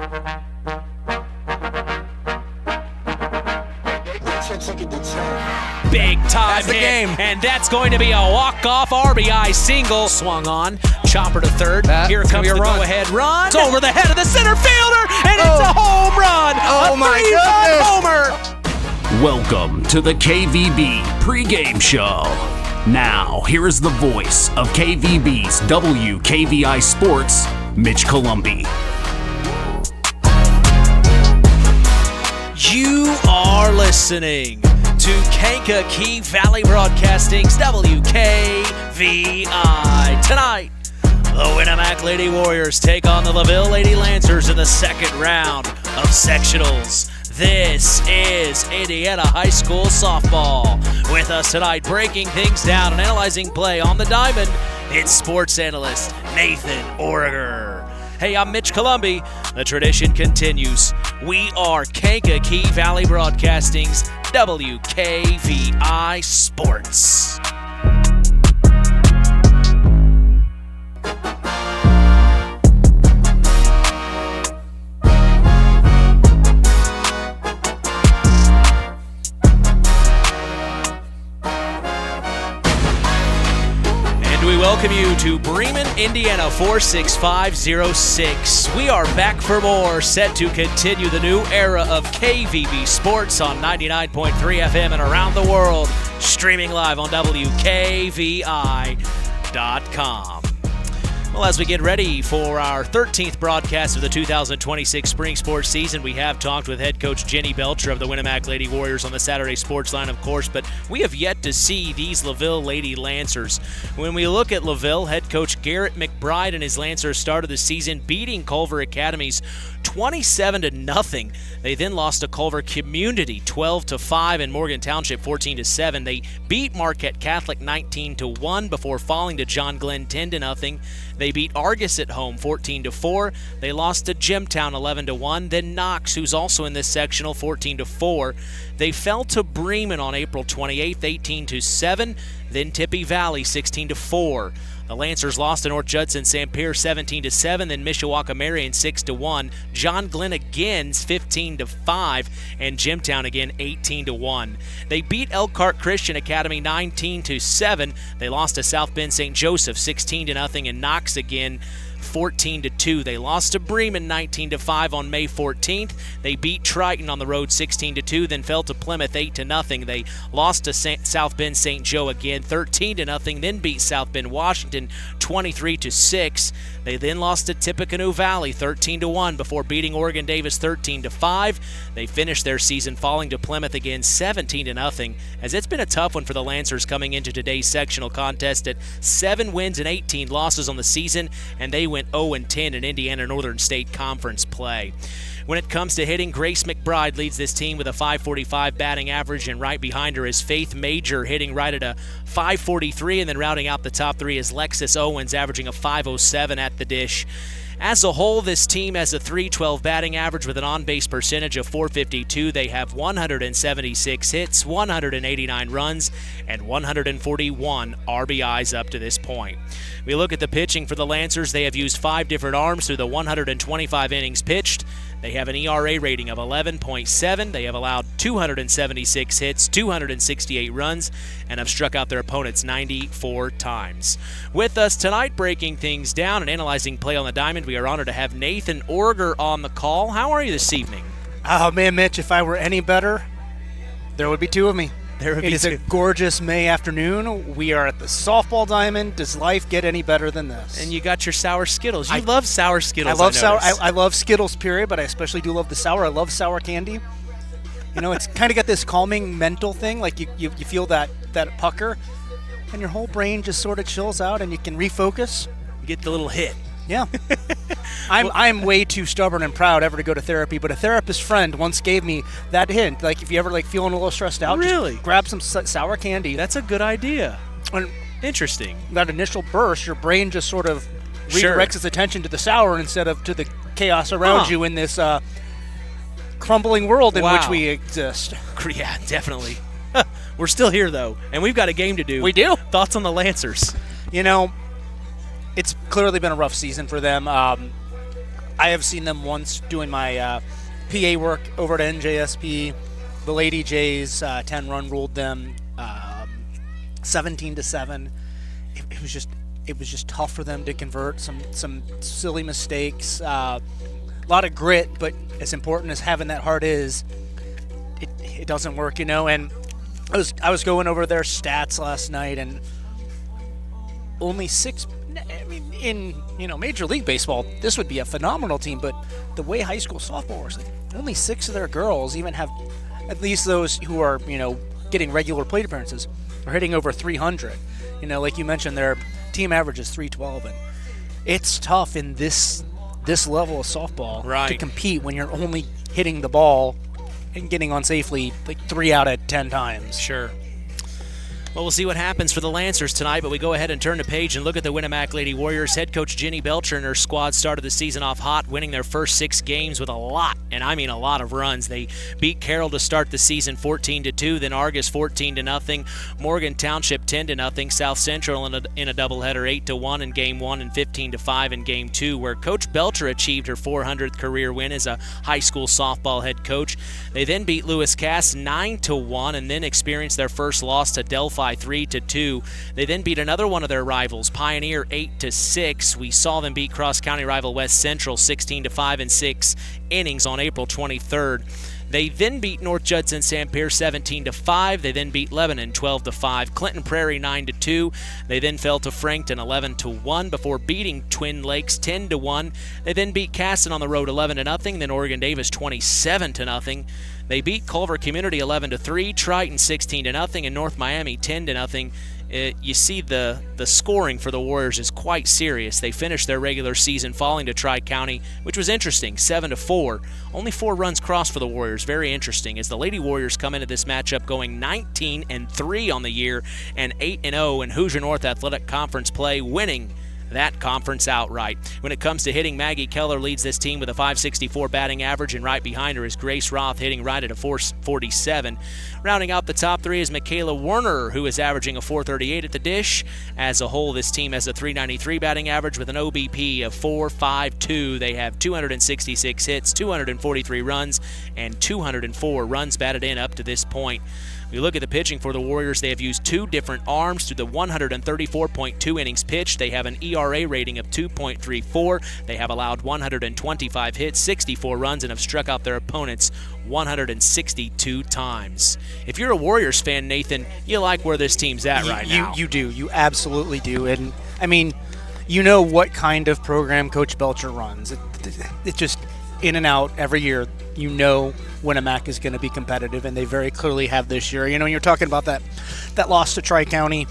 Big time That's the hit, game. and that's going to be a walk-off RBI single. Swung on, chopper to third. Here comes the go-ahead run. It's over the head of the center fielder, and it's a home run. Oh, a my three-run homer. Welcome to the KVB pregame show. Now, here is the voice of KVB's WKVI Sports, Mitch Columbi. You are listening to Kankakee Valley Broadcasting's WKVI. Tonight, the Winamac Lady Warriors take on the LaVille Lady Lancers in the second round of sectionals. This is Indiana High School softball. With us tonight, breaking things down and analyzing play on the diamond, it's sports analyst Nathan Orger. Hey, I'm Mitch Columbi. The tradition continues. We are Kankakee Valley Broadcasting's WKVI Sports. We welcome you to Bremen, Indiana 46506. We are back for more, set to continue the new era of KVB Sports on 99.3 FM and around the world, streaming live on WKVI.com. Well, as we get ready for our 13th broadcast of the 2026 spring sports season, we have talked with head coach Jenny Belcher of the Winamac Lady Warriors on the Saturday Sports Line, of course, but we have yet to see these LaVille Lady Lancers. When we look at LaVille, head coach Garrett McBride and his Lancers started the season beating Culver Academy's 27-0. They then lost to Culver Community 12-5 and Morgan Township 14-7. They beat Marquette Catholic 19-1 before falling to John Glenn 10-0. They beat Argus at home 14-4. They lost to Jimtown 11-1. Then Knox, who's also in this sectional, 14-4. They fell to Bremen on April 28th, 18-7. Then Tippy Valley 16-4. The Lancers lost to North Judson St. Pierre 17-7, then Mishawaka Marion 6-1. John Glenn again 15-5, and Jimtown again 18-1. They beat Elkhart Christian Academy 19-7. They lost to South Bend St. Joseph 16-0, and Knox again 14-2. They lost to Bremen 19-5 on May 14th. They beat Triton on the road 16-2, then fell to Plymouth 8-0. They lost to South Bend St. Joe again 13-0, then beat South Bend Washington 23-6. They then lost to Tippecanoe Valley 13-1 before beating Oregon Davis 13-5. They finished their season falling to Plymouth again 17-0, as it's been a tough one for the Lancers coming into today's sectional contest at 7 wins and 18 losses on the season, and they went 0-10 in Indiana Northern State Conference play. When it comes to hitting, Grace McBride leads this team with a .545 batting average, and right behind her is Faith Major hitting right at a .543, and then rounding out the top three is Lexus Owens averaging a .507 at the dish. As a whole, this team has a .312 batting average with an on-base percentage of .452. They have 176 hits, 189 runs, and 141 RBIs up to this point. We look at the pitching for the Lancers. They have used 5 different arms through the 125 innings pitched. They have an ERA rating of 11.7. They have allowed 276 hits, 268 runs, and have struck out their opponents 94 times. With us tonight, breaking things down and analyzing play on the diamond, we are honored to have Nathan Orger on the call. How are you this evening? Oh, man, Mitch, if I were any better, there would be 2 of me. It is a gorgeous May afternoon. We are at the softball diamond. Does life get any better than this? And you got your sour Skittles. You love sour Skittles. I love Skittles, period, but I especially do love the sour. I love sour candy. You know, it's kind of got this calming mental thing. Like you feel that pucker, and your whole brain just sort of chills out, and you can refocus. You get the little hit. Yeah. I'm way too stubborn and proud ever to go to therapy, but a therapist friend once gave me that hint. Like, if you ever feeling a little stressed out, just grab some sour candy. That's a good idea. And interesting. That initial burst, your brain just sort of redirects its attention to the sour instead of to the chaos around you in this crumbling world in which we exist. Yeah, definitely. We're still here, though, and we've got a game to do. We do. Thoughts on the Lancers? You know, it's clearly been a rough season for them. I have seen them once doing my PA work over at NJSP. The Lady Jays 10-run ruled them 17-7. It was just tough for them to convert. Some silly mistakes. A lot of grit, but as important as having that heart is, it doesn't work, you know. And I was going over their stats last night, and only 6. I mean, in Major League Baseball, this would be a phenomenal team, but the way high school softball works, only 6 of their girls even have, at least those who are getting regular plate appearances, are hitting over 300. Like you mentioned, their team average is 312, and it's tough in this level of softball to compete when you're only hitting the ball and getting on safely like 3 out of 10 times. Sure. Well, we'll see what happens for the Lancers tonight, but we go ahead and turn the page and look at the Winamac Lady Warriors. Head coach Jenny Belcher and her squad started the season off hot, winning their first 6 games with a lot, and I mean a lot of runs. They beat Carroll to start the season 14-2, then Argus 14-0, Morgan Township 10-0, South Central in a doubleheader 8-1 in Game 1 and 15-5 in Game 2, where Coach Belcher achieved her 400th career win as a high school softball head coach. They then beat Lewis Cass 9-1 and then experienced their first loss to Delphi 3-2. They then beat another one of their rivals, Pioneer 8-6. We saw them beat cross-county rival West Central 16-5 in 6 innings on April 23rd. They then beat North Judson St. Pierre 17-5. They then beat Lebanon 12-5. Clinton Prairie 9-2. They then fell to Frankton 11-1 before beating Twin Lakes 10-1. They then beat Casson on the road 11-0. Then Oregon Davis 27-0. They beat Culver Community 11-3. Triton 16-0, and North Miami 10-0. You see the scoring for the Warriors is quite serious. They finished their regular season falling to Tri-County, which was interesting, 7-4. Only 4 runs crossed for the Warriors. Very interesting, as the Lady Warriors come into this matchup going 19-3 on the year and 8-0 in Hoosier North Athletic Conference play, winning that conference outright. When it comes to hitting, Maggie Keller leads this team with a .564 batting average, and right behind her is Grace Roth hitting right at a .447. Rounding out the top 3 is Michaela Werner, who is averaging a .438 at the dish. As a whole, this team has a .393 batting average with an OBP of .452. They have 266 hits, 243 runs, and 204 runs batted in up to this point. We look at the pitching for the Warriors. They have used 2 different arms through the 134.2 innings pitched. They have an ERA rating of 2.34. They have allowed 125 hits, 64 runs, and have struck out their opponents 162 times. If you're a Warriors fan, Nathan, you like where this team's at right now. You do. You absolutely do. And, I mean, you know what kind of program Coach Belcher runs. It just in and out every year. You know Winamac is going to be competitive, and they very clearly have this year. You're talking about that loss to Tri-County.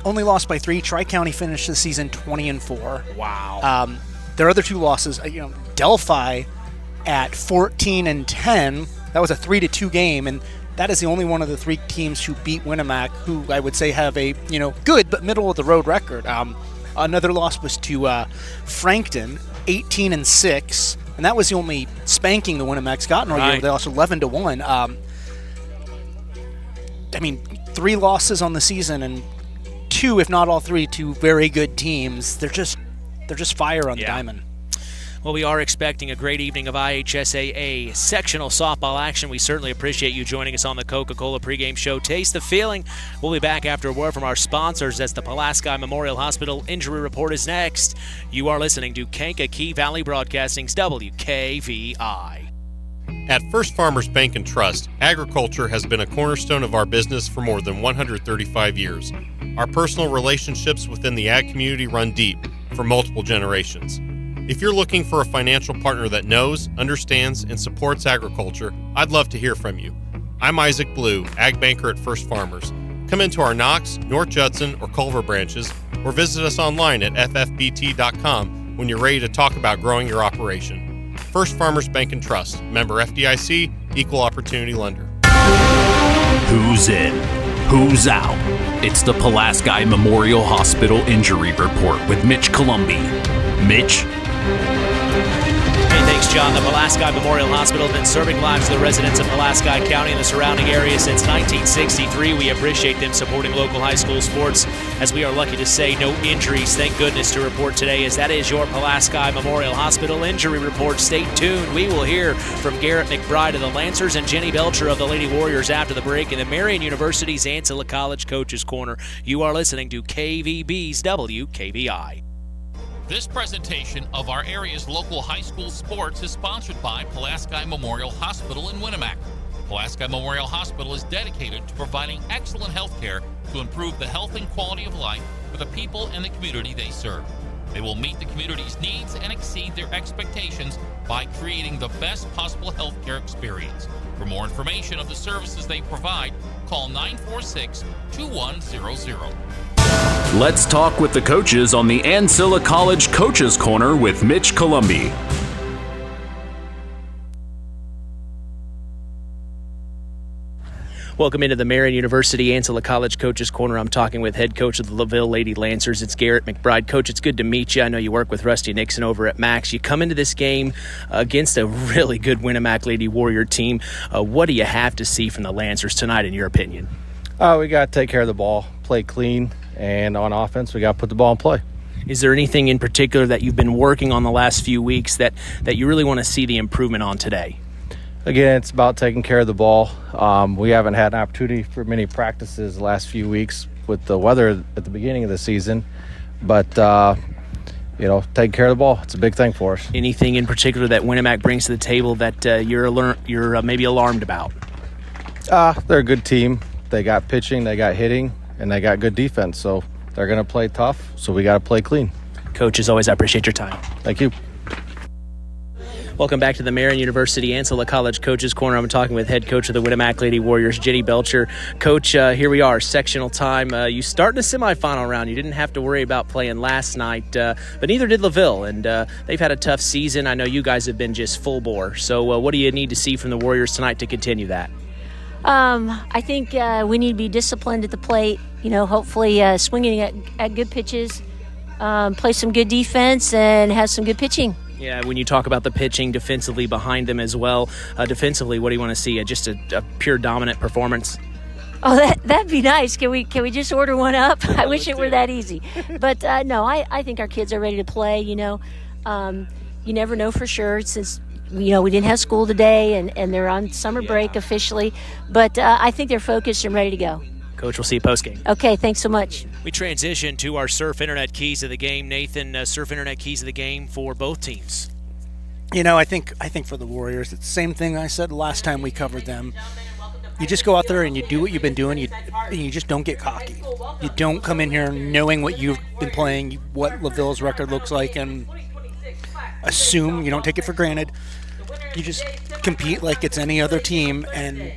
Only lost by 3. Tri-County finished the season 20-4. Wow. Their other 2 losses, Delphi at 14-10. That was a 3-2 game, and that is the only one of the 3 teams who beat Winamac, who I would say have a good but middle of the road record. Another loss was to Frankton, 18-6. And that was the only spanking the Winamac's gotten all year. They lost 11-1. I mean, 3 losses on the season, and 2, if not all 3, to very good teams. They're just fire on the diamond. Well, we are expecting a great evening of IHSAA sectional softball action. We certainly appreciate you joining us on the Coca-Cola pregame show. Taste the feeling. We'll be back after a word from our sponsors as the Pulaski Memorial Hospital Injury Report is next. You are listening to Kankakee Valley Broadcasting's WKVI. At First Farmers Bank and Trust, agriculture has been a cornerstone of our business for more than 135 years. Our personal relationships within the ag community run deep for multiple generations. If you're looking for a financial partner that knows, understands, and supports agriculture, I'd love to hear from you. I'm Isaac Blue, Ag Banker at First Farmers. Come into our Knox, North Judson, or Culver branches, or visit us online at ffbt.com when you're ready to talk about growing your operation. First Farmers Bank and Trust, member FDIC, equal opportunity lender. Who's in? Who's out? It's the Pulaski Memorial Hospital Injury Report with Mitch Columbi. Mitch? Hey, thanks, John. The Pulaski Memorial Hospital has been serving lives of the residents of Pulaski County and the surrounding area since 1963. We appreciate them supporting local high school sports, as we are lucky to say no injuries, thank goodness, to report today, as that is your Pulaski Memorial Hospital injury report. Stay tuned. We will hear from Garrett McBride of the Lancers and Jenny Belcher of the Lady Warriors after the break in the Marian University's Ancilla College Coaches Corner. You are listening to KVB's WKVI. This presentation of our area's local high school sports is sponsored by Pulaski Memorial Hospital in Winamac. Pulaski Memorial Hospital is dedicated to providing excellent health care to improve the health and quality of life for the people and the community they serve. They will meet the community's needs and exceed their expectations by creating the best possible health care experience. For more information of the services they provide, call 946-2100. Let's talk with the coaches on the Ancilla College Coaches Corner with Mitch Columbi. Welcome into the Marian University Ancilla College Coaches Corner. I'm talking with head coach of the LaVille Lady Lancers. It's Garrett McBride. Coach, it's good to meet you. I know you work with Rusty Nixon over at Max. You come into this game against a really good Winamac Lady Warrior team. What do you have to see from the Lancers tonight, in your opinion? We got to take care of the ball, play clean, and on offense, we got to put the ball in play. Is there anything in particular that you've been working on the last few weeks that you really want to see the improvement on today? Again, it's about taking care of the ball. We haven't had an opportunity for many practices the last few weeks with the weather at the beginning of the season, but taking care of the ball, it's a big thing for us. Anything in particular that Winamac brings to the table that you're maybe alarmed about? They're a good team. They got pitching, they got hitting, and they got good defense, so they're going to play tough, so we got to play clean. Coach, as always, I appreciate your time. Thank you. Welcome back to the Marian University Ancilla College Coaches Corner. I'm talking with head coach of the Winamac Lady Warriors, Jenny Belcher. Coach, here we are, sectional time. You start in the semifinal round. You didn't have to worry about playing last night, but neither did LaVille, and they've had a tough season. I know you guys have been just full bore. So what do you need to see from the Warriors tonight to continue that? I think we need to be disciplined at the plate, hopefully swinging at good pitches, play some good defense, and have some good pitching. Yeah, when you talk about the pitching defensively behind them as well, defensively, what do you want to see? Just a pure dominant performance? Oh, that'd be nice. Can we just order one up? I wish it were that easy. But no, I think our kids are ready to play. You never know for sure since we didn't have school today and they're on summer break officially. But I think they're focused and ready to go. Coach, we'll see you post-game. Okay, thanks so much. We transition to our Surf Internet keys of the game. Nathan, Surf Internet keys of the game for both teams. I think for the Warriors, it's the same thing I said last time we covered them. You just go out there and you do what you've been doing, and you just don't get cocky. You don't come in here knowing what you've been playing, what LaVille's record looks like, and assume. You don't take it for granted. You just compete like it's any other team, and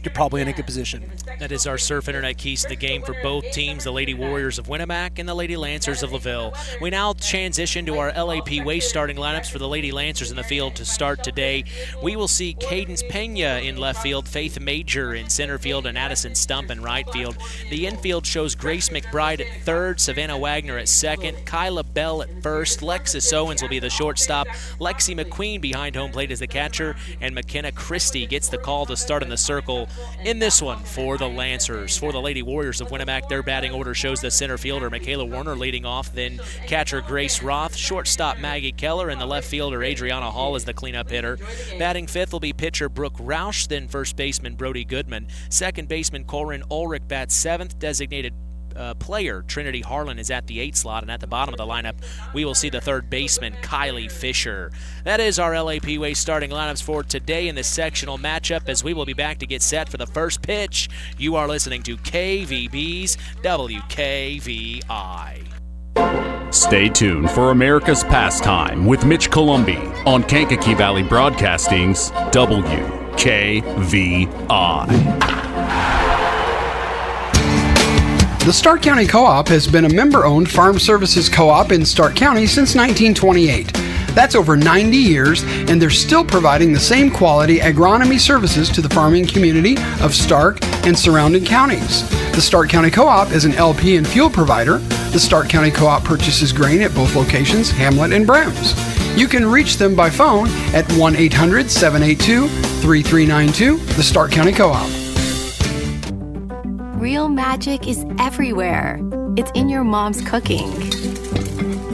you're probably in a good position. That is our Surf Internet keys to the game for both teams, the Lady Warriors of Winamac and the Lady Lancers of LaVille. We now transition to our LAP Waste starting lineups for the Lady Lancers in the field to start today. We will see Cadence Pena in left field, Faith Major in center field, and Addison Stump in right field. The infield shows Grace McBride at third, Savannah Wagner at second, Kyla Bell at first, Lexus Owens will be the shortstop, Lexi McQueen behind home plate as the catcher, and McKenna Christie gets the call to start in the circle in this one for the Lancers. For the Lady Warriors of Winamac, their batting order shows the center fielder Michaela Warner leading off, then catcher Grace Roth, shortstop Maggie Keller, and the left fielder Adriana Hall is the cleanup hitter. Batting fifth will be pitcher Brooke Roush, then first baseman Brody Goodman. Second baseman Corin Ulrich bats seventh. Designated player Trinity Harlan is at the 8 slot, and at the bottom of the lineup we will see the third baseman Kylie Fisher. That is our LAP Waste starting lineups for today in the sectional matchup, as we will be back to get set for the first pitch. You are listening to KVB's WKVI. Stay tuned for America's Pastime with Mitch Columbi on Kankakee Valley Broadcasting's WKVI. The Stark County Co-op has been a member-owned farm services co-op in Stark County since 1928. That's over 90 years, and they're still providing the same quality agronomy services to the farming community of Stark and surrounding counties. The Stark County Co-op is an LP and fuel provider. The Stark County Co-op purchases grain at both locations, Hamlet and Brems. You can reach them by phone at 1-800-782-3392, the Stark County Co-op. Real magic is everywhere. It's in your mom's cooking,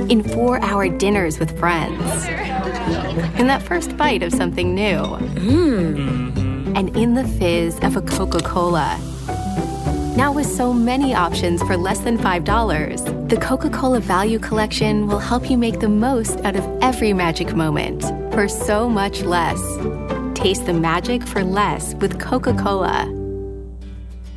in 4-hour dinners with friends, in that first bite of something new, and in the fizz of a Coca-Cola. Now with so many options for less than $5, the Coca-Cola Value Collection will help you make the most out of every magic moment for so much less. Taste the magic for less with Coca-Cola.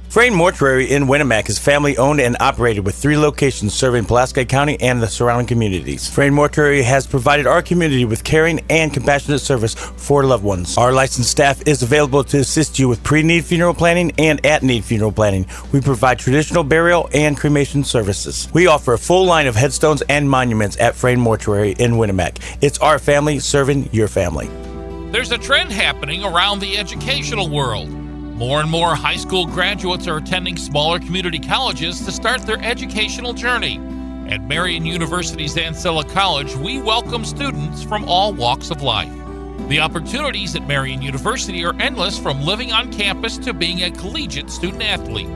Frayne Mortuary in Winamac is family-owned and operated with 3 locations serving Pulaski County and the surrounding communities. Frayne Mortuary has provided our community with caring and compassionate service for loved ones. Our licensed staff is available to assist you with pre-need funeral planning and at-need funeral planning. We provide traditional burial and cremation services. We offer a full line of headstones and monuments at Frayne Mortuary in Winamac. It's our family serving your family. There's a trend happening around the educational world. More and more high school graduates are attending smaller community colleges to start their educational journey. At Marian University's Ancilla College, we welcome students from all walks of life. The opportunities at Marian University are endless, from living on campus to being a collegiate student athlete.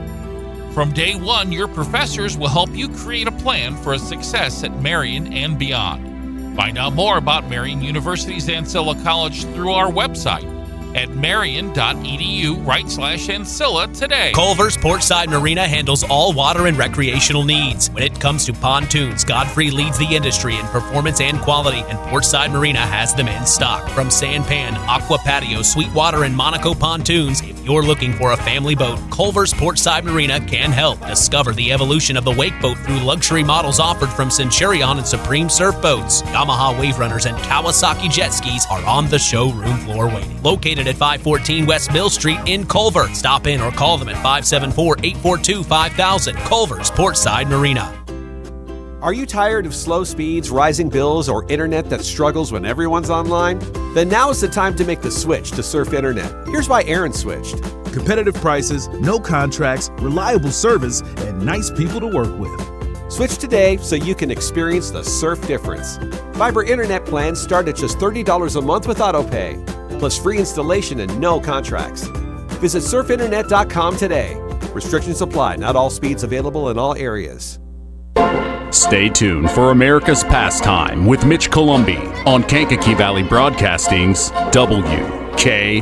From day one, your professors will help you create a plan for a success at Marian and beyond. Find out more about Marian University's Ancilla College through our website at marian.edu/Ancilla today. Culver's Portside Marina handles all water and recreational needs. When it comes to pontoons, Godfrey leads the industry in performance and quality, and Portside Marina has them in stock. From Sanpan, Aqua Patio, Sweetwater, and Monaco pontoons, if you're looking for a family boat, Culver's Portside Marina can help. Discover the evolution of the wake boat through luxury models offered from Centurion and Supreme Surf Boats. Yamaha Wave Runners and Kawasaki jet skis are on the showroom floor waiting. Located at 514 West Mill Street in Culver. Stop in or call them at 574-842-5000. Culver's Portside Marina. Are you tired of slow speeds, rising bills, or internet that struggles when everyone's online? Then now is the time to make the switch to Surf Internet. Here's why Aaron switched. Competitive prices, no contracts, reliable service, and nice people to work with. Switch today so you can experience the surf difference. Fiber internet plans start at just $30 a month with autopay, plus free installation and no contracts. Visit surfinternet.com today. Restrictions apply. Not all speeds available in all areas. Stay tuned for America's Pastime with Mitch Columbi on Kankakee Valley Broadcasting's WKVI.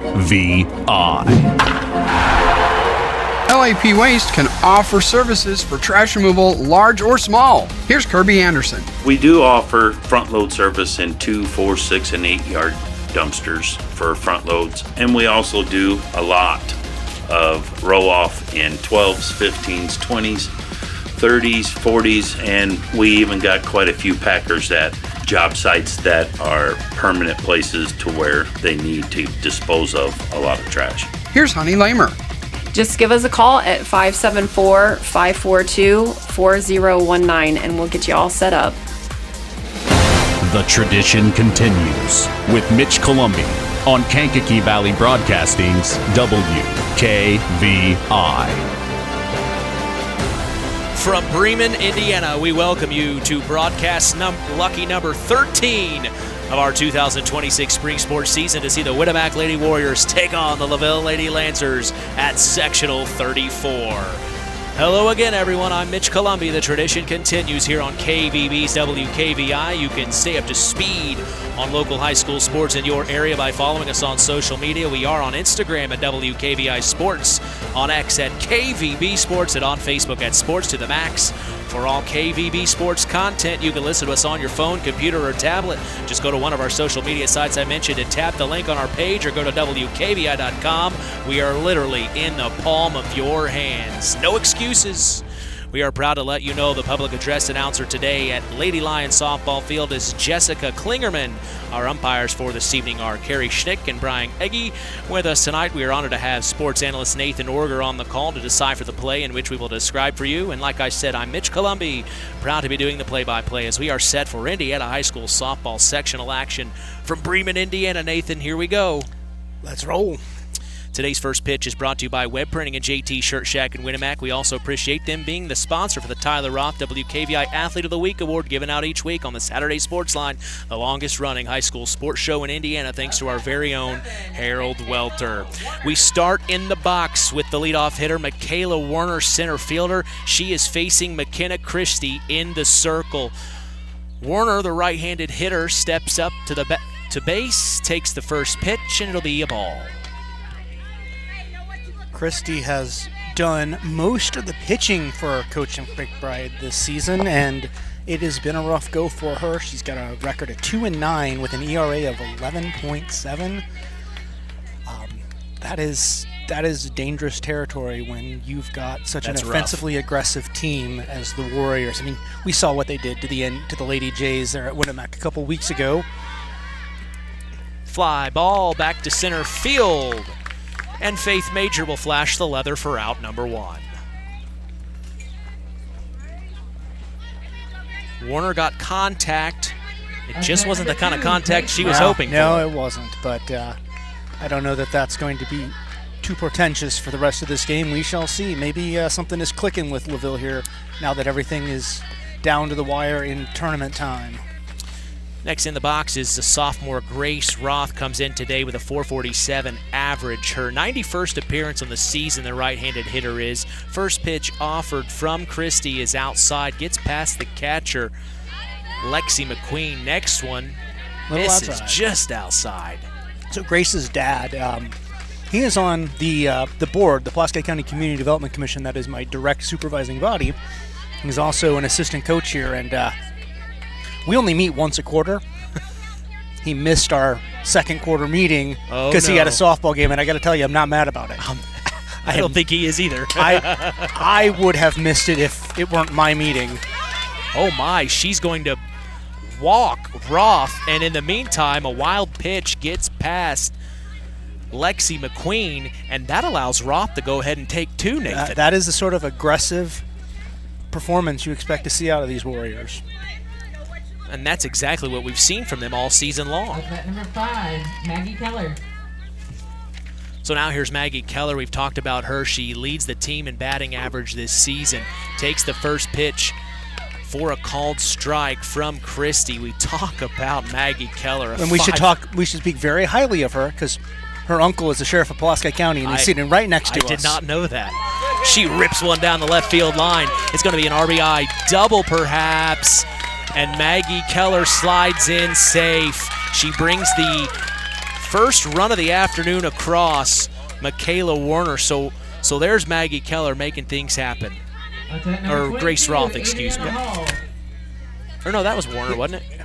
LAP Waste can offer services for trash removal, large or small. Here's Kirby Anderson. We do offer front load service in 2, 4, 6, and 8 yard dumpsters for front loads, and we also do a lot of roll off in 12s, 15s, 20s, 30s, 40s, and we even got quite a few packers at job sites that are permanent places to where they need to dispose of a lot of trash. Here's Honey Lamer. Just give us a call at 574-542-4019 and we'll get you all set up. The tradition continues with Mitch Columbi on Kankakee Valley Broadcasting's WKVI. From Bremen, Indiana, we welcome you to broadcast lucky number 13 of our 2026 spring sports season to see the Winamac Lady Warriors take on the LaVille Lady Lancers at Sectional 34. Hello again, everyone. I'm Mitch Columbi. The tradition continues here on KVB's WKVI. You can stay up to speed on local high school sports in your area by following us on social media. We are on Instagram at WKVI Sports, on X at KVB Sports, and on Facebook at Sports to the Max. For all KVB Sports content, you can listen to us on your phone, computer, or tablet. Just go to one of our social media sites I mentioned and tap the link on our page, or go to WKVI.com. We are literally in the palm of your hands. No excuses. We are proud to let you know the public address announcer today at Lady Lions softball field is Jessica Klingerman. Our umpires for this evening are Carrie Schnick and Brian Egge. With us tonight, we are honored to have sports analyst Nathan Orger on the call to decipher the play in which we will describe for you. And like I said, I'm Mitch Columbi, proud to be doing the play-by-play as we are set for Indiana High School softball sectional action from Bremen, Indiana. Nathan, here we go. Let's roll. Today's first pitch is brought to you by Web Printing and JT Shirt Shack in Winamac. We also appreciate them being the sponsor for the Tyler Roth WKVI Athlete of the Week Award given out each week on the Saturday Sports Line, the longest-running high school sports show in Indiana, thanks to our very own Harold Welter. We start in the box with the leadoff hitter, Michaela Warner, center fielder. She is facing McKenna Christie in the circle. Warner, the right-handed hitter, steps up to base, takes the first pitch, and it'll be a ball. Christie has done most of the pitching for Coach McBride this season, and it has been a rough go for her. She's got a record of 2-9 with an ERA of 11.7. That is dangerous territory when you've got such an offensively aggressive team as the Warriors. I mean, we saw what they did to the Lady Jays there at Winamac a couple weeks ago. Fly ball back to center field, and Faith Major will flash the leather for out number 1. Warner got contact. It just wasn't the kind of contact she was hoping for. No, it wasn't, but I don't know that that's going to be too portentous for the rest of this game. We shall see. Maybe something is clicking with LaVille here now that everything is down to the wire in tournament time. Next in the box is the sophomore Grace Roth, comes in today with a .447 average. Her 91st appearance on the season, the right-handed hitter is. First pitch offered from Christie is outside, gets past the catcher, Lexi McQueen. Next one misses just outside. So Grace's dad, he is on the board, the Pulaski County Community Development Commission. That is my direct supervising body. He's also an assistant coach here, and we only meet once a quarter. He missed our second quarter meeting because he had a softball game, and I got to tell you, I'm not mad about it. I don't think he is either. I would have missed it if it weren't my meeting. Oh my, she's going to walk Roth, and in the meantime, a wild pitch gets past Lexi McQueen, and that allows Roth to go ahead and take 2, Nathan. That is the sort of aggressive performance you expect to see out of these Warriors. And that's exactly what we've seen from them all season long. At number 5, Maggie Keller. So now here's Maggie Keller. We've talked about her. She leads the team in batting average this season. Takes the first pitch for a called strike from Christie. We talk about Maggie Keller. And we should speak very highly of her because her uncle is the sheriff of Pulaski County, and he's sitting right next to us. I did not know that. She rips one down the left field line. It's going to be an RBI double perhaps. And Maggie Keller slides in safe. She brings the first run of the afternoon across Michaela Warner. So there's Maggie Keller making things happen. Or Grace Roth, excuse me. Or no, that was Warner, wasn't it?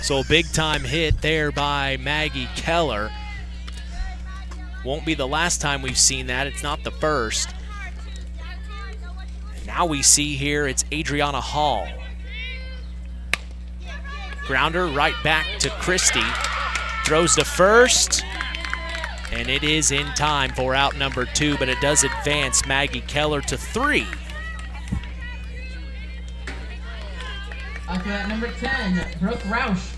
So a big-time hit there by Maggie Keller. Won't be the last time we've seen that. It's not the first. Now we see here it's Adriana Hall. Grounder right back to Christie. Throws to first. And it is in time for out number 2, but it does advance Maggie Keller to 3. After that, number 10, Brooke Roush.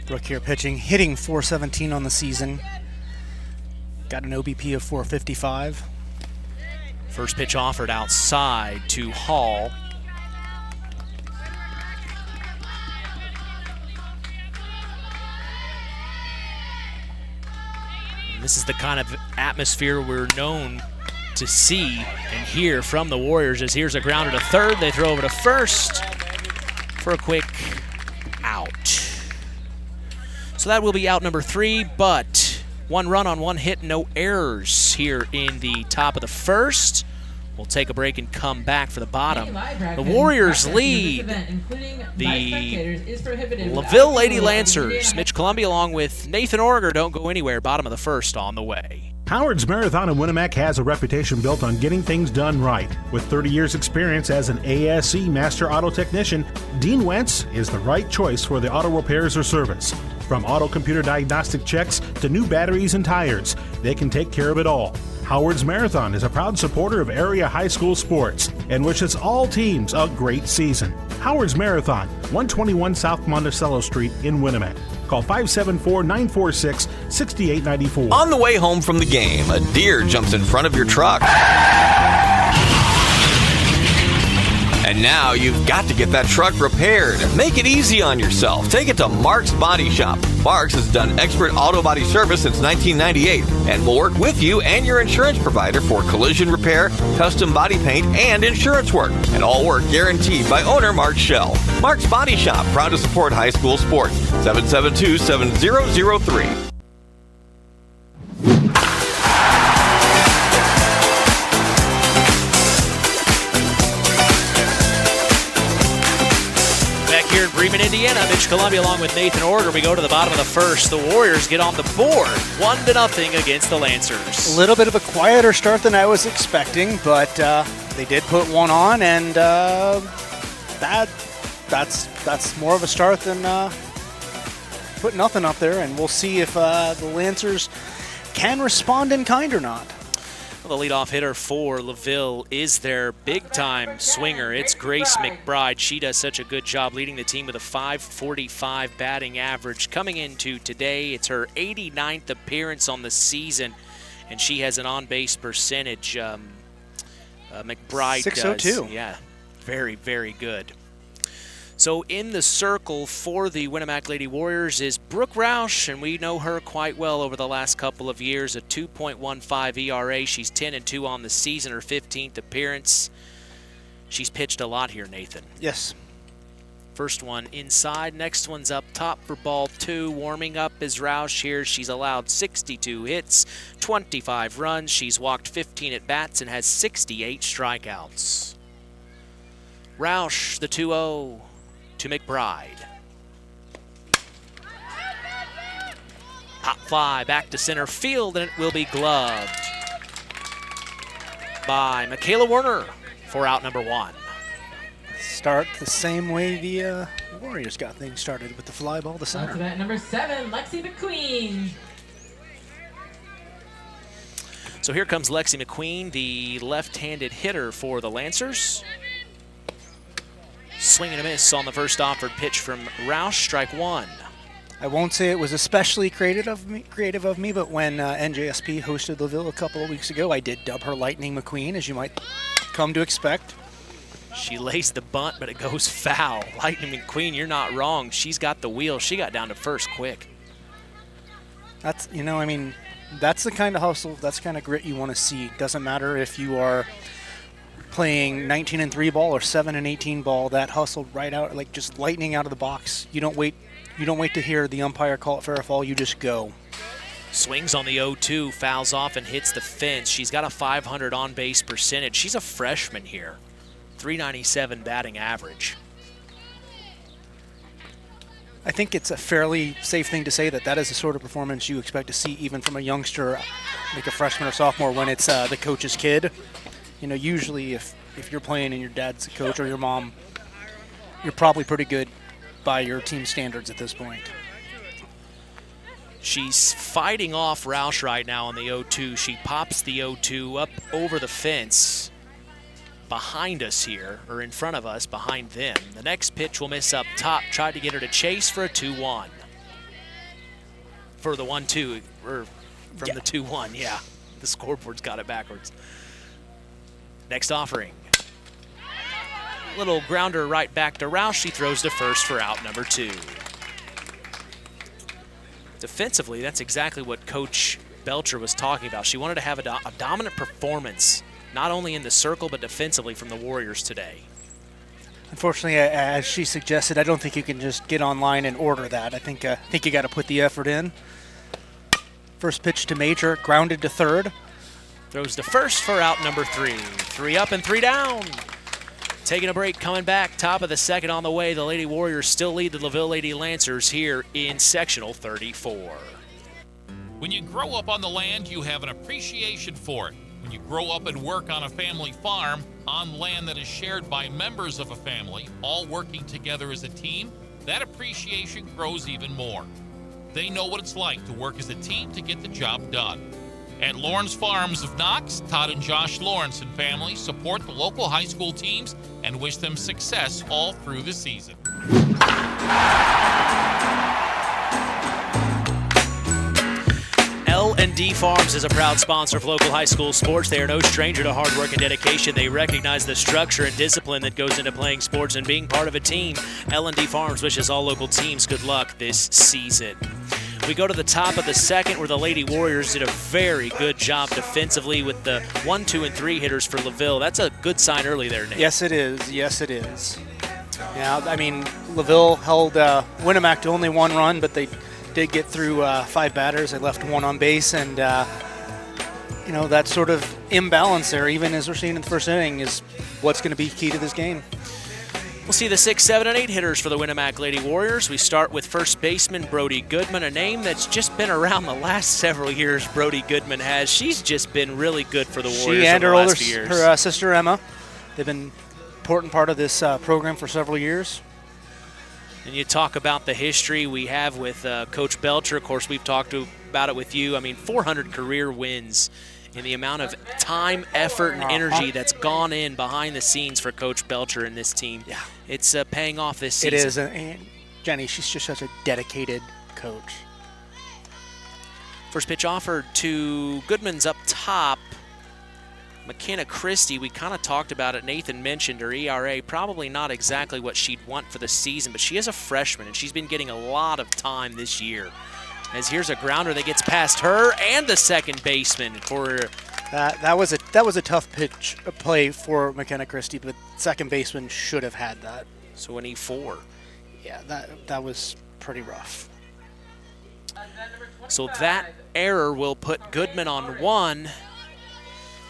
Brooke here pitching, hitting .417 on the season. Got an OBP of .455. First pitch offered outside to Hall. And this is the kind of atmosphere we're known to see and hear from the Warriors, as here's a grounder to third. They throw over to first for a quick out. So that will be out number 3, but 1 run on 1 hit, no errors here in the top of the first. We'll take a break and come back for the bottom. The Warriors lead the LaVille Lady Lancers. Mitch Columbia along with Nathan Orger don't go anywhere. Bottom of the first on the way. Howard's Marathon in Winamac has a reputation built on getting things done right. With 30 years experience as an ASE Master Auto Technician, Dean Wentz is the right choice for the auto repairs or service. From auto computer diagnostic checks to new batteries and tires, they can take care of it all. Howard's Marathon is a proud supporter of area high school sports and wishes all teams a great season. Howard's Marathon, 121 South Monticello Street in Winamac. Call 574-946-6894. On the way home from the game, a deer jumps in front of your truck. And now you've got to get that truck repaired. Make it easy on yourself. Take it to Mark's Body Shop. Mark's has done expert auto body service since 1998 and will work with you and your insurance provider for collision repair, custom body paint, and insurance work. And all work guaranteed by owner Mark Schell. Mark's Body Shop, proud to support high school sports. 772-7003. Here in Bremen, Indiana, Mitch Columbia along with Nathan Order. We go to the bottom of the first. The Warriors get on the board 1-0 against the Lancers. A little bit of a quieter start than I was expecting, but they did put one on, and that's more of a start than put nothing up there. And we'll see if the Lancers can respond in kind or not. Well, the leadoff hitter for LaVille is their big-time swinger. It's Grace McBride. She does such a good job leading the team with a .545 batting average. Coming into today, it's her 89th appearance on the season, and she has an on-base percentage. McBride 602. does. Yeah, very, very good. So in the circle for the Winamac Lady Warriors is Brooke Roush, and we know her quite well over the last couple of years, a 2.15 ERA. She's 10-2 on the season, her 15th appearance. She's pitched a lot here, Nathan. Yes. First one inside, next one's up top for ball 2. Warming up is Roush here. She's allowed 62 hits, 25 runs. She's walked 15 at bats and has 68 strikeouts. Roush, the 2-0. To McBride. Hot fly back to center field, and it will be gloved by Michaela Werner for out number 1. Start the same way the Warriors got things started with the fly ball to center. On to that number 7, Lexi McQueen. So here comes Lexi McQueen, the left-handed hitter for the Lancers. Swing and a miss on the first offered pitch from Roush, strike 1. I won't say it was especially creative of me, but when NJSP hosted LaVille a couple of weeks ago, I did dub her Lightning McQueen, as you might come to expect. She lays the bunt, but it goes foul. Lightning McQueen, you're not wrong. She's got the wheel. She got down to first quick. That's, that's the kind of hustle, that's the kind of grit you want to see. Doesn't matter if you are playing 19-3 ball or 7-18 ball, that hustle right out, like just lightning out of the box. You don't wait to hear the umpire call it fair or foul, you just go. Swings on the 0-2, fouls off and hits the fence. She's got a .500 on-base percentage. She's a freshman here. .397 batting average. I think it's a fairly safe thing to say that is the sort of performance you expect to see even from a youngster, like a freshman or sophomore, when it's the coach's kid. Usually if you're playing and your dad's a coach or your mom, you're probably pretty good by your team standards at this point. She's fighting off Roush right now on the 0-2. She pops the 0-2 up over the fence behind us here, or in front of us, behind them. The next pitch will miss up top. Tried to get her to chase for a 2-1. For the 1-2, or from the 2-1, yeah. The scoreboard's got it backwards. Next offering. Little grounder right back to Roush. She throws to first for out number 2. Defensively, that's exactly what Coach Belcher was talking about. She wanted to have a dominant performance, not only in the circle, but defensively from the Warriors today. Unfortunately, as she suggested, I don't think you can just get online and order that. I think you got to put the effort in. First pitch to Major, grounded to third. Throws to first for out number 3. 3 up and 3 down. Taking a break, coming back, top of the second on the way. The Lady Warriors still lead the LaVille Lady Lancers here in Sectional 34. When you grow up on the land, you have an appreciation for it. When you grow up and work on a family farm, on land that is shared by members of a family, all working together as a team, that appreciation grows even more. They know what it's like to work as a team to get the job done. At Lawrence Farms of Knox, Todd and Josh Lawrence and family support the local high school teams and wish them success all through the season. L&D Farms is a proud sponsor of local high school sports. They are no stranger to hard work and dedication. They recognize the structure and discipline that goes into playing sports and being part of a team. L&D Farms wishes all local teams good luck this season. We go to the top of the second where the Lady Warriors did a very good job defensively with the 1, 2, and 3 hitters for LaVille. That's a good sign early there, Nick. Yes, it is. Yes, it is. Yeah, I mean, LaVille held Winamac to only 1 run, but they did get through 5 batters. They left 1 on base, and that sort of imbalance there, even as we're seeing in the first inning, is what's going to be key to this game. We'll see the 6, 7, and 8 hitters for the Winamac Lady Warriors. We start with first baseman Brody Goodman, a name that's just been around the last several years. Brody Goodman has. She's just been really good for the Warriors she and over her the older last few years. her sister Emma, they've been an important part of this program for several years. And you talk about the history we have with Coach Belcher. Of course, we've talked about it with you. I mean, 400 career wins. And the amount of time, effort, and energy that's gone in behind the scenes for Coach Belcher and this team. Yeah. It's paying off this season. It is. And Jenny, she's just such a dedicated coach. First pitch offered to Goodman's up top. McKenna Christie, we kind of talked about it. Nathan mentioned her ERA, probably not exactly what she'd want for the season, but she is a freshman, and she's been getting a lot of time this year. As here's a grounder that gets past her and the second baseman for that was a tough pitch play for McKenna Christie, but second baseman should have had that. So an E4. Yeah, that was pretty rough. So that error will put Goodman on 1,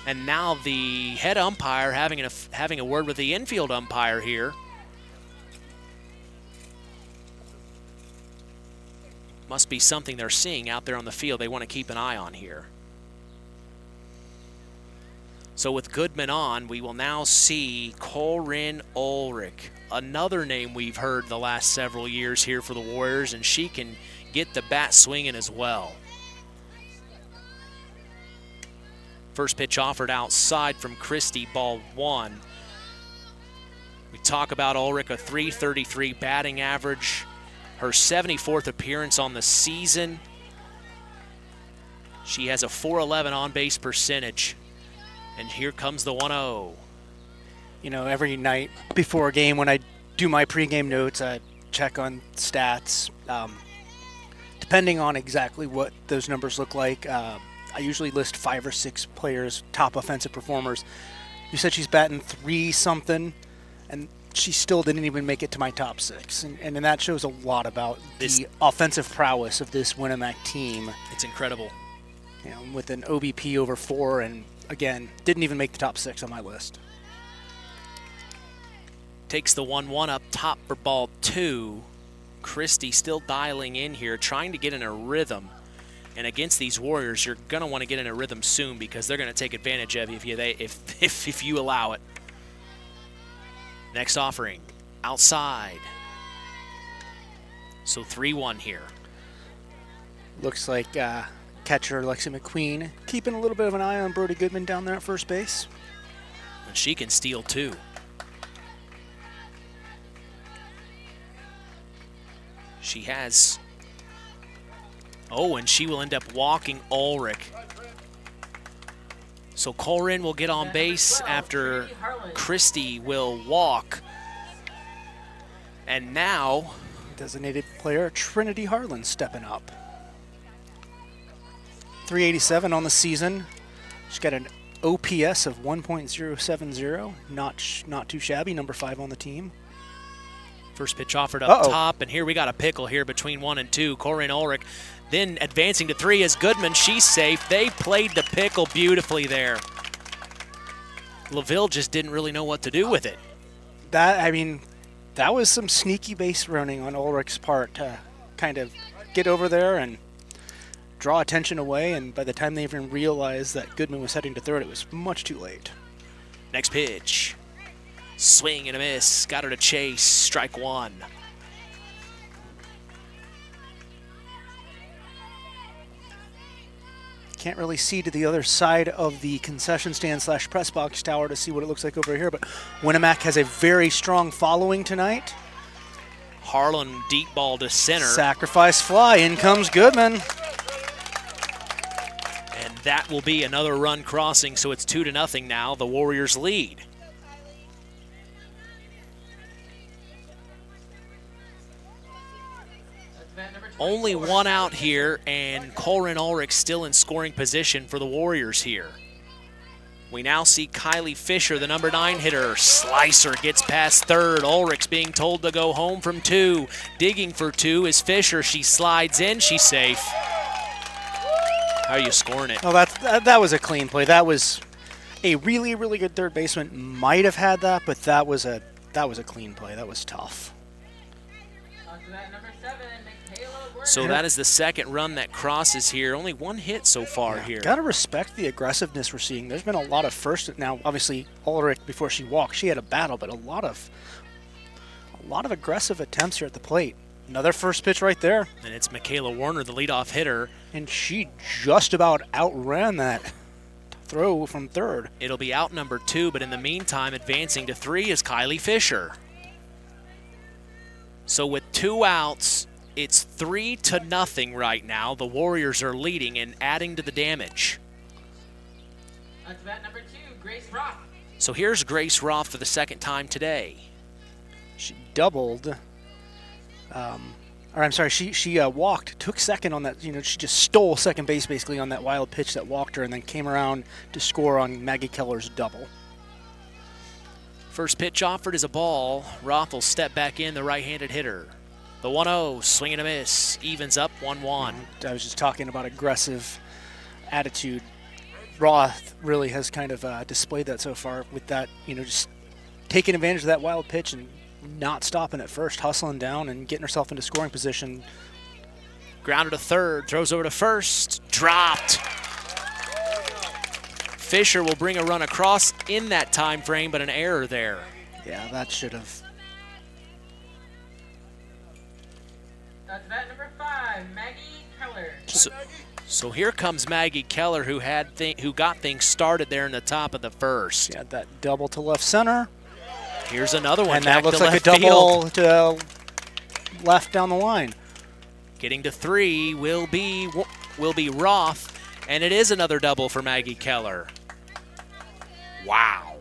and now the head umpire having a word with the infield umpire here. Must be something they're seeing out there on the field they want to keep an eye on here. So with Goodman on, we will now see Corinne Ulrich, another name we've heard the last several years here for the Warriors, and she can get the bat swinging as well. First pitch offered outside from Christie, ball 1. We talk about Ulrich, a .333 batting average. Her 74th appearance on the season. She has a .411 on-base percentage. And here comes the 1-0. Every night before a game when I do my pregame notes, I check on stats. Depending on exactly what those numbers look like, I usually list 5 or 6 players, top offensive performers. You said she's batting 3-something, and she still didn't even make it to my top 6. And that shows a lot about the offensive prowess of this Winamac team. It's incredible. With an OBP over 4, and again, didn't even make the top 6 on my list. Takes the 1-1 up top for ball 2. Christie still dialing in here, trying to get in a rhythm. And against these Warriors, you're going to want to get in a rhythm soon because they're going to take advantage of you if you allow it. Next offering, outside. So 3-1 here. Looks like catcher Lexi McQueen keeping a little bit of an eye on Brody Goodman down there at first base. And she can steal too. She has. Oh, and she will end up walking Ulrich. So Corin will get on base after Christie will walk. And now, designated player Trinity Harlan stepping up. 387 on the season. She's got an OPS of 1.070. Not too shabby. Number 5 on the team. First pitch offered up top, and here we got a pickle here between 1 and 2. Corinne Ulrich then advancing to 3 is Goodman. She's safe. They played the pickle beautifully there. LaVille just didn't really know what to do with it. That was some sneaky base running on Ulrich's part to kind of get over there and draw attention away, and by the time they even realized that Goodman was heading to third, it was much too late. Next pitch. Swing and a miss. Got her to chase. Strike 1. Can't really see to the other side of the concession stand / press box tower to see what it looks like over here, but Winamac has a very strong following tonight. Harlan deep ball to center. Sacrifice fly, in comes Goodman. And that will be another run crossing, so it's 2-0 now. The Warriors lead. Only one out here, and Colrin Ulrich still in scoring position for the Warriors here. We now see Kylie Fisher, the number 9 hitter. Slicer gets past third. Ulrich's being told to go home from 2. Digging for 2 is Fisher. She slides in. She's safe. How are you scoring it? Oh, that was a clean play. That was a really, really good third baseman. Might have had that, but that was a clean play. That was tough. So that is the second run that crosses here. Only one hit so far here. Got to respect the aggressiveness we're seeing. There's been a lot of first. Now, obviously, Ulrich, before she walked, she had a battle, but a lot of aggressive attempts here at the plate. Another first pitch right there. And it's Michaela Warner, the leadoff hitter. And she just about outran that throw from third. It'll be out number 2, but in the meantime, advancing to 3 is Kylie Fisher. So with 2 outs, it's 3-0 right now. The Warriors are leading and adding to the damage. On to bat number 2, Grace Roth. So here's Grace Roth for the second time today. She doubled. She walked, took second on that. She just stole second base basically on that wild pitch that walked her, and then came around to score on Maggie Keller's double. First pitch offered is a ball. Roth will step back in, the right-handed hitter. The 1-0, swing and a miss, evens up 1-1. I was just talking about aggressive attitude. Roth really has kind of displayed that so far with that, just taking advantage of that wild pitch and not stopping at first, hustling down and getting herself into scoring position. Grounded to third, throws over to first, dropped. Fisher will bring a run across in that time frame, but an error there. Yeah, that should have. That's bat number 5, Maggie Keller. So here comes Maggie Keller, who got things started there in the top of the first. Got that double to left center. Here's another one. And that looks like a double to left down the line. Getting to 3 will be Roth, and it is another double for Maggie Keller. Wow.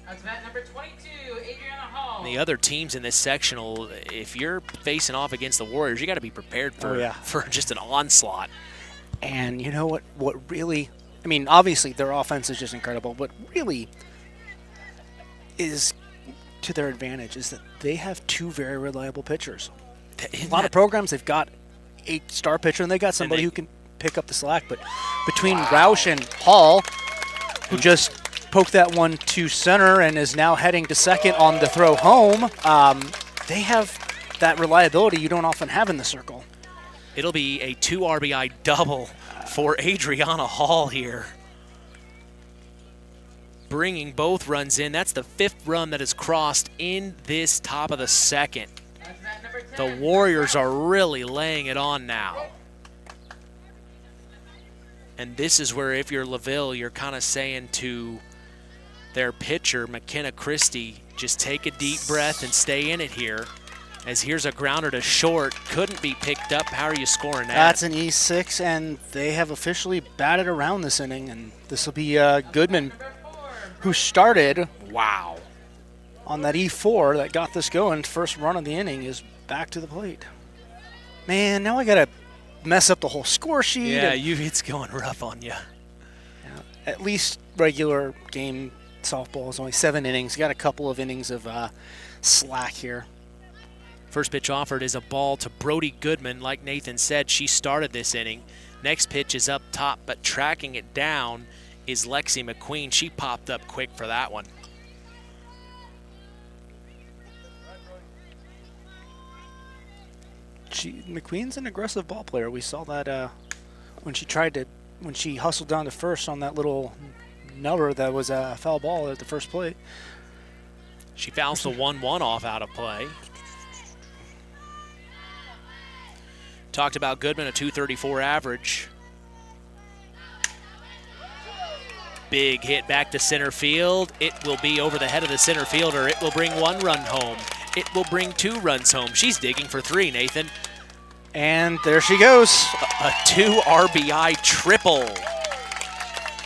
That's bat number 22, Adriana Hall. The other teams in this sectional, if you're facing off against the Warriors, you got to be prepared for just an onslaught. And you know what really, obviously their offense is just incredible, but really is to their advantage is that they have 2 very reliable pitchers. A lot of programs, they've got a star pitcher, and they got somebody who can pick up the slack. But between Roush and Hall, who just poked that one to center and is now heading to second on the throw home, they have that reliability you don't often have in the circle. It'll be a 2 RBI double for Adriana Hall here. Bringing both runs in. That's the 5th run that is crossed in this top of the second. The Warriors are really laying it on now. And this is where, if you're LaVille, you're kind of saying to their pitcher, McKenna Christie, just take a deep breath and stay in it here. As here's a grounder to short, couldn't be picked up. How are you scoring that? That's an E6, and they have officially batted around this inning, and this will be Goodman, who started on that E4 that got this going. First run of the inning is back to the plate. Man, now I got to mess up the whole score sheet. Yeah, it's going rough on you. Yeah, at least regular game softball is only 7 innings. Got a couple of innings of slack here. First pitch offered is a ball to Brody Goodman. Like Nathan said, she started this inning. Next pitch is up top, but tracking it down is Lexi McQueen. She popped up quick for that one. McQueen's an aggressive ball player. We saw that when she hustled down to first on that little number that was a foul ball at the first plate. She fouls the 1-1 off out of play. Talked about Goodman, a 234 average. Big hit back to center field. It will be over the head of the center fielder. It will bring 1 run home. It will bring 2 runs home. She's digging for 3, Nathan. And there she goes. A 2 RBI triple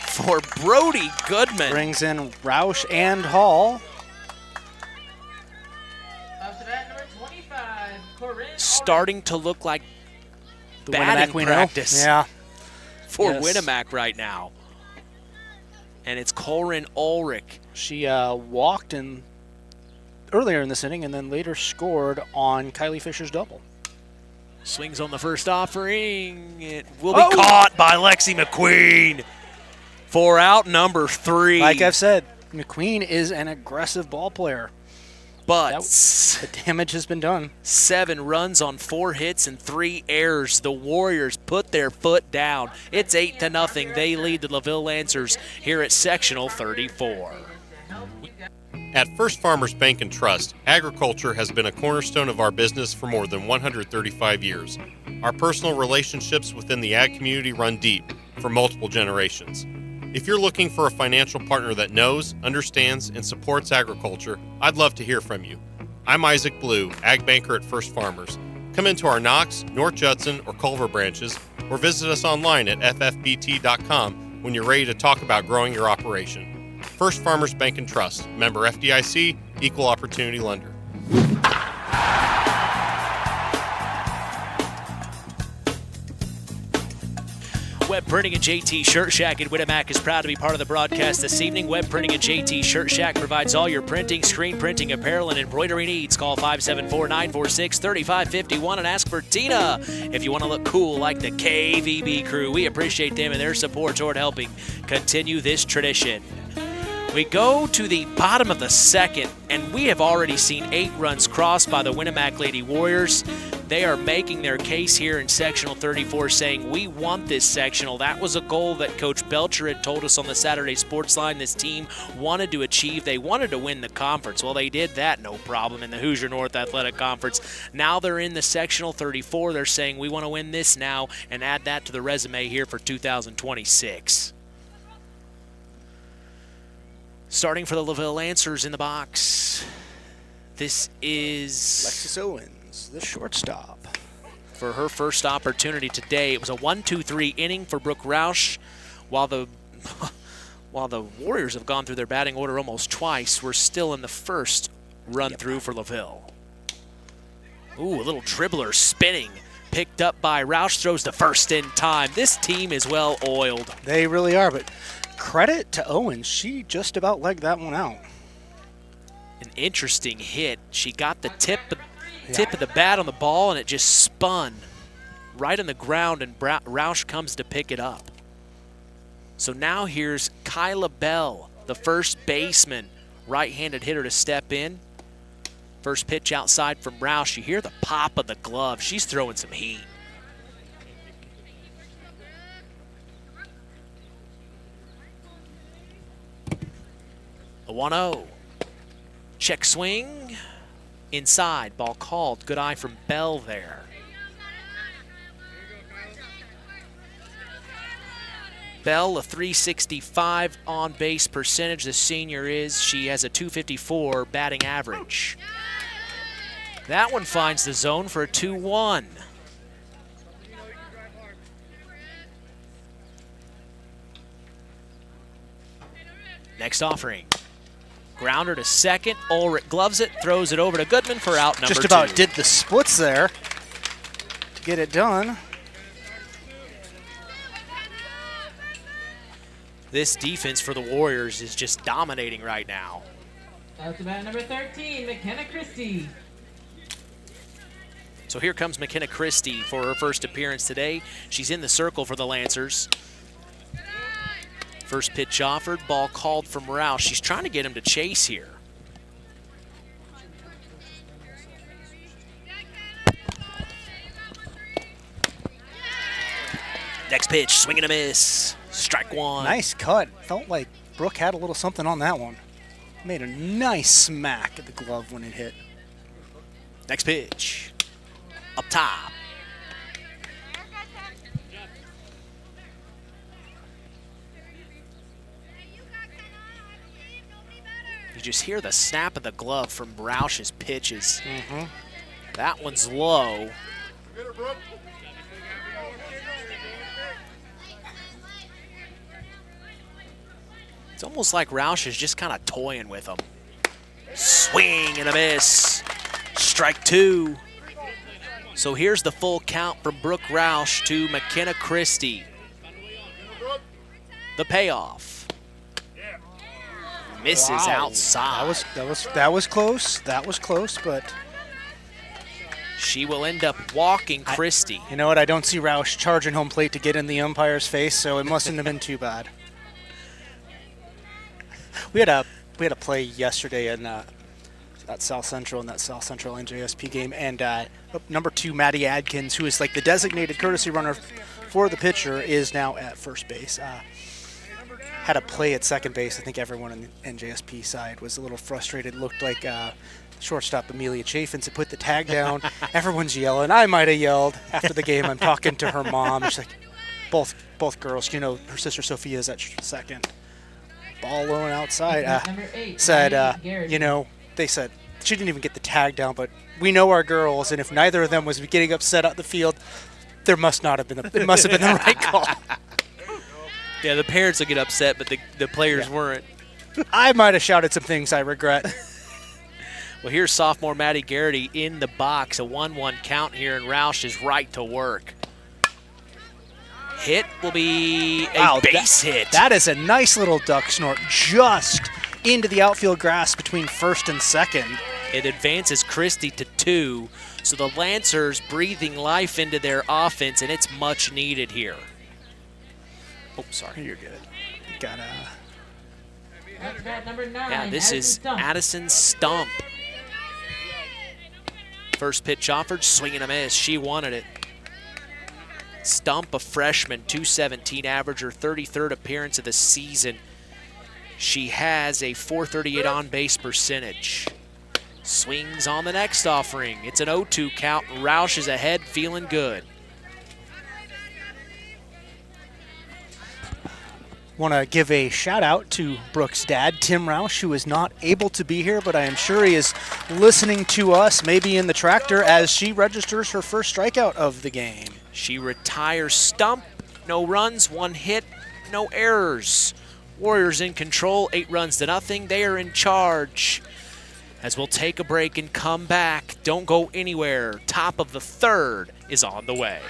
for Brody Goodman. Brings in Roush and Hall. Up to bat number 25, Corinne. Starting to look like The batting Winamac we practice know. Yeah. for Yes. Winamac right now. And it's Corinne Ulrich. She walked earlier in this inning and then later scored on Kylie Fisher's double. Swings on the first offering. It will be caught by Lexi McQueen for out number 3. Like I've said, McQueen is an aggressive ball player. But the damage has been done. 7 runs on 4 hits and 3 errors. The Warriors put their foot down. It's 8-0. They lead the LaVille Lancers here at Sectional 34. At First Farmers Bank and Trust, agriculture has been a cornerstone of our business for more than 135 years. Our personal relationships within the ag community run deep for multiple generations. If you're looking for a financial partner that knows, understands, and supports agriculture, I'd love to hear from you. I'm Isaac Blue, Ag Banker at First Farmers. Come into our Knox, North Judson, or Culver branches, or visit us online at ffbt.com when you're ready to talk about growing your operation. First Farmers Bank and Trust, member FDIC, equal opportunity lender. Web Printing and JT Shirt Shack in Winamac is proud to be part of the broadcast this evening. Web Printing and JT Shirt Shack provides all your printing, screen printing, apparel, and embroidery needs. Call 574-946-3551 and ask for Tina if you want to look cool like the KVB crew. We appreciate them and their support toward helping continue this tradition. We go to the bottom of the second, and we have already seen 8 runs crossed by the Winamac Lady Warriors. They are making their case here in Sectional 34, saying, we want this sectional. That was a goal that Coach Belcher had told us on the Saturday Sports Line this team wanted to achieve. They wanted to win the conference. Well, they did that, no problem, in the Hoosier North Athletic Conference. Now they're in the Sectional 34. They're saying, we want to win this now and add that to the resume here for 2026. Starting for the LaVille Lancers in the box, this is Lexus Owens, the shortstop. For her first opportunity today. It was a 1-2-3 inning for Brooke Roush. While the Warriors have gone through their batting order almost twice, we're still in the first run through for LaVille. Ooh, a little dribbler spinning. Picked up by Roush, throws the first in time. This team is well oiled. They really are, but credit to Owens. She just about legged that one out. An interesting hit. She got the tip of the bat on the ball, and it just spun right on the ground, and Roush comes to pick it up. So now here's Kyla Bell, the first baseman, right-handed hitter to step in. First pitch outside from Roush. You hear the pop of the glove. She's throwing some heat. The 1-0. Check swing. Inside. Ball called. Good eye from Bell there. Bell, a 365 on-base percentage. The senior is. She has a 254 batting average. That one finds the zone for a 2-1. Next offering. Grounder to second. Ulrich gloves it, throws it over to Goodman for out number 2. Just about did the splits there to get it done. This defense for the Warriors is just dominating right now. Out to bat number 13, McKenna Christie. So here comes McKenna Christie for her first appearance today. She's in the circle for the Lancers. First pitch offered, ball called from Roush. She's trying to get him to chase here. Next pitch, swing and a miss. Strike one. Nice cut. Felt like Brooke had a little something on that one. Made a nice smack at the glove when it hit. Next pitch. Up top. You just hear the snap of the glove from Roush's pitches. That one's low. It's almost like Roush is just kind of toying with him. Swing and a miss. Strike 2. So here's the full count from Brooke Roush to McKenna Christie. The payoff. Misses outside. That was close. That was close, but she will end up walking Christie. You know what? I don't see Roush charging home plate to get in the umpire's face, so it mustn't have been too bad. We had a play yesterday in that South Central NJSP game, and number 2 Maddie Adkins, who is like the designated courtesy runner for the pitcher, is now at first base. Had a play at second base. I think everyone on the NJSP side was a little frustrated. Looked like shortstop Amelia Chaffins had put the tag down. Everyone's yelling. I might have yelled after the game. I'm talking to her mom. She's like, both girls. You know, her sister Sophia's at second. Ball low and outside. Said, you know, they said she didn't even get the tag down, but we know our girls, and if neither of them was getting upset out the field, there must not have been. It must have been the right call. Yeah, the parents will get upset, but the players weren't. I might have shouted some things I regret. Well, here's sophomore Maddie Garrity in the box. A 1-1 count here, and Roush is right to work. Hit will be a base hit. That is a nice little duck snort just into the outfield grass between first and second. It advances Christie to 2, so the Lancers breathing life into their offense, and it's much needed here. Oh, sorry. You're good. Got number 9. Yeah, this is Addison Stump. First pitch offered, swing and a miss. She wanted it. Stump, a freshman, .217 average, her 33rd appearance of the season. She has a .438 on-base percentage. Swings on the next offering. It's an 0-2 count. Roush is ahead, feeling good. Want to give a shout out to Brooke's dad, Tim Roush, who is not able to be here, but I am sure he is listening to us, maybe in the tractor, as she registers her first strikeout of the game. She retires Stump. No runs, 1 hit, no errors. Warriors in control, 8 runs to nothing. They are in charge. As we'll take a break and come back. Don't go anywhere. Top of the 3rd is on the way.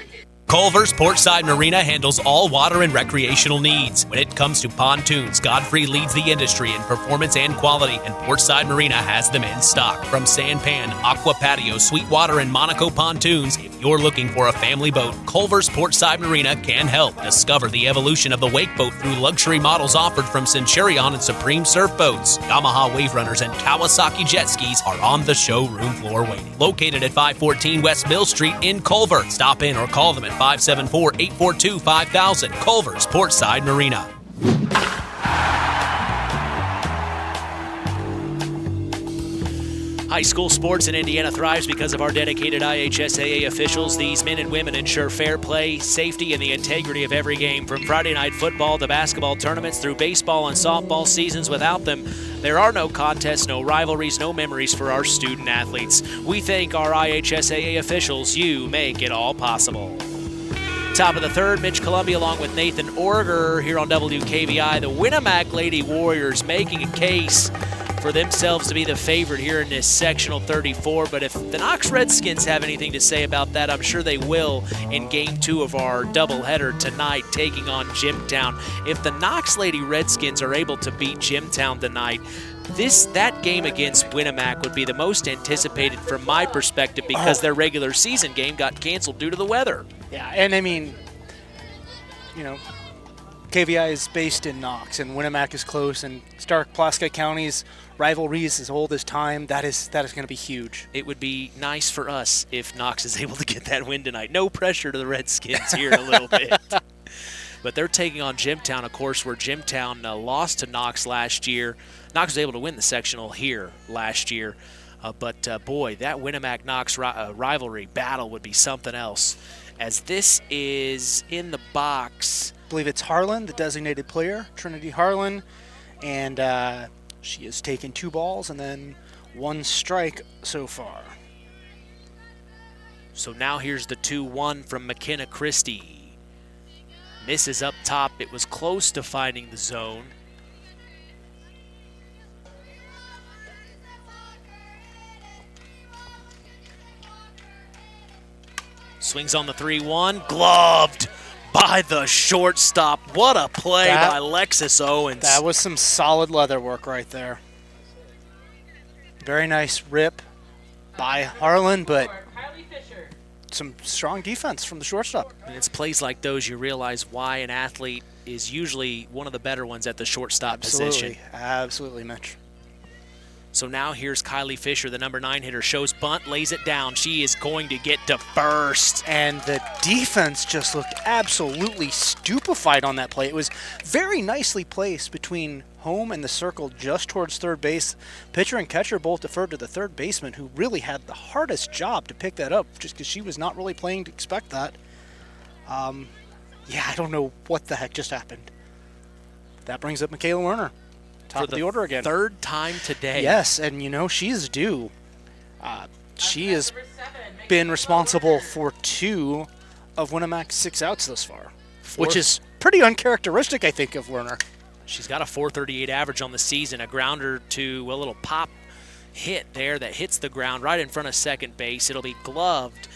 Culver's Portside Marina handles all water and recreational needs. When it comes to pontoons, Godfrey leads the industry in performance and quality, and Portside Marina has them in stock. From Sanpan, Aqua Patio, Sweetwater, and Monaco pontoons, if you're looking for a family boat, Culver's Portside Marina can help. Discover the evolution of the wake boat through luxury models offered from Centurion and Supreme Surf Boats. Yamaha Wave Runners and Kawasaki jet skis are on the showroom floor waiting. Located at 514 West Mill Street in Culver. Stop in or call them at 574-842-5000. Culver's Portside Marina. High school sports in Indiana thrives because of our dedicated IHSAA officials. These men and women ensure fair play, safety, and the integrity of every game. From Friday night football to basketball tournaments through baseball and softball seasons, without them, there are no contests, no rivalries, no memories for our student athletes. We thank our IHSAA officials. You make it all possible. Top of the 3rd, Mitch Columbia along with Nathan Orger here on WKVI. The Winamac Lady Warriors making a case for themselves to be the favorite here in this sectional 34. But if the Knox Redskins have anything to say about that, I'm sure they will in game 2 of our doubleheader tonight, taking on Jimtown. If the Knox Lady Redskins are able to beat Jimtown tonight, that game against Winamac would be the most anticipated from my perspective, because their regular season game got canceled due to the weather. Yeah, and I mean, you know, KVI is based in Knox, and Winamac is close, and Stark-Pulaski County's rivalry is as old as time. That is going to be huge. It would be nice for us if Knox is able to get that win tonight. No pressure to the Redskins here in a little bit. But they're taking on Jimtown, of course, where Jimtown lost to Knox last year. Knox was able to win the sectional here last year. But boy, that Winamac-Knox rivalry battle would be something else. As this is in the box. I believe it's Harlan, the designated player, Trinity Harlan, and She has taken 2 balls and then 1 strike so far. So now here's the 2-1 from McKenna Christie. Misses up top. It was close to finding the zone. Swings on the 3-1, gloved by the shortstop. What a play by Lexus Owens. That was some solid leather work right there. Very nice rip by Harlan, but some strong defense from the shortstop. And it's plays like those you realize why an athlete is usually one of the better ones at the shortstop position. Absolutely, Mitch. So now here's Kylie Fisher, the number 9 hitter, shows bunt, lays it down. She is going to get to first. And the defense just looked absolutely stupefied on that play. It was very nicely placed between home and the circle just towards third base. Pitcher and catcher both deferred to the third baseman, who really had the hardest job to pick that up just because she was not really playing to expect that. I don't know what the heck just happened. That brings up Michaela Werner. Top of the order again. 3rd time today. Yes, and she's due. She has been responsible for 2 of Winamac's 6 outs thus far, which is pretty uncharacteristic, I think, of Werner. She's got a .438 average on the season, a grounder to a little pop hit there that hits the ground right in front of second base. It'll be gloved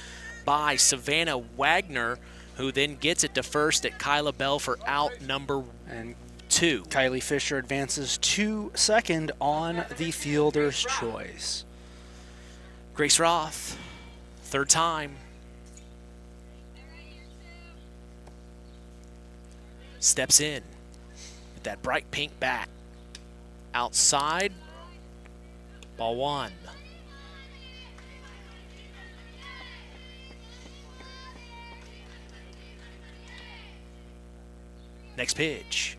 by Savannah Wagner, who then gets it to first at Kyla Bell for out number 2. Kylie Fisher advances to second on the fielder's choice. Grace Roth, 3rd time. Steps in with that bright pink bat. Outside, ball 1. Next pitch.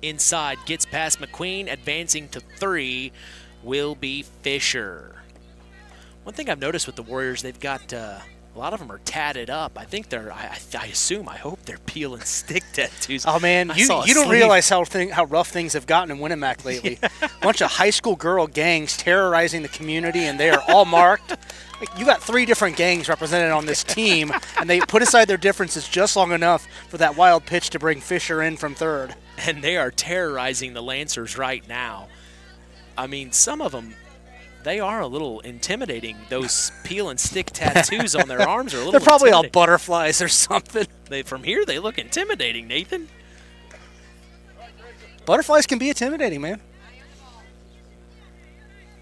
Inside, gets past McQueen, advancing to 3 will be Fisher. One thing I've noticed with the Warriors, they've got a lot of them are tatted up. I think they're, I hope they're peeling stick tattoos. Oh man, you don't realize how rough things have gotten in Winamac lately. Bunch of high school girl gangs terrorizing the community, and they are all marked. You got 3 different gangs represented on this team, and they put aside their differences just long enough for that wild pitch to bring Fisher in from third. And they are terrorizing the Lancers right now. I mean, some of them, they are a little intimidating. Those peel and stick tattoos on their arms are a little They're probably all butterflies or something. From here, they look intimidating, Nathan. Butterflies can be intimidating, man.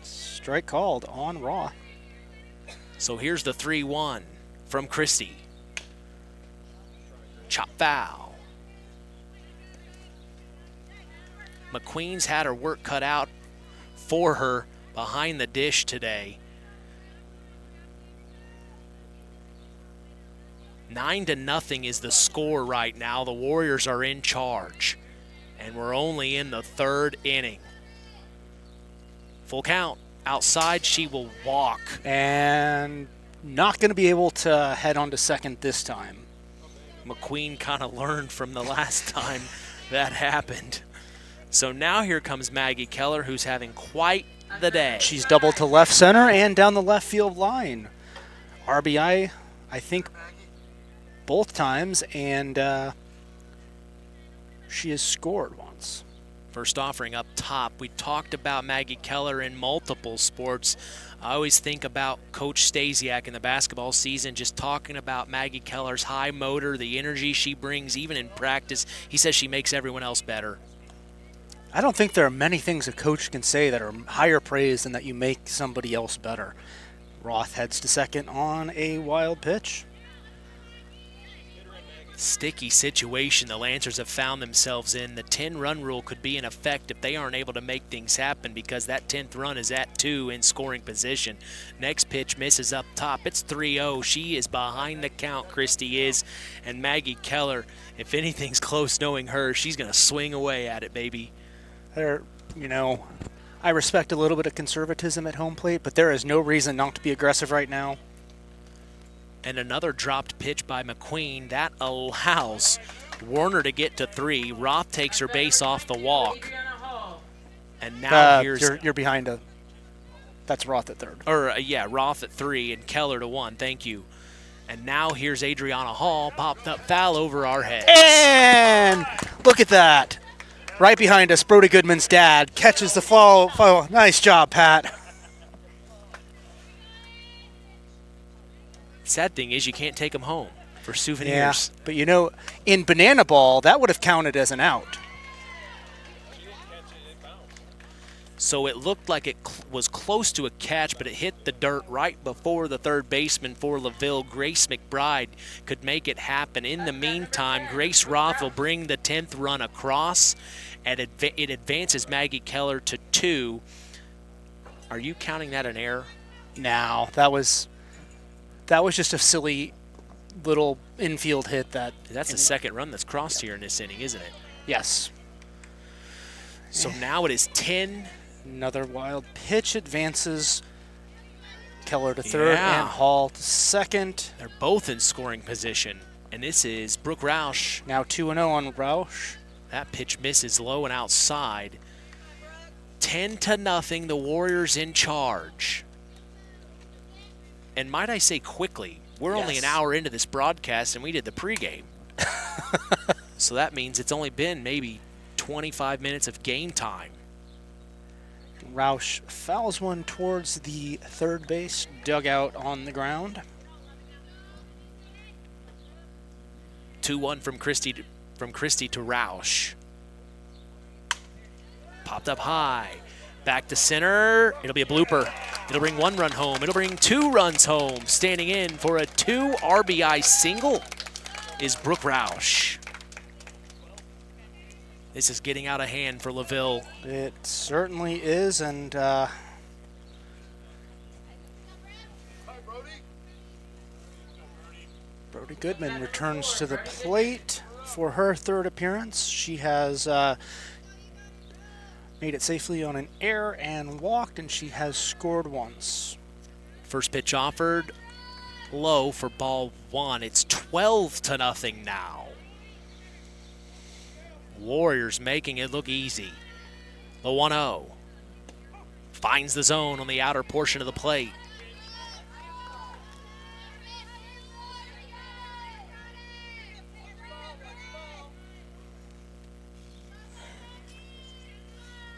Strike called on Raw. So here's the 3-1 from Christie. Chop foul. McQueen's had her work cut out for her behind the dish today. 9-0 is the score right now. The Warriors are in charge, and we're only in the 3rd inning. Full count. Outside, she will walk. And not going to be able to head on to second this time. McQueen kind of learned from the last time that happened. So now here comes Maggie Keller, who's having quite the day. She's doubled to left center and down the left field line. RBI, I think, both times, and she has scored once. First offering up top. We talked about Maggie Keller in multiple sports. I always think about Coach Stasiak in the basketball season, just talking about Maggie Keller's high motor, the energy she brings even in practice. He says she makes everyone else better. I don't think there are many things a coach can say that are higher praise than that you make somebody else better. Roth heads to second on a wild pitch. Sticky situation the Lancers have found themselves in. The 10-run rule could be in effect if they aren't able to make things happen, because that 10th run is at 2 in scoring position. Next pitch misses up top. It's 3-0. She is behind the count, Christie is. And Maggie Keller, if anything's close knowing her, she's going to swing away at it, baby. I respect a little bit of conservatism at home plate, but there is no reason not to be aggressive right now. And another dropped pitch by McQueen. That allows Warner to get to 3. Roth takes her base off the walk. And now you're behind that's Roth at third. Or, Roth at 3 and Keller to 1. Thank you. And now here's Adriana Hall, popped up foul over our heads. And look at that. Right behind us, Brody Goodman's dad catches the fall. Nice job, Pat. Sad thing is you can't take them home for souvenirs. Yeah, but in banana ball, that would have counted as an out. So it looked like it was close to a catch, but it hit the dirt right before the third baseman for LaVille. Grace McBride could make it happen. In the meantime, Grace Roth will bring the 10th run across, and it advances Maggie Keller to 2. Are you counting that an error? No, that was just a silly little infield hit. That's the second run that's crossed here in this inning, isn't it? Yes. So now it is 10. Another wild pitch advances Keller to third and Hall to second. They're both in scoring position. And this is Brooke Roush. Now 2-0 on Roush. That pitch misses low and outside. 10-0, the Warriors in charge. And might I say quickly, we're only an hour into this broadcast and we did the pregame. So that means it's only been maybe 25 minutes of game time. Roush fouls one towards the third base dugout on the ground. 2-1 from Christie to Roush. Popped up high. Back to center. It'll be a blooper. It'll bring 1 run home. It'll bring 2 runs home. Standing in for a 2 RBI single is Brooke Roush. This is getting out of hand for LaVille. It certainly is, and Brody Goodman returns to the plate for her third appearance. She has made it safely on an error and walked, and she has scored once. First pitch offered low for ball 1. It's 12-0 now. Warriors making it look easy. The 1-0. Finds the zone on the outer portion of the plate.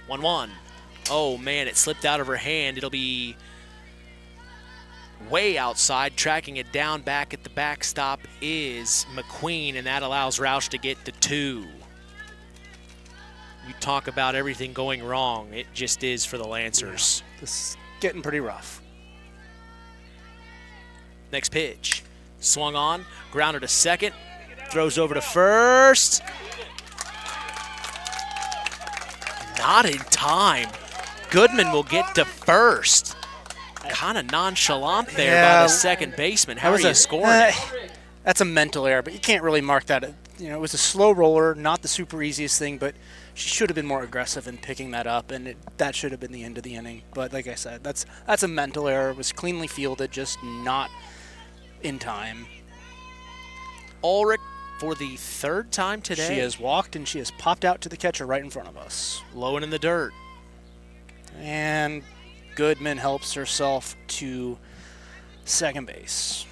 One. Oh, man, it slipped out of her hand. It'll be way outside. Tracking it down back at the backstop is McQueen, and that allows Roush to get to 2. You talk about everything going wrong. It just is for the Lancers. Yeah, this is getting pretty rough. Next pitch. Swung on. Grounder to second. Throws over to first. Not in time. Goodman will get to first. Kind of nonchalant there by the second baseman. How are you scoring? That's a mental error, but you can't really mark that. It was a slow roller, not the super easiest thing, but she should have been more aggressive in picking that up, and that should have been the end of the inning. But like I said, that's a mental error. It was cleanly fielded, just not in time. Ulrich for the third time today. She has walked, and she has popped out to the catcher right in front of us. Low and in the dirt. And Goodman helps herself to second base.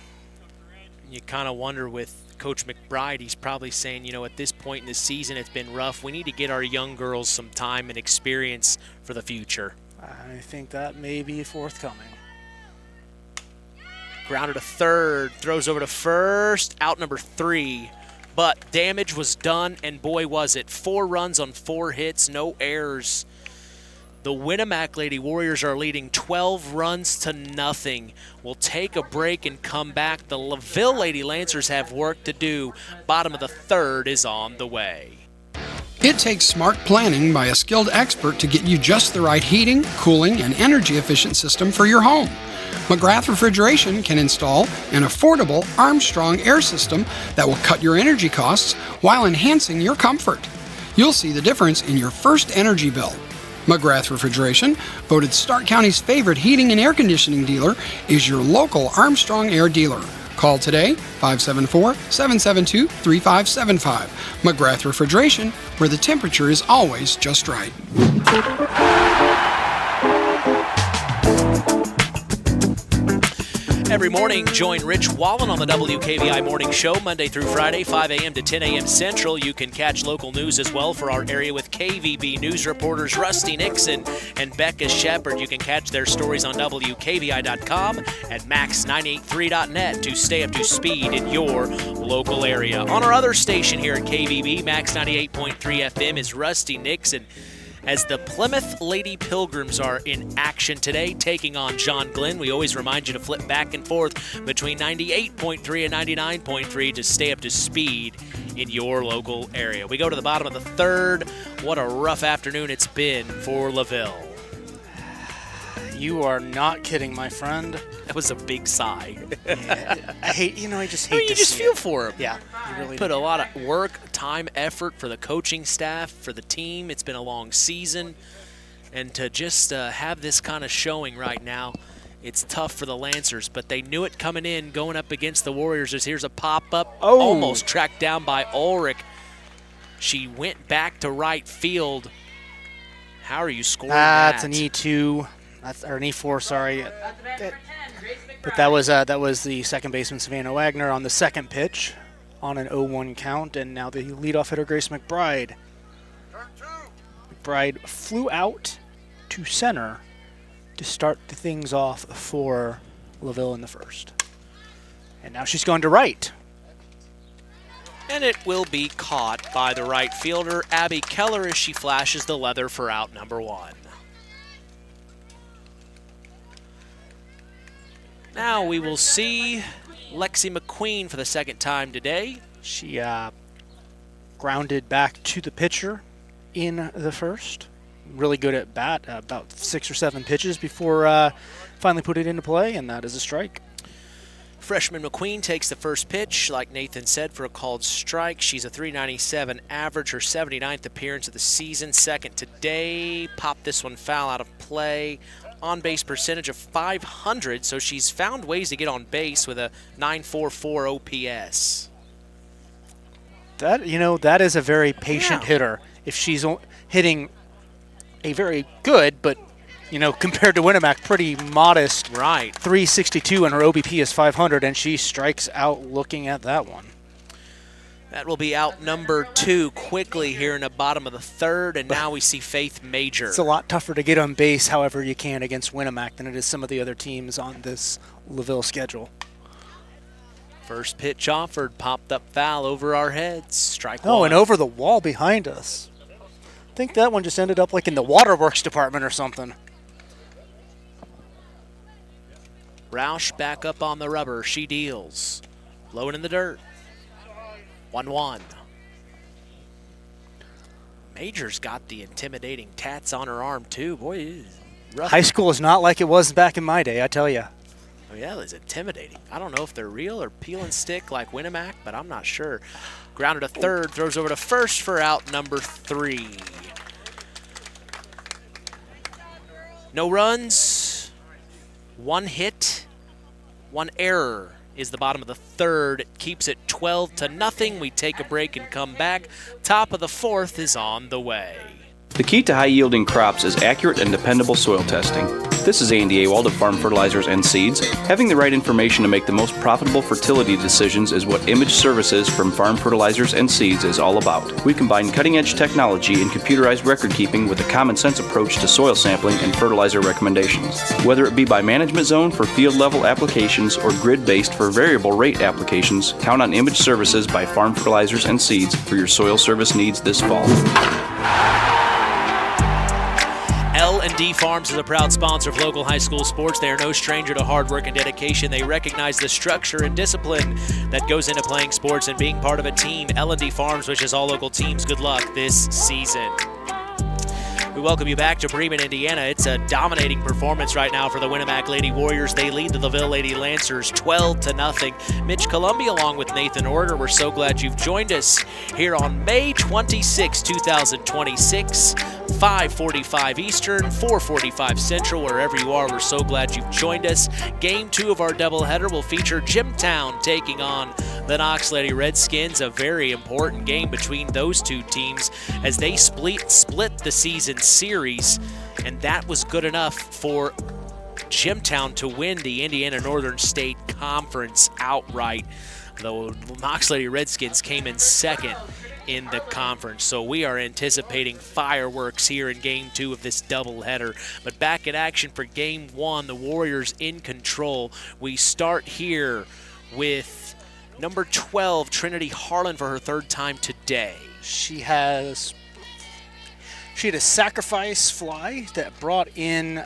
You kind of wonder with Coach McBride, he's probably saying, at this point in the season, it's been rough. We need to get our young girls some time and experience for the future. I think that may be forthcoming. Grounder to third, throws over to first, out number 3. But damage was done, and boy, was it. 4 runs on 4 hits, no errors. The Winamac Lady Warriors are leading 12-0. We'll take a break and come back. The LaVille Lady Lancers have work to do. Bottom of the third is on the way. It takes smart planning by a skilled expert to get you just the right heating, cooling, and energy-efficient system for your home. McGrath Refrigeration can install an affordable Armstrong air system that will cut your energy costs while enhancing your comfort. You'll see the difference in your first energy bill. McGrath Refrigeration, voted Stark County's favorite heating and air conditioning dealer, is your local Armstrong Air dealer. Call today, 574-772-3575. McGrath Refrigeration, where the temperature is always just right. Every morning, join Rich Wallen on the WKVI Morning Show, Monday through Friday, 5 a.m. to 10 a.m. Central. You can catch local news as well for our area with KVB news reporters Rusty Nixon and Becca Shepard. You can catch their stories on WKVI.com and Max983.net to stay up to speed in your local area. On our other station here at KVB, Max 98.3 FM, is Rusty Nixon, as the Plymouth Lady Pilgrims are in action today, taking on John Glenn. We always remind you to flip back and forth between 98.3 and 99.3 to stay up to speed in your local area. We go to the bottom of the third. What a rough afternoon it's been for LaVille. You are not kidding, my friend. That was a big sigh. Yeah, I just hate you just feel for him. Yeah, you really put do. a lot of work, time, effort for the coaching staff, for the team. It's been a long season. And to just have this kind of showing right now, it's tough for the Lancers. But they knew it coming in, going up against the Warriors. As here's a pop-up, almost tracked down by Ulrich. She went back to right field. How are you scoring that? That's an E2. Or an E4, sorry. But that was the second baseman, Savannah Wagner, on the second pitch on an 0-1 count. And now the leadoff hitter, Grace McBride. McBride flew out to center to start the things off for LaVille in the first. And now she's going to right. And it will be caught by the right fielder, Abby Keller, as she flashes the leather for out number 1. Now we will see Lexi McQueen for the second time today. She grounded back to the pitcher in the first. Really good at bat, about 6 or 7 pitches before finally put it into play, and that is a strike. Freshman McQueen takes the first pitch, like Nathan said, for a called strike. She's a .397 average, her 79th appearance of the season, second today. Popped this one foul out of play. On-base percentage of .500, so she's found ways to get on base with a .944 OPS. That is a very patient hitter. If she's hitting a very good, but compared to Winamac, pretty modest. Right. .362 and her OBP is .500, and she strikes out looking at that one. That will be out number 2 quickly here in the bottom of the third, and now we see Faith Major. It's a lot tougher to get on base however you can against Winamac than it is some of the other teams on this LaVille schedule. First pitch offered, popped up foul over our heads. Strike 1. Oh, and over the wall behind us. I think that one just ended up like in the waterworks department or something. Roush back up on the rubber. She deals. Low in the dirt. 1-1. Major's got the intimidating tats on her arm, too. Boy, it is rough. High school is not like it was back in my day, I tell you. Oh, yeah, it's intimidating. I don't know if they're real or peel and stick like Winamac, but I'm not sure. Grounded to third, throws over to first for out number 3. No runs, 1 hit, 1 error is the bottom of the third. It keeps it 12-0. We take a break and come back. Top of the fourth is on the way. The key to high-yielding crops is accurate and dependable soil testing. This is Andy Awald of Farm Fertilizers and Seeds. Having the right information to make the most profitable fertility decisions is what Image Services from Farm Fertilizers and Seeds is all about. We combine cutting-edge technology and computerized record-keeping with a common-sense approach to soil sampling and fertilizer recommendations. Whether it be by management zone for field-level applications or grid-based for variable rate applications, count on Image Services by Farm Fertilizers and Seeds for your soil service needs this fall. L&D Farms is a proud sponsor of local high school sports. They are no stranger to hard work and dedication. They recognize the structure and discipline that goes into playing sports and being part of a team. L&D Farms wishes all local teams good luck this season. We welcome you back to Bremen, Indiana. It's a dominating performance right now for the Winamac Lady Warriors. They lead the LaVille Lady Lancers 12-0. Mitch Columbia along with Nathan Order. We're so glad you've joined us here on May 26, 2026, 5:45 Eastern, 4:45 Central, wherever you are. We're so glad you've joined us. Game 2 of our doubleheader will feature Jimtown taking on the Knox Lady Redskins, a very important game between those two teams as they split the season series, and that was good enough for Jimtown to win the Indiana Northern State Conference outright, though Knox Lady Redskins came in second in the conference. So we are anticipating fireworks here in Game 2 of this doubleheader. But back in action for Game 1, the Warriors in control. We start here with number 12, Trinity Harlan, for her third time today. She had a sacrifice fly that brought in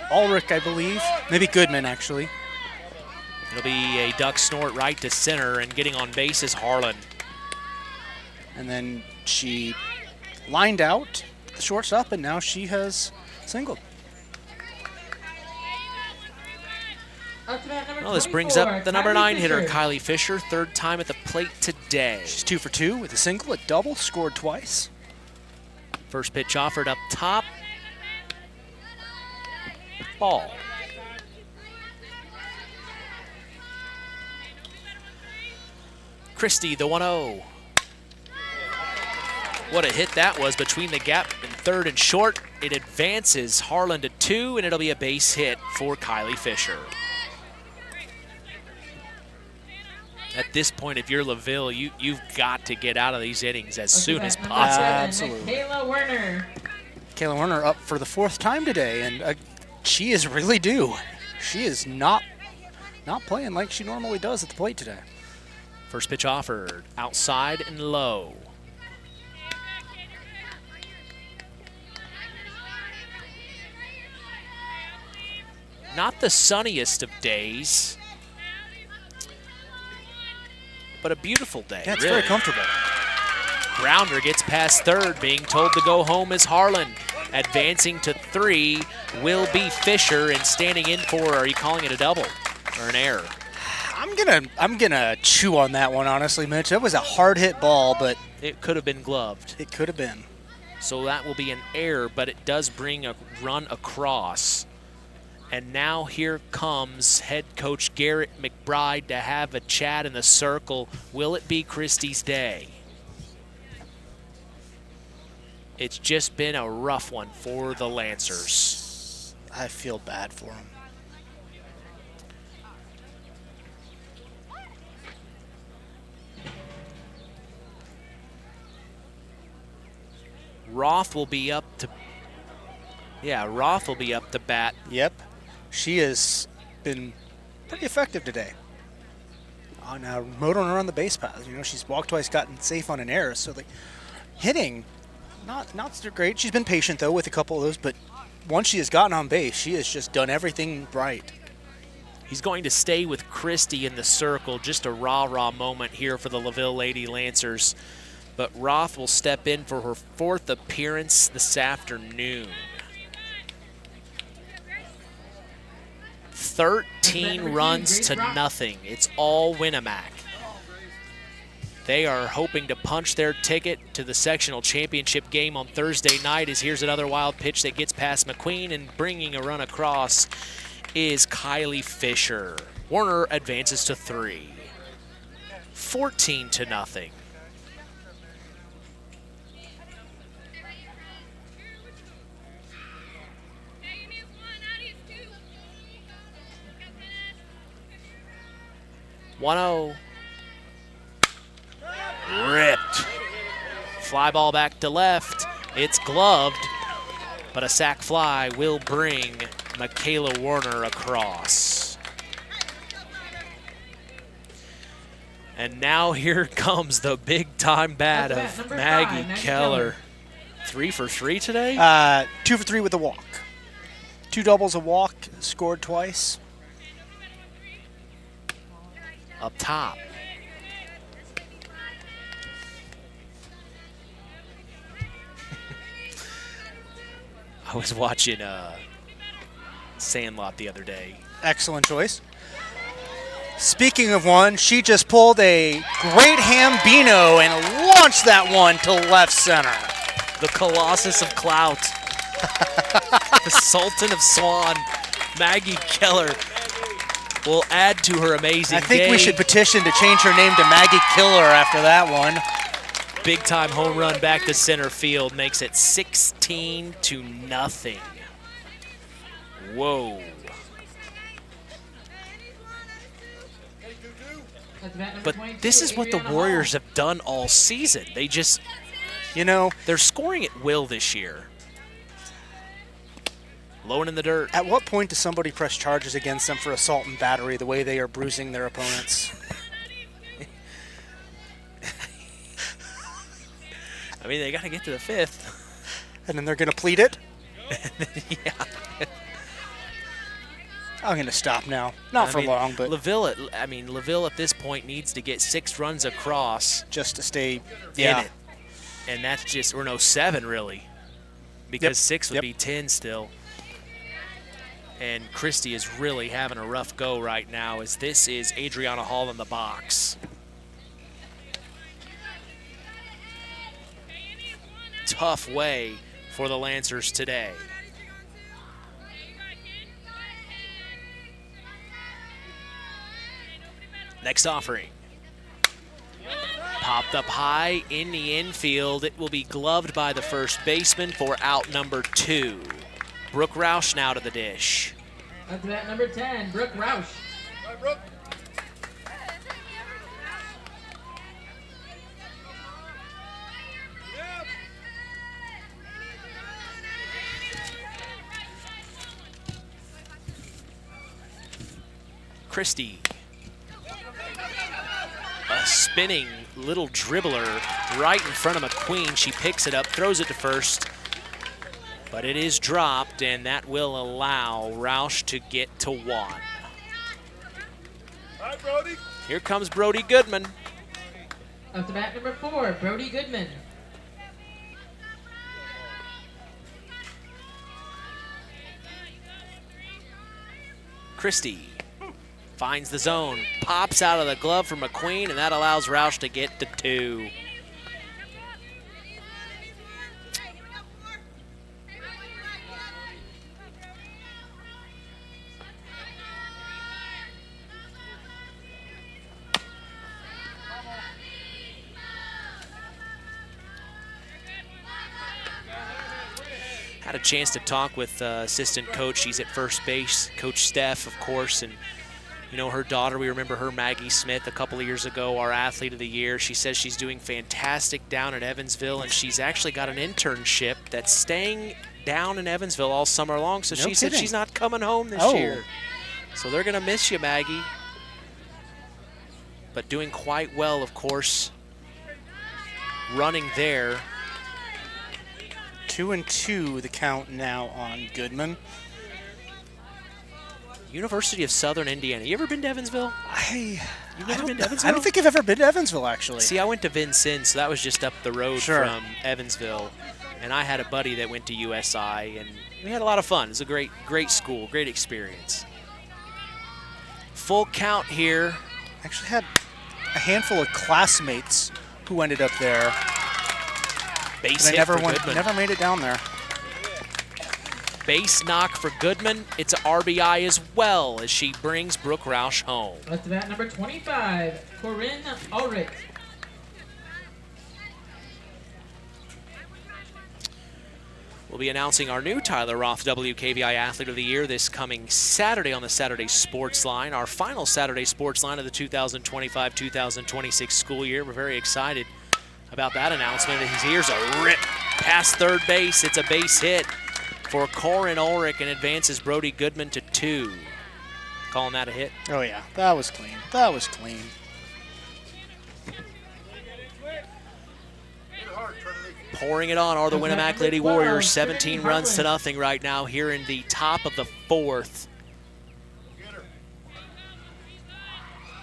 Ulrich, I believe. Maybe Goodman, actually. It'll be a duck snort right to center, and getting on base is Harlan. And then she lined out the shortstop, and now she has singled. Well, this brings up the number 9 hitter, Kylie Fisher, third time at the plate today. She's 2 for 2 with a single, a double, scored twice. First pitch offered up top. Ball. Christie, the 1-0. What a hit that was between the gap in third and short. It advances Harlan to 2, and it'll be a base hit for Kylie Fisher. At this point, if you're LaVille, you've got to get out of these innings as soon as possible. Absolutely. Kayla Werner up for the 4th time today, and she is really due. She is not playing like she normally does at the plate today. First pitch offered, outside and low. Not the sunniest of days, but a beautiful day. Yeah, it's really very comfortable. Grounder gets past third, being told to go home is Harlan. Advancing to 3 will be Fisher, and standing in for, are you calling it a double or an error? I'm gonna chew on that one, honestly, Mitch. That was a hard hit ball, but it could have been gloved. It could have been. So that will be an error, but it does bring a run across. And now here comes head coach Garrett McBride to have a chat in the circle. Will it be Christie's day? It's just been a rough one for the Lancers. I feel bad for them. Roth will be up to bat. Yep. She has been pretty effective today. On a remote runner on the base path. You know, she's walked twice, gotten safe on an error. So the hitting, not so great. She's been patient though with a couple of those, but once she has gotten on base, she has just done everything right. He's going to stay with Christie in the circle. Just a rah-rah moment here for the LaVille Lady Lancers. But Roth will step in for her 4th appearance this afternoon. 13 runs to nothing. It's all Winamac. They are hoping to punch their ticket to the sectional championship game on Thursday night, as here's another wild pitch that gets past McQueen, and bringing a run across is Kylie Fisher. Warner advances to 3. 14-0. Ripped. Fly ball back to left. It's gloved, but a sac fly will bring Michaela Warner across. And now here comes the big-time bat of Maggie Keller. 3 for 3 today? 2 for 3 with a walk. 2 doubles, a walk, scored twice. Up top. I was watching Sandlot the other day. Excellent choice. Speaking of one, she just pulled a great Hambino and launched that one to left center. The Colossus of Clout. The Sultan of Swan. Maggie Keller will add to her amazing I think day. we should petition to change her name to Maggie Killer after that one. Big time home run back to center field makes it 16-0. Whoa. But this is what the Warriors have done all season. They just, they're scoring at will this year. Low and in the dirt. At what point does somebody press charges against them for assault and battery the way they are bruising their opponents? I mean, they got to get to the 5th. And then they're going to plead it? Yeah. I'm going to stop now. Not for long, but LaVille at this point needs to get 6 runs across just to stay in it. And that's just, or no, 7 really, because 6 would be 10 still. And Christie is really having a rough go right now, as this is Adriana Hall in the box. Tough way for the Lancers today. Next offering. Popped up high in the infield. It will be gloved by the first baseman for out number 2. Brooke Roush now to the dish. Up to bat number 10, Brooke Roush. Right, Brooke. Christie. A spinning little dribbler right in front of McQueen. She picks it up, throws it to first. But it is dropped, and that will allow Roush to get to 1. Hi, Brody. Here comes Brody Goodman. Up to bat number 4, Brody Goodman. Christie finds the zone, pops out of the glove for McQueen, and that allows Roush to get to 2. Had a chance to talk with assistant coach. She's at first base, Coach Steph, of course, and her daughter, we remember her, Maggie Smith, a couple of years ago, our athlete of the year. She says she's doing fantastic down at Evansville, and she's actually got an internship that's staying down in Evansville all summer long, so she said she's not coming home this year. So they're going to miss you, Maggie. But doing quite well, of course, running there. 2-2 the count now on Goodman. University of Southern Indiana. You ever been to Evansville? You've never been to Evansville? I don't think I've ever been to Evansville, actually. See, I went to Vincennes, so that was just up the road from Evansville. And I had a buddy that went to USI, and we had a lot of fun. It was a great school, great experience. Full count here. Actually had a handful of classmates who ended up there. Base hit for Goodman. Never made it down there. Base knock for Goodman. It's an RBI as well as she brings Brooke Roush home. Up to bat number 25, Corinne Ulrich. We'll be announcing our new Tyler Roth WKVI Athlete of the Year this coming Saturday on the Saturday Sports Line, our final Saturday Sports Line of the 2025-2026 school year. We're very excited about that announcement. Here's a rip past third base. It's a base hit for Corinne Ulrich and advances Brody Goodman to 2. Calling that a hit? Oh, yeah. That was clean. That was clean. Pouring it on are the Winamac Lady Warriors. 17 runs to nothing right now here in the top of the 4th.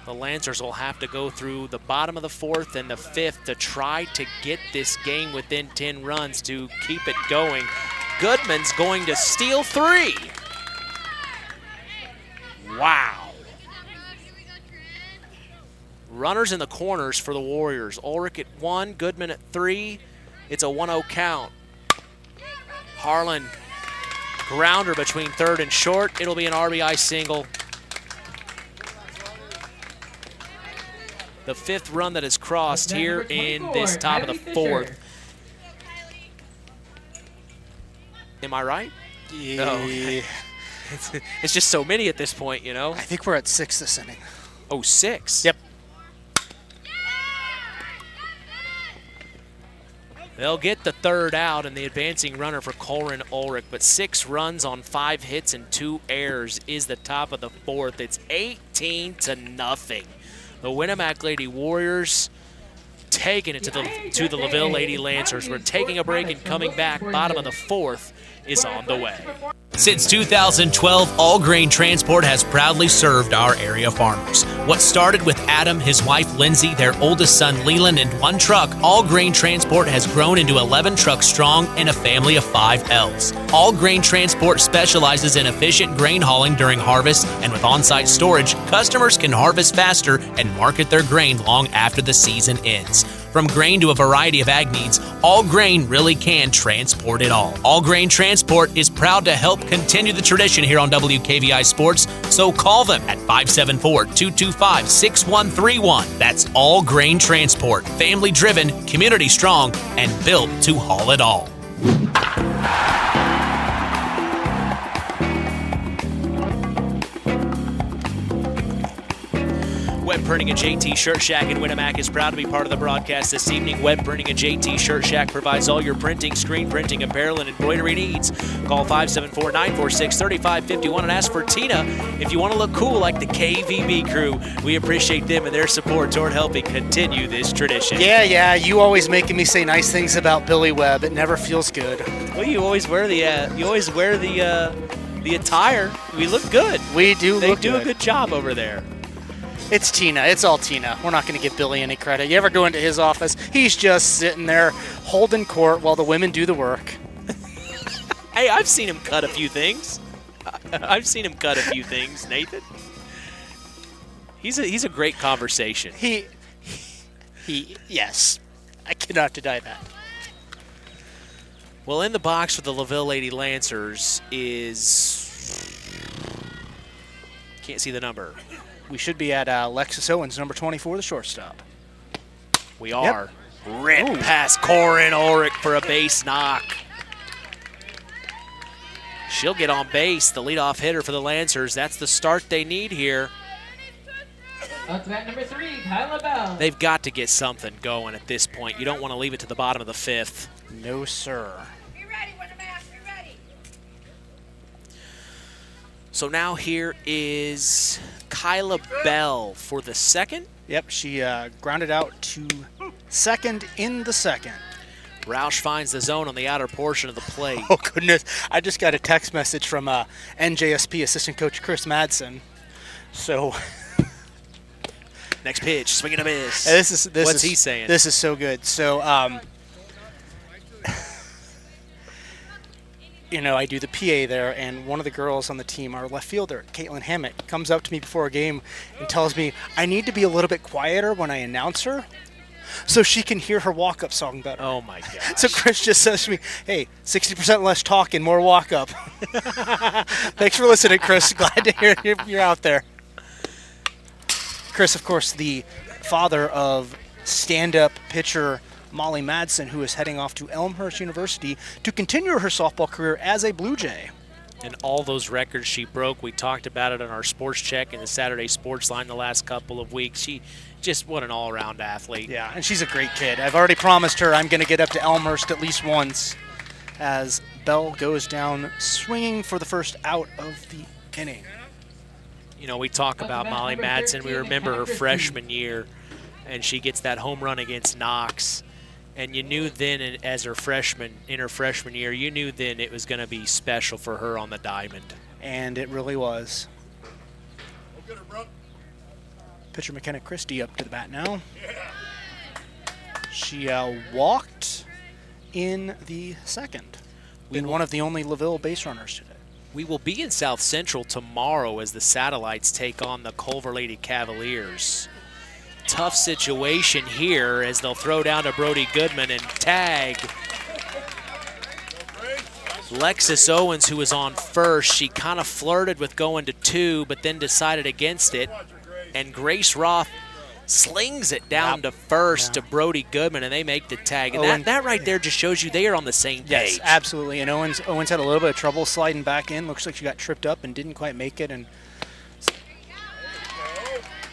The Lancers will have to go through the bottom of the 4th and the 5th to try to get this game within 10 runs to keep it going. Goodman's going to steal 3. Wow. Runners in the corners for the Warriors. Ulrich at 1, Goodman at 3. It's a 1-0 count. Harlan, grounder between third and short. It'll be an RBI single. The 5th run that is crossed here in this top of the 4th. Am I right? Yeah. No. It's just so many at this point, you know? I think we're at 6 this inning. Oh, 6? Yep. They'll get the 3rd out and the advancing runner for Colin Ulrich, but 6 runs on 5 hits and 2 errors is the top of the 4th. It's 18-0. The Winamac Lady Warriors taking it to the LaVille Lady Lancers. We're taking a break and coming back. Bottom of the 4th is on the way. Since 2012, All Grain Transport has proudly served our area farmers. What started with Adam, his wife Lindsay, their oldest son Leland, and 1 truck, All Grain Transport has grown into 11 trucks strong and a family of 5 elves. All Grain Transport specializes in efficient grain hauling during harvest, and with on-site storage, customers can harvest faster and market their grain long after the season ends. From grain to a variety of ag needs, All Grain really can transport it all. All Grain Transport is proud to help continue the tradition here on WKVI Sports, so call them at 574-225-6131. That's All Grain Transport. Family driven, community strong, and built to haul it all. Web Printing and JT Shirt Shack in Winamac is proud to be part of the broadcast this evening. Web Printing and JT Shirt Shack provides all your printing, screen printing, apparel, and embroidery needs. Call 574-946-3551 and ask for Tina if you want to look cool like the KVB crew. We appreciate them and their support toward helping continue this tradition. Yeah, you always making me say nice things about Billy Webb. It never feels good. Well, you always wear the attire. We look good. We do. They do a good job over there. It's Tina. It's all Tina. We're not going to give Billy any credit. You ever go into his office, he's just sitting there holding court while the women do the work. Hey, I've seen him cut a few things. Nathan. He's a great conversation. Yes. I cannot deny that. Well, in the box for the LaVille Lady Lancers is... Can't see the number. We should be at Alexis Owens, number 24, the shortstop. We are. Yep. Rip past Corin Ulrich for a base knock. She'll get on base, the leadoff hitter for the Lancers. That's the start they need here. Up to bat number 3, Kyla Bell. They've got to get something going at this point. You don't want to leave it to the bottom of the 5th. No, sir. Be ready, Winamac, be ready. So now here is Kyla Bell for the 2nd. Yep, she grounded out to second in the 2nd. Roush finds the zone on the outer portion of the plate. Oh, goodness. I just got a text message from NJSP assistant coach Chris Madsen. So... Next pitch, swing and a miss. What's he saying? This is so good. So, I do the PA there, and one of the girls on the team, our left fielder, Caitlin Hammett, comes up to me before a game and tells me I need to be a little bit quieter when I announce her so she can hear her walk-up song better. Oh, my gosh. So Chris just says to me, hey, 60% less talking, more walk-up. Thanks for listening, Chris. Glad to hear you're out there. Chris, of course, the father of stand-up pitcher Molly Madsen, who is heading off to Elmhurst University to continue her softball career as a Blue Jay. And all those records she broke, we talked about it on our Sports Check and the Saturday Sports Line the last couple of weeks. She just, what an all-around athlete. Yeah, and she's a great kid. I've already promised her I'm going to get up to Elmhurst at least once as Bell goes down swinging for the first out of the inning. We talk about Molly Madsen. We remember her freshman year, and she gets that home run against Knox. And you knew then, in her freshman year, you knew then it was going to be special for her on the diamond. And it really was. Pitcher McKenna Christie up to the bat now. She walked in the 2nd. Been one of the only LaVille base runners today. We will be in South Central tomorrow as the Satellites take on the Culver Lady Cavaliers. Tough situation here as they'll throw down to Brody Goodman and tag Lexus Owens, who was on first. She kind of flirted with going to 2, but then decided against it. And Grace Roth slings it down to first to Brody Goodman, and they make the tag. And that right there just shows you they are on the same page. Yes, absolutely. And Owens had a little bit of trouble sliding back in. Looks like she got tripped up and didn't quite make it. And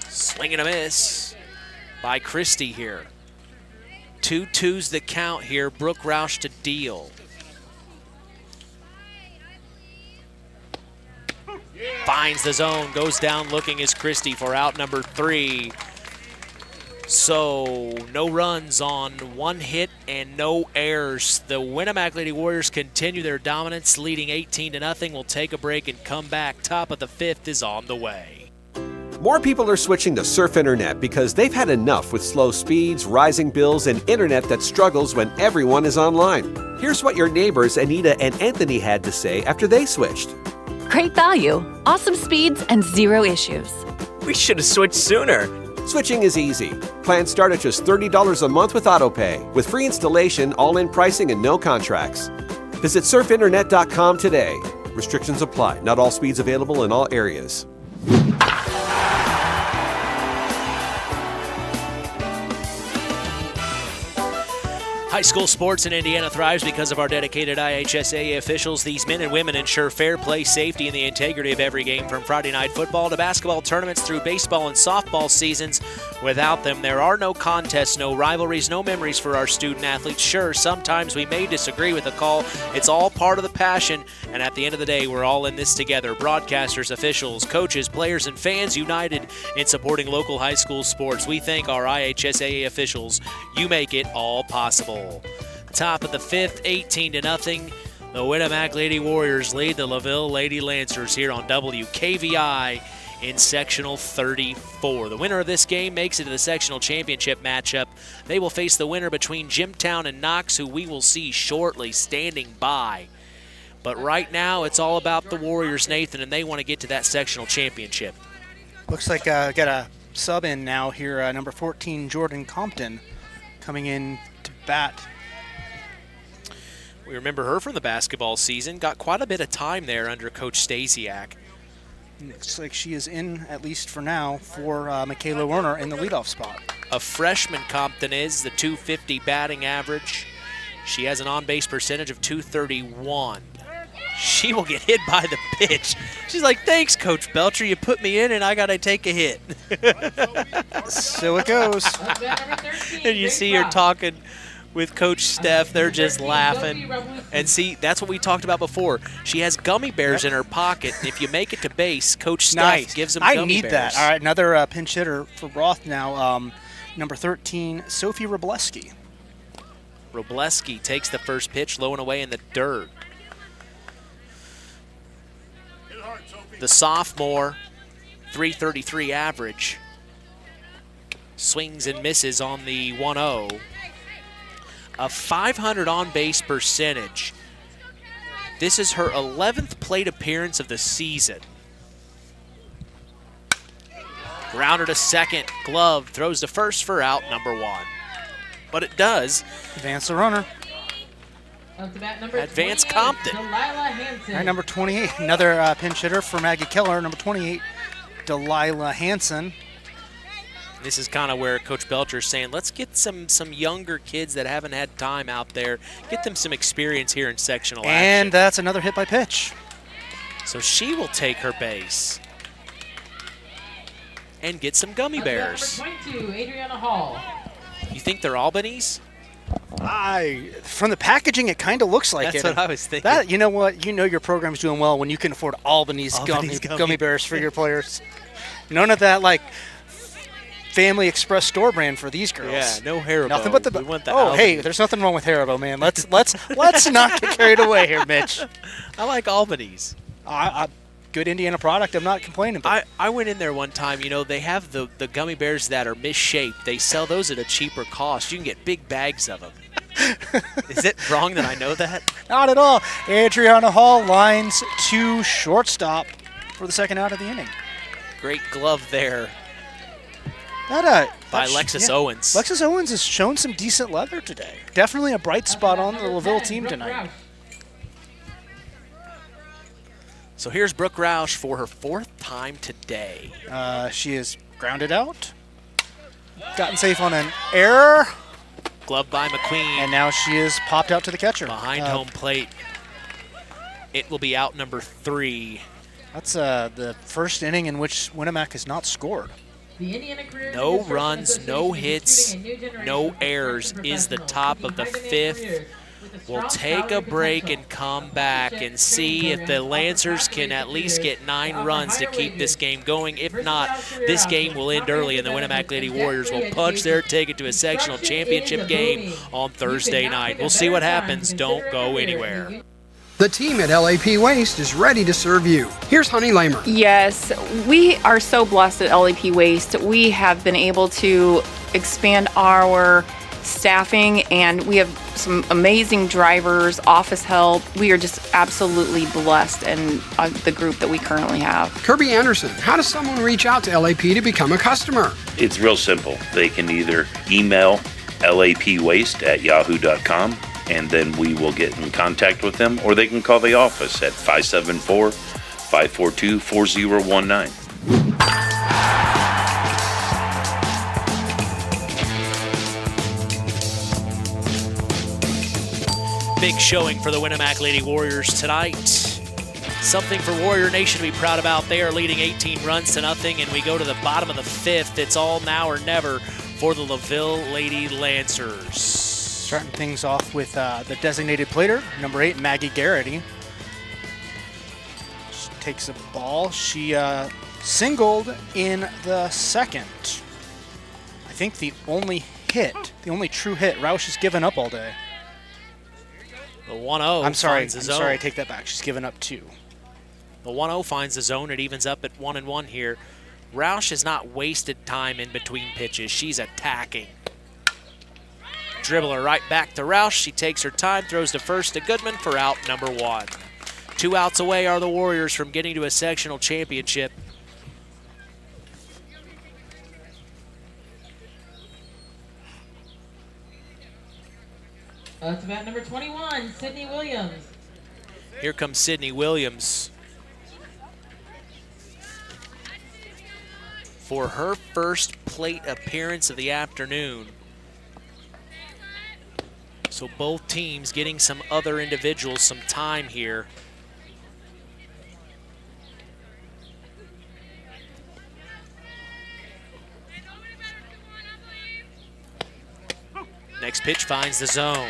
swing and a miss by Christie here. 2-2's the count here. Brooke Roush to deal. Finds the zone, goes down looking as Christie for out number 3. So no runs on 1 hit and no errors. The Winamac Lady Warriors continue their dominance, leading 18-0. We'll take a break and come back. Top of the 5th is on the way. More people are switching to Surf Internet because they've had enough with slow speeds, rising bills, and internet that struggles when everyone is online. Here's what your neighbors Anita and Anthony had to say after they switched. Great value, awesome speeds, and 0 issues. We should have switched sooner. Switching is easy. Plans start at just $30 a month with AutoPay, with free installation, all-in pricing, and no contracts. Visit surfinternet.com today. Restrictions apply. Not all speeds available in all areas. High school sports in Indiana thrives because of our dedicated IHSAA officials. These men and women ensure fair play, safety, and the integrity of every game, from Friday night football to basketball tournaments through baseball and softball seasons. Without them, there are no contests, no rivalries, no memories for our student athletes. Sure, sometimes we may disagree with the call. It's all part of the passion, and at the end of the day, we're all in this together. Broadcasters, officials, coaches, players, and fans united in supporting local high school sports. We thank our IHSAA officials. You make it all possible. Top of the 5th, 18-0. The Winamac Lady Warriors lead the LaVille Lady Lancers here on WKVI in Sectional 34. The winner of this game makes it to the Sectional Championship matchup. They will face the winner between Jimtown and Knox, who we will see shortly standing by. But right now, it's all about the Warriors, Nathan, and they want to get to that Sectional Championship. Looks like got a sub in now here, number 14, Jordan Compton, coming in to bat. We remember her from the basketball season. Got quite a bit of time there under Coach Stasiak. Looks like she is in, at least for now, for Michaela Werner in the leadoff spot. A freshman, Compton is, the .250 batting average. She has an on-base percentage of .231. She will get hit by the pitch. She's like, thanks, Coach Belcher. You put me in, and I got to take a hit. So it goes. And you see her talking with Coach Steph. They're just laughing. And see, that's what we talked about before. She has gummy bears in her pocket. And if you make it to base, Coach Steph gives them gummy bears. I need that. All right, another pinch hitter for Roth now. Number 13, Sophie Robleski. Robleski takes the first pitch, low and away in the dirt. The sophomore, .333 average. Swings and misses on the 1-0. A .500 on-base percentage. This is her 11th plate appearance of the season. Grounder to second, glove, throws to first for out number 1. But it does advance the runner. Advance Compton. All right, number 28, another pinch hitter for Maggie Keller. Number 28, Delilah Hansen. This is kind of where Coach Belcher is saying, let's get some younger kids that haven't had time out there, get them some experience here in sectional action. And that's another hit by pitch. So she will take her base and get some gummy bears. Number 22, Adriana Hall. You think they're Albanese? From the packaging, it kind of looks like That's it. That's what I was thinking. That, you know what? You know your program's doing well when you can afford Albanese gummy bears for your players. None of that, like, Family Express store brand for these girls. Yeah, no Haribo. Nothing but the. We want the Albanese. Hey, there's nothing wrong with Haribo, man. Let's not get carried away here, Mitch. I like Albanese. Good Indiana product. I'm not complaining. But I went in there one time. You know, they have the gummy bears that are misshaped. They sell those at a cheaper cost. You can get big bags of them. Is it wrong that I know that? Not at all. Adriana Hall lines to shortstop for the second out of the inning. Great glove there By Lexus Owens. Lexus Owens has shown some decent leather today. Definitely a bright spot on the LaVille team tonight. So here's Brooke Roush for her 4th time today. She is grounded out, gotten safe on an error. Glove by McQueen. And now she is popped out to the catcher. Behind home plate. It will be out number 3. That's the first inning in which Winamac has not scored. No runs, no hits, no errors is the top of the 5th. We'll take a break and come back and see if the Lancers can at least get 9 runs to keep this game going. If not, this game will end early and the Winamac Lady Warriors will punch their ticket to a sectional championship game on Thursday night. We'll see what happens. Don't go anywhere. The team at LAP Waste is ready to serve you. Here's Honey Lamer. Yes, we are so blessed at LAP Waste. We have been able to expand our staffing, and we have some amazing drivers, office help. We are just absolutely blessed in the group that we currently have. Kirby Anderson, how does someone reach out to LAP to become a customer? It's real simple. They can either email lapwaste@yahoo.com, and then we will get in contact with them, or they can call the office at 574-542-4019. Big showing for the Winamac Lady Warriors tonight. Something for Warrior Nation to be proud about. They are leading 18 runs to nothing, and we go to the bottom of the 5th. It's all now or never for the LaVille Lady Lancers. Starting things off with the designated plater, number 8, Maggie Garrity. She takes a ball. She singled in the 2nd. I think the only true hit Roush has given up all day. The 1-0 I'm sorry, finds the zone. I take that back. She's given up 2. The 1-0 finds the zone. It evens up at 1-1 here. Roush has not wasted time in between pitches. She's attacking. Dribbler right back to Roush. She takes her time, throws to first to Goodman for out number 1. 2 outs away are the Warriors from getting to a sectional championship. That's about number 21, Sydney Williams. Here comes Sydney Williams for her first plate appearance of the afternoon. So both teams getting some other individuals some time here. Next pitch finds the zone.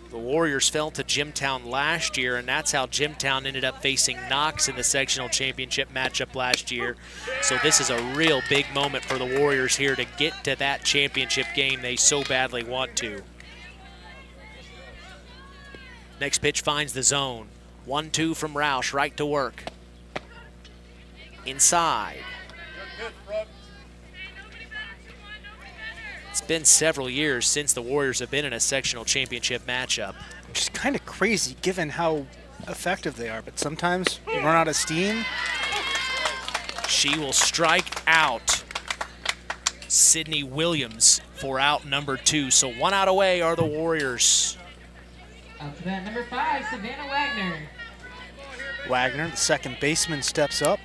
The Warriors fell to Jimtown last year, and that's how Jimtown ended up facing Knox in the sectional championship matchup last year. So this is a real big moment for the Warriors here to get to that championship game they so badly want to. Next pitch finds the zone. 1-2 from Roush, right to work. Inside. It's been several years since the Warriors have been in a sectional championship matchup. Which is kind of crazy given how effective they are, but sometimes you run out of steam. She will strike out Sydney Williams for out number 2. So 1 out away are the Warriors. Out to bat number 5, Savannah Wagner. Wagner, the second baseman, steps up.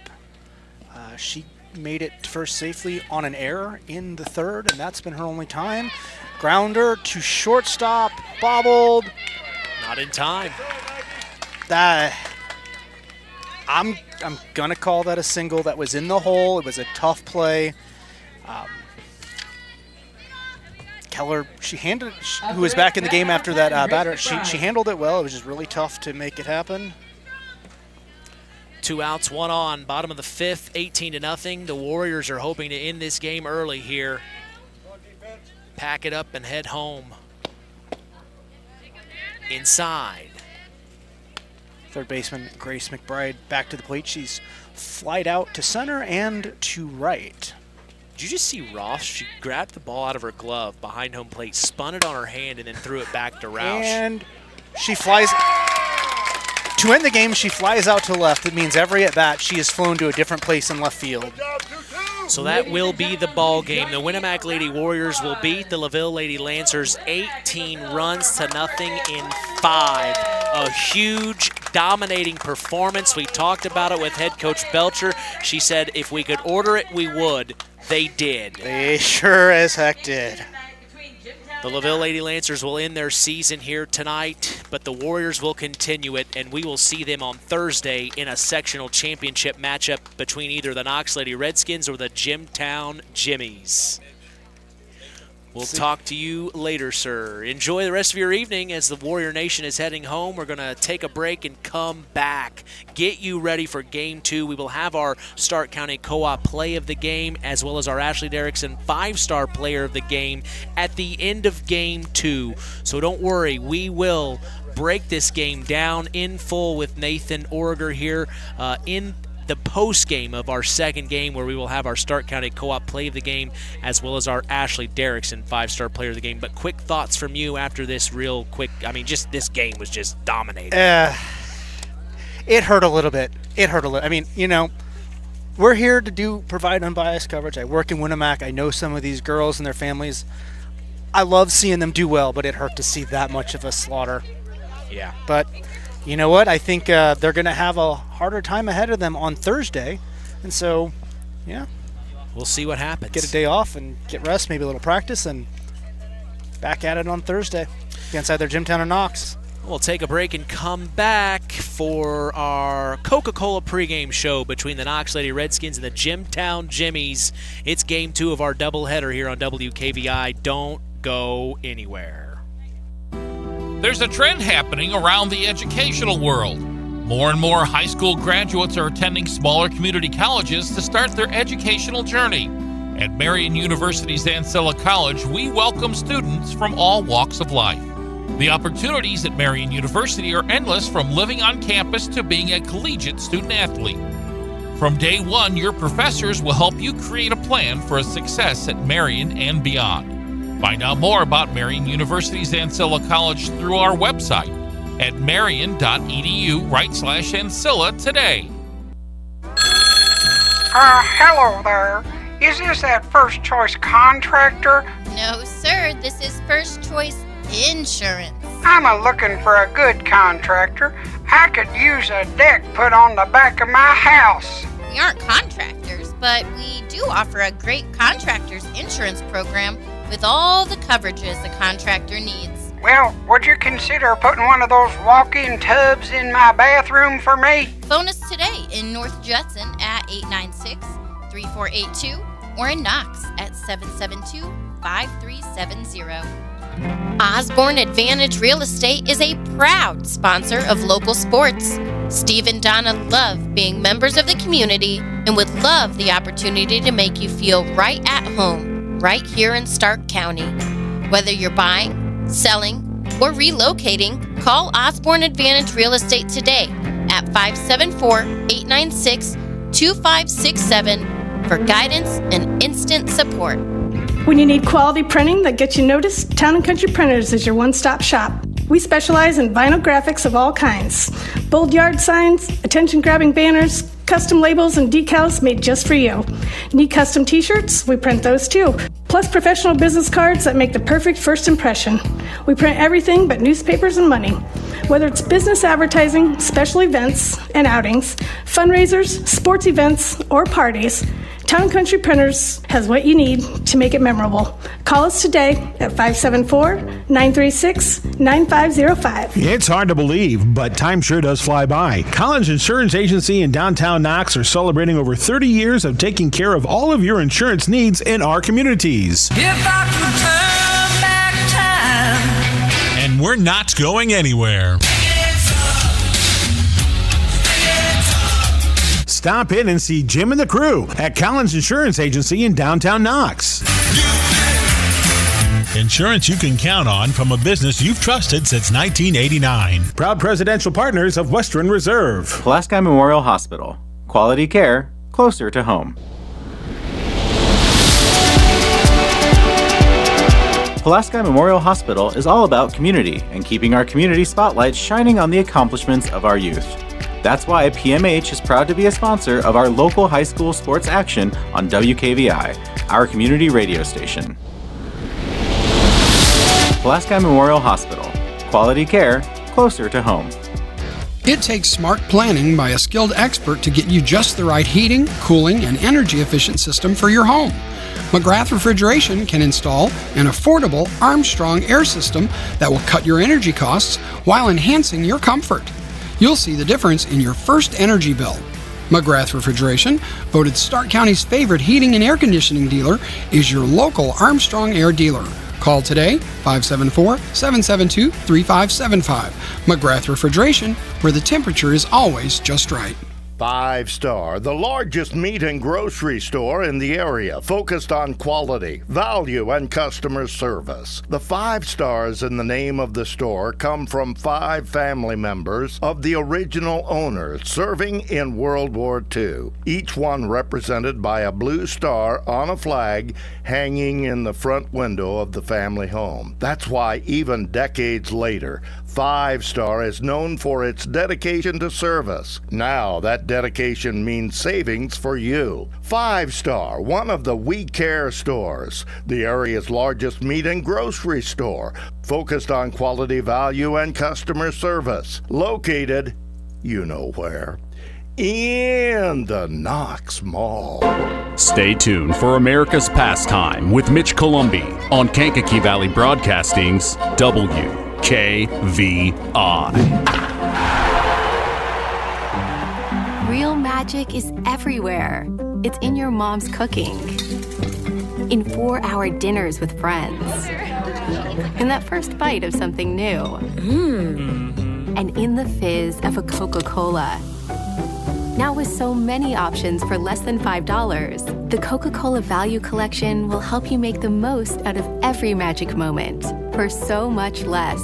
She made it to first safely on an error in the 3rd, and that's been her only time. Grounder to shortstop, bobbled. Not in time. I'm gonna call that a single. That was in the hole. It was a tough play. Keller, who was back in the game after that batter, she handled it well. It was just really tough to make it happen. 2 outs, 1 on. Bottom of the 5th, 18-0. The Warriors are hoping to end this game early here. Pack it up and head home. Inside. Third baseman Grace McBride back to the plate. She's flied out to center and to right. Did you just see Ross? She grabbed the ball out of her glove behind home plate, spun it on her hand, and then threw it back to Roush. And she flies. To end the game, she flies out to left. It means every at-bat, she is flown to a different place in left field. So that will be the ball game. The Winamac Lady Warriors will beat the LaVille Lady Lancers 18 runs to nothing in 5. A huge, dominating performance. We talked about it with head coach Belcher. She said if we could order it, we would. They did. They sure as heck did. The LaVille Lady Lancers will end their season here tonight, but the Warriors will continue it, and we will see them on Thursday in a sectional championship matchup between either the Knox Lady Redskins or the Jimtown Jimmies. We'll talk to you later, sir. Enjoy the rest of your evening as the Warrior Nation is heading home. We're going to take a break and come back. Get you ready for Game 2. We will have our Stark County Co-op Play of the Game as well as our Ashley Derrickson 5-Star Player of the Game at the end of Game 2. So don't worry, we will break this game down in full with Nathan Orger here in the post game of our second game, where we will have our Stark County Co-op Play of the Game as well as our Ashley Derrickson 5-Star Player of the Game. But quick thoughts from you after this real quick. I mean, just this game was just dominating. It hurt a little bit. I mean, you know, we're here to provide unbiased coverage. I work in Winamac. I know some of these girls and their families. I love seeing them do well, but it hurt to see that much of a slaughter. Yeah. But you know what? I think they're going to have a harder time ahead of them on Thursday. And so, yeah. We'll see what happens. Get a day off and get rest, maybe a little practice, and back at it on Thursday against either Jimtown or Knox. We'll take a break and come back for our Coca-Cola pregame show between the Knox Lady Redskins and the Jimtown Jimmies. It's Game 2 of our doubleheader here on WKVI. Don't go anywhere. There's a trend happening around the educational world. More and more high school graduates are attending smaller community colleges to start their educational journey. At Marian University's Ancilla College, we welcome students from all walks of life. The opportunities at Marian University are endless, from living on campus to being a collegiate student athlete. From day one, your professors will help you create a plan for a success at Marian and beyond. Find out more about Marian University's Ancilla College through our website at marian.edu/Ancilla today. Hello there. Is this that First Choice Contractor? No, sir. This is First Choice Insurance. I'm looking for a good contractor. I could use a deck put on the back of my house. We aren't contractors, but we do offer a great contractor's insurance program with all the coverages a contractor needs. Well, would you consider putting one of those walk-in tubs in my bathroom for me? Phone us today in North Judson at 896-3482 or in Knox at 772-5370. Osborne Advantage Real Estate is a proud sponsor of local sports. Steve and Donna love being members of the community and would love the opportunity to make you feel right at home, right here in Stark County. Whether you're buying, selling, or relocating, call Osborne Advantage Real Estate today at 574-896-2567 for guidance and instant support. When you need quality printing that gets you noticed, Town & Country Printers is your one-stop shop. We specialize in vinyl graphics of all kinds. Bold yard signs, attention-grabbing banners, custom labels and decals made just for you. Need custom t-shirts? We print those too. Plus professional business cards that make the perfect first impression. We print everything but newspapers and money. Whether it's business advertising, special events and outings, fundraisers, sports events, or parties, Town & Country Printers has what you need to make it memorable. Call us today at 574-936-9505. It's hard to believe, but time sure does fly by. Collins Insurance Agency in downtown Knox are celebrating over 30 years of taking care of all of your insurance needs in our communities. If I could turn back time. And we're not going anywhere. Stop in and see Jim and the crew at Collins Insurance Agency in downtown Knox. Insurance you can count on from a business you've trusted since 1989. Proud presidential partners of Western Reserve. Pulaski Memorial Hospital. Quality care closer to home. Pulaski Memorial Hospital is all about community and keeping our community spotlight shining on the accomplishments of our youth. That's why PMH is proud to be a sponsor of our local high school sports action on WKVI, our community radio station. Pulaski Memorial Hospital. Quality care closer to home. It takes smart planning by a skilled expert to get you just the right heating, cooling, and energy-efficient system for your home. McGrath Refrigeration can install an affordable Armstrong air system that will cut your energy costs while enhancing your comfort. You'll see the difference in your first energy bill. McGrath Refrigeration, voted Stark County's favorite heating and air conditioning dealer, is your local Armstrong Air dealer. Call today, 574-772-3575. McGrath Refrigeration, where the temperature is always just right. 5 Star, the largest meat and grocery store in the area, focused on quality, value, and customer service. The 5 stars in the name of the store come from 5 family members of the original owners serving in World War II, each one represented by a blue star on a flag hanging in the front window of the family home. That's why even decades later, 5 Star is known for its dedication to service. Now that dedication means savings for you. 5 Star, one of the We Care stores, the area's largest meat and grocery store, focused on quality, value, and customer service. Located, you know where, in the Knox Mall. Stay tuned for America's Pastime with Mitch Columbi on Kankakee Valley Broadcasting's WKVI. Real magic is everywhere. It's in your mom's cooking, in 4-hour dinners with friends, in that first bite of something new, and in the fizz of a Coca-Cola. Now with so many options for less than $5, the Coca-Cola Value Collection will help you make the most out of every magic moment for so much less.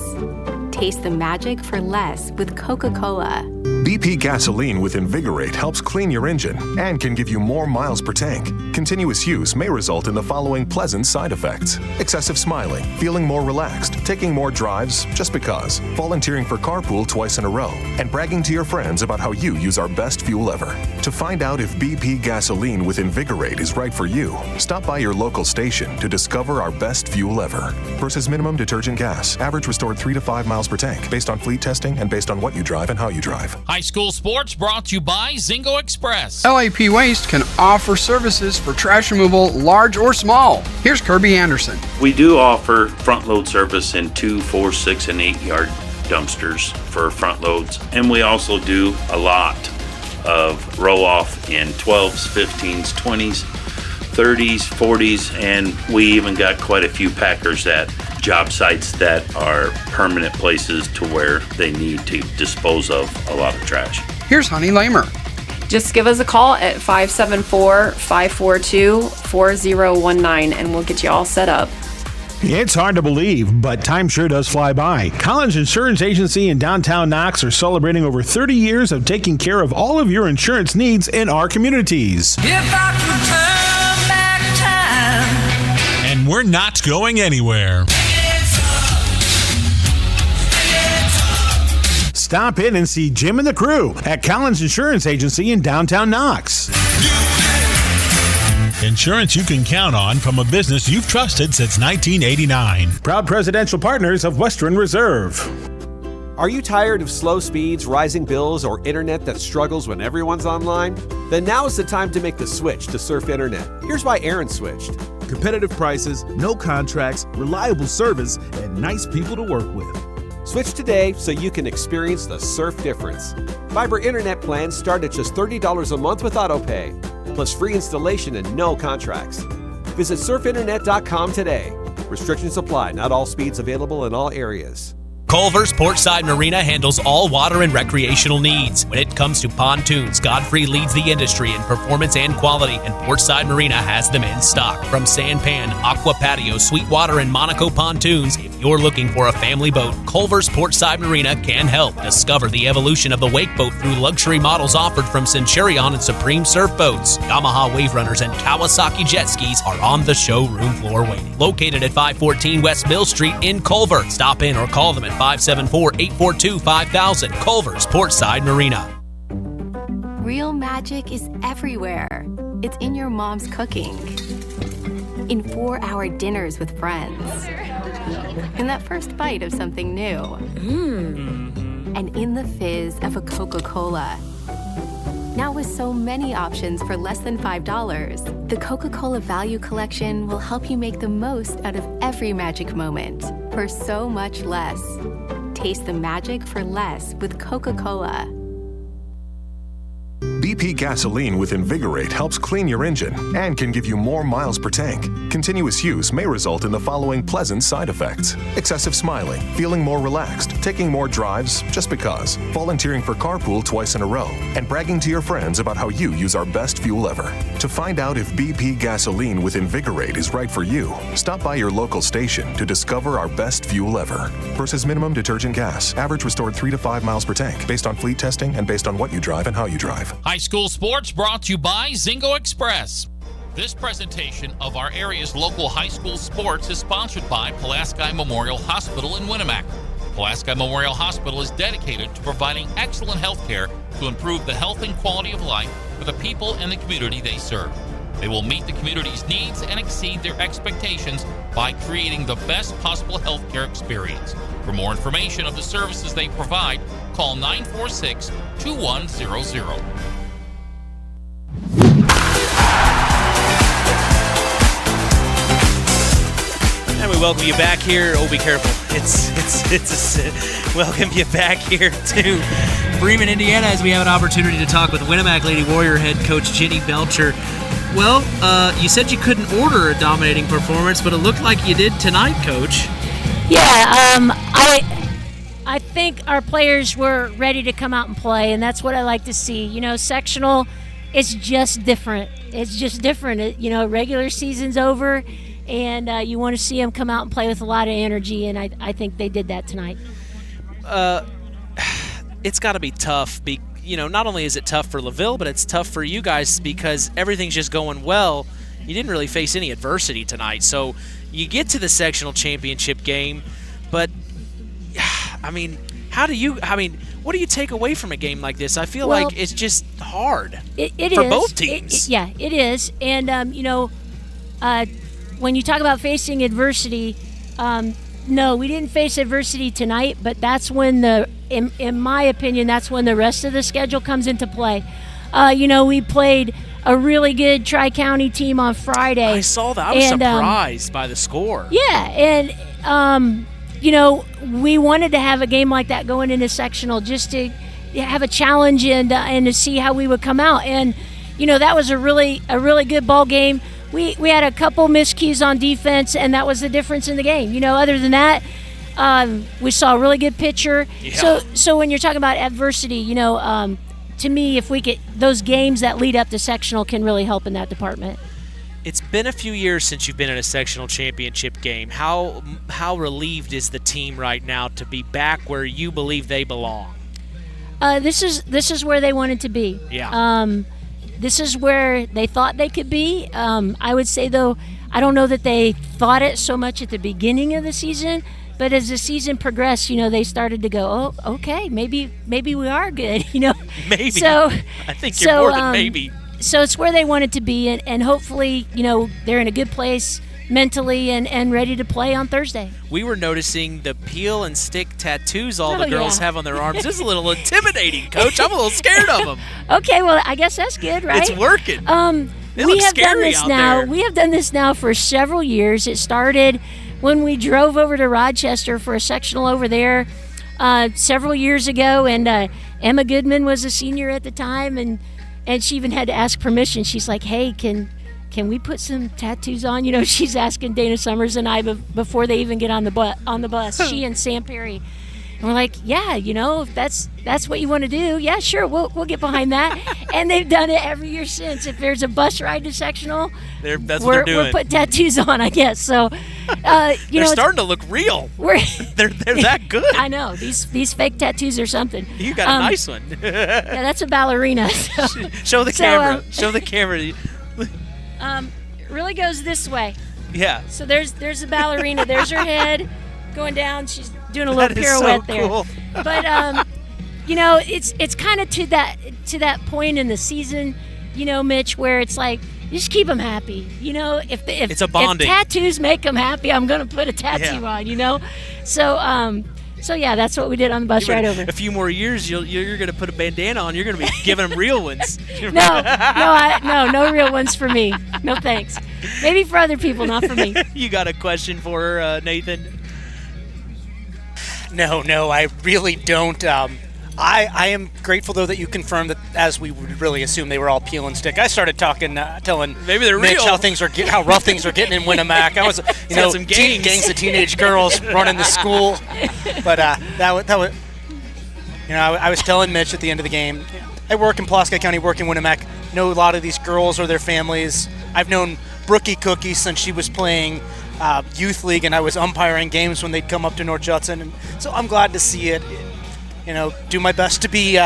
Taste the magic for less with Coca-Cola. BP gasoline with Invigorate helps clean your engine and can give you more miles per tank. Continuous use may result in the following pleasant side effects: excessive smiling, feeling more relaxed, taking more drives just because, volunteering for carpool twice in a row, and bragging to your friends about how you use our best fuel ever. To find out if BP gasoline with Invigorate is right for you, stop by your local station to discover our best fuel ever. Versus minimum detergent gas, average restored 3 to 5 miles per tank, based on fleet testing and based on what you drive and how you drive. High school sports brought to you by Zingo Express. LAP Waste can offer services for trash removal, large or small. Here's Kirby Anderson. We do offer front load service in 2, 4, 6, and 8 yard dumpsters for front loads. And we also do a lot of roll off in 12s, 15s, 20s, 30s, 40s, and we even got quite a few packers at job sites that are permanent places to where they need to dispose of a lot of trash. Here's Honey Lamer. Just give us a call at 574-542-4019 and we'll get you all set up. It's hard to believe, but time sure does fly by. Collins Insurance Agency in downtown Knox are celebrating over 30 years of taking care of all of your insurance needs in our communities. If I could turn back time. And we're not going anywhere. Stop in and see Jim and the crew at Collins Insurance Agency in downtown Knox. Insurance you can count on from a business you've trusted since 1989. Proud presidential partners of Western Reserve. Are you tired of slow speeds, rising bills, or internet that struggles when everyone's online? Then now is the time to make the switch to Surf Internet. Here's why Aaron switched. Competitive prices, no contracts, reliable service, and nice people to work with. Switch today so you can experience the surf difference. Fiber internet plans start at just $30 a month with AutoPay, plus free installation and no contracts. Visit surfinternet.com today. Restrictions apply. Not all speeds available in all areas. Culver's Portside Marina handles all water and recreational needs. When it comes to pontoons, Godfrey leads the industry in performance and quality, and Portside Marina has them in stock. From Sanpan, Aqua Patio, Sweetwater, and Monaco pontoons, if you're looking for a family boat, Culver's Portside Marina can help. Discover the evolution of the wake boat through luxury models offered from Centurion and Supreme Surf Boats. Yamaha Wave Runners and Kawasaki jet skis are on the showroom floor waiting. Located at 514 West Mill Street in Culver. Stop in or call them at 574-842-5000. Culver's Portside Marina. Real magic is everywhere. It's in your mom's cooking, in 4-hour dinners with friends, in that first bite of something new, and in the fizz of a Coca-Cola. Now with so many options for less than $5, the Coca-Cola Value Collection will help you make the most out of every magic moment for so much less. Taste the magic for less with Coca-Cola. BP gasoline with Invigorate helps clean your engine and can give you more miles per tank. Continuous use may result in the following pleasant side effects: excessive smiling, feeling more relaxed, taking more drives just because, volunteering for carpool twice in a row, and bragging to your friends about how you use our best fuel ever. To find out if BP gasoline with Invigorate is right for you, stop by your local station to discover our best fuel ever. Versus minimum detergent gas. Average restored 3 to 5 miles per tank, based on fleet testing and based on what you drive and how you drive. High school sports brought to you by Zingo Express. This presentation of our area's local high school sports is sponsored by Pulaski Memorial Hospital in Winamac. Pulaski Memorial Hospital is dedicated to providing excellent health care to improve the health and quality of life for the people and the community they serve. They will meet the community's needs and exceed their expectations by creating the best possible health care experience. For more information of the services they provide, call 946-2100. And we welcome you back here. Oh, be careful. Welcome you back here to Bremen, Indiana, as we have an opportunity to talk with Winamac Lady Warrior head coach Jenny Belcher. Well, you said you couldn't order a dominating performance, but it looked like you did tonight, Coach. Yeah, I think our players were ready to come out and play, and that's what I like to see. You know, sectional, it's just different. It's just different. Regular season's over, and you want to see them come out and play with a lot of energy, and I think they did that tonight. It's got to be tough. Not only is it tough for LaVille, but it's tough for you guys because everything's just going well. You didn't really face any adversity tonight. So you get to the sectional championship game, but, what do you take away from a game like this? I feel like it's just hard for both teams. It is. And, when you talk about facing adversity, no, we didn't face adversity tonight, but that's when in my opinion, that's when the rest of the schedule comes into play. We played a really good Tri-County team on Friday. I saw that. I was surprised by the score. Yeah, and, we wanted to have a game like that going into sectional just to have a challenge and to see how we would come out. And, that was a really good ball game. We had a couple miscues on defense, and that was the difference in the game. Other than that, we saw a really good pitcher. Yeah. So when you're talking about adversity, to me, if we get those games that lead up to sectional can really help in that department. It's been a few years since you've been in a sectional championship game. How relieved is the team right now to be back where you believe they belong? This is where they wanted to be. Yeah. This is where they thought they could be. I would say, though, I don't know that they thought it so much at the beginning of the season, but as the season progressed, they started to go, oh, okay, maybe we are good, Maybe. So, I think you're more than maybe. So it's where they wanted to be, and hopefully, they're in a good place mentally and ready to play on Thursday. We were noticing the peel and stick tattoos all the girls have on their arms. This is a little intimidating, Coach. I'm a little scared of them. Okay, well, I guess that's good, right? It's working. We have done this now. There. We have done this now for several years. It started when we drove over to Rochester for a sectional over there several years ago, and Emma Goodman was a senior at the time, and she even had to ask permission. She's like, hey, can we put some tattoos on? She's asking Dana Summers and I before they even get on the bus. She and Sam Perry. And we're like, yeah, if that's what you want to do, yeah, sure, we'll get behind that. And they've done it every year since. If there's a bus ride to sectional, that's what they're doing. We're putting tattoos on, I guess. So, they're starting to look real. They're that good. I know these fake tattoos or something. You got a nice one. Yeah, that's a ballerina. So. Show the camera. Show the camera. It really goes this way. Yeah. So there's a ballerina. There's her head going down. She's doing a little pirouette there. Cool. But it's kind of to that point in the season, Mitch, where it's like you just keep them happy. If it's a bonding. If tattoos make them happy, I'm gonna put a tattoo on. So yeah, that's what we did on the bus ride over. A few more years, you're gonna put a bandana on. You're gonna be giving them real ones. No real ones for me. No thanks. Maybe for other people, not for me. You got a question for her, Nathan? No, I really don't. I am grateful, though, that you confirmed that, as we would really assume, they were all peel and stick. I started telling maybe they're Mitch real. how rough things were getting in Winamac. I was, some gangs of teenage girls running the school. But that was, I was telling Mitch at the end of the game, I work in Pulaski County, work in Winamac, know a lot of these girls or their families. I've known Brookie Cookie since she was playing youth league, and I was umpiring games when they'd come up to North Judson, and so I'm glad to see it. Do my best to be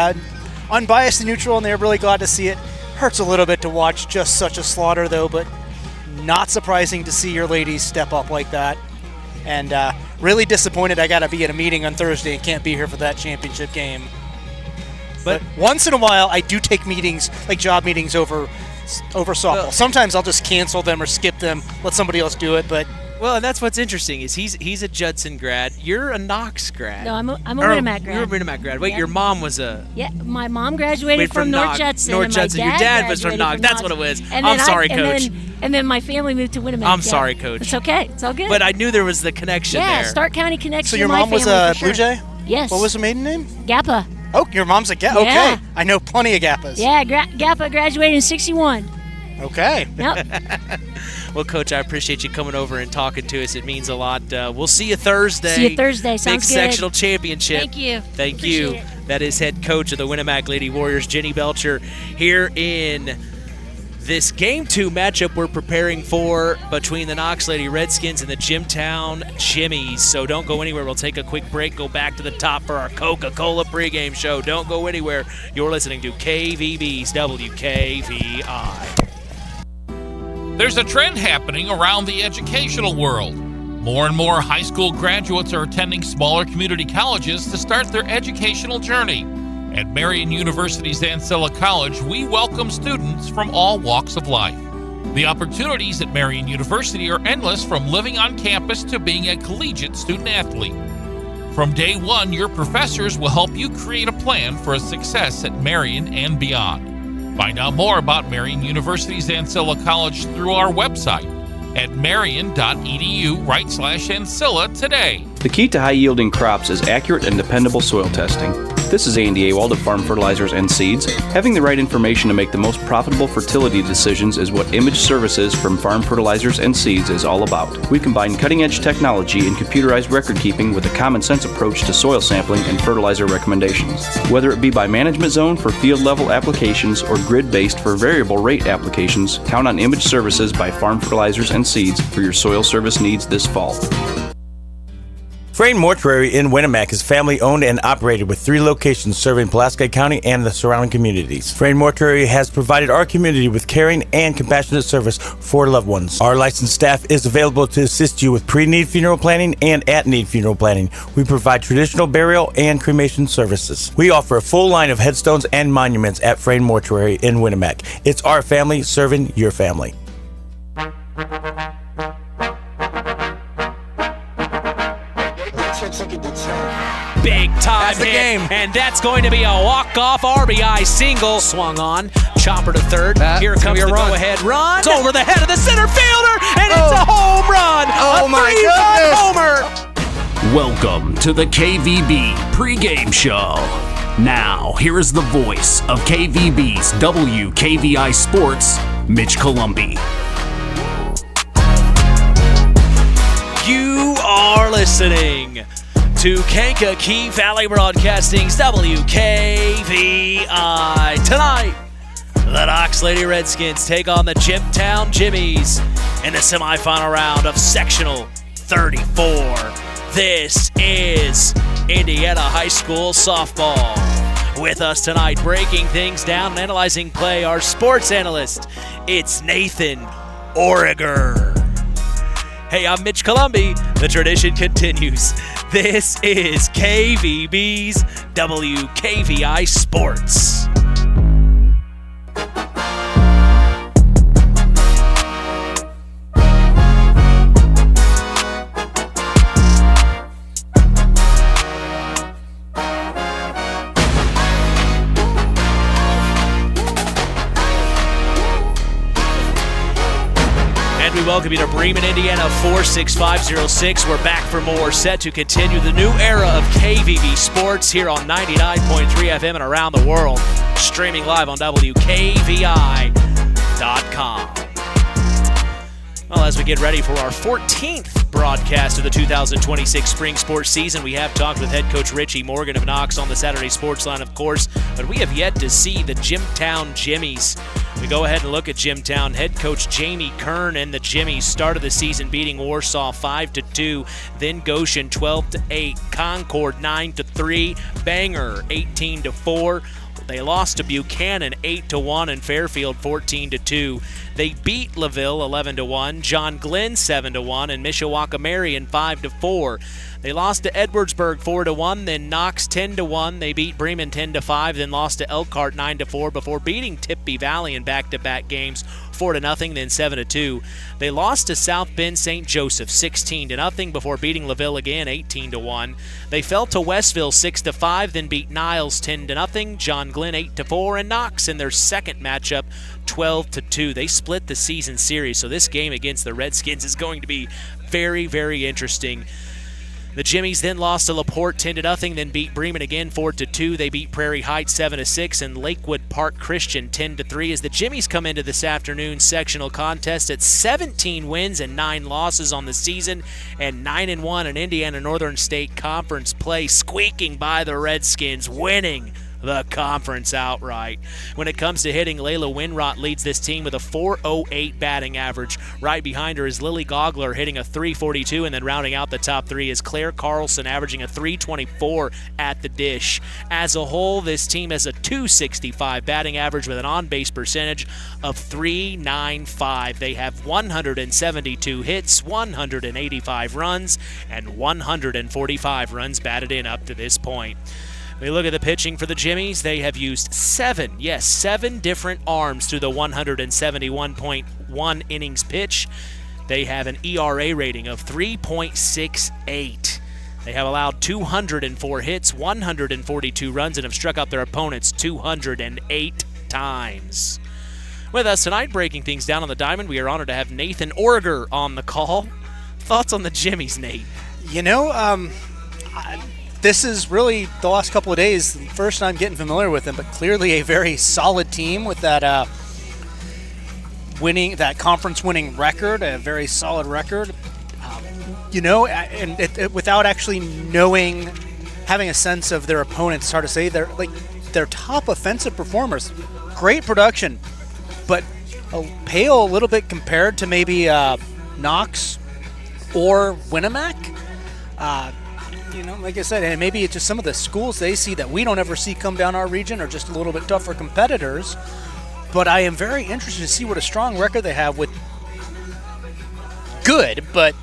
unbiased and neutral, and they're really glad to see it. Hurts a little bit to watch just such a slaughter, though, but not surprising to see your ladies step up like that. And really disappointed I got to be at a meeting on Thursday and can't be here for that championship game. But once in a while, I do take meetings, like job meetings, over softball. Sometimes I'll just cancel them or skip them, let somebody else do it, but... Well, and that's what's interesting is he's a Judson grad. You're a Knox grad. No, I'm a Winamac grad. You're a Winamac grad. Wait, your mom was a... Yeah, my mom graduated from North Judson. North Judson. Your dad was from Knox. That's what it was. I'm sorry, Coach. And then my family moved to Winamac. I'm sorry, Coach. It's okay. It's all good. But I knew there was the connection there. Yeah, Stark County connection. So your mom was a Blue Jay? Yes. What was her maiden name? Gappa. Oh, your mom's a Gappa. Yeah. Okay. I know plenty of Gappas. Yeah, Gappa graduated in 61. Okay. Yep. Well, Coach, I appreciate you coming over and talking to us. It means a lot. We'll see you Thursday. See you Thursday. Sounds Big good. sectional championship. Thank you. Thank you. That is head coach of the Winamac Lady Warriors, Jenny Belcher, here in this Game 2 matchup we're preparing for between the Knox Lady Redskins and the Jimtown Jimmies. So don't go anywhere. We'll take a quick break, go back to the top for our Coca-Cola pregame show. Don't go anywhere. You're listening to KVB's WKVI. There's a trend happening around the educational world. More and more high school graduates are attending smaller community colleges to start their educational journey. At Marian University's Ancilla College, we welcome students from all walks of life. The opportunities at Marian University are endless, from living on campus to being a collegiate student athlete. From day one, your professors will help you create a plan for a success at Marian and beyond. Find out more about Marian University's Ancilla College through our website at marian.edu/Ancilla today. The key to high-yielding crops is accurate and dependable soil testing. This is Andy Awald of Farm Fertilizers and Seeds. Having the right information to make the most profitable fertility decisions is what Image Services from Farm Fertilizers and Seeds is all about. We combine cutting-edge technology and computerized record-keeping with a common-sense approach to soil sampling and fertilizer recommendations. Whether it be by management zone for field-level applications or grid-based for variable rate applications, count on Image Services by Farm Fertilizers and Seeds for your soil service needs this fall. Frayne Mortuary in Winamac is family-owned and operated with 3 locations serving Pulaski County and the surrounding communities. Frayne Mortuary has provided our community with caring and compassionate service for loved ones. Our licensed staff is available to assist you with pre-need funeral planning and at-need funeral planning. We provide traditional burial and cremation services. We offer a full line of headstones and monuments at Frayne Mortuary in Winamac. It's our family serving your family. Big time hit, game. And that's going to be a walk-off RBI single. Swung on, chopper to third. Here comes the go-ahead run. It's over the head of the center fielder, and it's a home run. Oh, my goodness. Homer. Welcome to the KVB pregame show. Now, here is the voice of KVB's WKVI Sports, Mitch Columbi. You are listening to to Kankakee Valley Broadcasting's WKVI. Tonight, the Knox Lady Redskins take on the Jimtown Jimmies in the semifinal round of Sectional 34. This is Indiana High School softball. With us tonight, breaking things down and analyzing play, our sports analyst, it's Nathan Origer. Hey, I'm Mitch Columbi. The tradition continues. This is KVB's WKVI Sports. We welcome you to Bremen, Indiana 46506. We're back for more, set to continue the new era of KVB Sports here on 99.3 FM and around the world. Streaming live on WKVI.com. Well, as we get ready for our 14th broadcast of the 2026 spring sports season, we have talked with head coach Richie Morgan of Knox on the Saturday Sports Line, of course, but we have yet to see the Jimtown Jimmies. We go ahead and look at Jimtown. Head coach Jamie Kern and the Jimmies started the season beating Warsaw 5-2, then Goshen 12-8, Concord 9-3, Bangor 18-4. They lost to Buchanan 8-1 and Fairfield 14-2. They beat LaVille 11-1, John Glenn 7-1, and Mishawaka Marion 5-4. They lost to Edwardsburg 4-1, then Knox 10-1. They beat Bremen 10-5, then lost to Elkhart 9-4 before beating Tippy Valley in back-to-back games 4-0, then 7-2. They lost to South Bend St. Joseph 16-0 before beating LaVille again 18-1. They fell to Westville 6-5, then beat Niles 10-0, John Glenn 8-4, and Knox in their second matchup 12-2. They split the season series, so this game against the Redskins is going to be very, very interesting. The Jimmies then lost to LaPorte 10-0, then beat Bremen again 4-2. They beat Prairie Heights 7-6 and Lakewood Park Christian 10-3 as the Jimmies come into this afternoon's sectional contest at 17 wins and 9 losses on the season and 9-1 in Indiana Northern State Conference play, squeaking by the Redskins, winning the conference outright. When it comes to hitting, Layla Winrot leads this team with a .408 batting average. Right behind her is Lily Gogler hitting a .342, and then rounding out the top three is Claire Carlson averaging a .324 at the dish. As a whole, this team has a .265 batting average with an on-base percentage of .395. They have 172 hits, 185 runs, and 145 runs batted in up to this point. We look at the pitching for the Jimmies. They have used seven different arms through the 171.1 innings pitch. They have an ERA rating of 3.68. They have allowed 204 hits, 142 runs, and have struck out their opponents 208 times. With us tonight, breaking things down on the diamond, we are honored to have Nathan Origer on the call. Thoughts on the Jimmies, Nate? You know, this is really the last couple of days, the first time getting familiar with them, but clearly a very solid team with that conference winning record, a very solid record. Without actually having a sense of their opponents, it's hard to say. They're like their top offensive performers, great production, but pale a little bit compared to maybe Knox or Winamac. Like I said, and maybe it's just some of the schools they see that we don't ever see come down our region are just a little bit tougher competitors. But I am very interested to see what a strong record they have with good, but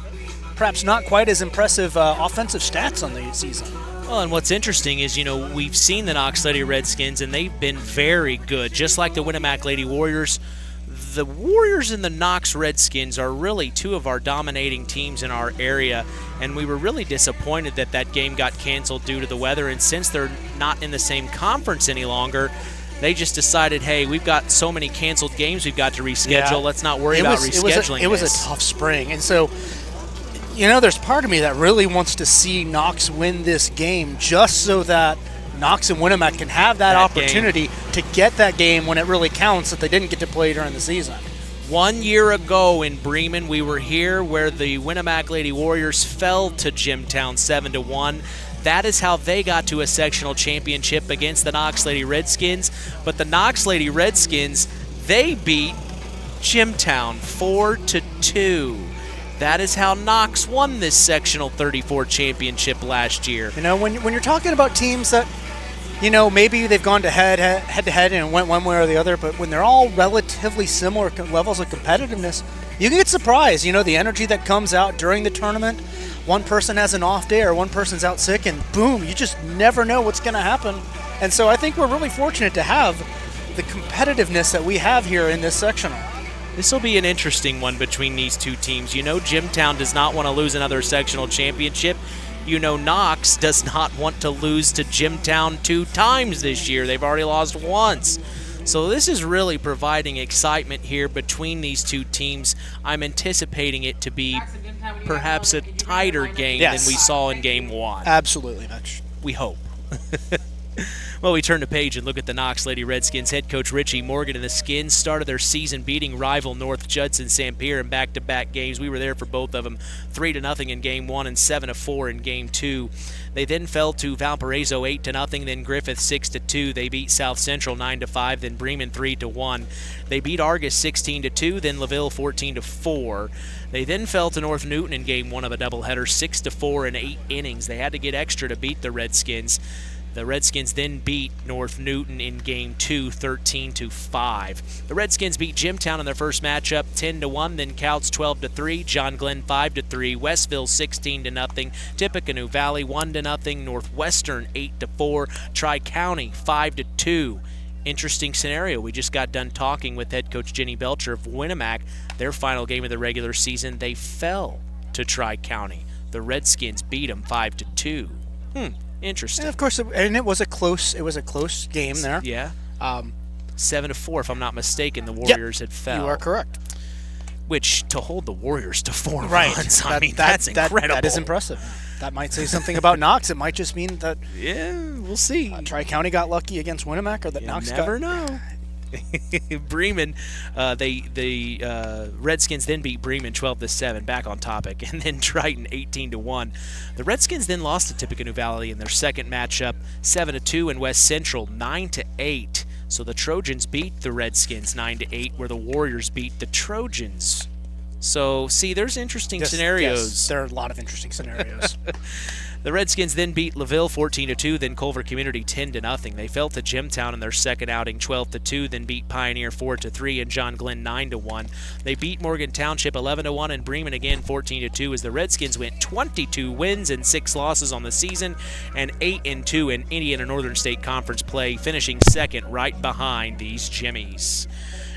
perhaps not quite as impressive offensive stats on the season. Well, and what's interesting is, we've seen the Knox Lady Redskins, and they've been very good, just like the Winamac Lady Warriors. The Warriors and the Knox Redskins are really two of our dominating teams in our area, and we were really disappointed that game got canceled due to the weather. And since they're not in the same conference any longer, they just decided, hey, we've got so many canceled games we've got to reschedule. Yeah. Let's not worry about rescheduling It was a tough spring. And so, there's part of me that really wants to see Knox win this game just so that Knox and Winamac can have that opportunity to get that game when it really counts that they didn't get to play during the season. 1 year ago in Bremen, we were here where the Winamac Lady Warriors fell to Jimtown 7-1. That is how they got to a sectional championship against the Knox Lady Redskins. But the Knox Lady Redskins, they beat Jimtown 4-2. That is how Knox won this sectional 34 championship last year. You know, when you're talking about teams that, you know, maybe they've gone to head-to-head and went one way or the other, but when they're all relatively similar levels of competitiveness, you can get surprised. You know, the energy that comes out during the tournament, one person has an off day or one person's out sick, and boom, you just never know what's going to happen. And so I think we're really fortunate to have the competitiveness that we have here in this sectional. This will be an interesting one between these two teams. You know, Jimtown does not want to lose another sectional championship. You know, Knox does not want to lose to Jimtown 2 times this year. They've already lost once. So this is really providing excitement here between these two teams. I'm anticipating it to be perhaps a tighter game than we saw in Game 1. Absolutely, Mitch. We hope. Well, we turn the page and look at the Knox Lady Redskins. Head coach Richie Morgan and the Skins started their season beating rival North Judson Sampier in back-to-back games. We were there for both of them, 3-0 in Game 1 and 7-4 in Game 2. They then fell to Valparaiso 8-0, then Griffith 6-2. They beat South Central 9-5, then Bremen 3-1. They beat Argus 16-2, then LaVille 14-4. They then fell to North Newton in Game 1 of a doubleheader, 6-4 in 8 innings. They had to get extra to beat the Redskins. The Redskins then beat North Newton in Game 2, 13-5. The Redskins beat Jimtown in their first matchup, 10-1, then Couts 12-3, John Glenn 5-3, Westville 16-0, Tippecanoe Valley 1-0, Northwestern 8-4, Tri-County 5-2. Interesting scenario. We just got done talking with head coach Jenny Belcher of Winamac. Their final game of the regular season, they fell to Tri-County. The Redskins beat them 5-2. Interesting. And of course, it was a close game there. Yeah. 7-4, if I'm not mistaken, the Warriors had fell. You are correct. Which, to hold the Warriors to 4 runs, that's incredible. That is impressive. That might say something about Knox. It might just mean that we'll see. Tri-County got lucky against Winamac, or that Knox never know. Bremen, the Redskins then beat Bremen 12-7, back on topic, and then Triton 18-1. The Redskins then lost to Tippecanoe Valley in their second matchup, 7-2, and West Central 9-8. So the Trojans beat the Redskins 9-8, where the Warriors beat the Trojans. So, see, there's interesting scenarios. Yes, there are a lot of interesting scenarios. The Redskins then beat LaVille 14-2, then Culver Community 10-0. They fell to Jimtown in their second outing 12-2, then beat Pioneer 4-3 and John Glenn 9-1. They beat Morgan Township 11-1 and Bremen again 14-2 as the Redskins went 22 wins and 6 losses on the season and 8-2 in Indiana Northern State Conference play, finishing second right behind these Jimmies.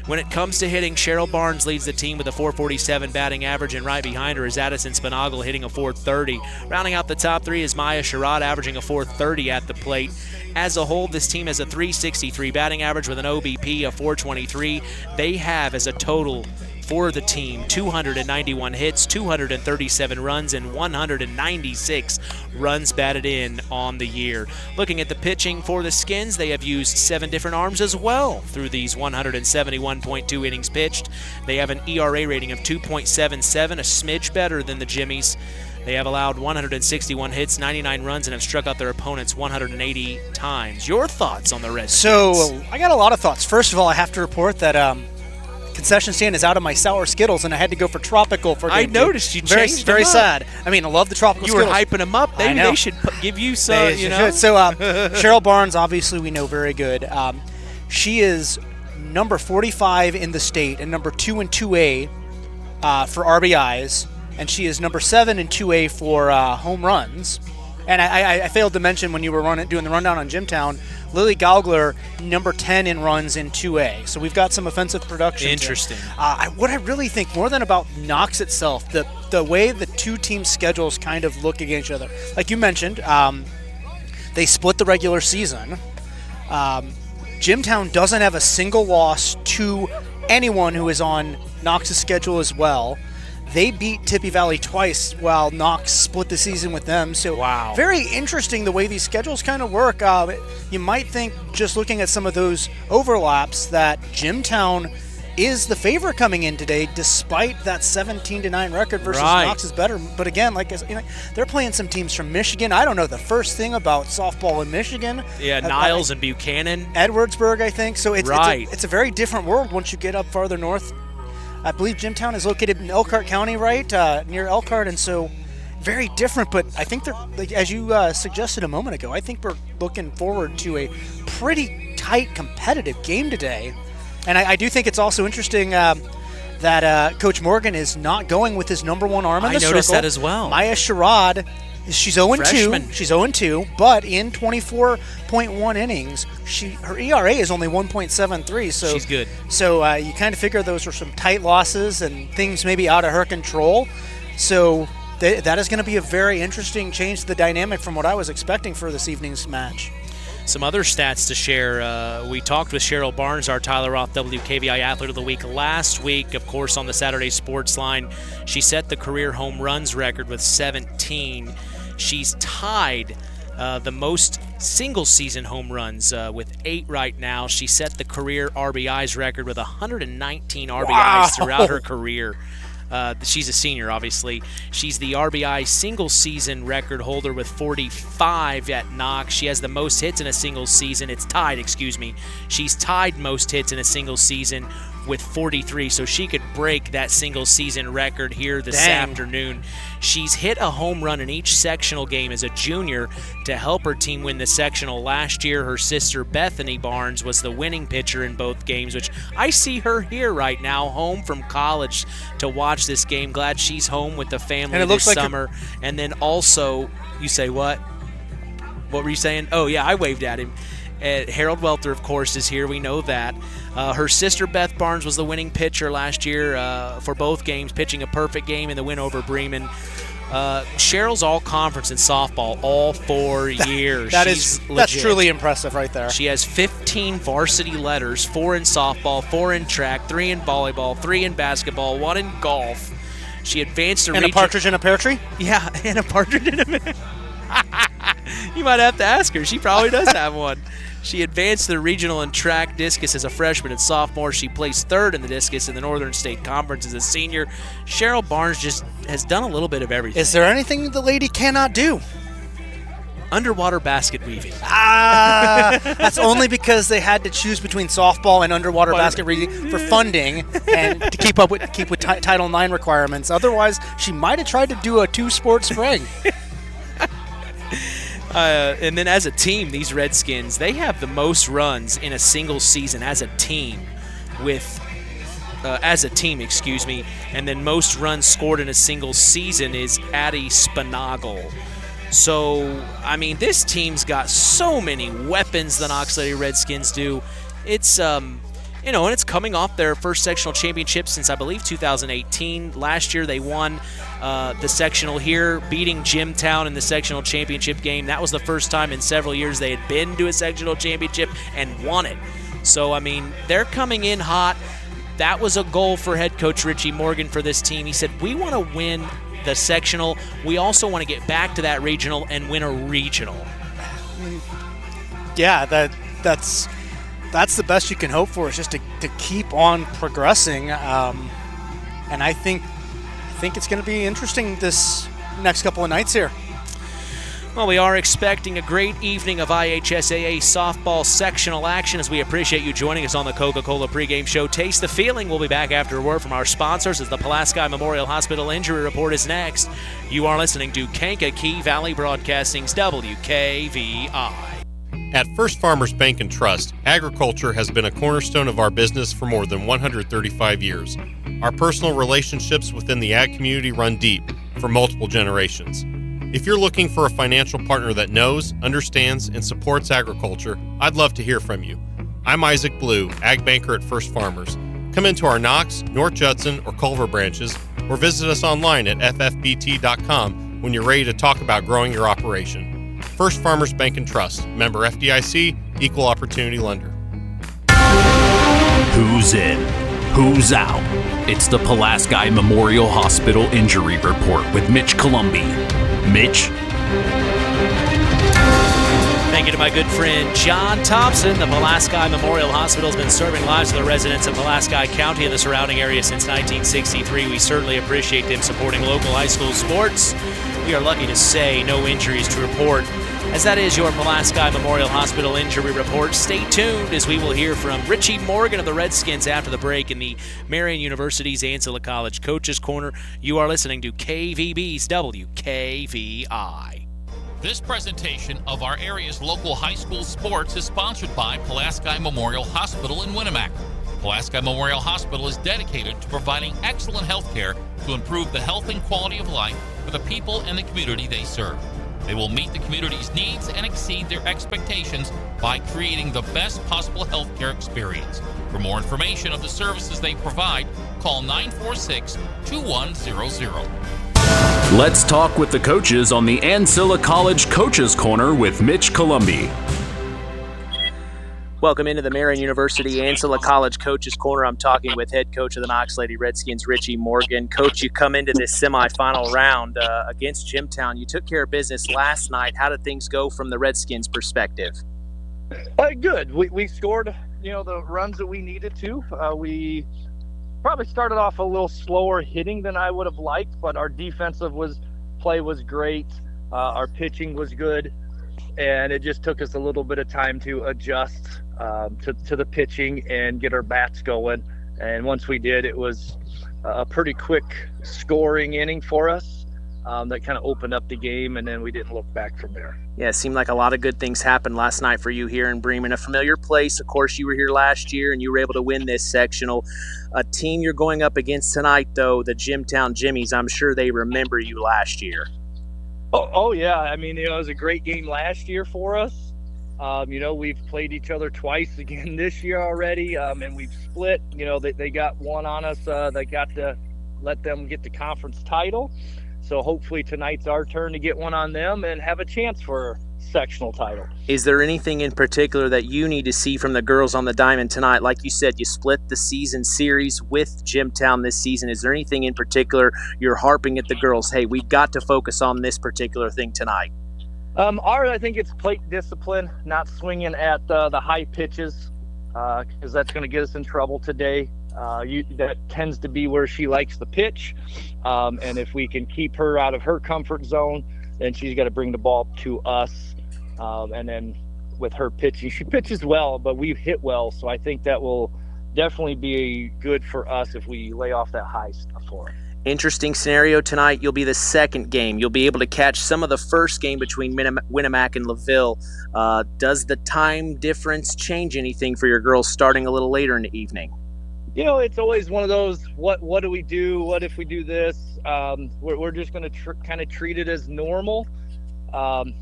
When it comes to hitting, Cheryl Barnes leads the team with a .447 batting average, and right behind her is Addison Spinagle hitting a .430. Rounding out the top 3 is Maya Sherrod averaging a .430 at the plate. As a whole, this team has a .363 batting average with an OBP of .423. They have, as a total for the team, 291 hits, 237 runs, and 196 runs batted in on the year. Looking at the pitching for the Skins, they have used 7 different arms as well through these 171.2 innings pitched. They have an ERA rating of 2.77, a smidge better than the Jimmies. They have allowed 161 hits, 99 runs, and have struck out their opponents 180 times. Your thoughts on the Redskins? So, I got a lot of thoughts. First of all, I have to report that concession stand is out of my sour Skittles, and I had to go for tropical for game 2. I noticed you changed Very them up. sad. I mean, I love the tropical Skittles. You were hyping them up. Maybe they should give you some, you know. So, Cheryl Barnes, obviously, we know very good. She is number 45 in the state and number 2 in 2A for RBIs, and she is number 7 in 2A for home runs. And I failed to mention when you were doing the rundown on Jimtown, Lily Gaugler, number 10 in runs in 2A. So we've got some offensive production. Interesting. What I really think, more than about Knox itself, the way the two teams' schedules kind of look against each other. Like you mentioned, they split the regular season. Jimtown doesn't have a single loss to anyone who is on Knox's schedule as well. They beat Tippy Valley twice while Knox split the season with them. So very interesting the way these schedules kind of work. You might think, just looking at some of those overlaps, that Jimtown is the favorite coming in today, despite that 17-9 record versus Right. Knox is better. But again, they're playing some teams from Michigan. I don't know the first thing about softball in Michigan. Yeah, Niles and Buchanan. Edwardsburg, I think. So it's Right. it's a very different world once you get up farther north. I believe Jimtown is located in Elkhart County, right, near Elkhart, and so very different. But I think they're, like, as you suggested a moment ago, I think we're looking forward to a pretty tight, competitive game today. And I do think it's also interesting that Coach Morgan is not going with his number one arm in the circle. I noticed that as well. Maya Sherrod, she's 0-2. Freshman. She's 0-2, but in 24.1 innings, her ERA is only 1.73. So she's good. So you kind of figure those are some tight losses and things maybe out of her control. So that is going to be a very interesting change to the dynamic from what I was expecting for this evening's match. Some other stats to share. We talked with Cheryl Barnes, our Tyler Roth WKVI Athlete of the Week last week, of course, on the Saturday Sports Line. She set the career home runs record with 17. She's tied the most single-season home runs with 8 right now. She set the career RBIs record with 119 RBIs throughout her career. She's a senior, obviously. She's the RBI single-season record holder with 45 at Knox. She has the most hits in a single season. It's tied, excuse me. She's tied most hits in a single season with 43, so she could break that single-season record here this afternoon. She's hit a home run in each sectional game as a junior to help her team win the sectional. Last year, her sister Bethany Barnes was the winning pitcher in both games, which I see her here right now, home from college to watch this game. Glad she's home with the family this summer. And then also, you say what? What were you saying? Oh, yeah, I waved at him. Harold Welter, of course, is here. We know that. Her sister Beth Barnes was the winning pitcher last year for both games, pitching a perfect game in the win over Bremen. Cheryl's all-conference in softball all 4 years. That's truly impressive right there. She has 15 varsity letters, 4 in softball, 4 in track, 3 in volleyball, 3 in basketball, 1 in golf. She advanced to And a partridge in a pear tree? Yeah, and a partridge in a pear. You might have to ask her. She probably does have one. She advanced to the regional and track discus as a freshman and sophomore. She placed 3rd in the discus in the Northern State Conference as a senior. Cheryl Barnes just has done a little bit of everything. Is there anything the lady cannot do? Underwater basket weaving. That's only because they had to choose between softball and underwater basket weaving for funding and to keep with Title IX requirements. Otherwise, she might have tried to do a 2-sport spring. And then as a team, these Redskins, they have the most runs in a single season as a team and then most runs scored in a single season is Addie Spinagle. So, I mean, this team's got so many weapons, the Knox Lady Redskins do. It's, and it's coming off their first sectional championship since, I believe, 2018. Last year they won the sectional here, beating Jimtown in the sectional championship game. That was the first time in several years they had been to a sectional championship and won it. So, I mean, they're coming in hot. That was a goal for head coach Richie Morgan for this team. He said, we want to win the sectional. We also want to get back to that regional and win a regional. Yeah, that's the best you can hope for, is just to keep on progressing. And I think it's going to be interesting this next couple of nights here. Well, we are expecting a great evening of IHSAA softball sectional action as we appreciate you joining us on the Coca-Cola pregame show. Taste the feeling. We'll be back after a word from our sponsors as the Pulaski Memorial Hospital Injury Report is next. You are listening to Kankakee Valley Broadcasting's WKVI. At First Farmers Bank and Trust, agriculture has been a cornerstone of our business for more than 135 years. Our personal relationships within the ag community run deep for multiple generations. If you're looking for a financial partner that knows, understands, and supports agriculture, I'd love to hear from you. I'm Isaac Blue, Ag Banker at First Farmers. Come into our Knox, North Judson, or Culver branches, or visit us online at ffbt.com when you're ready to talk about growing your operation. First Farmers Bank and Trust, member FDIC, equal opportunity lender. Who's in? Who's out? It's the Pulaski Memorial Hospital Injury Report with Mitch Columbi. Mitch? Thank you to my good friend John Thompson. The Pulaski Memorial Hospital has been serving lives of the residents of Pulaski County and the surrounding area since 1963. We certainly appreciate them supporting local high school sports. We are lucky to say no injuries to report, as that is your Pulaski Memorial Hospital injury report. Stay tuned as we will hear from Richie Morgan of the Redskins after the break in the Marian University's Ancilla College Coaches Corner. You are listening to KVB's WKVI. This presentation of our area's local high school sports is sponsored by Pulaski Memorial Hospital in Winamac. Pulaski Memorial Hospital is dedicated to providing excellent health care to improve the health and quality of life for the people and the community they serve. They will meet the community's needs and exceed their expectations by creating the best possible health care experience. For more information of the services they provide, call 946-2100. Let's talk with the coaches on the Ancilla College Coaches Corner with Mitch Columbi. Welcome into the Marian University Ancilla College Coaches Corner. I'm talking with head coach of the Knox Lady Redskins, Richie Morgan. Coach, you come into this semifinal round against Jimtown. You took care of business last night. How did things go from the Redskins' perspective? Good. We scored, the runs that we needed to. We probably started off a little slower hitting than I would have liked, but our defensive play was great. Our pitching was good, and it just took us a little bit of time to adjust to the pitching and get our bats going. And once we did, it was a pretty quick scoring inning for us that kind of opened up the game, and then we didn't look back from there. Yeah, it seemed like a lot of good things happened last night for you here in Bremen, a familiar place. Of course, you were here last year, and you were able to win this sectional. A team you're going up against tonight, though, the Jimtown Jimmies, I'm sure they remember you last year. Oh yeah. I mean, it was a great game last year for us. We've played each other twice again this year already, and we've split. They got one on us. They got to let them get the conference title. So hopefully tonight's our turn to get one on them and have a chance for a sectional title. Is there anything in particular that you need to see from the girls on the diamond tonight? Like you said, you split the season series with Jimtown this season. Is there anything in particular you're harping at the girls, hey, we've got to focus on this particular thing tonight? I think it's plate discipline, not swinging at the high pitches, because that's going to get us in trouble today. That tends to be where she likes the pitch, and if we can keep her out of her comfort zone, then she's got to bring the ball to us. And then with her pitching, she pitches well, but we hit well, so I think that will definitely be good for us if we lay off that high stuff for her. Interesting scenario tonight. You'll be the second game. You'll be able to catch some of the first game between Winamac and LaVille. Does the time difference change anything for your girls starting a little later in the evening? It's always one of those, what do we do? What if we do this? We're just going to kind of treat it as normal.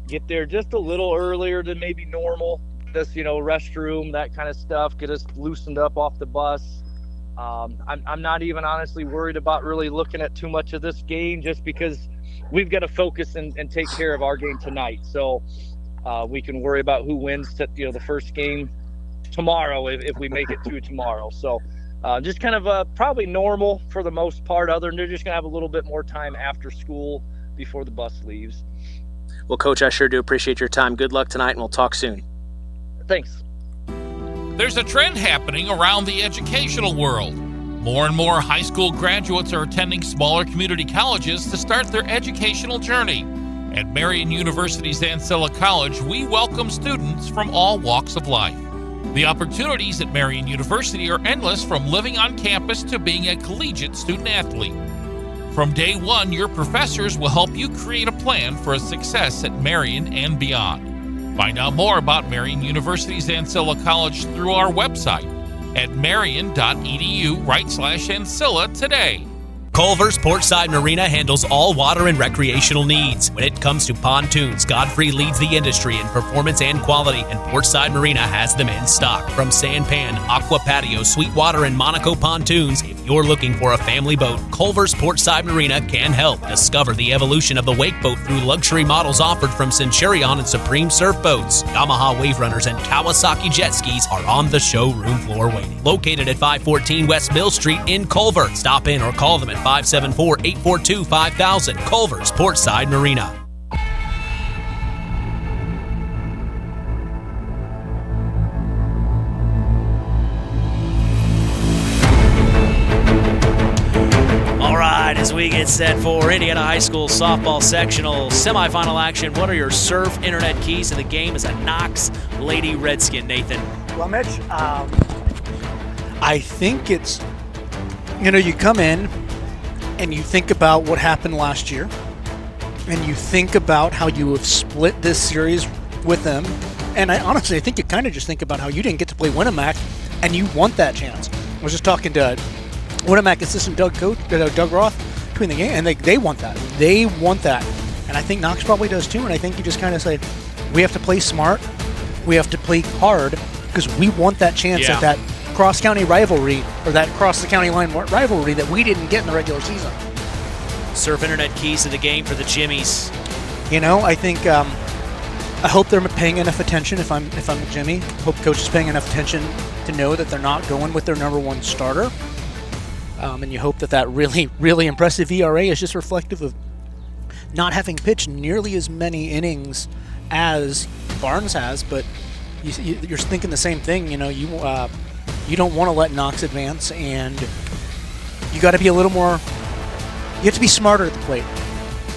Get there just a little earlier than maybe normal. This, restroom, that kind of stuff. Get us loosened up off the bus. I'm not even honestly worried about really looking at too much of this game, just because we've got to focus and take care of our game tonight. So we can worry about who wins the first game tomorrow if we make it through tomorrow. So just kind of probably normal for the most part, other than they're just going to have a little bit more time after school before the bus leaves. Well, Coach, I sure do appreciate your time. Good luck tonight, and we'll talk soon. Thanks. There's a trend happening around the educational world. More and more high school graduates are attending smaller community colleges to start their educational journey. At Marian University's Ancilla College, we welcome students from all walks of life. The opportunities at Marian University are endless, from living on campus to being a collegiate student-athlete. From day one, your professors will help you create a plan for a success at Marian and beyond. Find out more about Marian University's Ancilla College through our website at marian.edu/Ancilla today. Culver's Portside Marina handles all water and recreational needs. When it comes to pontoons, Godfrey leads the industry in performance and quality, and Portside Marina has them in stock. From Sanpan, Aqua Patio, Sweetwater, and Monaco pontoons, if you're looking for a family boat, Culver's Portside Marina can help. Discover the evolution of the wake boat through luxury models offered from Centurion and Supreme Surf Boats. Yamaha Wave Runners and Kawasaki jet skis are on the showroom floor waiting. Located at 514 West Mill Street in Culver. Stop in or call them at 574-842-5000. Culver's Portside Marina. we get set for Indiana High School softball sectional semifinal action, what are your Surf Internet keys to the game as a Knox Lady Redskin, Nathan? Well, Mitch, I think it's, you come in and you think about what happened last year, and you think about how you have split this series with them, and I think you kind of just think about how you didn't get to play Winamac, and you want that chance. I was just talking to Winamac assistant Doug Roth between the game, and they want that. They want that, and I think Knox probably does too. And I think you just kind of say, we have to play smart, we have to play hard, because we want that chance at that cross-county rivalry, or that cross-the-county line rivalry that we didn't get in the regular season. Surf Internet keys to the game for the Jimmies. I think I hope they're paying enough attention. If I'm Jimmy, I hope coach is paying enough attention to know that they're not going with their number one starter. And you hope that really, really impressive ERA is just reflective of not having pitched nearly as many innings as Barnes has. But you're thinking the same thing. You don't want to let Knox advance, and you got to be a little more. You have to be smarter at the plate,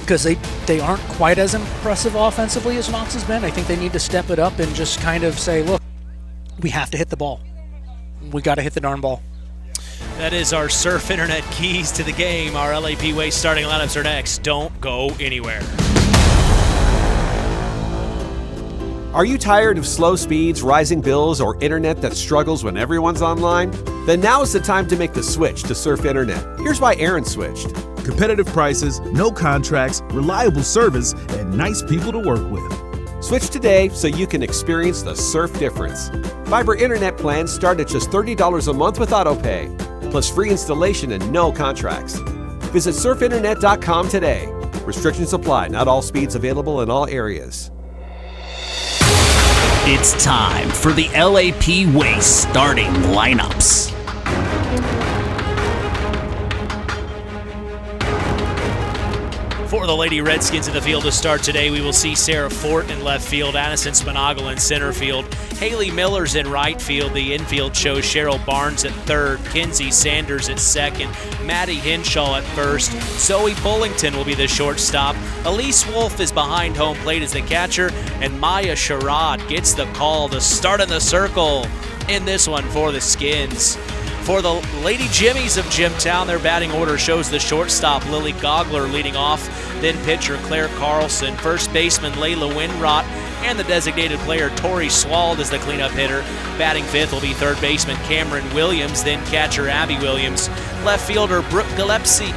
because they aren't quite as impressive offensively as Knox has been. I think they need to step it up and just kind of say, look, we have to hit the ball. We got to hit the darn ball. That is our Surf Internet keys to the game. Our LAP Waste starting lineups are next. Don't go anywhere. Are you tired of slow speeds, rising bills, or internet that struggles when everyone's online? Then now is the time to make the switch to Surf Internet. Here's why Aaron switched. Competitive prices, no contracts, reliable service, and nice people to work with. Switch today so you can experience the surf difference. Fiber internet plans start at just $30 a month with AutoPay, plus free installation and no contracts. Visit surfinternet.com today. Restrictions apply. Not all speeds available in all areas. It's time for the LAP Waste starting lineups. For the Lady Redskins in the field to start today, we will see Sarah Fort in left field, Addison Spinagle in center field, Haley Miller's in right field. The infield shows Cheryl Barnes at third, Kinsey Sanders at second, Maddie Henshaw at first, Zoe Bullington will be the shortstop, Elise Wolf is behind home plate as the catcher, and Maya Sherrod gets the call to start in the circle in this one for the Skins. For the Lady Jimmies of Jimtown, their batting order shows the shortstop Lily Gogler leading off, then pitcher Claire Carlson, first baseman Layla Winrott, and the designated player Tori Swald as the cleanup hitter. Batting fifth will be third baseman Cameron Williams, then catcher Abby Williams. Left fielder Brooke Gillespie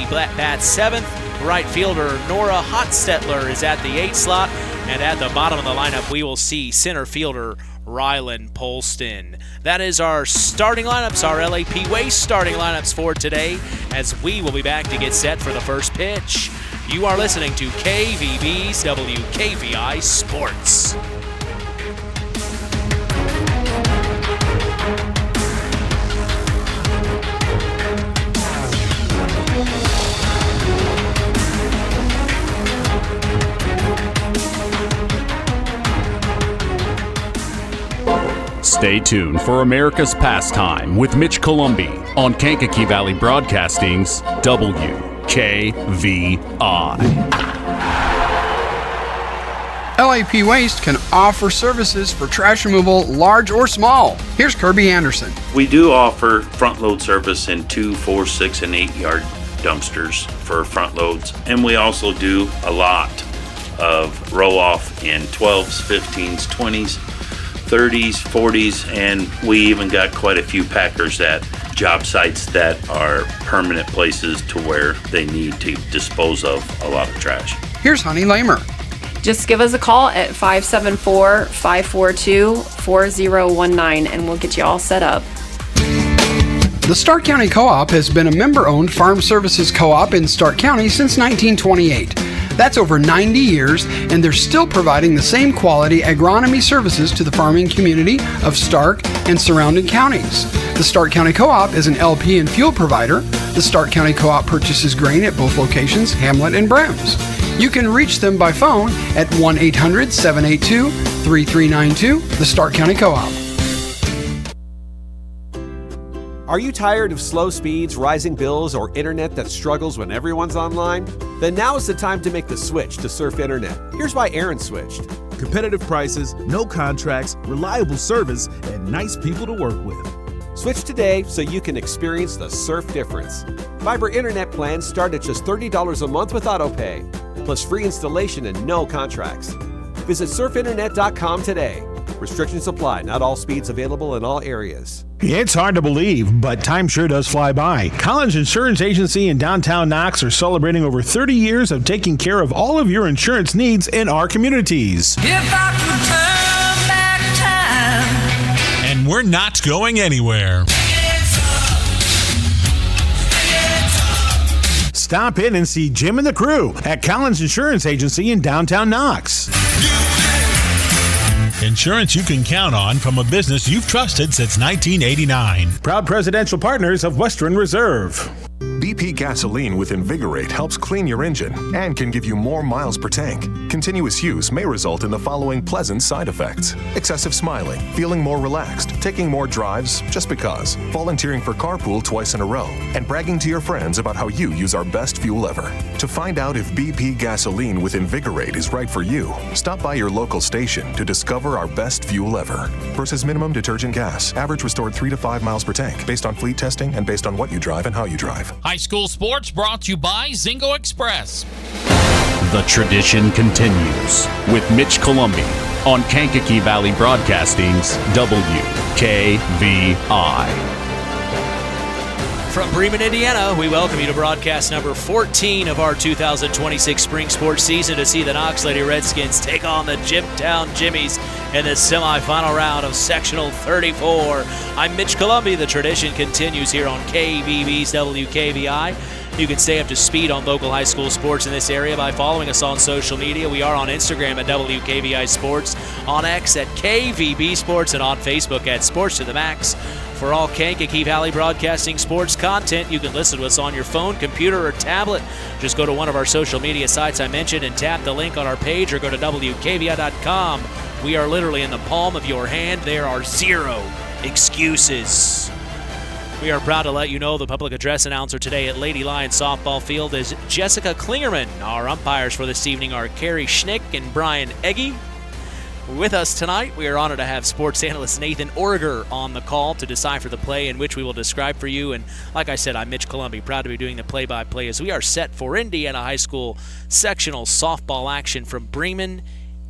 bats seventh. Right fielder Nora Hotstetler is at the 8 slot, and at the bottom of the lineup we will see center fielder Rylan Polston. That is our starting lineups, our LAP Waste starting lineups for today, as we will be back to get set for the first pitch. You are listening to KVB's WKVI Sports. Stay tuned for America's Pastime with Mitch Columbi on Kankakee Valley Broadcasting's WKVI. LAP Waste can offer services for trash removal, large or small. Here's Kirby Anderson. We do offer front load service in 2, 4, 6, and 8 yard dumpsters for front loads, and we also do a lot of roll off in 12s, 15s, 20s, 30s, 40s, and we even got quite a few packers at job sites that are permanent places to where they need to dispose of a lot of trash. Here's Honey Lamer. Just give us a call at 574-542-4019 and we'll get you all set up. The Stark County Co-op has been a member-owned farm services co-op in Stark County since 1928. That's over 90 years, and they're still providing the same quality agronomy services to the farming community of Stark and surrounding counties. The Stark County Co-op is an LP and fuel provider. The Stark County Co-op purchases grain at both locations, Hamlet and Brems. You can reach them by phone at 1-800-782-3392, the Stark County Co-op. Are you tired of slow speeds, rising bills, or internet that struggles when everyone's online? Then now is the time to make the switch to Surf Internet. Here's why Aaron switched. Competitive prices, no contracts, reliable service, and nice people to work with. Switch today so you can experience the surf difference. Fiber internet plans start at just $30 a month with autopay, plus free installation and no contracts. Visit surfinternet.com today. Restrictions apply. Not all speeds available in all areas. It's hard to believe, but time sure does fly by. Collins Insurance Agency in downtown Knox are celebrating over 30 years of taking care of all of your insurance needs in our communities. If I could turn back time. And we're not going anywhere. Stop in and see Jim and the crew at Collins Insurance Agency in downtown Knox. Insurance you can count on from a business you've trusted since 1989. Proud presidential partners of Western Reserve. BP gasoline with Invigorate helps clean your engine and can give you more miles per tank. Continuous use may result in the following pleasant side effects: excessive smiling, feeling more relaxed, taking more drives just because, volunteering for carpool twice in a row, and bragging to your friends about how you use our best fuel ever. To find out if BP gasoline with Invigorate is right for you, stop by your local station to discover our best fuel ever. Versus minimum detergent gas. Average restored 3 to 5 miles per tank, based on fleet testing and based on what you drive and how you drive. High school sports brought to you by Zingo Express. The tradition continues with Mitch Columbi on Kankakee Valley Broadcasting's WKVI. From Bremen, Indiana, we welcome you to broadcast number 14 of our 2026 spring sports season to see the Knox Lady Redskins take on the Jimtown Jimmies in the semifinal round of Sectional 34. I'm Mitch Columbi. The tradition continues here on KVB's WKVI. You can stay up to speed on local high school sports in this area by following us on social media. We are on Instagram at WKVI Sports, on X at KVB Sports, and on Facebook at Sports to the Max. For all Kankakee Valley Broadcasting sports content, you can listen to us on your phone, computer, or tablet. Just go to one of our social media sites I mentioned and tap the link on our page, or go to WKVI.com. We are literally in the palm of your hand. There are zero excuses. We are proud to let you know the public address announcer today at Lady Lions Softball Field is Jessica Klingerman. Our umpires for this evening are Carrie Schnick and Brian Egge. With us tonight, we are honored to have sports analyst Nathan Orger on the call to decipher the play in which we will describe for you. And like I said, I'm Mitch Columbi, proud to be doing the play-by-play as we are set for Indiana High School sectional softball action from Bremen,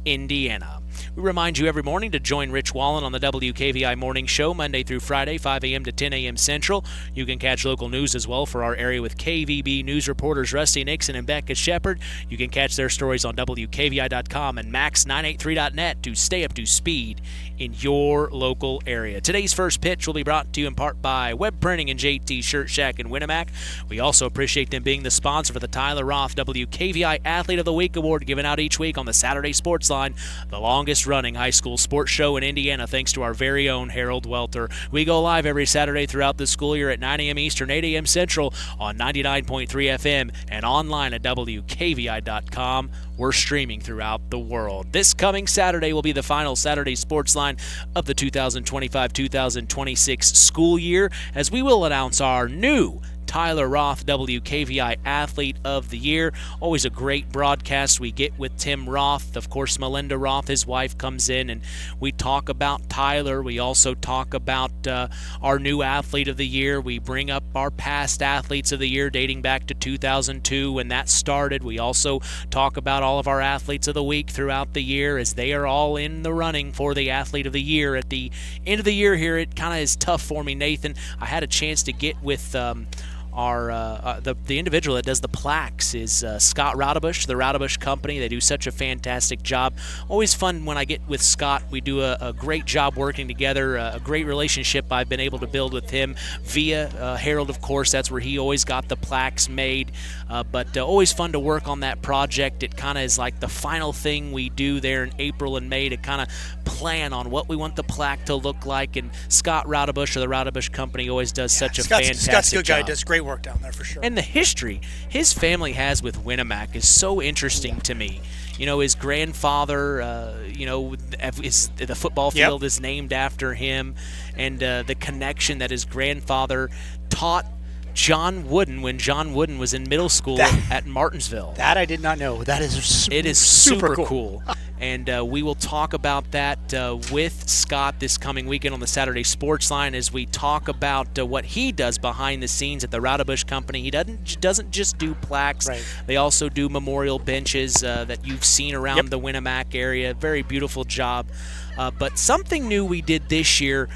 Indiana. We remind you every morning to join Rich Wallen on the WKVI Morning Show, Monday through Friday, 5 a.m. to 10 a.m. Central. You can catch local news as well for our area with KVB news reporters Rusty Nixon and Becca Shepard. You can catch their stories on WKVI.com and Max983.net to stay up to speed in your local area. Today's first pitch will be brought to you in part by Web Printing and JT Shirt Shack in Winamac. We also appreciate them being the sponsor for the Tyler Roth WKVI Athlete of the Week Award given out each week on the Saturday Sports Line, the longest running high school sports show in Indiana, thanks to our very own Harold Welter. We go live every Saturday throughout the school year at 9 a.m. Eastern, 8 a.m. Central on 99.3 FM and online at WKVI.com. We're streaming throughout the world. This coming Saturday will be the final Saturday Sports Line of the 2025-2026 school year, as we will announce our new Tyler Roth WKVI Athlete of the Year. Always a great broadcast we get with Tim Roth. Of course, Melinda Roth, his wife, comes in and we talk about Tyler. We also talk about our new Athlete of the Year. We bring up our past Athletes of the Year dating back to 2002 when that started. We also talk about all of our Athletes of the Week throughout the year as they are all in the running for the Athlete of the Year. At the end of the year here, it kind of is tough for me, Nathan. I had a chance to get with the individual that does the plaques is Scott Raudebusch, the Raudebusch Company. They do such a fantastic job. Always fun when I get with Scott. We do a great job working together, a great relationship I've been able to build with him via Harold, of course. That's where he always got the plaques made, but always fun to work on that project. It kind of is like the final thing we do there in April and May to kind of plan on what we want the plaque to look like, and Scott Raudebusch, or the Raudebusch Company, always does such a fantastic Scott's a good guy. job. Does great great work down there for sure. And the history his family has with Winamac is so interesting to me. You know, his grandfather, the football field is named after him, and the connection that his grandfather taught John Wooden when John Wooden was in middle school at Martinsville. That I did not know. That is it is super cool. And we will talk about that with Scott this coming weekend on the Saturday Sports Line as we talk about what he does behind the scenes at the Raudebusch Company. He doesn't just do plaques. Right. They also do memorial benches that you've seen around the Winamac area. Very beautiful job. But something new we did this year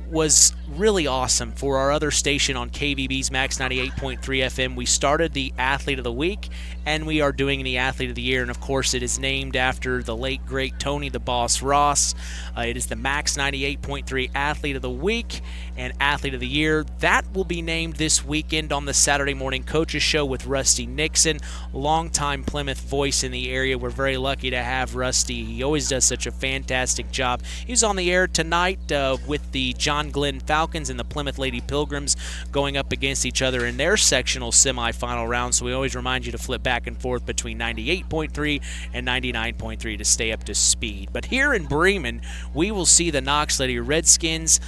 was really awesome for our other station on KVB's Max 98.3 FM. We started the Athlete of the Week, and we are doing the Athlete of the Year, and of course it is named after the late, great Tony the Boss Ross. It is the Max 98.3 Athlete of the Week and Athlete of the Year. That will be named this weekend on the Saturday Morning Coaches Show with Rusty Nixon, longtime Plymouth voice in the area. We're very lucky to have Rusty. He always does such a fantastic job. He's on the air tonight with the John Glenn Falcons and the Plymouth Lady Pilgrims going up against each other in their sectional semifinal round, so we always remind you to flip back and forth between 98.3 and 99.3 to stay up to speed. But here in Bremen, we will see the Knox Lady Redskins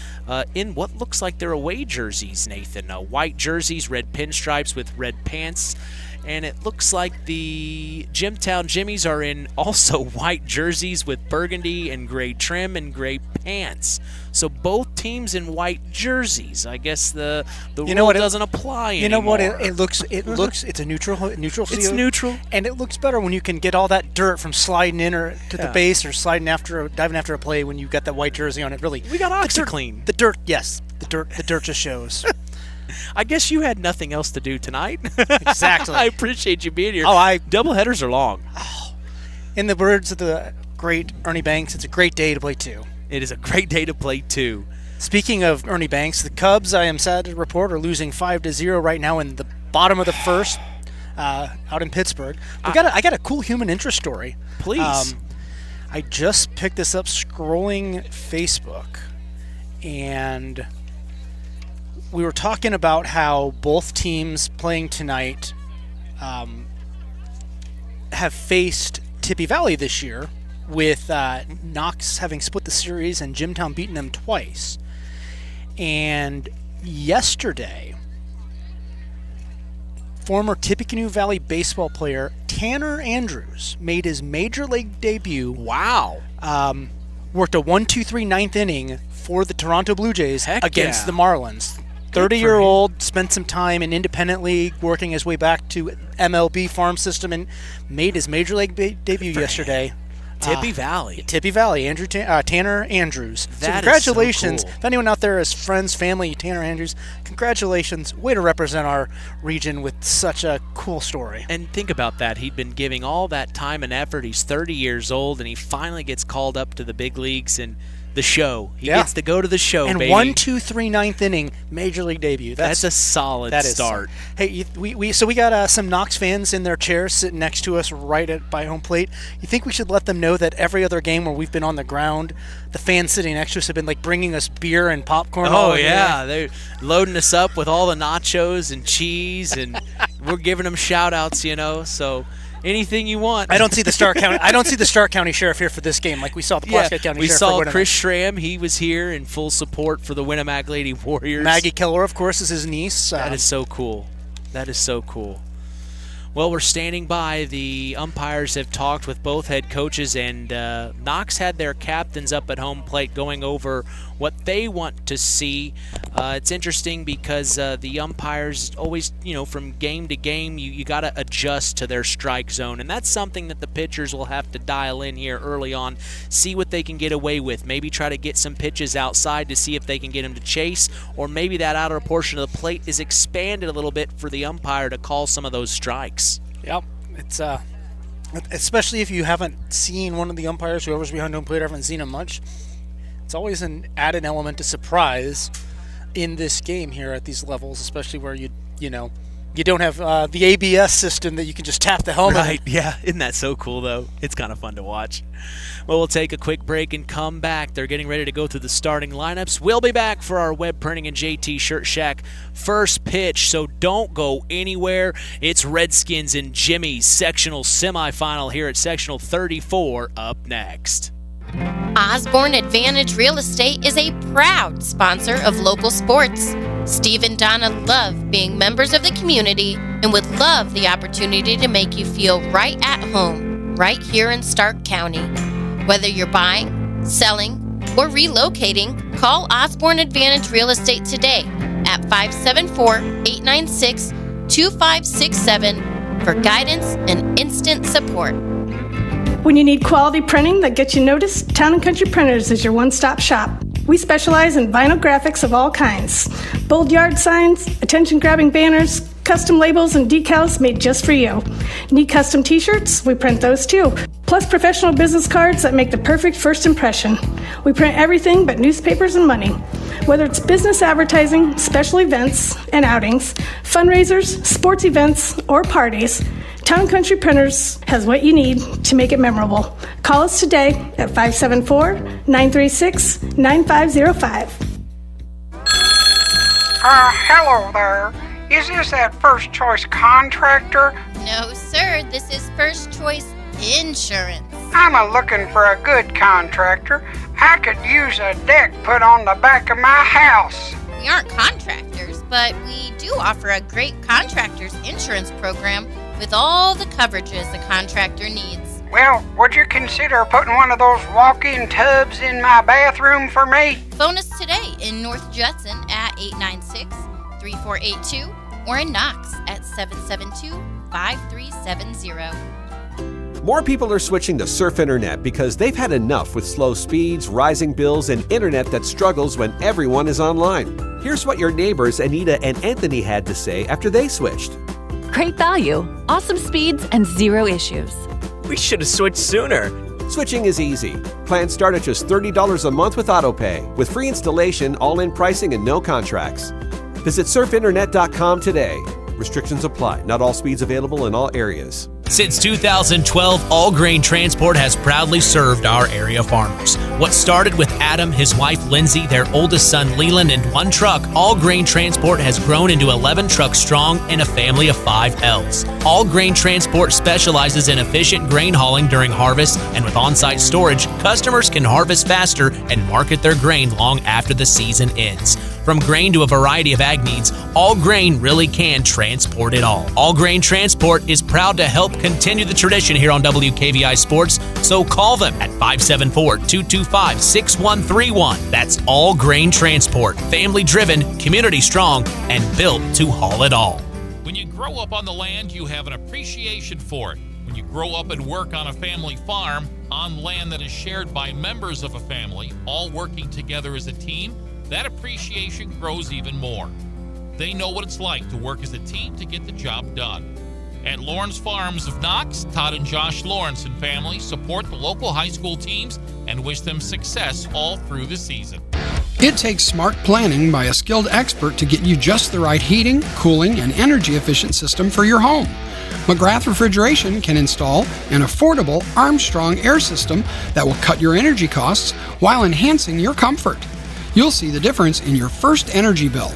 in what looks like their away jerseys, Nathan. White jerseys, red pinstripes with red pants. And it looks like the Jimtown Jimmies are in also white jerseys with burgundy and gray trim and gray pants. So both teams in white jerseys. I guess the rule doesn't apply anymore. You know what? It looks. It's a neutral. It's neutral, and it looks better when you can get all that dirt from sliding in or to the base or diving after a play when you got that white jersey on it. Really, we got OxyClean. The dirt, yes, the dirt just shows. I guess you had nothing else to do tonight. Exactly. I appreciate you being here. Oh, doubleheaders are long. In the words of the great Ernie Banks, it's a great day to play two. It is a great day to play two. Speaking of Ernie Banks, the Cubs, I am sad to report, are losing 5-0 right now in the bottom of the first out in Pittsburgh. I got a cool human interest story. Please. I just picked this up scrolling Facebook, and we were talking about how both teams playing tonight have faced Tippy Valley this year, with Knox having split the series and Jimtown beating them twice. And yesterday, former Tippecanoe Valley baseball player Tanner Andrews made his major league debut. Wow. Worked a 1-2-3 ninth inning for the Toronto Blue Jays against the Marlins. 30-year-old, spent some time in independent league, working his way back to MLB farm system, and made his major league debut yesterday. Tippy Valley. Tippy Valley. Tanner Andrews. That congratulations. is so cool. If anyone out there is friends, family, Tanner Andrews, congratulations. Way to represent our region with such a cool story. And think about that. He'd been giving all that time and effort. He's 30 years old, and he finally gets called up to the big leagues and the show. He gets to go to the show, and baby. 1-2-3 ninth inning major league debut. That's a solid start. Hey, we got some Knox fans in their chairs sitting next to us right by home plate. You think we should let them know that every other game where we've been on the ground, the fans sitting next to us have been like bringing us beer and popcorn? Oh yeah, they're loading us up with all the nachos and cheese, and we're giving them shout outs, so anything you want. I don't see the Stark County Sheriff here for this game like we saw the Pulaski County we Sheriff. We saw Chris Schramm. He was here in full support for the Winamac Lady Warriors. Maggie Keller, of course, is his niece. That is so cool. That is so cool. Well, we're standing by. The umpires have talked with both head coaches, and Knox had their captains up at home plate going over what they want to see. It's interesting because the umpires always, from game to game, you got to adjust to their strike zone, and that's something that the pitchers will have to dial in here early on, see what they can get away with, maybe try to get some pitches outside to see if they can get them to chase, or maybe that outer portion of the plate is expanded a little bit for the umpire to call some of those strikes. Yep, it's especially if you haven't seen one of the umpires, whoever's behind home plate, haven't seen him much. It's always an added element of surprise in this game here at these levels, especially where you You don't have the ABS system that you can just tap the helmet. Right, yeah. Isn't that so cool, though? It's kind of fun to watch. Well, we'll take a quick break and come back. They're getting ready to go through the starting lineups. We'll be back for our Web Printing and JT Shirt Shack first pitch, so don't go anywhere. It's Redskins and Jimmy's sectional semifinal here at Sectional 34 up next. Osborne Advantage Real Estate is a proud sponsor of local sports. Steve and Donna love being members of the community and would love the opportunity to make you feel right at home, right here in Stark County. Whether you're buying, selling, or relocating, call Osborne Advantage Real Estate today at 574-896-2567 for guidance and instant support. When you need quality printing that gets you noticed, Town & Country Printers is your one-stop shop. We specialize in vinyl graphics of all kinds. Bold yard signs, attention-grabbing banners, custom labels and decals made just for you. Need custom t-shirts? We print those too. Plus professional business cards that make the perfect first impression. We print everything but newspapers and money. Whether it's business advertising, special events and outings, fundraisers, sports events, or parties, Town & Country Printers has what you need to make it memorable. Call us today at 574-936-9505. Hello there. Is this that First Choice Contractor? No, sir. This is First Choice Insurance. I'm looking for a good contractor. I could use a deck put on the back of my house. We aren't contractors, but we do offer a great contractor's insurance program with all the coverages a contractor needs. Well, would you consider putting one of those walk-in tubs in my bathroom for me? Phone us today in North Judson at 896-3482 or in Knox at 772-5370. More people are switching to Surf Internet because they've had enough with slow speeds, rising bills, and internet that struggles when everyone is online. Here's what your neighbors Anita and Anthony had to say after they switched. Great value, awesome speeds, and zero issues. We should have switched sooner. Switching is easy. Plans start at just $30 a month with AutoPay, with free installation, all-in pricing, and no contracts. Visit surfinternet.com today. Restrictions apply. Not all speeds available in all areas. Since 2012, All Grain Transport has proudly served our area farmers. What started with Adam, his wife Lindsay, their oldest son Leland, and one truck, All Grain Transport has grown into 11 trucks strong and a family of 5 L's. All Grain Transport specializes in efficient grain hauling during harvest, and with on-site storage, customers can harvest faster and market their grain long after the season ends. From grain to a variety of ag needs, All Grain really can transport it all. All Grain Transport is proud to help continue the tradition here on WKVI Sports, so call them at 574-225-6131. That's All Grain Transport. Family-driven, community-strong, and built to haul it all. When you grow up on the land, you have an appreciation for it. When you grow up and work on a family farm, on land that is shared by members of a family, all working together as a team, that appreciation grows even more. They know what it's like to work as a team to get the job done. At Lawrence Farms of Knox, Todd and Josh Lawrence and family support the local high school teams and wish them success all through the season. It takes smart planning by a skilled expert to get you just the right heating, cooling, and energy-efficient system for your home. McGrath Refrigeration can install an affordable Armstrong air system that will cut your energy costs while enhancing your comfort. You'll see the difference in your first energy bill.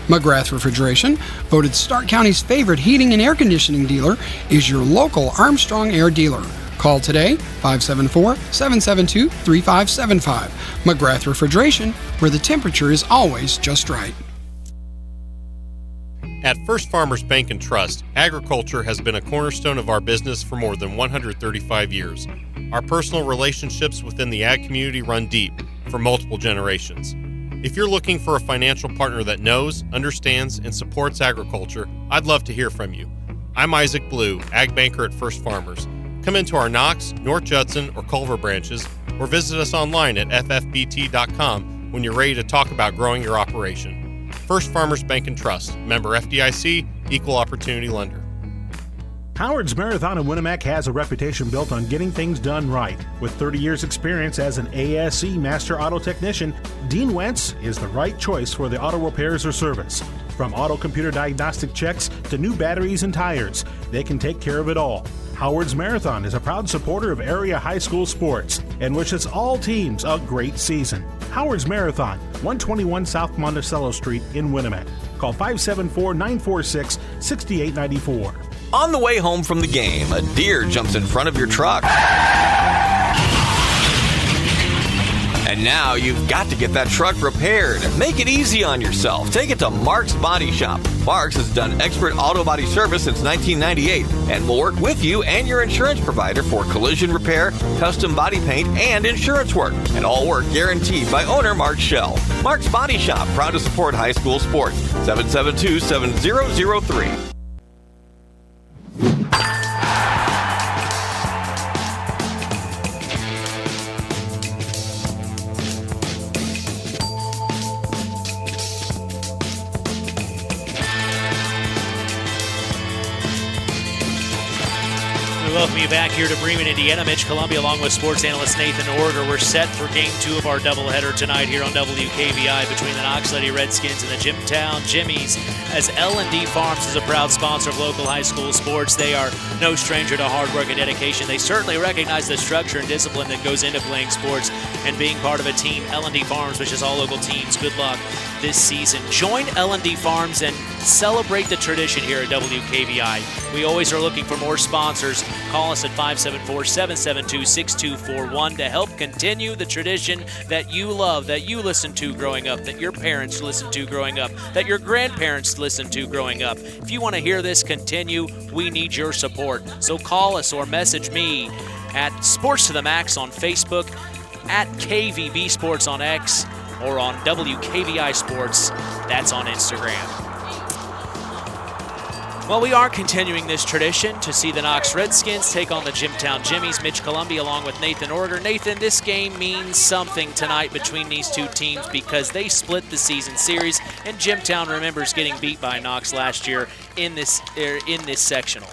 McGrath Refrigeration, voted Stark County's favorite heating and air conditioning dealer, is your local Armstrong Air dealer. Call today, 574-772-3575. McGrath Refrigeration, where the temperature is always just right. At First Farmers Bank and Trust, agriculture has been a cornerstone of our business for more than 135 years. Our personal relationships within the ag community run deep for multiple generations. If you're looking for a financial partner that knows, understands, and supports agriculture, I'd love to hear from you. I'm Isaac Blue, Ag Banker at First Farmers. Come into our Knox, North Judson, or Culver branches, or visit us online at ffbt.com when you're ready to talk about growing your operation. First Farmers Bank and Trust, member FDIC, equal opportunity lender. Howard's Marathon in Winamac has a reputation built on getting things done right. With 30 years' experience as an ASE Master Auto Technician, Dean Wentz is the right choice for the auto repairs or service. From auto computer diagnostic checks to new batteries and tires, they can take care of it all. Howard's Marathon is a proud supporter of area high school sports and wishes all teams a great season. Howard's Marathon, 121 South Monticello Street in Winamac. Call 574-946-6894. On the way home from the game, a deer jumps in front of your truck. And now you've got to get that truck repaired. Make it easy on yourself. Take it to Mark's Body Shop. Mark's has done expert auto body service since 1998 and will work with you and your insurance provider for collision repair, custom body paint, and insurance work. And all work guaranteed by owner Mark Schell. Mark's Body Shop, proud to support high school sports. 772-7003. Welcome you back here to Bremen, Indiana. Mitch Columbia along with sports analyst Nathan Orger. We're set for Game 2 of our doubleheader tonight here on WKVI between the Knox Lady Redskins and the Jimtown Jimmies, as L&D Farms is a proud sponsor of local high school sports. They are no stranger to hard work and dedication. They certainly recognize the structure and discipline that goes into playing sports and being part of a team. L&D Farms, which is all local teams. Good luck this season. Join L&D Farms and celebrate the tradition here at WKVI. We always are looking for more sponsors. Call us at 574-772-6241 to help continue the tradition that you love, that you listened to growing up, that your parents listened to growing up, that your grandparents listened to growing up. If you want to hear this continue, we need your support. So call us or message me at Sports to the Max on Facebook, at KVB Sports on X, or on WKVI Sports, that's on Instagram. Well, we are continuing this tradition to see the Knox Redskins take on the Jimtown Jimmies. Mitch Columbia along with Nathan Orger. Nathan, this game means something tonight between these two teams because they split the season series, and Jimtown remembers getting beat by Knox last year in this sectional.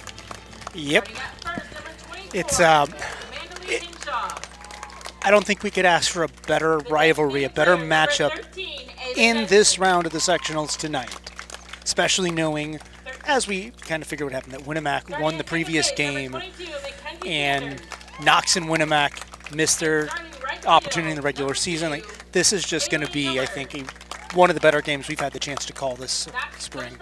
Yep. It's I don't think we could ask for a better rivalry, a better matchup in this round of the sectionals tonight, especially knowing, as we kind of figure what happened, that Winamac won the previous game and Knox and Winamac missed their opportunity in the regular season. Like, this is just going to be, I think, one of the better games we've had the chance to call this spring.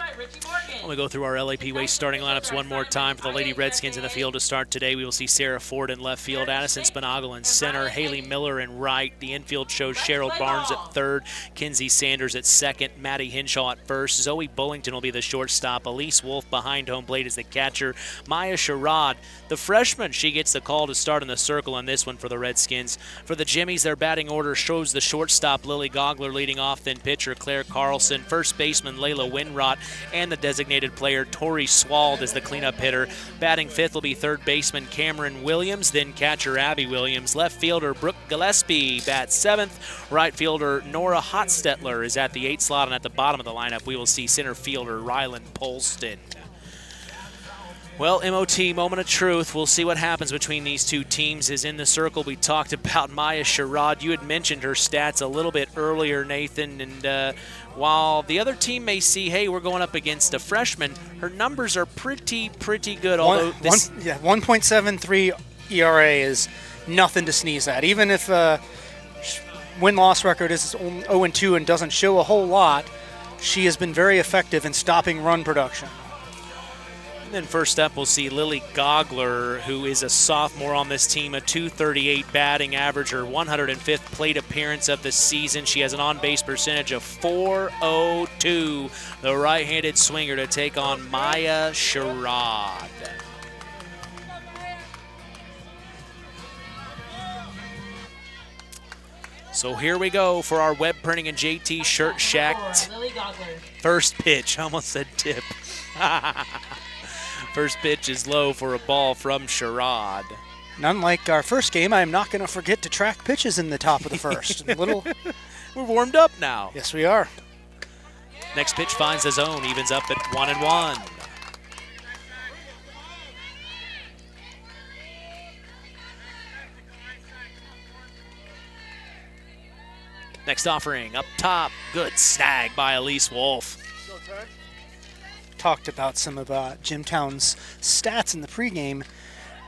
Let me go through our LAP Waste starting lineups one more time. For the Lady Redskins in the field to start today, we will see Sarah Ford in left field, Addison Spinagle in center, Haley Miller in right. The infield shows Cheryl Barnes at third, Kinsey Sanders at second, Maddie Hinshaw at first. Zoe Bullington will be the shortstop. Elise Wolf behind home plate is the catcher. Maya Sherrod, the freshman, she gets the call to start in the circle on this one for the Redskins. For the Jimmies, their batting order shows the shortstop Lily Gogler leading off, then pitcher Claire Carlson, first baseman Layla Winrot, and the designated player Tori Swald as the cleanup hitter. Batting fifth will be third baseman Cameron Williams, then catcher Abby Williams. Left fielder Brooke Gillespie bats seventh. Right fielder Nora Hotstetler is at the 8th slot, and at the bottom of the lineup we will see center fielder Rylan Polston. Well, MOT, moment of truth. We'll see what happens between these two teams. Is in the circle. We talked about Maya Sherrod. You had mentioned her stats a little bit earlier, Nathan, and while the other team may see, hey, we're going up against a freshman, her numbers are pretty good. Although 1.73 ERA is nothing to sneeze at. Even if win-loss record is 0-2 and doesn't show a whole lot, she has been very effective in stopping run production. And then first up, we'll see Lily Gogler, who is a sophomore on this team, a .238 batting average, her 105th plate appearance of the season. She has an on-base percentage of .402. The right-handed swinger to take on Maya Sherrod. So here we go for our Web Printing and JT Shirt Shack. First pitch, I almost said tip. First pitch is low for a ball from Sherrod. And unlike our first game, I'm not going to forget to track pitches in the top of the first. We're warmed up now. Yes, we are. Next pitch finds the zone, evens up at 1-1. Next offering up top. Good snag by Elise Wolf. Talked about some of Jimtown's stats in the pregame.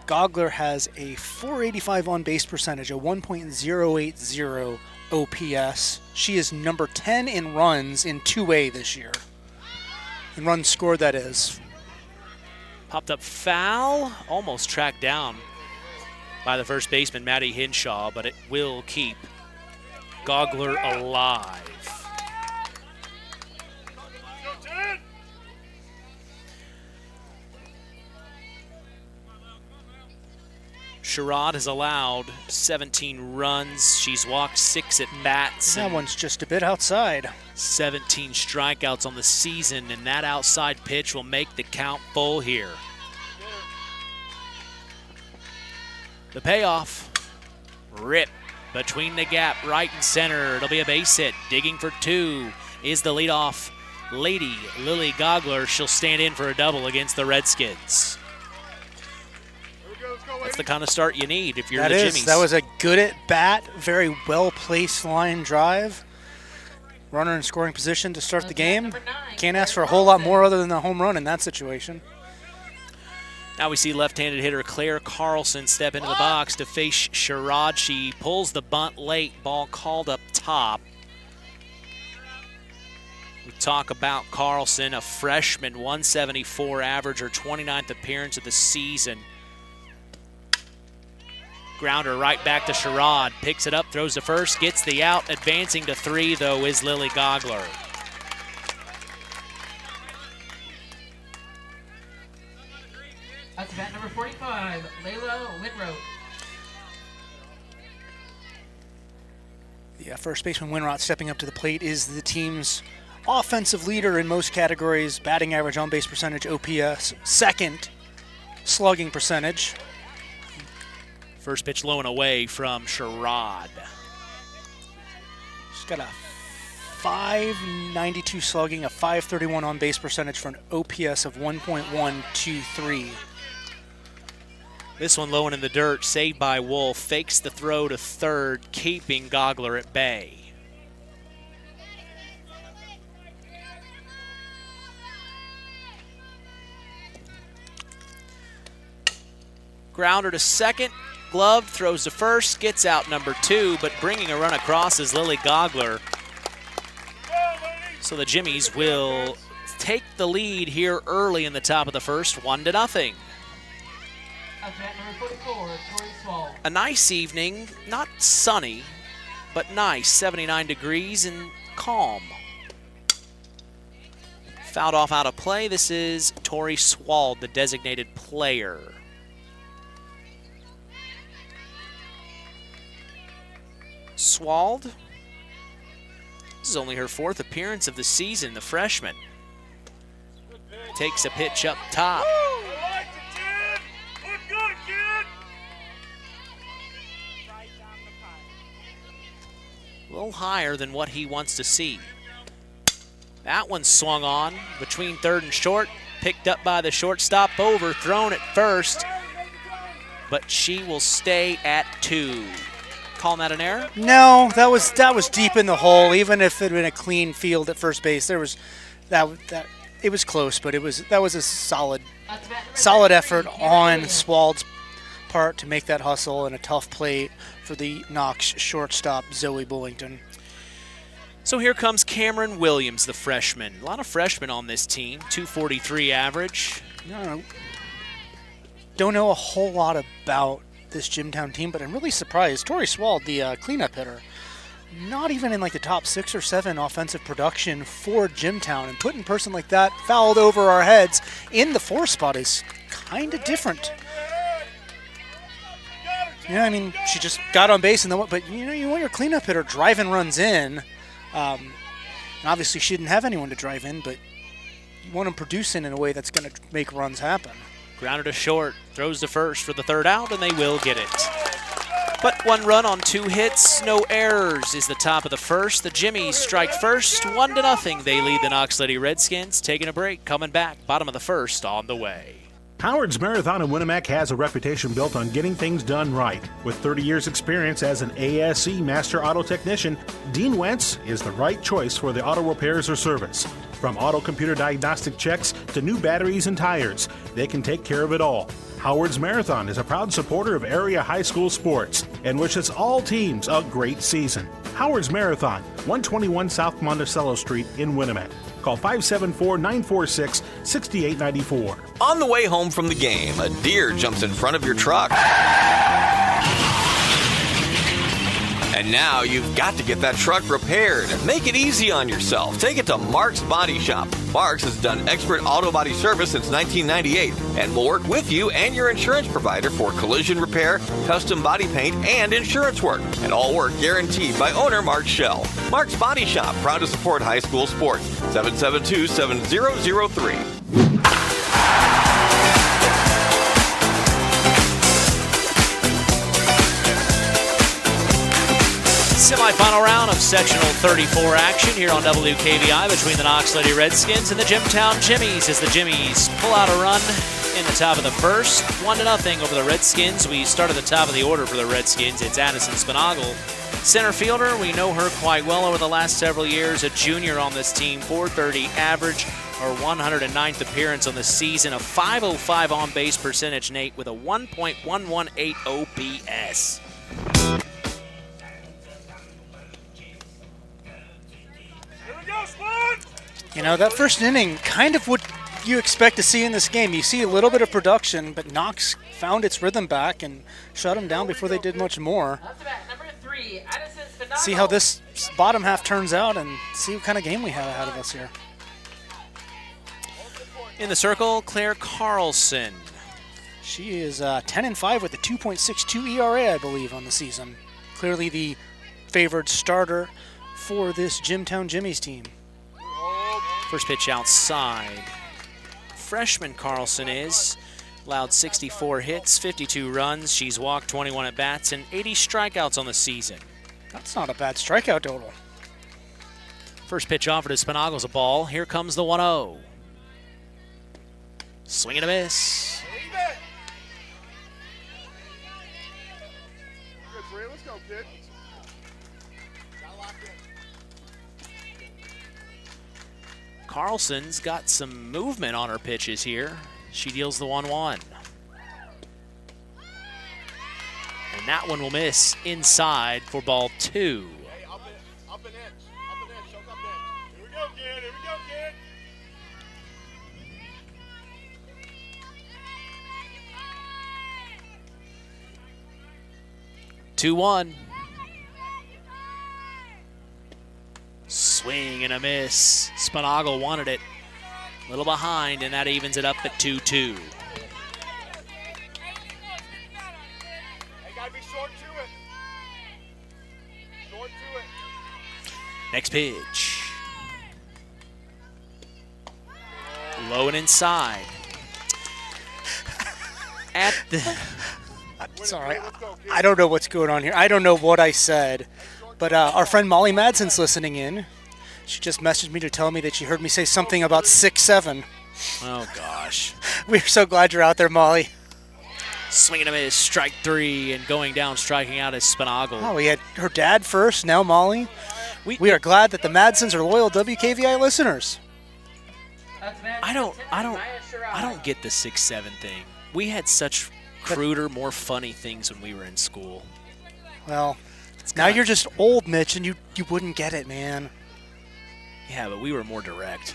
Gogler has a .485 on base percentage, a 1.080 OPS. She is number 10 in runs in 2A this year. In runs scored, that is. Popped up foul, almost tracked down by the first baseman, Maddie Hinshaw, but it will keep Gogler alive. Sherrod has allowed 17 runs. She's walked 6 at bats. That one's just a bit outside. 17 strikeouts on the season, and that outside pitch will make the count full here. The payoff. Rip between the gap, right and center. It'll be a base hit. Digging for 2 is the leadoff lady, Lily Gogler. She'll stand in for a double against the Redskins. That's the kind of start you need if you're the Jimmies. That was a good at bat, very well-placed line drive. Runner in scoring position to start the game. Can't ask for a whole lot more other than a home run in that situation. Now we see left-handed hitter Claire Carlson step into the box to face Sherrod. She pulls the bunt late, ball called up top. We talk about Carlson, a freshman, 174 average, her 29th appearance of the season. Grounder right back to Sherrod. Picks it up, throws to first, gets the out. Advancing to 3, though, is Lily Gogler. That's bat number 45, Layla Winroth. The first baseman Winroth stepping up to the plate is the team's offensive leader in most categories. Batting average, on base percentage, OPS. Second, slugging percentage. First pitch low and away from Sherrod. She's got a 592 slugging, a 531 on base percentage for an OPS of 1.123. This one low and in the dirt, saved by Wolf. Fakes the throw to third, keeping Gogler at bay. Grounder to second. Glove throws to first, gets out number 2, but bringing a run across is Lily Gogler. So the Jimmies will take the lead here early in the top of the first, 1-0. A nice evening, not sunny, but nice, 79 degrees and calm. Fouled off out of play. This is Tori Swald, the designated player. Swald. This is only her 4th appearance of the season, the freshman. Takes a pitch up top. A little higher than what he wants to see. That one swung on between third and short. Picked up by the shortstop, overthrown at first. But she will stay at 2. Calling that an error? No, that was deep in the hole. Even if it had been a clean field at first base, there was that it was close, but that was a solid effort on Swald's part to make that hustle, and a tough play for the Knox shortstop Zoe Bullington. So here comes Cameron Williams, the freshman. A lot of freshmen on this team. 243 average. Don't know a whole lot about this Jimtown team, but I'm really surprised. Tori Swald, the cleanup hitter, not even in like the top 6 or 7 offensive production for Jimtown, and putting a person like that fouled over our heads in the 4 spot is kind of different. Yeah, I mean, she just got on base, but you want your cleanup hitter driving runs in. And obviously she didn't have anyone to drive in, but you want them producing in a way that's going to make runs happen. Grounder to short, throws to first for the 3rd out, and they will get it. But 1 run on 2 hits, no errors is the top of the first. The Jimmies strike first, 1-0. They lead the Knox Lady Redskins. Taking a break, coming back, bottom of the first on the way. Howard's Marathon in Winamac has a reputation built on getting things done right. With 30 years experience as an ASE Master Auto Technician, Dean Wentz is the right choice for the auto repairs or service. From auto computer diagnostic checks to new batteries and tires, they can take care of it all. Howard's Marathon is a proud supporter of area high school sports and wishes all teams a great season. Howard's Marathon, 121 South Monticello Street in Winamac. Call 574-946-6894. On the way home from the game, a deer jumps in front of your truck. And now you've got to get that truck repaired. Make it easy on yourself. Take it to Mark's Body Shop. Mark's has done expert auto body service since 1998 and will work with you and your insurance provider for collision repair, custom body paint, and insurance work. And all work guaranteed by owner Mark Schell. Mark's Body Shop, proud to support high school sports. 772-7003. Semifinal round of Sectional 34 action here on WKVI between the Knox Lady Redskins and the Jimtown Jimmies as the Jimmies pull out a run in the top of the first. 1-0 over the Redskins. We start at the top of the order for the Redskins. It's Addison Spinagle, center fielder. We know her quite well over the last several years. A junior on this team, .430 average, her 109th appearance on the season, a .505 on-base percentage, Nate, with a 1.118 OPS. You know, that first inning, kind of what you expect to see in this game. You see a little bit of production, but Knox found its rhythm back and shut them down before they did much more. See how this bottom half turns out and see what kind of game we have ahead of us here. In the circle, Claire Carlson. She is 10-5 with a 2.62 ERA, I believe, on the season. Clearly the favored starter for this Jimtown Jimmies team. First pitch outside. Freshman Carlson is. Allowed 64 hits, 52 runs. She's walked 21 at-bats and 80 strikeouts on the season. That's not a bad strikeout total. First pitch offered to Spinagle's a ball. Here comes the 1-0. Swing and a miss. Let's go, kid. Carlson's got some movement on her pitches here. She deals the 1-1. And that one will miss inside for ball 2. Hey, up an inch, choke up inch. Here we go, kid, here we go, kid. 2-1. Swing and a miss. Spinagle wanted it. A little behind, and that evens it up at 2-2. Hey, gotta be short to it. Short to it. Next pitch. Low and inside. At the... Sorry, I don't know what's going on here. I don't know what I said. But our friend Molly Madsen's listening in. She just messaged me to tell me that she heard me say something about 6'7". Oh, gosh. We're so glad you're out there, Molly. Swinging a miss, strike 3, and going down, striking out is Spinagle. Oh, we had her dad first, now Molly. We are glad that the Madsens are loyal WKVI listeners. I don't get the 6'7" thing. We had such cruder, more funny things when we were in school. Well, now you're just old, Mitch, and you wouldn't get it, man. Yeah, but we were more direct.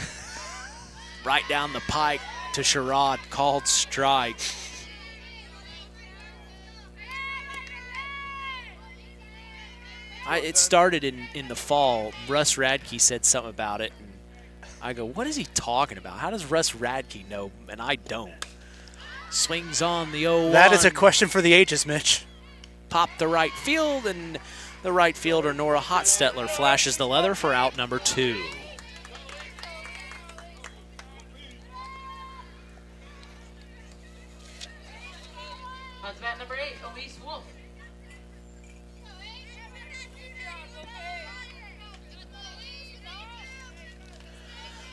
Right down the pike to Sherrod, called strike. It started in the fall. Russ Radke said something about it, and I go, what is he talking about? How does Russ Radke know? And I don't. Swings on the 0-1. That is a question for the ages, Mitch. Popped the right field, and the right fielder, Nora Hotstetler, flashes the leather for out number 2. On to bat number 8, Elise Wolf.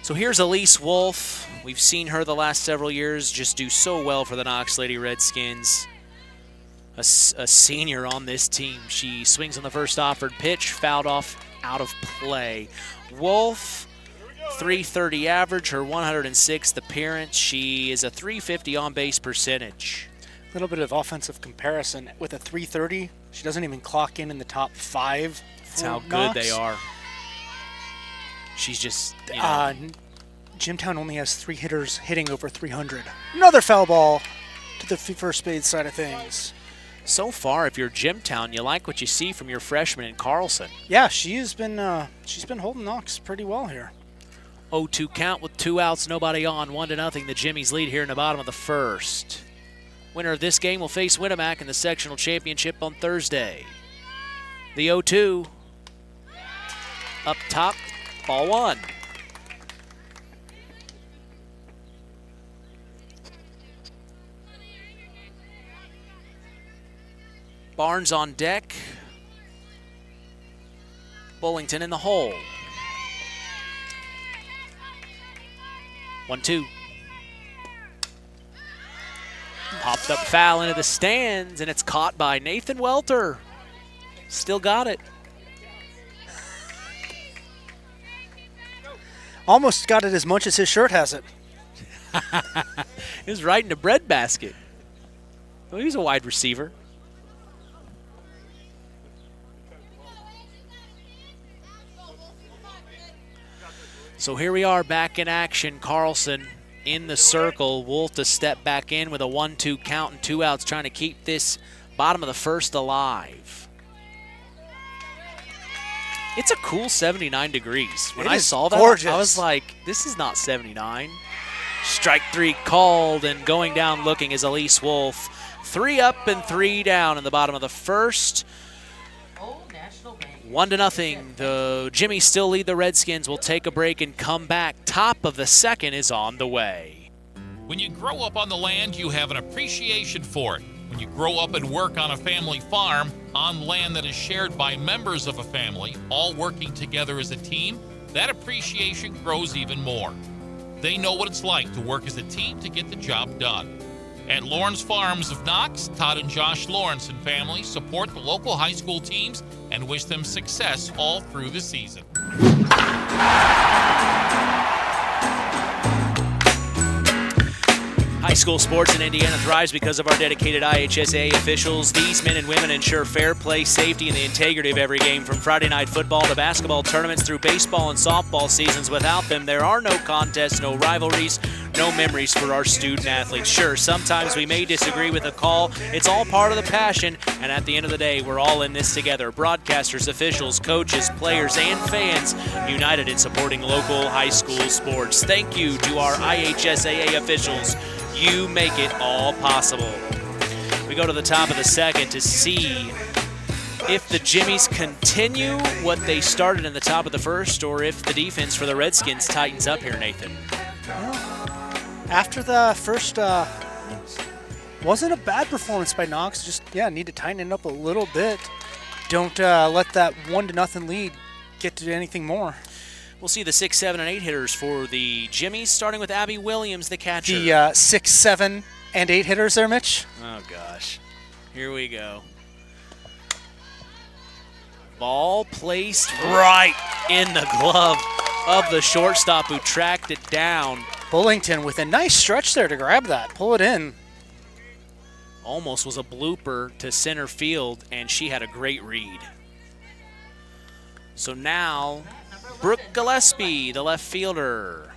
So here's Elise Wolf. We've seen her the last several years just do so well for the Knox Lady Redskins. A senior on this team. She swings on the first offered pitch, fouled off out of play. Wolf, 330 average, her 106th appearance. She is a 350 on-base percentage. A little bit of offensive comparison. With a 330, she doesn't even clock in the top 5. That's how good they are. She's just, you know. Jimtown only has 3 hitters hitting over 300. Another foul ball to the first base side of things. So far, if you're Jimtown, you like what you see from your freshman in Carlson. Yeah, she's been holding Knox pretty well here. 0-2 count with 2 outs, nobody on, 1-0. The Jimmies lead here in the bottom of the first. Winner of this game will face Winamac in the sectional championship on Thursday. The 0-2 up top, ball 1. Barnes on deck. Bullington in the hole. 1-2. Popped up foul into the stands, and it's caught by Nathan Welter. Still got it. Almost got it as much as his shirt has it. He was right in the bread basket. Well, he was a wide receiver. So here we are back in action. Carlson in the circle. Wolf to step back in with a 1-2 count and 2 outs, trying to keep this bottom of the first alive. It's a cool 79 degrees. When I saw that, gorgeous. I was like, this is not 79. Strike 3 called, and going down looking is Elise Wolf. 3 up and 3 down in the bottom of the first. 1-0. The Jimmies still lead the Redskins. Will take a break and come back. Top of the second is on the way. When you grow up on the land, you have an appreciation for it. When you grow up and work on a family farm, on land that is shared by members of a family, all working together as a team, that appreciation grows even more. They know what it's like to work as a team to get the job done. At Lawrence Farms of Knox, Todd and Josh Lawrence and family support the local high school teams and wish them success all through the season. High school sports in Indiana thrives because of our dedicated IHSAA officials. These men and women ensure fair play, safety, and the integrity of every game, from Friday night football to basketball tournaments through baseball and softball seasons. Without them, there are no contests, no rivalries, no memories for our student athletes. Sure, sometimes we may disagree with a call. It's all part of the passion, and at the end of the day, we're all in this together. Broadcasters, officials, coaches, players, and fans united in supporting local high school sports. Thank you to our IHSAA officials. You make it all possible. We go to the top of the second to see if the Jimmies continue what they started in the top of the first, or if the defense for the Redskins tightens up here, Nathan. After the first, wasn't a bad performance by Knox. Just, need to tighten it up a little bit. Don't let that 1-0 lead get to anything more. We'll see the 6, 7, and 8 hitters for the Jimmies, starting with Abby Williams, the catcher. The 6, 7, and 8 hitters there, Mitch. Oh, gosh. Here we go. Ball placed right in the glove of the shortstop, who tracked it down. Bullington with a nice stretch there to grab that, pull it in. Almost was a blooper to center field, and she had a great read. So now, Brooke Gillespie, the left fielder.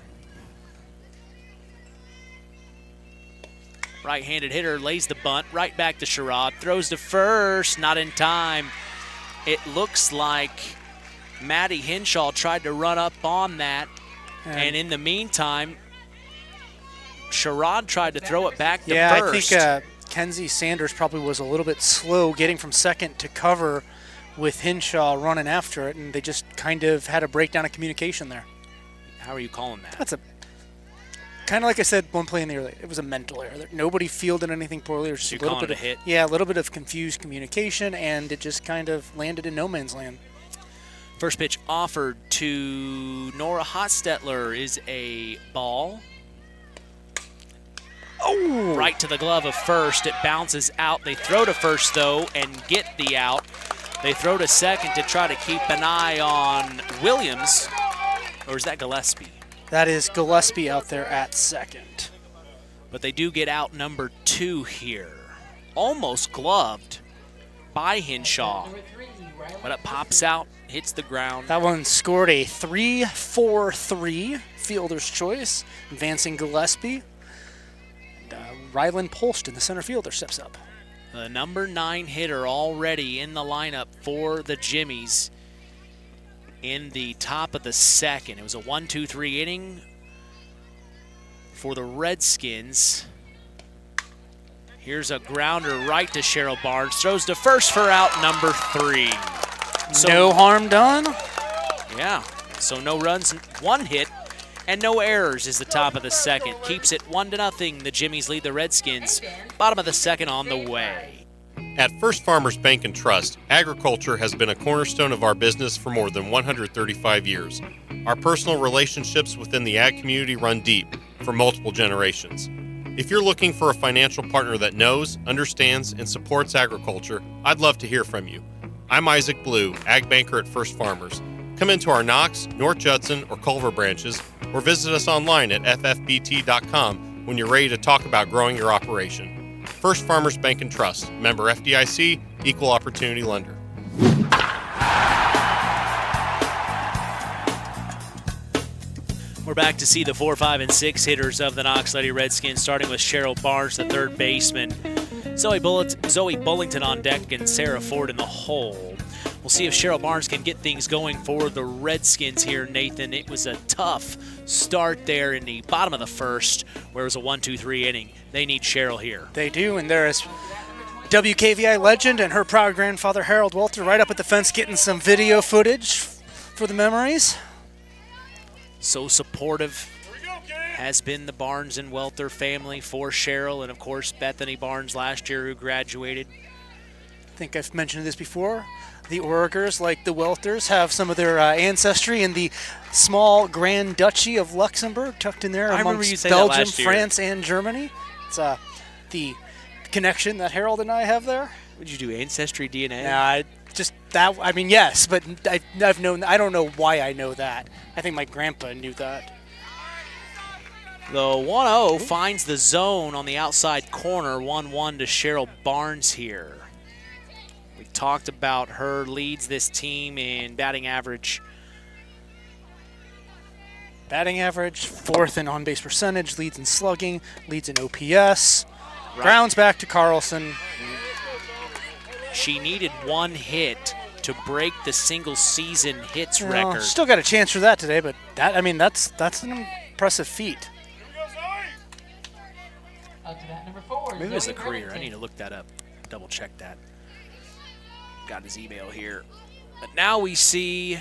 Right-handed hitter, lays the bunt right back to Sherrod, throws to first, not in time. It looks like Maddie Henshaw tried to run up on that, and in the meantime, Sherrod tried to throw it back to first. I think Kenzie Sanders probably was a little bit slow getting from second to cover with Henshaw running after it, and they just kind of had a breakdown of communication there. How are you calling that? That's a kind of like I said one play in the early. It was a mental error. Nobody fielded anything poorly. It was just a little bit of hit. Yeah, a little bit of confused communication, and it just kind of landed in no man's land. First pitch offered to Nora Hotstetler is a ball. Oh! Right to the glove of first. It bounces out. They throw to first, though, and get the out. They throw to second to try to keep an eye on Williams. Or is that Gillespie? That is Gillespie out there at second. But they do get out number 2 here. Almost gloved by Hinshaw. But it pops out, hits the ground. That one scored a 3-4-3 fielder's choice, advancing Gillespie. And Ryland Polston, the center fielder, steps up. The number 9 hitter already in the lineup for the Jimmies in the top of the second. It was a 1-2-3 inning for the Redskins. Here's a grounder right to Cheryl Barnes. Throws to first for out number 3. So, no harm done. Yeah, so no runs, 1 hit, and no errors is the top of the second. Keeps it 1-0. The Jimmies lead the Redskins. Bottom of the second on the way. At First Farmers Bank and Trust, agriculture has been a cornerstone of our business for more than 135 years. Our personal relationships within the ag community run deep for multiple generations. If you're looking for a financial partner that knows, understands, and supports agriculture, I'd love to hear from you. I'm Isaac Blue, Ag Banker at First Farmers. Come into our Knox, North Judson, or Culver branches, or visit us online at ffbt.com when you're ready to talk about growing your operation. First Farmers Bank and Trust, member FDIC, equal opportunity lender. We're back to see the 4, 5, and 6 hitters of the Knox Lady Redskins, starting with Cheryl Barnes, the third baseman. Zoe Bullington on deck and Sarah Ford in the hole. We'll see if Cheryl Barnes can get things going for the Redskins here, Nathan. It was a tough start there in the bottom of the first, where it was a 1-2-3 inning. They need Cheryl here. They do, and there is WKVI legend and her proud grandfather, Harold Welter, right up at the fence getting some video footage for the memories. So supportive has been the Barnes and Welter family for Cheryl, and of course Bethany Barnes last year who graduated. I think I've mentioned this before. The Oregers, like the Welters, have some of their ancestry in the small Grand Duchy of Luxembourg, tucked in there amongst Belgium, France, and Germany. It's the connection that Harold and I have there. Would you do ancestry DNA? Yeah, yes, but I've known. I don't know why I know that. I think my grandpa knew that. The 1-0 finds the zone on the outside corner. 1-1 to Cheryl Barnes here. We talked about her leads this team in batting average. Batting average, 4th in on-base percentage, leads in slugging, leads in OPS. Right. Grounds back to Carlson. She needed 1 hit to break the single season hits record. Still got a chance for that today, but that's an impressive feat. Maybe it was a career. I need to look that up, double check that. Got his email here. But now we see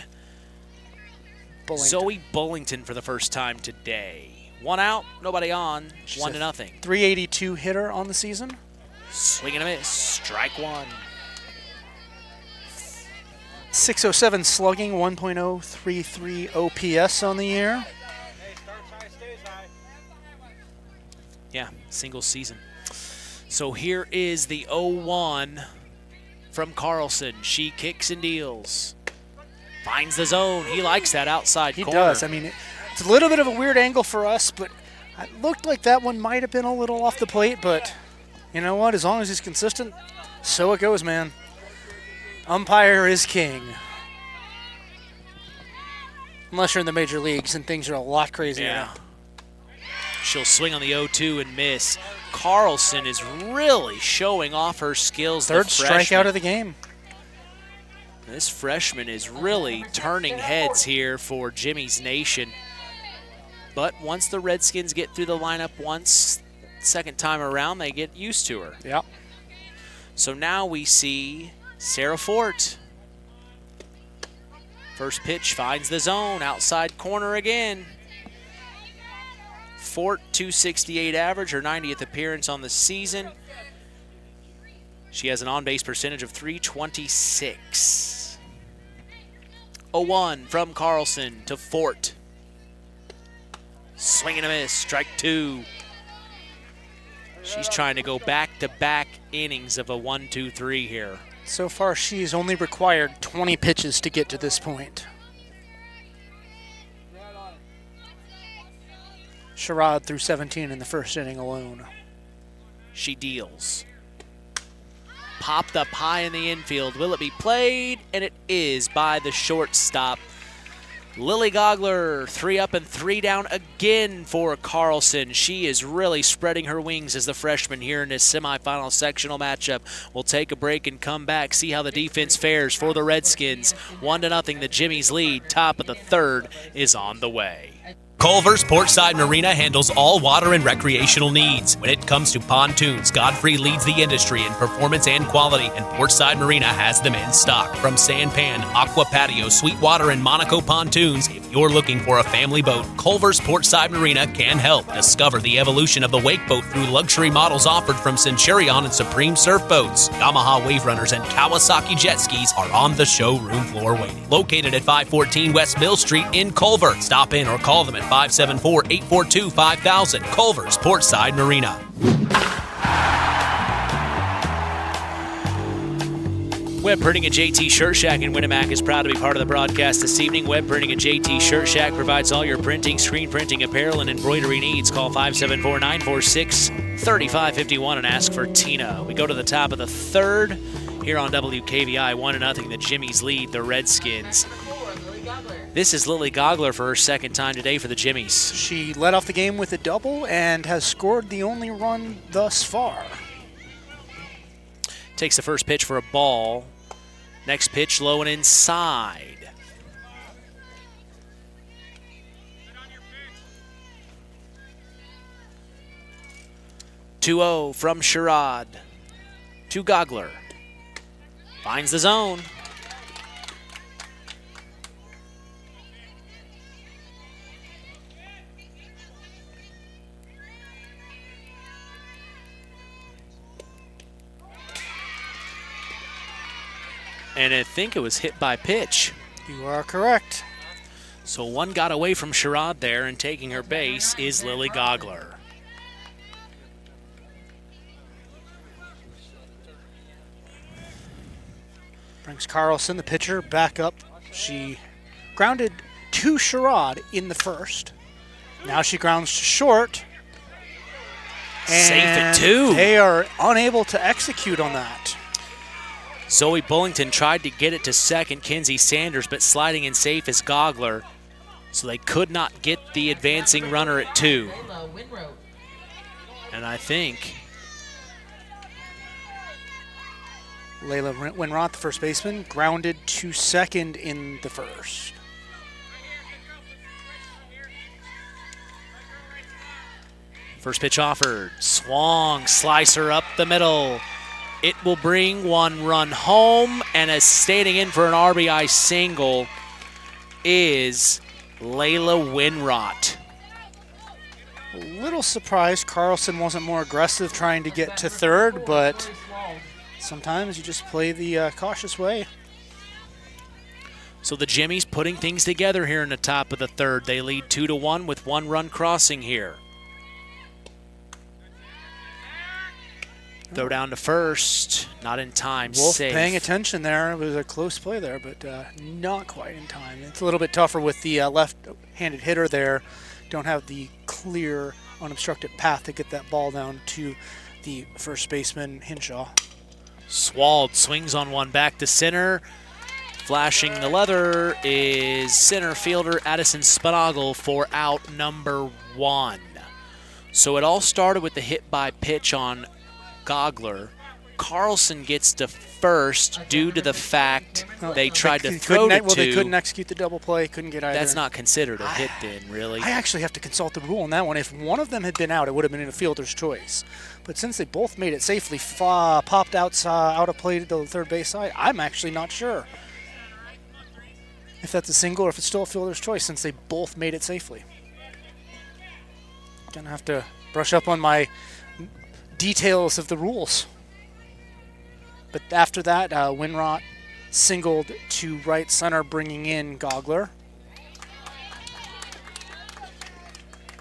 Zoe Bullington for the first time today. 1 out, nobody on, 1-0. 382 hitter on the season. Swing and a miss, strike 1. 607 slugging, 1.033 OPS on the year. Yeah, single season. So here is the 0-1 from Carlson. She kicks and deals. Finds the zone. He likes that outside corner. He does. I mean, it's a little bit of a weird angle for us, but it looked like that one might have been a little off the plate, but you know what? As long as he's consistent, so it goes, man. Umpire is king. Unless you're in the major leagues and things are a lot crazier now. She'll swing on the 0-2 and miss. Carlson is really showing off her skills. Third strikeout of the game. This freshman is really turning heads here for Jimmy's Nation. But once the Redskins get through the lineup once, second time around, they get used to her. Yep. So now we see Sarah Fort. First pitch finds the zone, outside corner again. Fort, 268 average, her 90th appearance on the season. She has an on-base percentage of .326. 0-1 from Carlson to Fort. Swing and a miss, strike 2. She's trying to go back-to-back innings of a 1-2-3 here. So far, she's only required 20 pitches to get to this point. Sherrod threw 17 in the first inning alone. She deals. Popped up high in the infield. Will it be played? And it is by the shortstop. Lily Gogler, 3 up and 3 down again for Carlson. She is really spreading her wings as the freshman here in this semifinal sectional matchup. We'll take a break and come back, see how the defense fares for the Redskins. 1-0, the Jimmies lead. Top of the third is on the way. Culver's Portside Marina handles all water and recreational needs. When it comes to pontoons, Godfrey leads the industry in performance and quality, and Portside Marina has them in stock. From Sanpan, Aqua Patio, Sweetwater, and Monaco pontoons, if you're looking for a family boat, Culver's Portside Marina can help. Discover the evolution of the wake boat through luxury models offered from Centurion and Supreme Surf Boats. Yamaha Wave Runners and Kawasaki jet skis are on the showroom floor waiting. Located at 514 West Mill Street in Culver. Stop in or call them at 574-842-5000. Culver's Portside Marina. Web Printing at JT Shirt Shack in Winamac is proud to be part of the broadcast this evening. Web Printing at JT Shirt Shack provides all your printing, screen printing, apparel, and embroidery needs. Call 574-946-3551 and ask for Tina. We go to the top of the third here on WKVI. 1-0, the Jimmies lead the Redskins. This is Lily Gogler for her second time today for the Jimmies. She led off the game with a double and has scored the only run thus far. Takes the first pitch for a ball. Next pitch low and inside. (2-0) from Sherrod to Gogler. Finds the zone. And I think it was hit by pitch. You are correct. So one got away from Sherrod there, and taking her base is Lily Gogler. Brings Carlson, the pitcher, back up. She grounded to Sherrod in the first. Now she grounds to short. Safe at 2. They are unable to execute on that. Zoe Bullington tried to get it to second, Kinsey Sanders, but sliding in safe is Gogler. So they could not get the advancing runner at 2. And I think Layla Winroth, the first baseman, grounded to second in the first. First pitch offered. Swung, slicer up the middle. It will bring 1 run home, and as standing in for an RBI single is Layla Winroth. A little surprised Carlson wasn't more aggressive trying to get to third, but sometimes you just play the cautious way. So the Jimmies putting things together here in the top of the third. They lead 2-1 with 1 run crossing here. Throw down to first, not in time, Wolf safe. paying attention there. It was a close play there, but not quite in time. It's a little bit tougher with the left-handed hitter there. Don't have the clear, unobstructed path to get that ball down to the first baseman, Hinshaw. Swald swings on one back to center. Flashing the leather is center fielder Addison Spanagle for out number 1. So it all started with the hit by pitch on Gogler. Carlson gets to first due to the fact they tried to throw to 2. Well, they couldn't execute the double play, couldn't get either. That's not considered a hit then, really. I actually have to consult the rule on that one. If one of them had been out, it would have been in a fielder's choice. But since they both made it safely, popped out of play to the third base side, I'm actually not sure if that's a single or if it's still a fielder's choice since they both made it safely. Gonna have to brush up on my details of the rules. But after that, Winroth singled to right center, bringing in Gogler.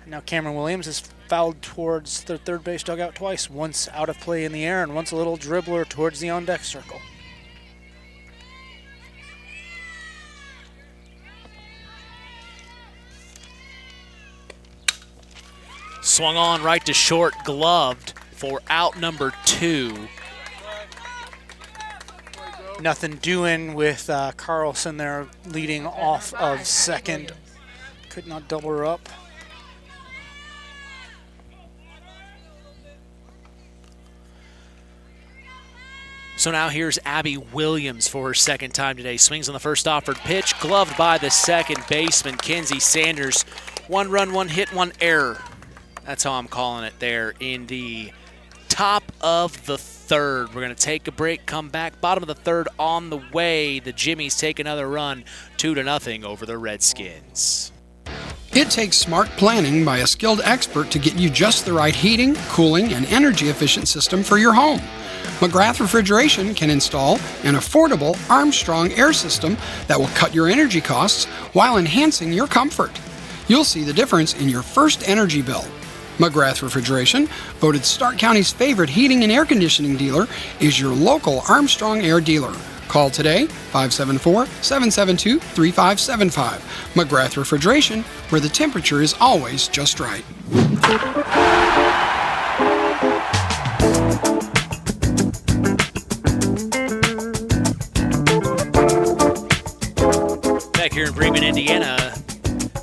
Now Cameron Williams is fouled towards the third base dugout twice, once out of play in the air and once a little dribbler towards the on-deck circle. Swung on right to short, gloved for out number 2. Nothing doing with Carlson there leading off of second. Could not double her up. So now here's Abby Williams for her second time today. Swings on the first offered pitch, gloved by the second baseman, Kenzie Sanders. 1 run, 1 hit, 1 error. That's how I'm calling it there in the top of the third. We're going to take a break, come back. Bottom of the third on the way. The Jimmies take another run, 2-0 over the Redskins. It takes smart planning by a skilled expert to get you just the right heating, cooling, and energy-efficient system for your home. McGrath Refrigeration can install an affordable Armstrong air system that will cut your energy costs while enhancing your comfort. You'll see the difference in your first energy bill. McGrath Refrigeration, voted Stark County's favorite heating and air conditioning dealer, is your local Armstrong Air dealer. Call today, 574-772-3575. McGrath Refrigeration, where the temperature is always just right. Back here in Bremen, Indiana,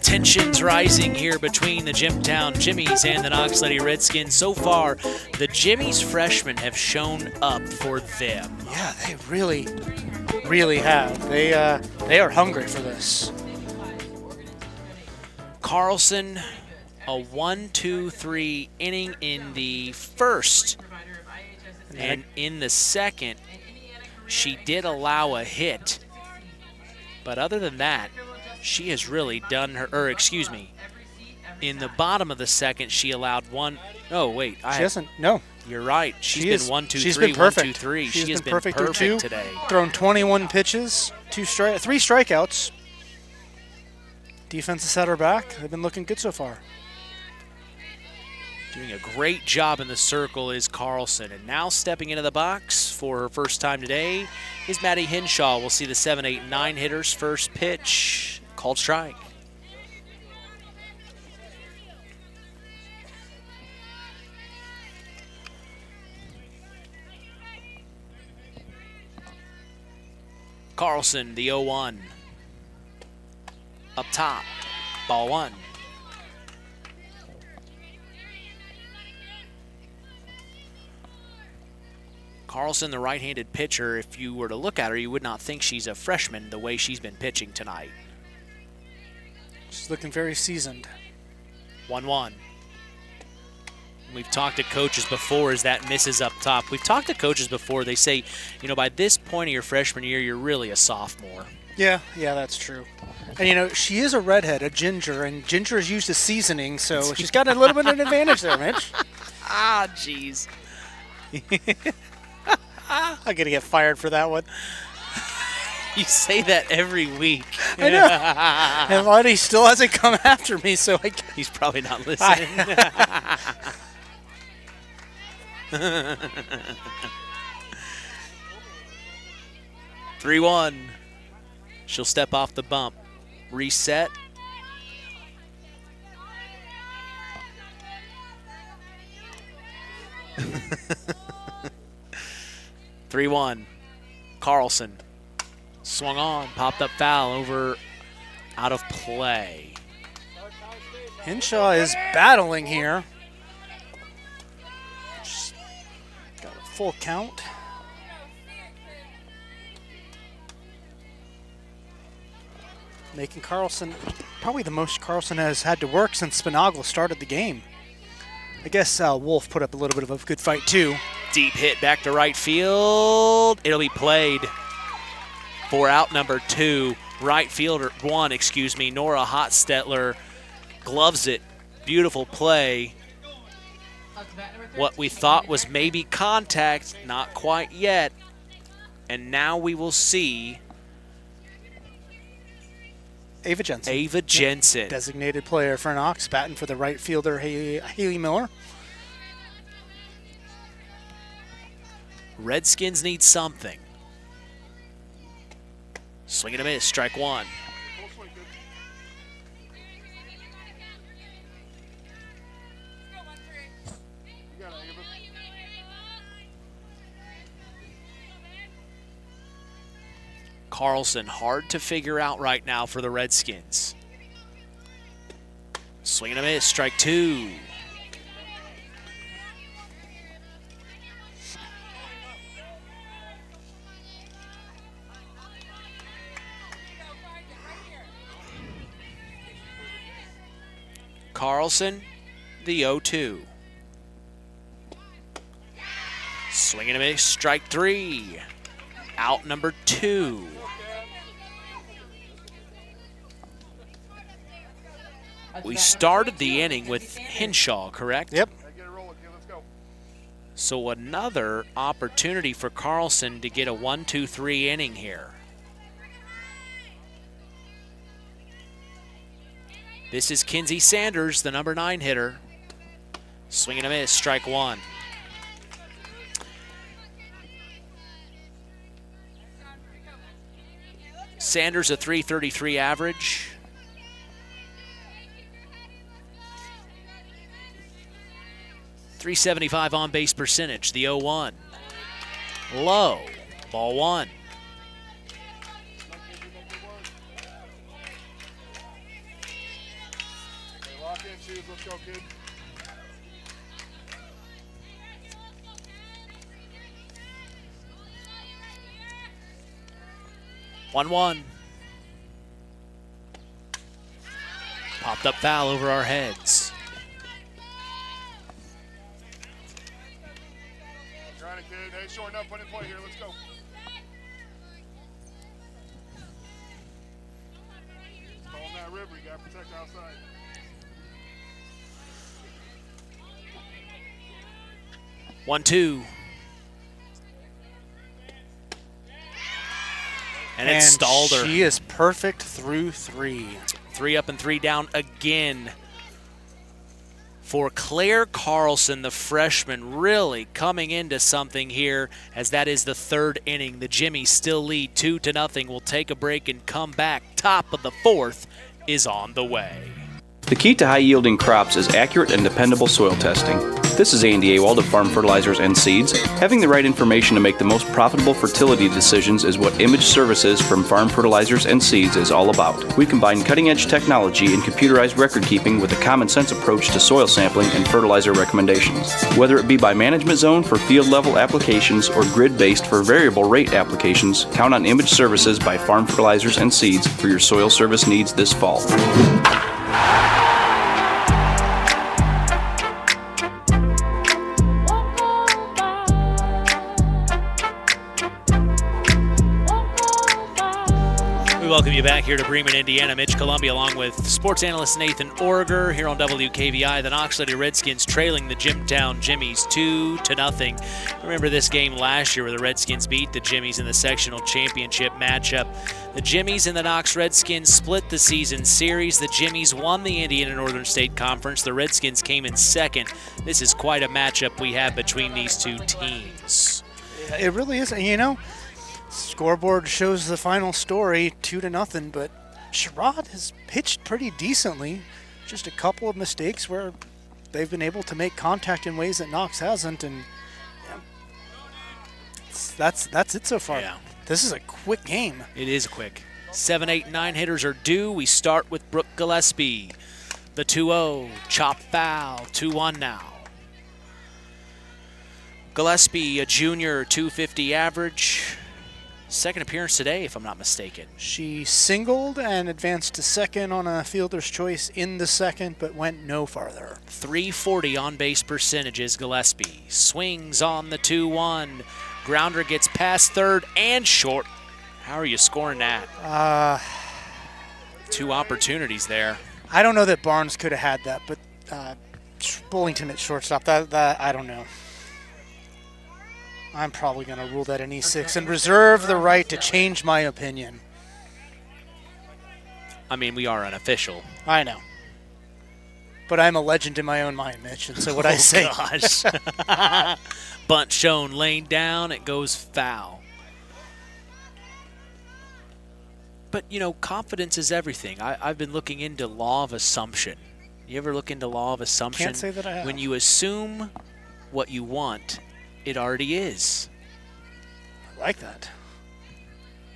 tensions rising here between the Jimtown Jimmies and the Knox Lady Redskins. So far, the Jimmies freshmen have shown up for them. Yeah, they really have. They are hungry for this. Carlson, a 1-2-3 inning in the first. And in the second, she did allow a hit. But other than that, she has really done her, in the bottom of the second, she allowed one. Oh, wait. She hasn't, no. You're right. She's been 1-2-3, she's been perfect. 1-2-3. She has been perfect today. Thrown 21 pitches, 3 strikeouts. Defense has had her back. They've been looking good so far. Doing a great job in the circle is Carlson. And now stepping into the box for her first time today is Maddie Henshaw. We'll see the 7, 8, 9 hitters. First pitch, called strike. Carlson, the 0-1. Up top, ball 1. Carlson, the right-handed pitcher, if you were to look at her, you would not think she's a freshman the way she's been pitching tonight. She's looking very seasoned. 1-1. We've talked to coaches before as that misses up top. We've talked to coaches before. They say, by this point of your freshman year, you're really a sophomore. Yeah, that's true. And, she is a redhead, a ginger, and ginger is used to seasoning, so she's got a little bit of an advantage there, Mitch. Jeez. I'm going to get fired for that one. You say that every week. I know. And Marty still hasn't come after me, so he's probably not listening. 3-1. She'll step off the bump. Reset. Carlson swung on, popped up foul over, out of play. Henshaw is battling here. Just got a full count. Making Carlson probably the most Carlson has had to work since Spinaglia started the game. I guess Wolf put up a little bit of a good fight too. Deep hit back to right field. It'll be played for out number 2. Right fielder, Nora Hotstetler gloves it. Beautiful play. What we thought was maybe contact, not quite yet. And now we will see Ava Jensen. Ava Jensen. Designated player for Knox, batting for the right fielder, Haley Miller. Redskins need something. Swing and a miss, strike one. Carlson, hard to figure out right now for the Redskins. Swing and a miss, strike two. Carlson, the 0-2. Swing and a miss, strike three. Out number two. We started the inning with Henshaw, correct? Yep. So another opportunity for Carlson to get a 1-2-3 inning here. This is Kinsey Sanders, the number 9 hitter. Swing and a miss, strike one. Sanders a .333 average. .375 on base percentage, the 0-1. Low, ball one. Lock in, shoes. Let's go, kid. One. Popped up foul over our heads. Trying it, kid. Hey, short enough. Put in play here. Let's go. Calling that river. You got to protect outside. One, two. And it stalled her. She is perfect through three. 3 up and 3 down again for Claire Carlson, the freshman, really coming into something here, as that is the third inning. The Jimmies still lead 2-0. We'll take a break and come back. Top of the fourth is on the way. The key to high-yielding crops is accurate and dependable soil testing. This is Andy Awald of Farm Fertilizers and Seeds. Having the right information to make the most profitable fertility decisions is what Image Services from Farm Fertilizers and Seeds is all about. We combine cutting-edge technology and computerized record-keeping with a common-sense approach to soil sampling and fertilizer recommendations. Whether it be by management zone for field-level applications or grid-based for variable rate applications, count on Image Services by Farm Fertilizers and Seeds for your soil service needs this fall. We welcome you back here to Bremen, Indiana. Mitch Columbia along with sports analyst Nathan Orger here on WKVI. The Knox Lady Redskins trailing the Jimtown Jimmies 2-0. Remember this game last year where the Redskins beat the Jimmies in the sectional championship matchup. The Jimmies and the Knox Redskins split the season series. The Jimmies won the Indiana Northern State Conference. The Redskins came in second. This is quite a matchup we have between these two teams. It really is. You know, scoreboard shows the final story 2-0, but Sherrod has pitched pretty decently. Just a couple of mistakes where they've been able to make contact in ways that Knox hasn't, and that's it so far. Yeah. This is a quick game. It is quick. 7, 8, 9 hitters are due. We start with Brooke Gillespie. The 2-0, chop foul, 2-1 now. Gillespie, a junior, 250 average. Second appearance today, if I'm not mistaken. She singled and advanced to second on a fielder's choice in the second, but went no farther. 340 on base percentages. Gillespie swings on the 2-1. Grounder gets past third and short. How are you scoring that? Two opportunities there. I don't know that Barnes could have had that, but Bullington at shortstop, that I don't know. I'm probably going to rule that an E6 and reserve the right to change my opinion. I mean, we are unofficial. I know. But I'm a legend in my own mind, Mitch, and so what I say. Gosh. Bunt shown, lane down, it goes foul. But, you know, confidence is everything. I've been looking into law of assumption. You ever look into law of assumption? Can't say that I have. When you assume what you want, it already is. I like that.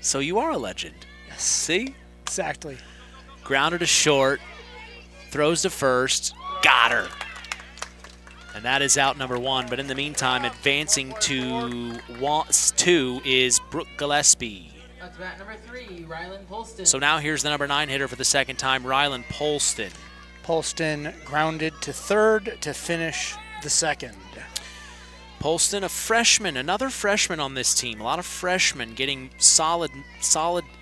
So you are a legend. Yes. See? Exactly. Grounded to short, throws to first, got her. And that is out number 1. But in the meantime, advancing to 2 is Brooke Gillespie. That's bat number 3, Rylan Polston. So now here's the number 9 hitter for the second time, Rylan Polston. Polston grounded to third to finish the second. Polston, a freshman, another freshman on this team. A lot of freshmen getting solid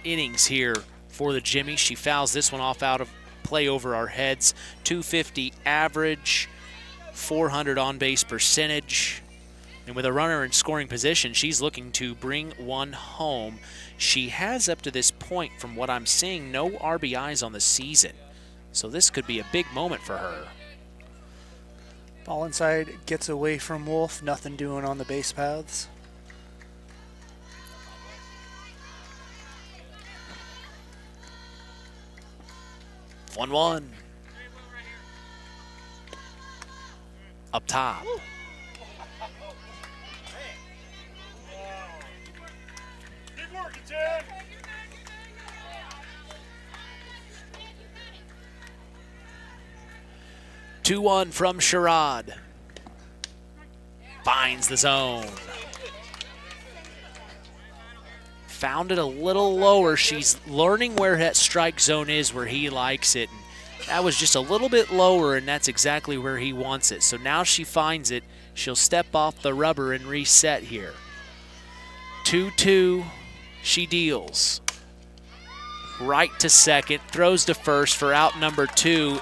innings here for the Jimmies. She fouls this one off out of play over our heads. 250 average, 400 on-base percentage. And with a runner in scoring position, she's looking to bring one home. She has, up to this point, from what I'm seeing, no RBIs on the season. So this could be a big moment for her. Ball inside, gets away from Wolf. Nothing doing on the base paths. One one. Up top. Keep working, Ted. Two 2-1 from Sherrod. Finds the zone. Found it a little lower. She's learning where that strike zone is, where he likes it. And that was just a little bit lower, and that's exactly where he wants it. So now she finds it. She'll step off the rubber and reset here. 2-2. She deals. Right to second. Throws to first for out number 2.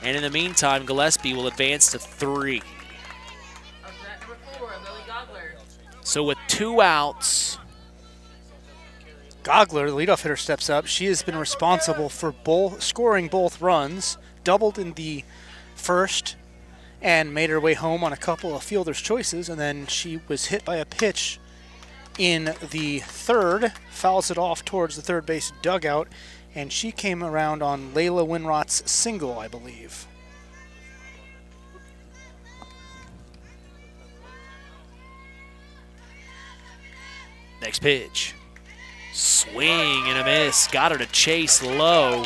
And in the meantime, Gillespie will advance to 3. Number 4, Lily Gogler. So with 2 outs, Gogler, the leadoff hitter, steps up. She has been responsible for scoring both runs, doubled in the first, and made her way home on a couple of fielder's choices. And then she was hit by a pitch in the third, fouls it off towards the third base dugout, and she came around on Layla Winrot's single, I believe. next pitch. Swing and a miss. Got her to chase low.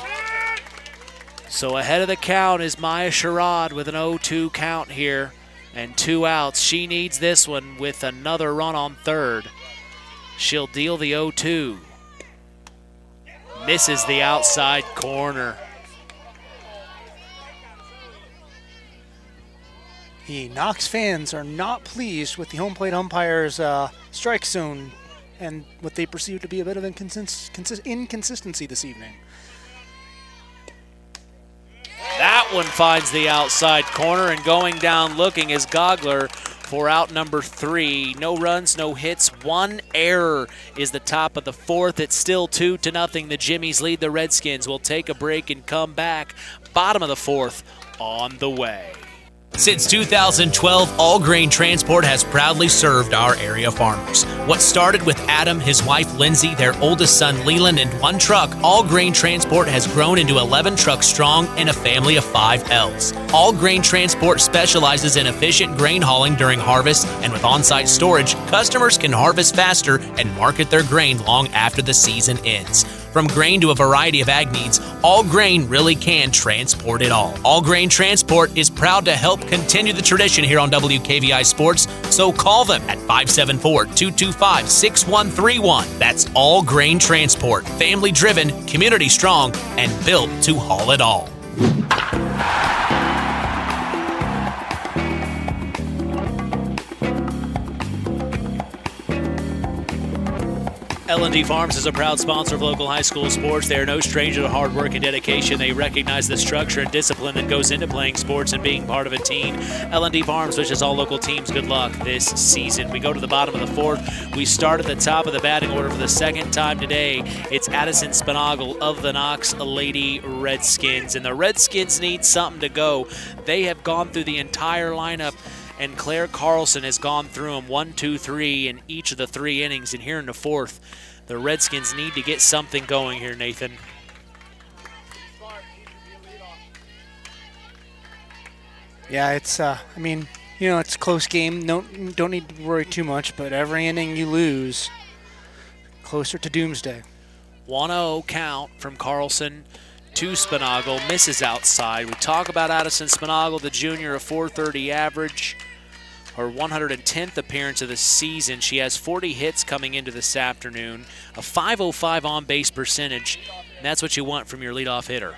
So ahead of the count is Maya Sherrod with an 0-2 count here and 2 outs. She needs this one with another run on third. She'll deal the 0-2. Misses the outside corner. The Knox fans are not pleased with the home plate umpire's strike zone and what they perceive to be a bit of inconsistency this evening. That one finds the outside corner, and going down looking is Gogler for out number 3. No runs, no hits, 1 error is the top of the fourth. It's still 2-0. The Jimmies lead the Redskins. We'll take a break and come back. Bottom of the fourth on the way. Since 2012, All Grain Transport has proudly served our area farmers. What started with Adam, his wife Lindsay, their oldest son Leland, and 1 truck, All Grain Transport has grown into 11 trucks strong and a family of 5 L's. All Grain Transport specializes in efficient grain hauling during harvest, and with on-site storage, customers can harvest faster and market their grain long after the season ends. From grain to a variety of ag needs, All Grain really can transport it all. All Grain Transport is proud to help continue the tradition here on WKVI Sports, so call them at 574-225-6131. That's All Grain Transport, family driven, community strong, and built to haul it all. L&D Farms is a proud sponsor of local high school sports. They are no stranger to hard work and dedication. They recognize the structure and discipline that goes into playing sports and being part of a team. L&D Farms wishes all local teams good luck this season. We go to the bottom of the fourth. We start at the top of the batting order for the second time today. It's Addison Spinagle of the Knox Lady Redskins. And the Redskins need something to go. They have gone through the entire lineup, and Claire Carlson has gone through them 1, 2, 3 in each of the 3 innings. And here in the fourth, the Redskins need to get something going here, Nathan. Yeah, it's, it's a close game. Don't need to worry too much, but every inning you lose, closer to doomsday. 1-0 count from Carlson to Spinagle, misses outside. We talk about Addison Spinagle, the junior, a .430 average. Her 110th appearance of the season. She has 40 hits coming into this afternoon, a .505 on-base percentage, and that's what you want from your leadoff hitter.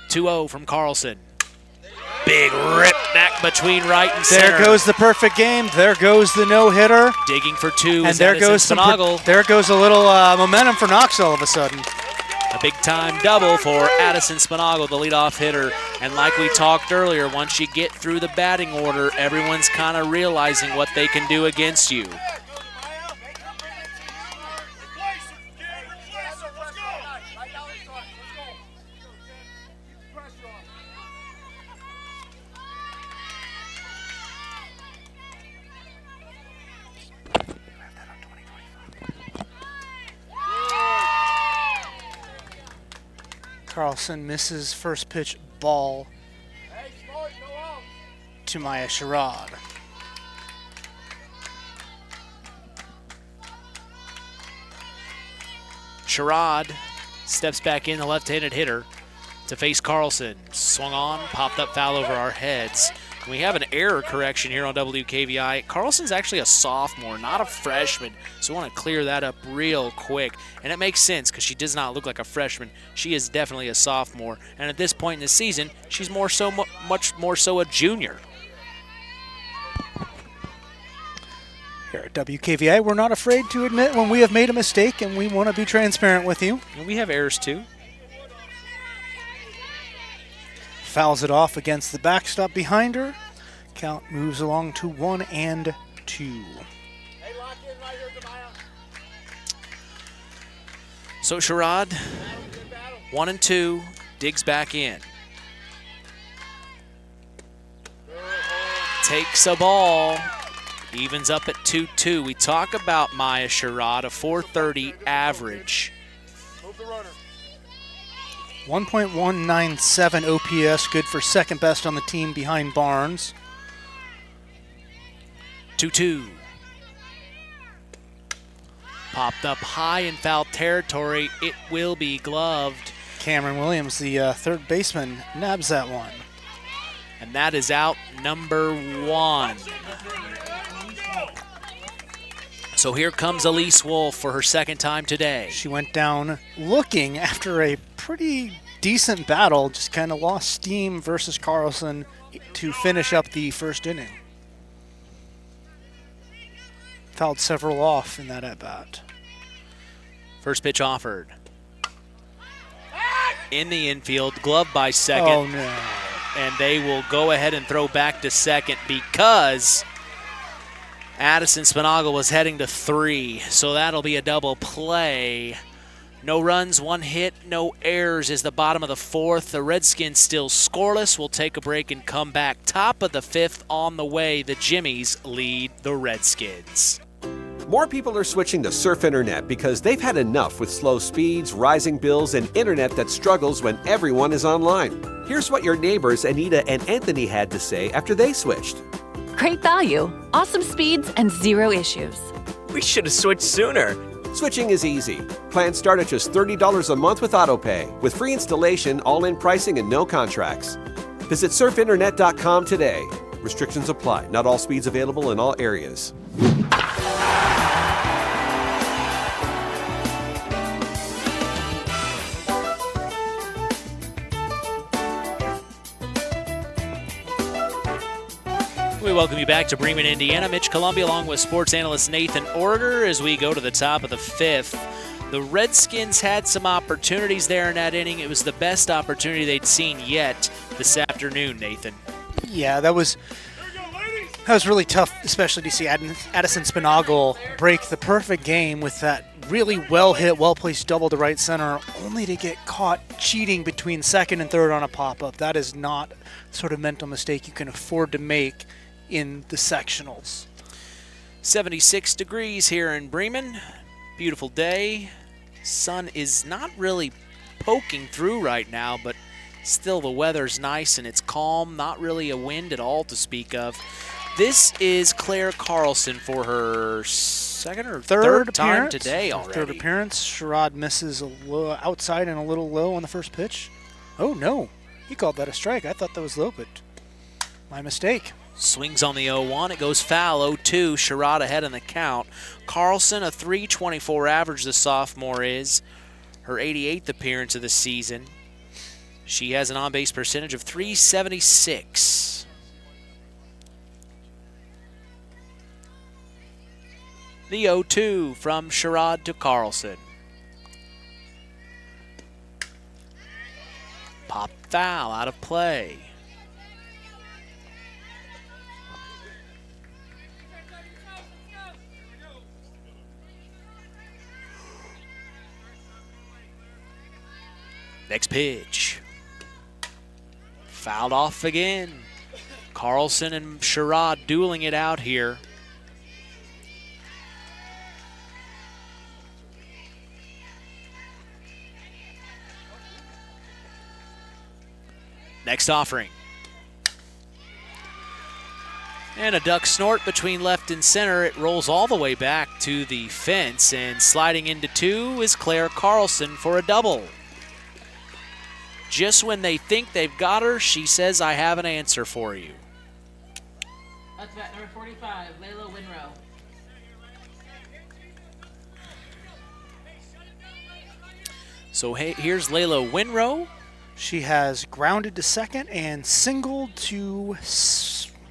2-0 from Carlson. Big rip back between right and center. There goes the perfect game. There goes the no-hitter. Digging for 2. And there goes Spinagle. There goes a little momentum for Knox all of a sudden. A big-time double for Addison Spinagle, the leadoff hitter. And like we talked earlier, once you get through the batting order, everyone's kind of realizing what they can do against you. Carlson misses first pitch ball to Maya Sherrod. Sherrod steps back in, the left-handed hitter, to face Carlson. Swung on, popped up foul over our heads. We have an error correction here on WKVI. Carlson's actually a sophomore, not a freshman, so we want to clear that up real quick. And it makes sense because she does not look like a freshman. She is definitely a sophomore, and at this point in the season, she's much more so a junior. Here at WKVI, we're not afraid to admit when we have made a mistake, and we want to be transparent with you. And we have errors too. Fouls it off against the backstop behind her. Count moves along to 1-2. So Sherrod, 1-2, digs back in. Takes a ball, evens up at 2-2. We talk about Maya Sherrod, a .430 average. 1.197 OPS, good for second best on the team behind Barnes. 2-2. Popped up high in foul territory. It will be gloved. Cameron Williams, the third baseman, nabs that one. And that is out number 1. So here comes Elise Wolf for her second time today. She went down looking after a pretty decent battle, just kind of lost steam versus Carlson to finish up the first inning. Fouled several off in that at-bat. First pitch offered. In the infield, gloved by second. Oh, no. And they will go ahead and throw back to second because Addison Spinagle was heading to 3, so that'll be a double play. No runs, 1 hit, no errors is the bottom of the fourth. The Redskins still scoreless. We'll take a break and come back. Top of the fifth on the way. The Jimmies lead the Redskins. More people are switching to Surf Internet because they've had enough with slow speeds, rising bills, and internet that struggles when everyone is online. Here's what your neighbors Anita and Anthony had to say after they switched. Great value, awesome speeds, and 0 issues. We should have switched sooner. Switching is easy. Plans start at just $30 a month with AutoPay, with free installation, all-in pricing, and no contracts. Visit surfinternet.com today. Restrictions apply. Not all speeds available in all areas. We welcome you back to Bremen, Indiana. Mitch Columbia along with sports analyst Nathan Order as we go to the top of the 5th. The Redskins had some opportunities there in that inning. It was the best opportunity they'd seen yet this afternoon, Nathan. Yeah, that was really tough, especially to see Addison Spinagle break the perfect game with that really well-hit, well-placed double to right center, only to get caught cheating between second and third on a pop-up. That is not the sort of mental mistake you can afford to make in the sectionals. 76 degrees here in Bremen. Beautiful day. Sun is not really poking through right now, but still the weather's nice and it's calm. Not really a wind at all to speak of. This is Claire Carlson for her second or third time today already. Third appearance. Sherrod misses a little outside and a little low on the first pitch. Oh, no. He called that a strike. I thought that was low, but my mistake. Swings on the 0-1. It goes foul. 0-2. Sherrod ahead in the count. Carlson, a .324 average, the sophomore is. Her 88th appearance of the season. She has an on-base percentage of .376. The 0-2 from Sherrod to Carlson. Pop foul out of play. Next pitch. Fouled off again. Carlson and Sherrod dueling it out here. Next offering. And a duck snort between left and center. It rolls all the way back to the fence, and sliding into 2 is Claire Carlson for a double. Just when they think they've got her, she says, I have an answer for you. That's bat number 45, Layla Winrow. So here's Layla Winrow. She has grounded to second and singled to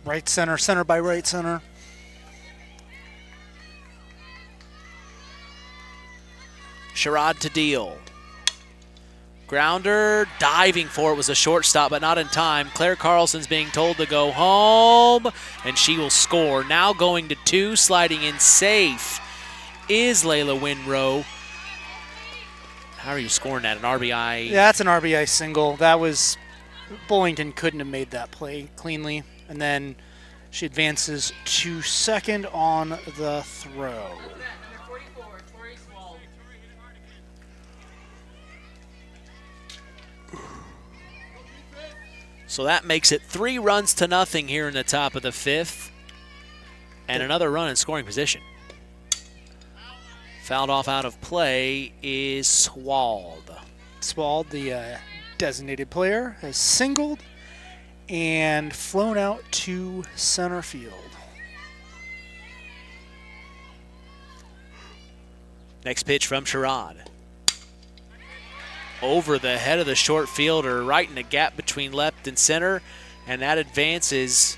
right center, center by right center. Sherrod to deal. Grounder, diving for it, was a shortstop, but not in time. Claire Carlson's being told to go home, and she will score. Now going to 2, sliding in safe is Layla Winrow. How are you scoring that? An RBI? Yeah, that's an RBI single. That was, Bullington couldn't have made that play cleanly. And then she advances to second on the throw. So that makes it 3 runs to nothing here in the top of the 5th. And another run in scoring position. Fouled off out of play is Swald. Swald, the designated player, has singled and flown out to center field. Next pitch from Sherrod. Over the head of the short fielder, right in the gap between left and center, and that advances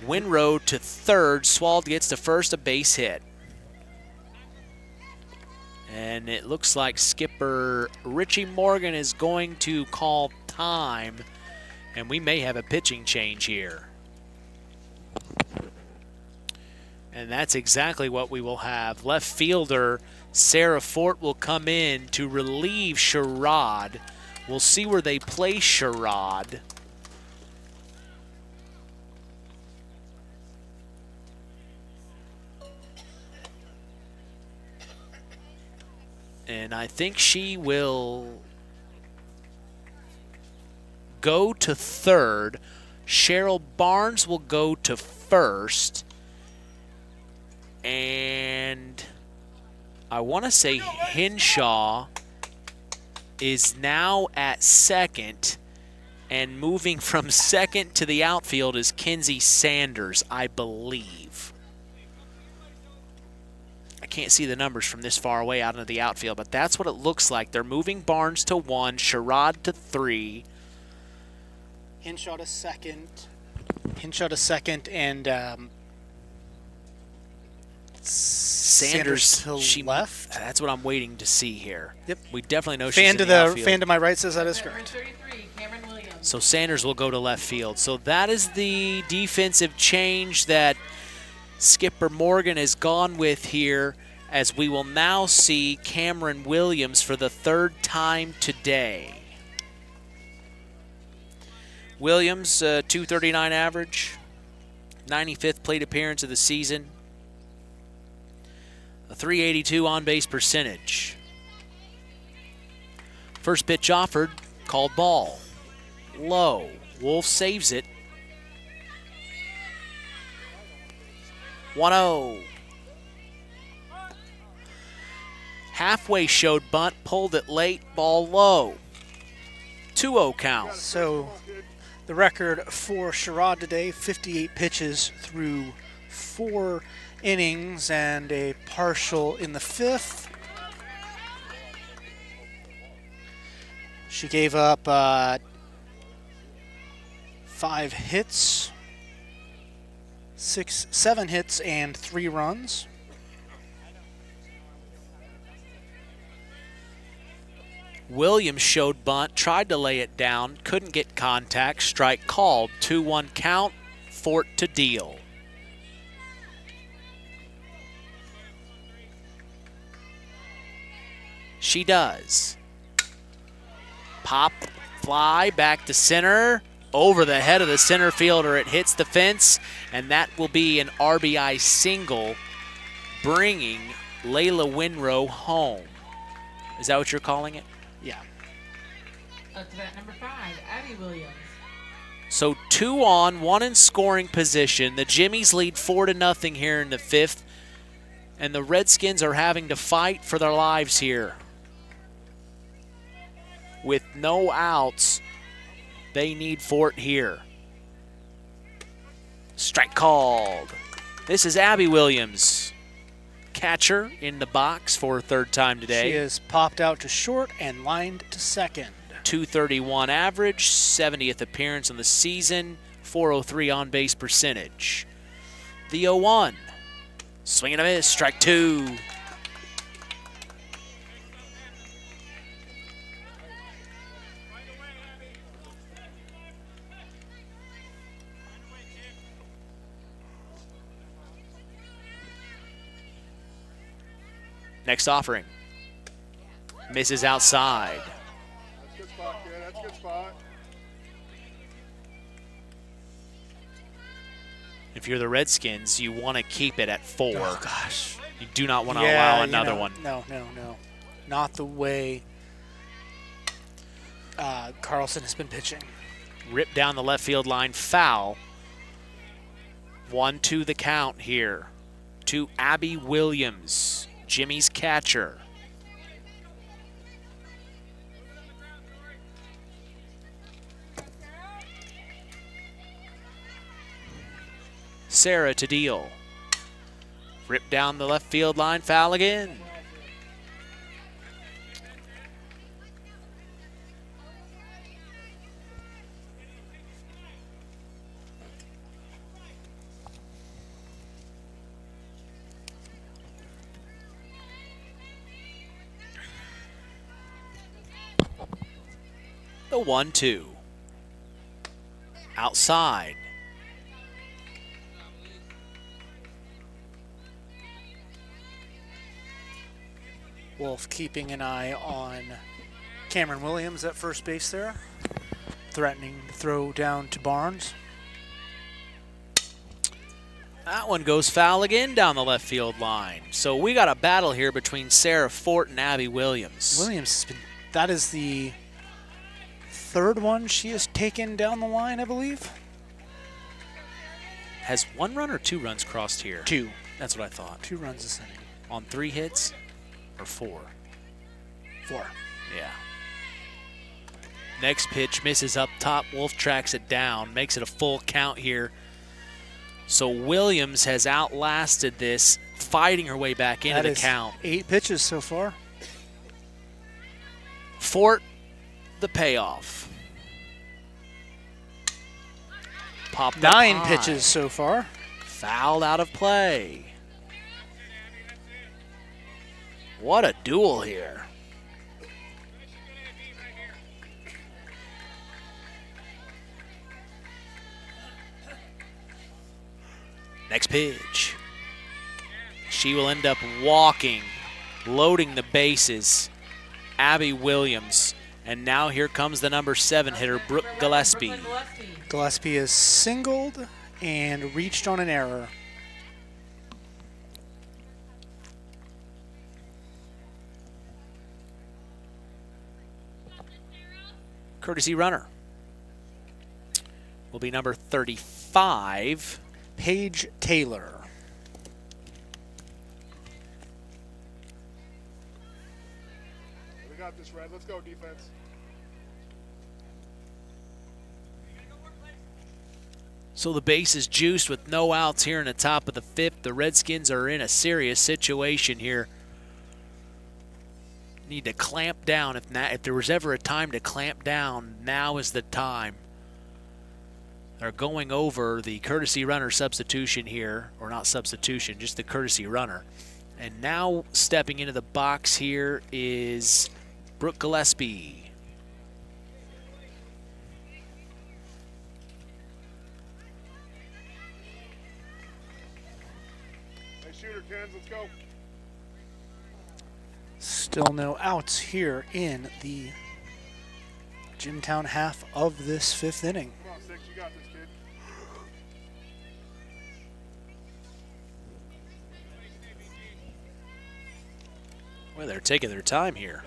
Winrow to third. Swald gets to first, a base hit. And it looks like skipper Richie Morgan is going to call time, and we may have a pitching change here. And that's exactly what we will have. Left fielder Sarah Fort will come in to relieve Sherrod. We'll see where they place Sherrod. And I think she will go to third. Cheryl Barnes will go to first. And I want to say Henshaw is now at second. And moving from second to the outfield is Kinsey Sanders, I believe. I can't see the numbers from this far away out into the outfield, but that's what it looks like. They're moving Barnes to 1, Sherrod to 3. Henshaw to second. Pinch out a second, and Sanders to left. That's what I'm waiting to see here. Yep. We definitely know Fan she's to in the outfield. fan to my right says that is correct. So Sanders will go to left field. So that is the defensive change that Skipper Morgan has gone with here, as we will now see Cameron Williams for the third time today. Williams, 239 average, 95th plate appearance of the season, a 382 on-base percentage. First pitch offered, called ball. Low. Wolf saves it. 1-0. Halfway showed bunt, pulled it late, ball low. 2-0 count. So the record for Sherrod today, 58 pitches through 4 innings and a partial in the 5th. She gave up 5 hits, 7 hits and 3 runs. Williams showed bunt, tried to lay it down, couldn't get contact, strike called, 2-1 count, Fort to deal. She does. Pop, fly, back to center, over the head of the center fielder. It hits the fence, and that will be an RBI single, bringing Layla Winrow home. Is that what you're calling it? Yeah. Up to bat number 5, Abby Williams. So 2 on, 1 in scoring position. The Jimmies lead 4-0 here in the 5th, and the Redskins are having to fight for their lives here. With no outs, they need Fort here. Strike called. This is Abby Williams. Catcher in the box for her 3rd time today. She is popped out to short and lined to second. 231 average, 70th appearance in the season, 403 on-base percentage. The 0-1. Swing and a miss, strike 2. Next offering. Misses outside. That's a good spot, kid. That's a good spot. If you're the Redskins, you want to keep it at 4. Oh, gosh. You do not want to allow another one. No. Not the way Carlson has been pitching. Ripped down the left field line, foul. 1-2 the count here to Abby Williams, Jimmy's catcher. Sarah to deal. Ripped down the left field line, foul again. The 1-2. Outside. Wolf keeping an eye on Cameron Williams at first base there. Threatening to throw down to Barnes. That one goes foul again down the left field line. So we got a battle here between Sarah Fort and Abby Williams. Williams has been, that is the 3rd one she has taken down the line, I believe. Has 1 run or 2 runs crossed here? 2. That's what I thought. 2 runs this inning. On 3 hits or 4? 4. Yeah. Next pitch misses up top. Wolf tracks it down, makes it a full count here. So Williams has outlasted this, fighting her way back into the count. 8 pitches so far. Fort, the payoff. Popped 9 up high. pitches so far. Fouled out of play. What a duel here. Next pitch. She will end up walking, loading the bases. Abby Williams. And now here comes the number 7 hitter, Brooke Gillespie. Gillespie is singled and reached on an error. Courtesy runner will be number 35, Paige Taylor. We got this, Red. Let's go, defense. So the base is juiced with no outs here in the top of the 5th. The Redskins are in a serious situation here. Need to clamp down. If there was ever a time to clamp down, now is the time. They're going over the courtesy runner substitution here, or not substitution, just the courtesy runner. And now stepping into the box here is Brooke Gillespie. Hey, shooter, Kens, let's go. Still no outs here in the Jimtown half of this 5th inning. Come on, Six, you got this, kid. Well, they're taking their time here.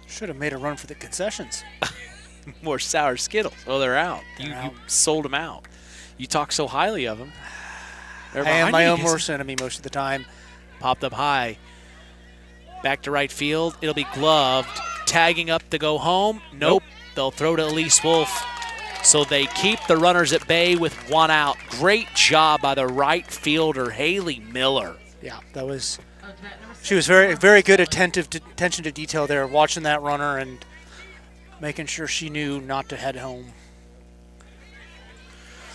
Should have made a run for the concessions. More sour Skittles. Oh, they're out. You sold them out. You talk so highly of them. I am my own worst enemy most of the time. Popped up high. Back to right field. It'll be gloved. Tagging up to go home. Nope. They'll throw to Elise Wolf. So they keep the runners at bay with 1 out. Great job by the right fielder, Haley Miller. Yeah, that was. She was very, very good attention to detail there, watching that runner and making sure she knew not to head home.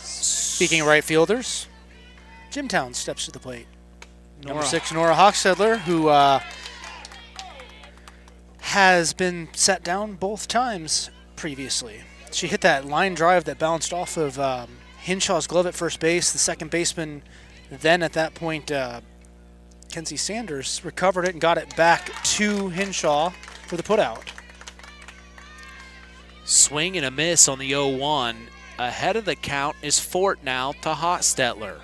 Speaking of right fielders, Jimtown steps to the plate. Number 6, Nora Hochstedler, who has been set down both times previously. She hit that line drive that bounced off of Hinshaw's glove at first base. The second baseman then at that point, Kenzie Sanders, recovered it and got it back to Hinshaw for the putout. Swing and a miss on the 0-1. Ahead of the count is Fort now to Hochstetler.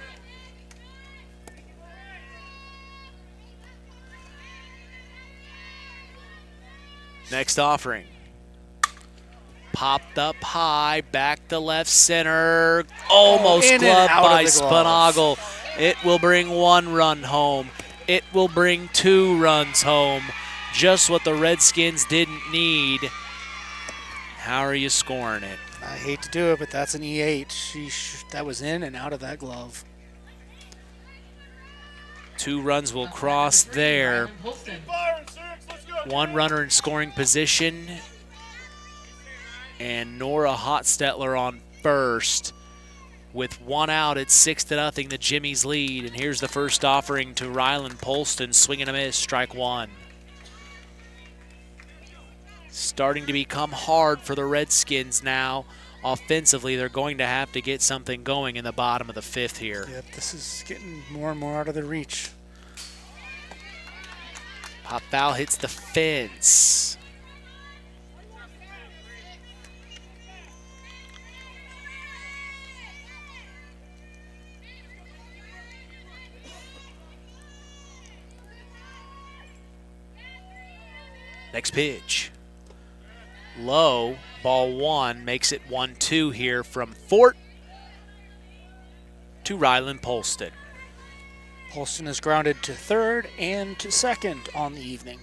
Next offering. Popped up high, back to left center. Almost gloved by Spanagle. It will bring 1 run home. It will bring 2 runs home. Just what the Redskins didn't need. How are you scoring it? I hate to do it, but that's an E8. That was in and out of that glove. 2 runs will cross there. 1 runner in scoring position. And Nora Hochstetler on first. With 1 out, it's 6-0, the Jimmy's lead. And here's the first offering to Rylan Polston. Swing and a miss, strike 1. Starting to become hard for the Redskins now. Offensively, they're going to have to get something going in the bottom of the 5th here. Yep, this is getting more and more out of their reach. Pop foul hits the fence. Next pitch. Low, ball 1, makes it 1-2 here from Fort to Rylan Polston. Polston is grounded to 3rd and to 2nd on the evening.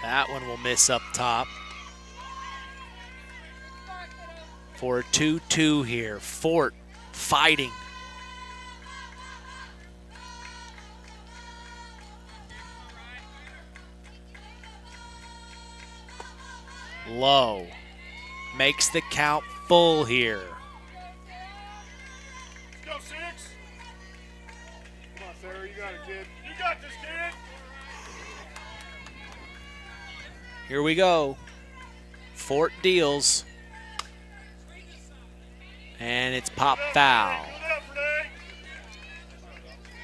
That one will miss up top. For a 2-2 here. Fort fighting. Low. Makes the count full here. Let's go, 6. Come on, Sarah. You got it, kid. You got this, kid. Here we go. Fort deals. And it's pop foul.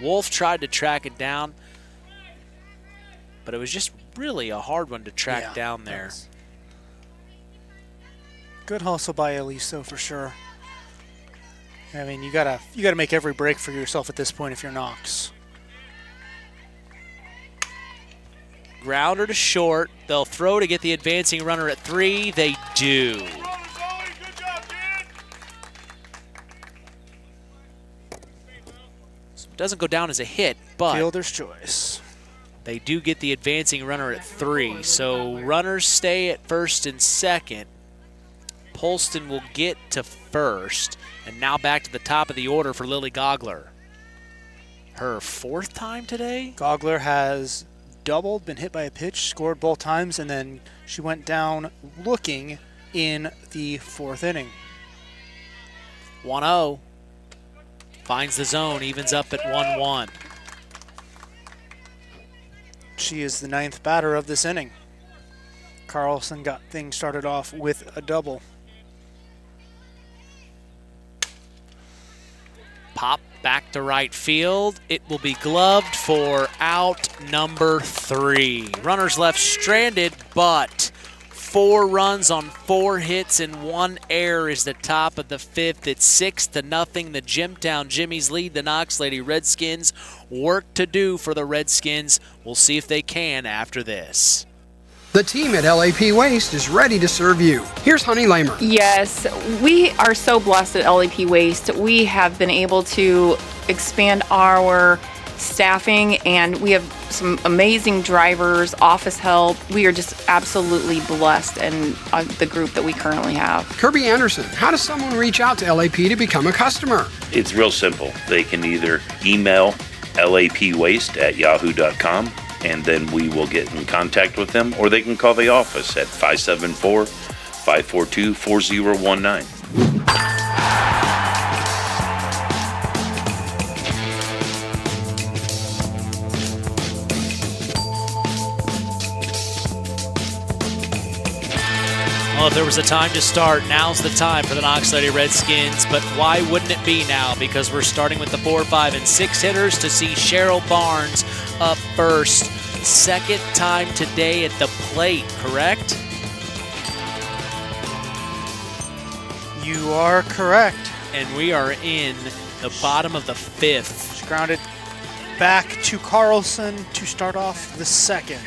Wolf tried to track it down, but it was just really a hard one to track down there. Good hustle by Eliso for sure. I mean, you gotta make every break for yourself at this point if you're Knox. Grounder to short. They'll throw to get the advancing runner at 3. They do. Doesn't go down as a hit, but fielder's choice. They do get the advancing runner at 3. So runners stay at first and second. Polston will get to first. And now back to the top of the order for Lily Gogler. Her 4th time today? Gogler has doubled, been hit by a pitch, scored both times, and then she went down looking in the 4th inning. 1-0. Finds the zone, evens up at 1-1. She is the 9th batter of this inning. Carlson got things started off with a double. Pop back to right field. It will be gloved for out number 3. Runners left stranded, but 4 runs on 4 hits and 1 error is the top of the 5th. It's 6-0. The Jimtown Jimmies lead the Knox Lady Redskins. Work to do for the Redskins. We'll see if they can after this. The team at LAP Waste is ready to serve you. Here's Honey Lamer. Yes, we are so blessed at LAP Waste. We have been able to expand our staffing, and we have some amazing drivers, office help. We are just absolutely blessed in the group that we currently have. Kirby Anderson, how does someone reach out to LAP to become a customer? It's real simple. They can either email lapwaste@yahoo.com, and then we will get in contact with them, or they can call the office at 574-542-4019. Well, if there was a time to start, now's the time for the Knox Lady Redskins. But why wouldn't it be now? Because we're starting with the 4, 5, and 6 hitters to see Cheryl Barnes up first. 2nd time today at the plate, correct? You are correct. And we are in the bottom of the 5th. She grounded back to Carlson to start off the 2nd.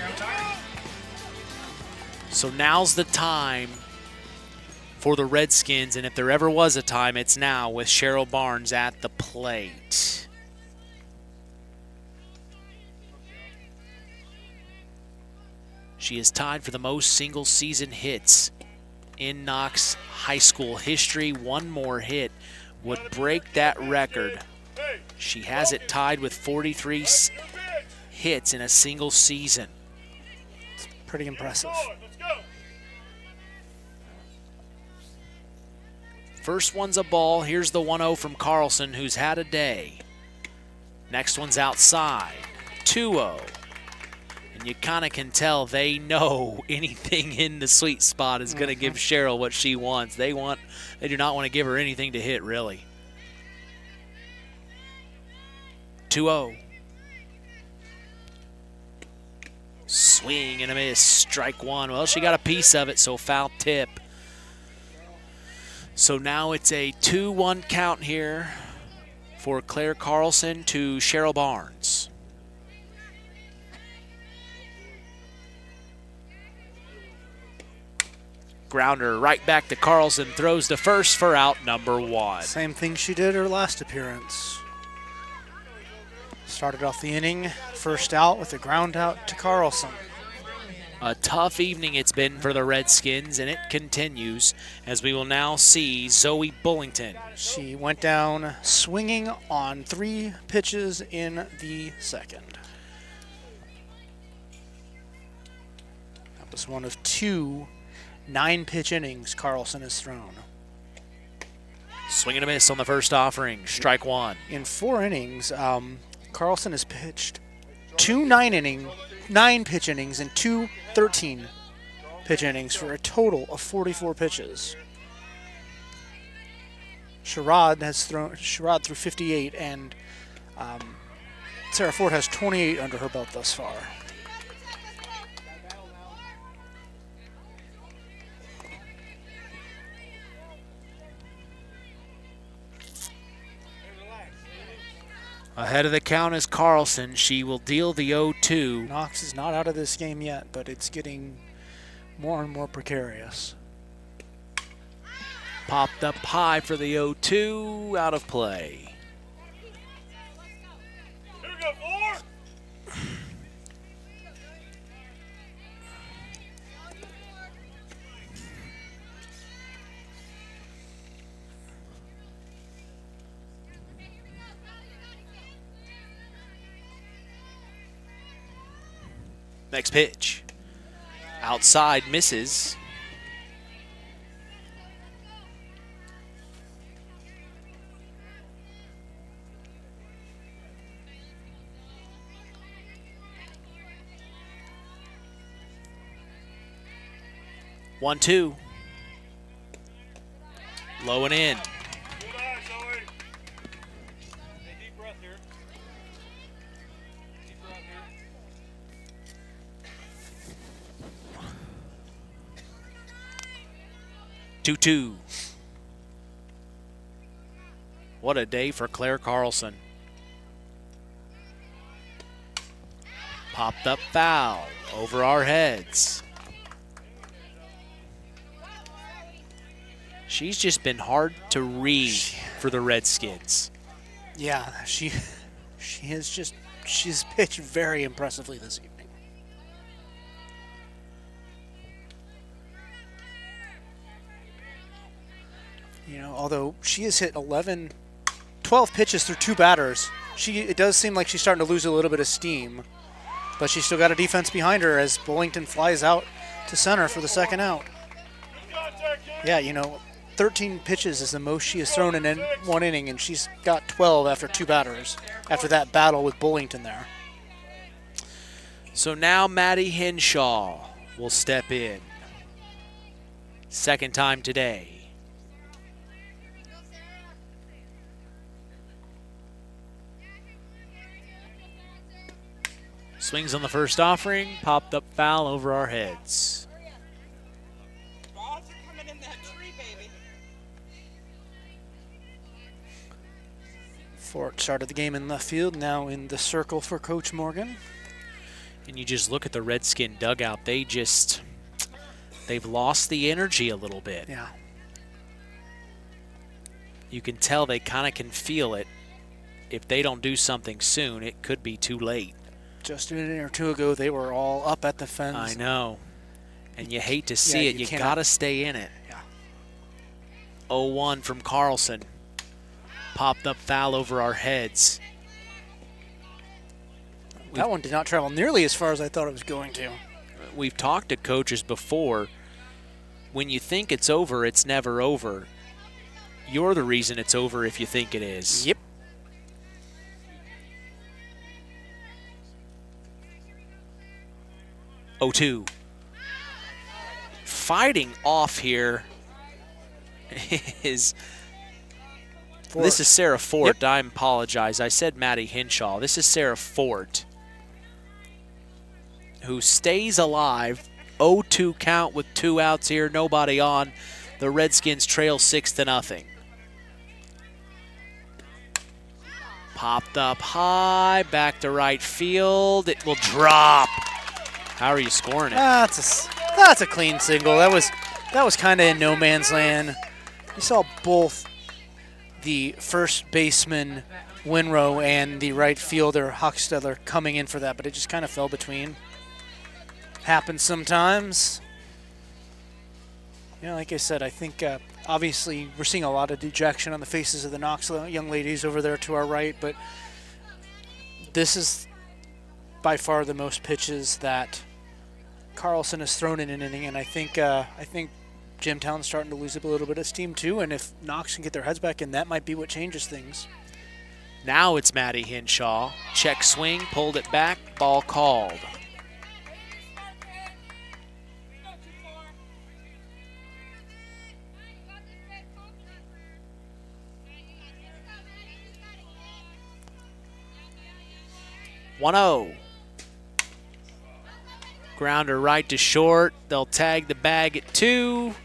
So now's the time for the Redskins, and if there ever was a time, it's now with Cheryl Barnes at the plate. She is tied for the most single-season hits in Knox High School history. One more hit would break that record. She has it tied with 43 hits in a single season. It's pretty impressive. First one's a ball. Here's the 1-0 from Carlson, who's had a day. Next one's outside. 2-0. And you kind of can tell they know anything in the sweet spot is going to give Cheryl what she wants. They do not want to give her anything to hit, really. 2-0. Swing and a miss. Strike 1. Well, she got a piece of it, so foul tip. So now it's a 2-1 count here for Claire Carlson to Cheryl Barnes. Grounder right back to Carlson, throws to first for out number 1. Same thing she did her last appearance. Started off the inning, first out with a ground out to Carlson. A tough evening it's been for the Redskins, and it continues as we will now see Zoe Bullington. She went down swinging on 3 pitches in the 2nd. That was one of 2 9 pitch innings Carlson has thrown. Swing and a miss on the first offering. Strike one. In 4 innings, Carlson has pitched 2 9 pitch innings and 2 13 pitch innings for a total of 44 pitches. Sherrod threw 58, and Sarah Ford has 28 under her belt thus far. Ahead of the count is Carlson. She will deal the 0-2. Knox is not out of this game yet, but it's getting more and more precarious. Popped up high for the 0-2, out of play. Here we go, 4. Next pitch. Outside, misses. One, two. Low and in. Good eye, Zoe. Hey, deep breath here. Deep breath here. 2-2. What a day for Claire Carlson. Popped up foul over our heads. She's just been hard to read for the Redskins. Yeah, she's pitched very impressively this evening. You know, although she has hit 12 pitches through 2 batters, it does seem like she's starting to lose a little bit of steam, but she's still got a defense behind her as Bullington flies out to center for the second out. Yeah, you know, 13 pitches is the most she has thrown in 1 inning, and she's got 12 after 2 batters after that battle with Bullington there. So now Maddie Henshaw will step in. Second time today. Swings on the first offering, popped up foul over our heads. Fort started the game in left field, now in the circle for Coach Morgan. And you just look at the Redskin dugout, they've lost the energy a little bit. Yeah. You can tell they kind of can feel it. If they don't do something soon, it could be too late. Just a minute or 2 ago, they were all up at the fence. I know. And you hate to see it. You got to stay in it. Yeah. 0-1 from Carlson. Popped up foul over our heads. That one did not travel nearly as far as I thought it was going to. We've talked to coaches before. When you think it's over, it's never over. You're the reason it's over if you think it is. Yep. (0-2). Fighting off here is... Fort. This is Sarah Fort. Yep. I apologize. I said Maddie Henshaw. This is Sarah Fort, who stays alive. 0-2 count with 2 outs here, nobody on. The Redskins trail 6-0. Popped up high, back to right field. It will drop. How are you scoring it? That's a clean single. That was kind of in no man's land. You saw both the first baseman Winrow and the right fielder Hochstetler coming in for that, but it just kind of fell between. Happens sometimes. You know, like I said, I think obviously we're seeing a lot of dejection on the faces of the Knox young ladies over there to our right, but this is by far the most pitches that Carlson has thrown in an inning, and I think Jimtown's starting to lose a little bit of steam too. And if Knox can get their heads back in, that might be what changes things. Now it's Maddie Hinshaw. Check swing, pulled it back, ball called. One-oh. Grounder right to short. They'll tag the bag at 2.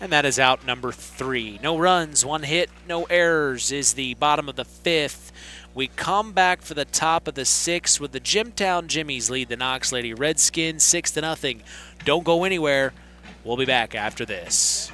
And that is out number 3. No runs, 1 hit, no errors is the bottom of the 5th. We come back for the top of the 6th with the Jimtown Jimmies lead the Knox Lady Redskins 6-0. Don't go anywhere. We'll be back after this.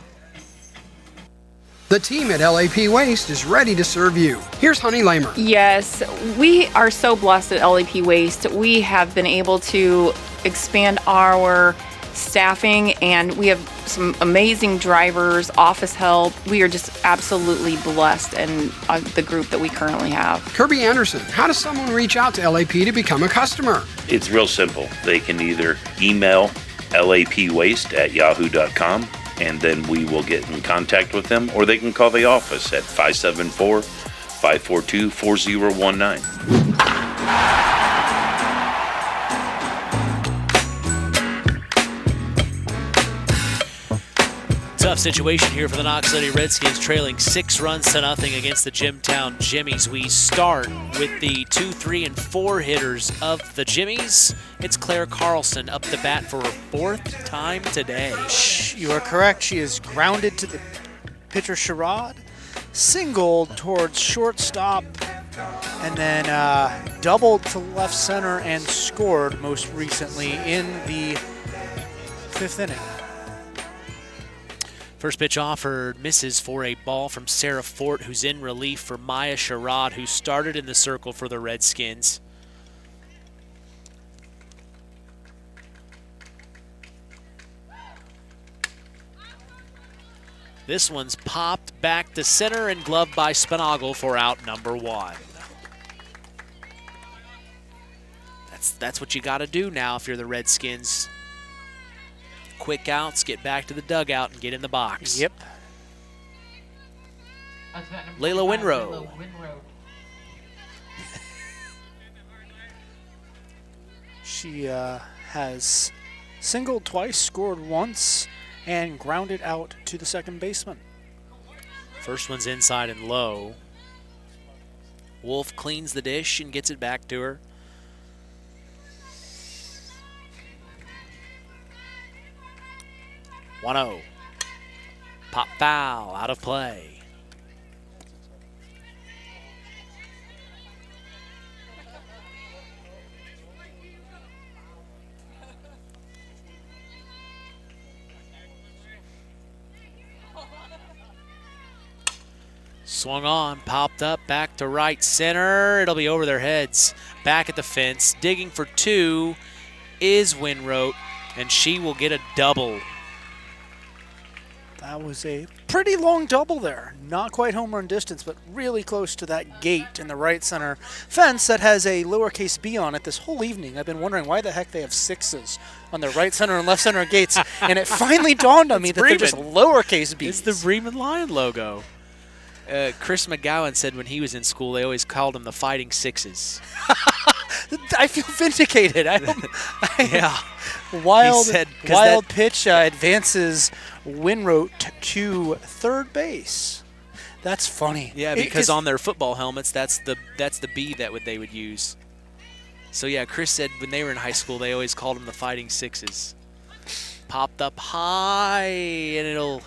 The team at LAP Waste is ready to serve you. Here's Honey Lamer. Yes, we are so blessed at LAP Waste. We have been able to expand our staffing, and we have some amazing drivers, office help. We are just absolutely blessed in the group that we currently have. Kirby Anderson, how does someone reach out to LAP to become a customer? It's real simple. They can either email lapwaste@yahoo.com, and then we will get in contact with them, or they can call the office at 574-542-4019. Tough situation here for the Knox Lady Redskins, trailing 6-0 against the Jimtown Jimmies. We start with the 2, 3, and 4 hitters of the Jimmies. It's Claire Carlson up the bat for her 4th time today. You are correct. She is grounded to the pitcher Sherrod, singled towards shortstop, and then doubled to left center and scored most recently in the 5th inning. First pitch offered, misses for a ball from Sarah Fort, who's in relief for Maya Sherrod, who started in the circle for the Redskins. This one's popped back to center and gloved by Spinagle for out number 1. That's what you got to do now if you're the Redskins. Quick outs, get back to the dugout, and get in the box. Yep. Layla Winrow. She has singled twice, scored once, and grounded out to the second baseman. First one's inside and low. Wolf cleans the dish and gets it back to her. One-oh. Pop foul, out of play. Swung on, popped up, back to right center. It'll be over their heads. Back at the fence, digging for 2 is Winrote, and she will get a double. That was a pretty long double there. Not quite home run distance, but really close to that gate in the right center fence that has a lowercase b on it this whole evening. I've been wondering why the heck they have 6s on their right center and left center gates, and it finally dawned on me that they're just lowercase b's. It's the Bremen Lion logo. Chris McGowan said when he was in school, they always called him the Fighting Sixes. I feel vindicated. Yeah. Wild pitch advances Winrote to third base. That's funny. Yeah, because on their football helmets, that's the B that they would use. So yeah, Chris said when they were in high school, they always called them the Fighting Sixes. Popped up high, and it'll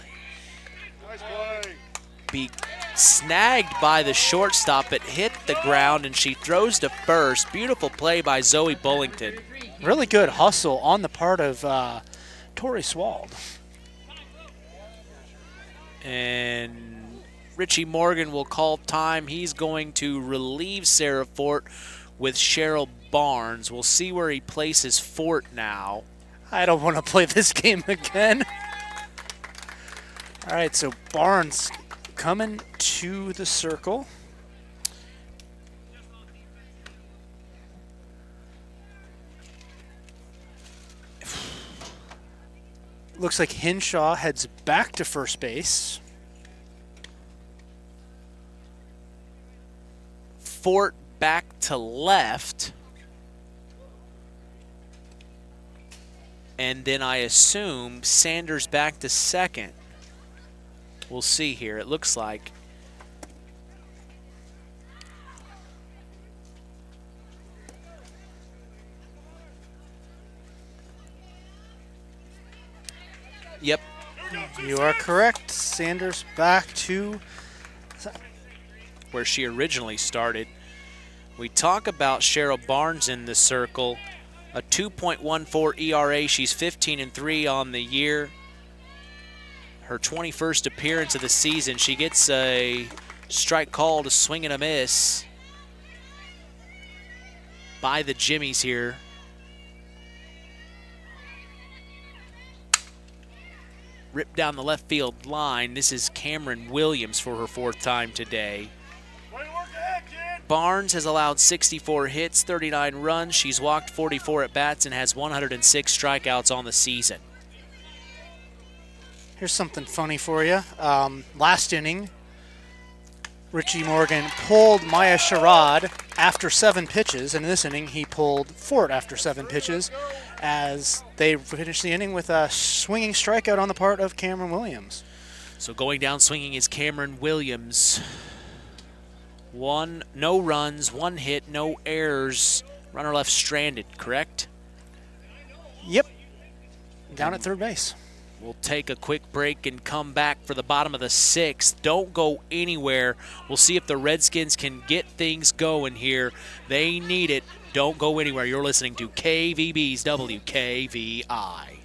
be snagged by the shortstop. It hit the ground, and she throws to first. Beautiful play by Zoe Bullington. Really good hustle on the part of Tori Swald. And Richie Morgan will call time. He's going to relieve Sarah Fort with Cheryl Barnes. We'll see where he places Fort now. I don't want to play this game again. All right, so Barnes coming to the circle. Looks like Hinshaw heads back to first base. Fort back to left. And then I assume Sanders back to second. We'll see here. It looks like. Yep. You are correct. Sanders back to where she originally started. We talk about Cheryl Barnes in the circle. A 2.14 ERA. She's 15-3 on the year. Her 21st appearance of the season. She gets a strike called, a swing and a miss by the Jimmies here. Ripped down the left field line. This is Cameron Williams for her 4th time today. Barnes has allowed 64 hits, 39 runs. She's walked 44 at-bats and has 106 strikeouts on the season. Here's something funny for you. Last inning, Richie Morgan pulled Maya Sherrod after 7 pitches, and in this inning he pulled Fort after 7 pitches as they finished the inning with a swinging strikeout on the part of Cameron Williams. So going down swinging is Cameron Williams. No runs, 1 hit, no errors. Runner left stranded, correct? Yep. Down at third base. We'll take a quick break and come back for the bottom of the 6th. Don't go anywhere. We'll see if the Redskins can get things going here. They need it. Don't go anywhere. You're listening to KVB's WKVI.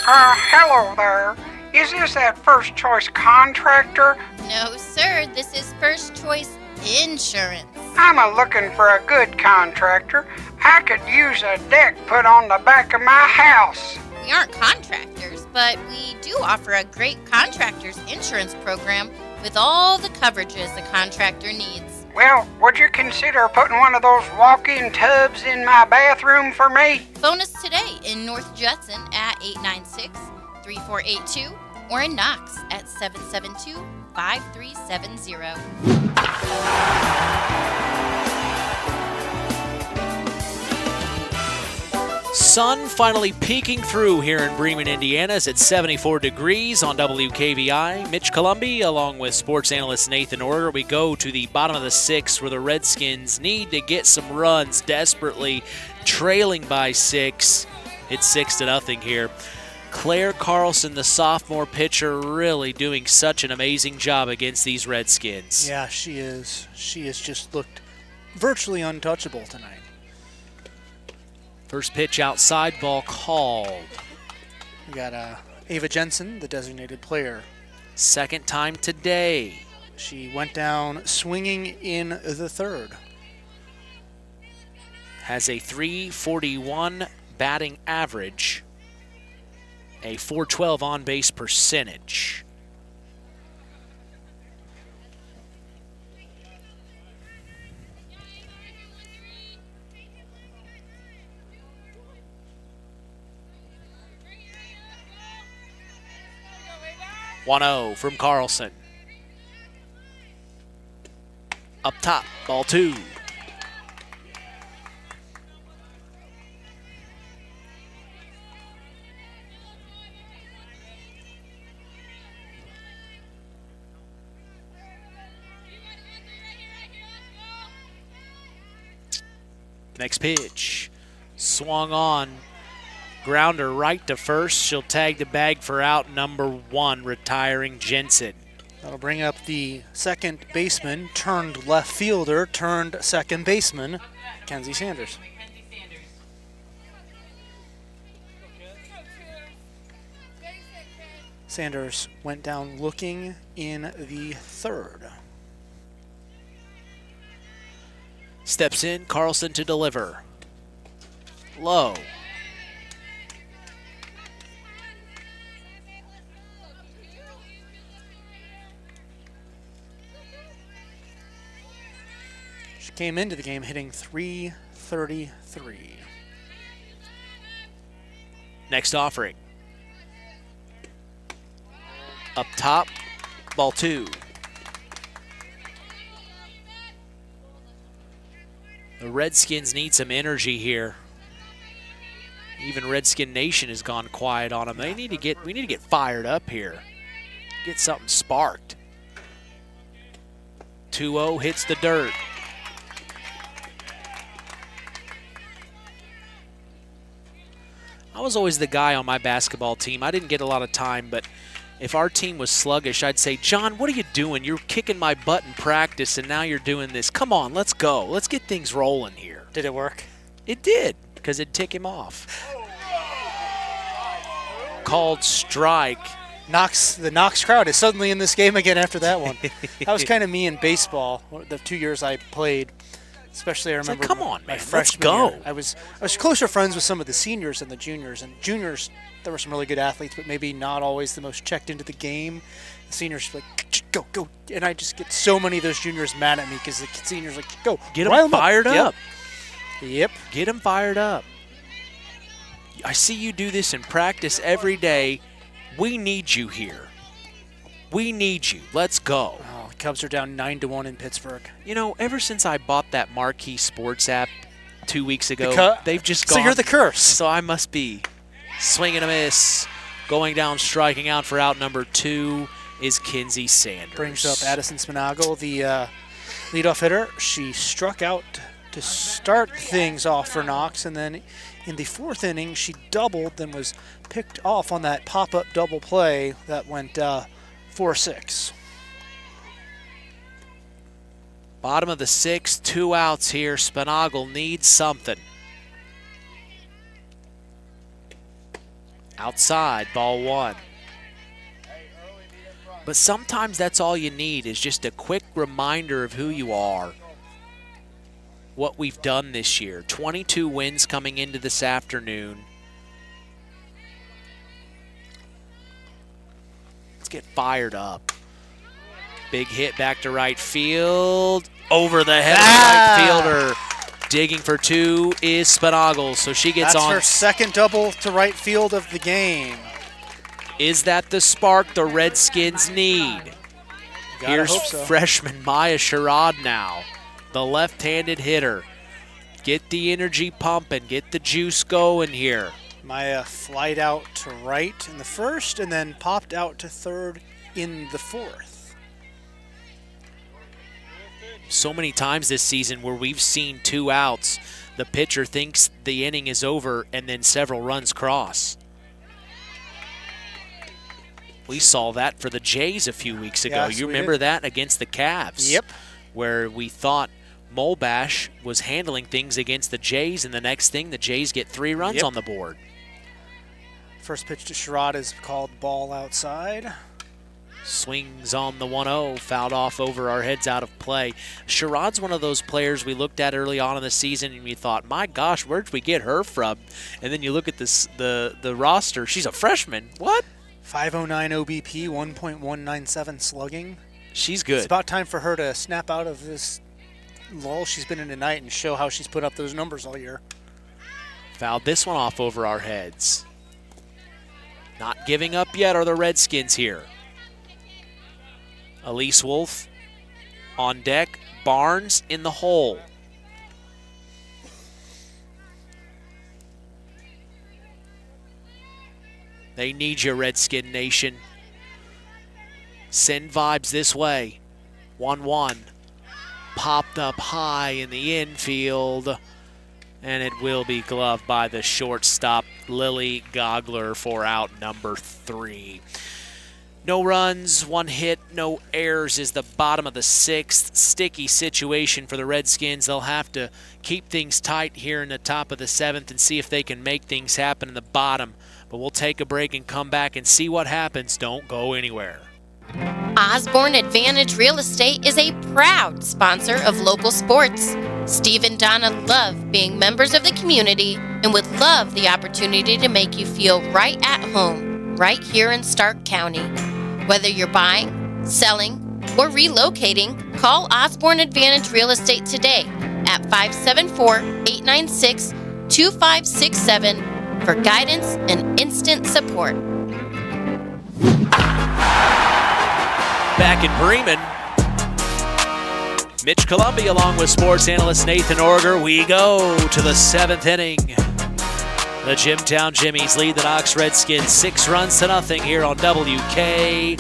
Hello there. Is this that First Choice Contractor? No, sir. This is First Choice Insurance. I'm looking for a good contractor. I could use a deck put on the back of my house. We aren't contractors, but we do offer a great contractor's insurance program with all the coverages a contractor needs. Well, would you consider putting one of those walk-in tubs in my bathroom for me? Phone us today in North Judson at 896-3482 or in Knox at 772-5370. Sun finally peeking through here in Bremen, Indiana. It's at 74 degrees on WKVI. Mitch Columbi along with sports analyst Nathan Order. We go to the bottom of the 6th where the Redskins need to get some runs desperately, trailing by 6. It's 6-0 here. Claire Carlson, the sophomore pitcher, really doing such an amazing job against these Redskins. Yeah, she is. She has just looked virtually untouchable tonight. First pitch outside, ball called. We got Ava Jensen, the designated player. Second time today. She went down swinging in the 3rd. Has a .341 batting average, a .412 on-base percentage. .1-0 from Carlson. Up top, ball 2. Next pitch, swung on. Grounder right to first. She'll tag the bag for out number 1, retiring Jensen. That'll bring up the second baseman, turned left fielder, turned second baseman, Kenzie Sanders. Sanders went down looking in the 3rd. Steps in, Carlson to deliver. Low. She came into the game hitting .333. Next offering. Up top, ball 2. The Redskins need some energy here. Even Redskin Nation has gone quiet on them. We need to get fired up here. Get something sparked. 2-0 hits the dirt. I was always the guy on my basketball team. I didn't get a lot of time, but if our team was sluggish, I'd say, John, what are you doing? You're kicking my butt in practice, and now you're doing this. Come on, let's go. Let's get things rolling here. Did it work? It did, because it'd tick him off. Called strike. The Knox crowd is suddenly in this game again after that one. That was kind of me in baseball, the 2 years I played. Especially I remember come on, my man, freshman let's go. year. I was closer friends with some of the seniors and the juniors. And juniors, there were some really good athletes, but maybe not always the most checked into the game. The seniors were like, go. And I just get so many of those juniors mad at me because the seniors like, go. Get them fired up. Yep. Get them fired up. I see you do this in practice every day. We need you here. We need you. Let's go. Oh, the Cubs are down 9-1 in Pittsburgh. You know, ever since I bought that Marquee Sports app 2 weeks ago, they've just gone. So you're the curse. So I must be swinging a miss. Going down, striking out for out number 2 is Kinsey Sanders. Brings up Addison Spinagle, the leadoff hitter. She struck out to start things off for Knox, and then in the 4th inning, she doubled, then was picked off on that pop-up double play that went 4-6. Bottom of the 6th, 2 outs here. Spinagle needs something. Outside, ball 1. But sometimes that's all you need is just a quick reminder of who you are. What we've done this year. 22 wins coming into this afternoon. Let's get fired up. Big hit back to right field. Over the head of the right fielder. Digging for 2 is Spinagle, so she gets on. That's her second double to right field of the game. Is that the spark the Redskins need? Here's hope so. Freshman Maya Sherrod now. The left-handed hitter. Get the energy pumping. Get the juice going here. Maya flied out to right in the 1st and then popped out to 3rd in the 4th. So many times this season where we've seen 2 outs, the pitcher thinks the inning is over and then several runs cross. We saw that for the Jays a few weeks ago. Yes, you we remember did. that against the Cavs? Yep. Where we thought Molbash was handling things against the Jays, and the next thing, the Jays get 3 runs on the board. First pitch to Sherrod is called ball outside. Swings on the 1-0, fouled off over our heads out of play. Sherrod's one of those players we looked at early on in the season, and we thought, my gosh, where'd we get her from? And then you look at this, the roster. She's a freshman. What? 509 OBP, 1.197 slugging. She's good. It's about time for her to snap out of this lull she's been in tonight and show how she's put up those numbers all year. Fouled this one off over our heads. Not giving up yet are the Redskins here. Elise Wolf on deck. Barnes in the hole. They need you, Redskin Nation. Send vibes this way. 1-1. Popped up high in the infield. And it will be gloved by the shortstop, Lily Gogler, for out number 3. No runs, 1 hit, no errors is the bottom of the 6th. Sticky situation for the Redskins. They'll have to keep things tight here in the top of the 7th and see if they can make things happen in the bottom. But we'll take a break and come back and see what happens. Don't go anywhere. Osborne Advantage Real Estate is a proud sponsor of local sports. Steve and Donna love being members of the community and would love the opportunity to make you feel right at home, right here in Stark County. Whether you're buying, selling, or relocating, call Osborne Advantage Real Estate today at 574-896-2567 for guidance and instant support. Back in Bremen, Mitch Columby along with sports analyst Nathan Orger. We go to the 7th inning. The Jimtown Jimmies lead the Knox Redskins 6-0 here on WKVI.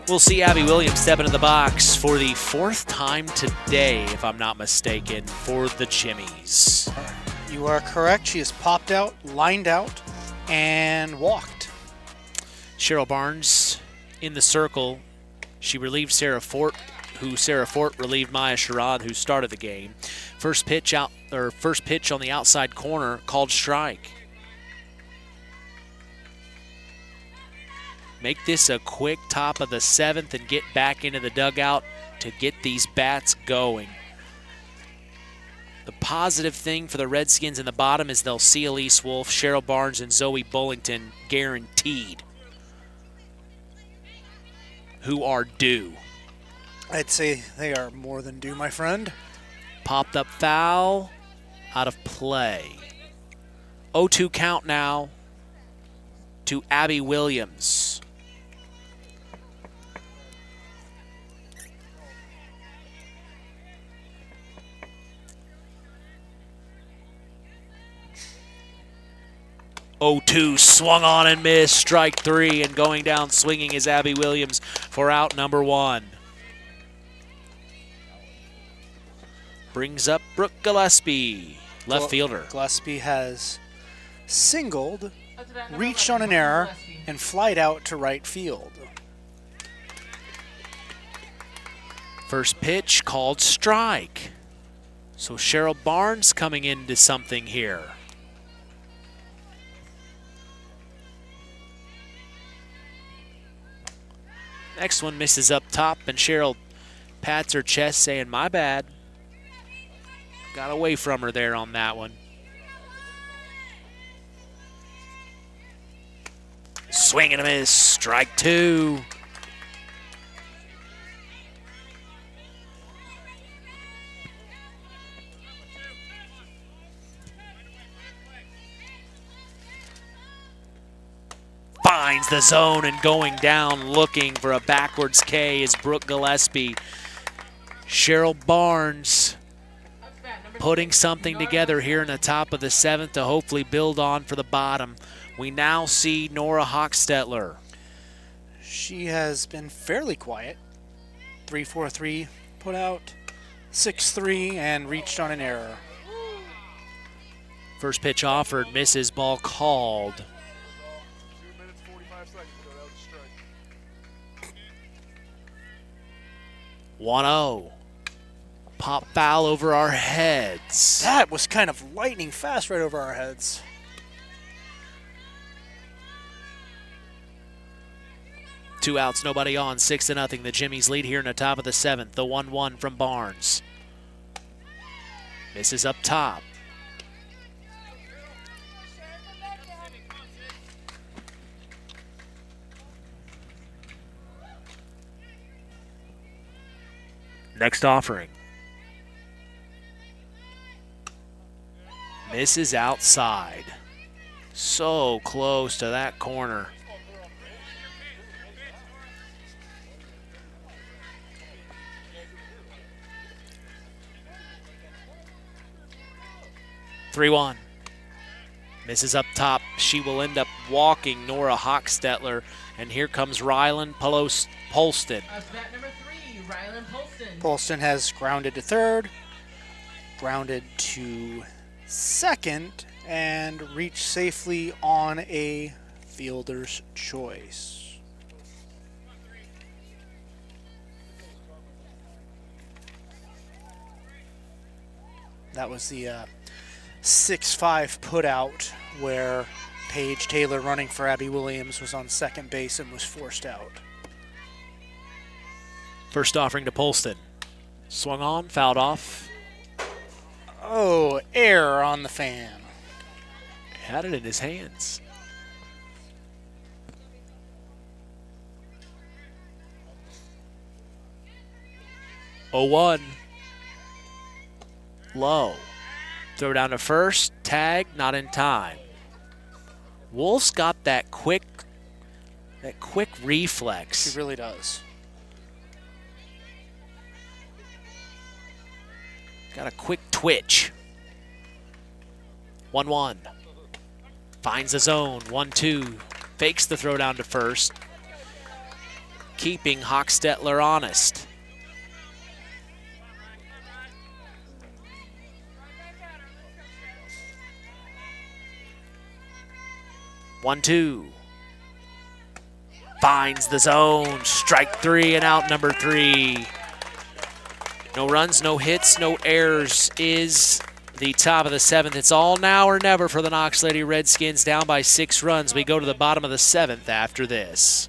We'll see Abby Williams step into the box for the 4th time today, if I'm not mistaken, for the Jimmies. You are correct. She has popped out, lined out, and walked. Cheryl Barnes in the circle. She relieved Sarah Fort, Sarah Fort relieved Maya Sherrod, who started the game. First pitch on the outside corner, called strike. Make this a quick top of the 7th and get back into the dugout to get these bats going. The positive thing for the Redskins in the bottom is they'll see Elise Wolf, Cheryl Barnes, and Zoe Bullington guaranteed, who are due. I'd say they are more than due, my friend. Popped up foul, out of play. 0-2 count now to Abby Williams. Oh-2 swung on and missed. Strike 3, and going down swinging is Abby Williams for out number 1. Brings up Brooke Gillespie, left fielder. Gillespie has singled, reached on an error, and flied out to right field. First pitch called strike. So Cheryl Barnes coming into something here. Next one misses up top, and Cheryl pats her chest saying, "My bad." Got away from her there on that one. Swing and a miss, strike 2. Finds the zone and going down looking for a backwards K is Brooke Gillespie. Cheryl Barnes putting something together here in the top of the 7th to hopefully build on for the bottom. We now see Nora Hochstetler. She has been fairly quiet. 3-4-3 put out, 6-3, and reached on an error. First pitch offered, misses, ball called. 1-0. Pop foul over our heads. That was kind of lightning fast right over our heads. Two outs, nobody on, 6-0. The Jimmies lead here in the top of the 7th. The 1-1 from Barnes. Misses up top. Next offering. Misses outside. So close to that corner. (3-1). Misses up top. She will end up walking Nora Hochstetler. And here comes Rylan Polston. Rylan Polston. Polston has grounded to third, grounded to second, and reached safely on a fielder's choice. That was the 6-5 put out where Paige Taylor, running for Abby Williams, was on second base and was forced out. First offering to Polston. Swung on, fouled off. Oh, error on the fan. Had it in his hands. 0-1. Low. Throw down to first. Tag, not in time. Wolf's got that quick reflex. She really does. Got a quick twitch. 1-1. Finds the zone. 1-2. Fakes the throw down to first. Keeping Hochstetler honest. One, two. Finds the zone. Strike three and out number 3. No runs, no hits, no errors is the top of the 7th. It's all now or never for the Knox Lady Redskins, down by 6 runs. We go to the bottom of the 7th after this.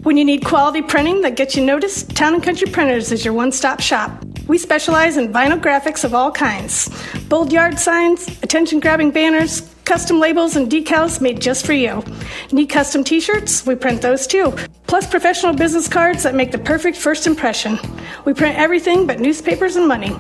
When you need quality printing that gets you noticed, Town & Country Printers is your one-stop shop. We specialize in vinyl graphics of all kinds. Bold yard signs, attention-grabbing banners, custom labels and decals made just for you. Need custom t-shirts? We print those too. Plus professional business cards that make the perfect first impression. We print everything but newspapers and money.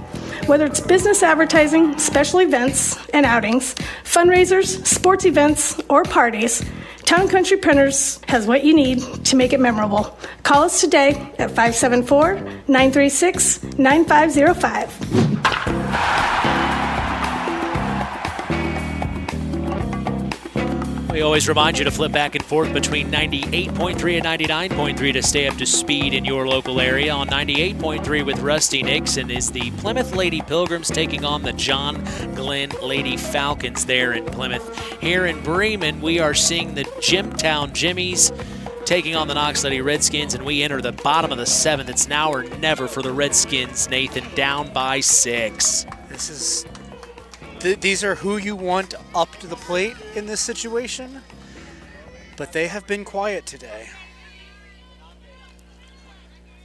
Whether it's business advertising, special events and outings, fundraisers, sports events, or parties, Town & Country Printers has what you need to make it memorable. Call us today at 574-936-9505. We always remind you to flip back and forth between 98.3 and 99.3 to stay up to speed in your local area. On 98.3 with Rusty Nixon is the Plymouth Lady Pilgrims taking on the John Glenn Lady Falcons there in Plymouth. Here in Bremen, we are seeing the Jimtown Jimmies taking on the Knox Lady Redskins, and we enter the bottom of the 7th. It's now or never for the Redskins, Nathan, down by 6. This is... These are who you want up to the plate in this situation, but they have been quiet today.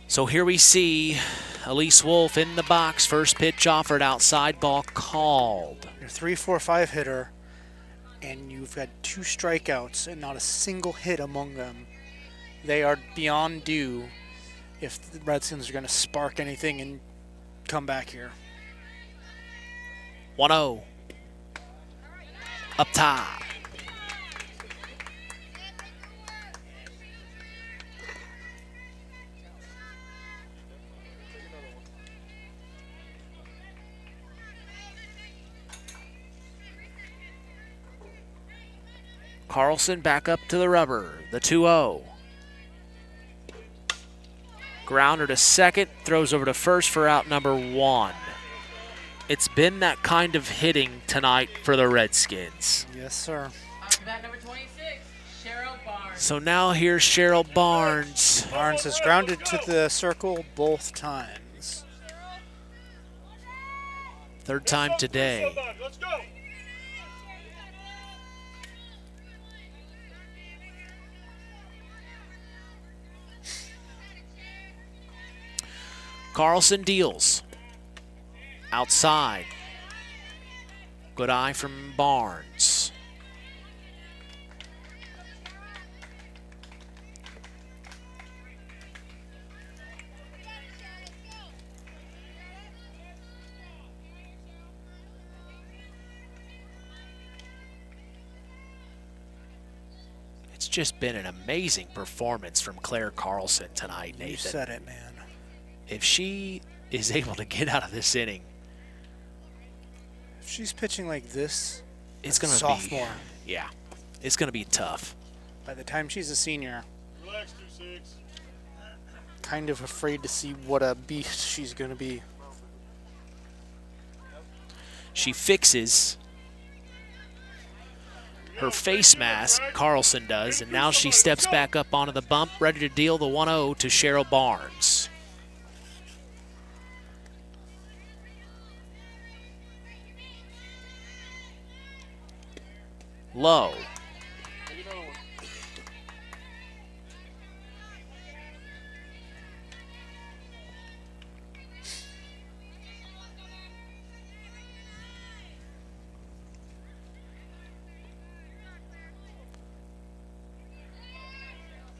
So here we see Elise Wolf in the box. First pitch offered outside, ball called. You're 3-4-5 hitter, and you've had 2 strikeouts and not a single hit among them. They are beyond due if the Redskins are going to spark anything and come back here. 1-0. Up top. Carlson back up to the rubber. The 2-0. Grounder to second. Throws over to first for out number 1. It's been that kind of hitting tonight for the Redskins. Yes, sir. Number 26, Cheryl Barnes. So now here's Cheryl Barnes. Barnes has grounded to the circle both times. Third time today. Let's go. Carlson deals. Outside. Good eye from Barnes. It's just been an amazing performance from Claire Carlson tonight, Nathan. You said it, man. If she is able to get out of this inning, if she's pitching like this, it's going to be sophomore. Yeah, it's going to be tough. By the time she's a senior, Relax, 2-6. kind of afraid to see what a beast she's going to be. She fixes her face mask, Carlson does, and now she steps back up onto the bump, ready to deal the 1-0 to Cheryl Barnes. Low.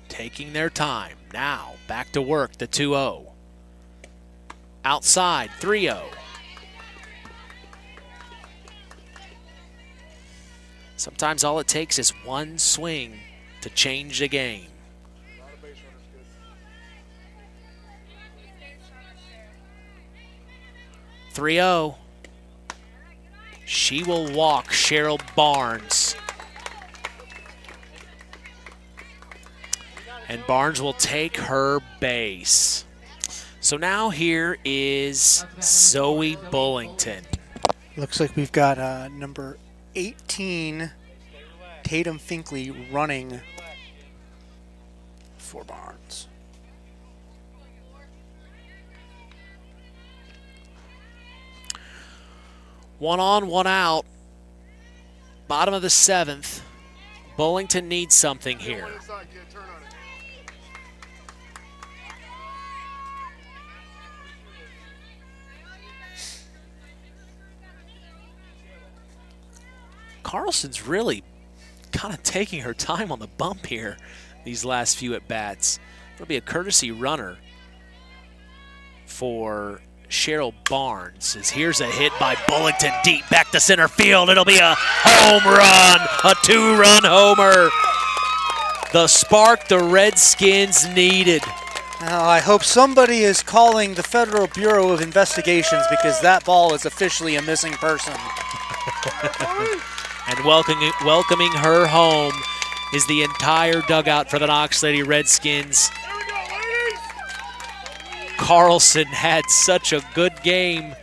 Taking their time. Now, back to work, the 2-0. Outside, 3-0. Sometimes all it takes is one swing to change the game. (3-0). She will walk Cheryl Barnes. And Barnes will take her base. So now here is Zoe Bullington. Looks like we've got number 18, Tatum Finkley, running for Barnes. One on, one out. Bottom of the 7th. Bullington needs something here. Carlson's really kind of taking her time on the bump here these last few at-bats. It'll be a courtesy runner for Cheryl Barnes. As here's a hit by Bullington deep back to center field. It'll be a home run, a 2-run homer. The spark the Redskins needed. Now, I hope somebody is calling the Federal Bureau of Investigations because that ball is officially a missing person. And welcoming her home is the entire dugout for the Knox Lady Redskins. Carlson had such a good game,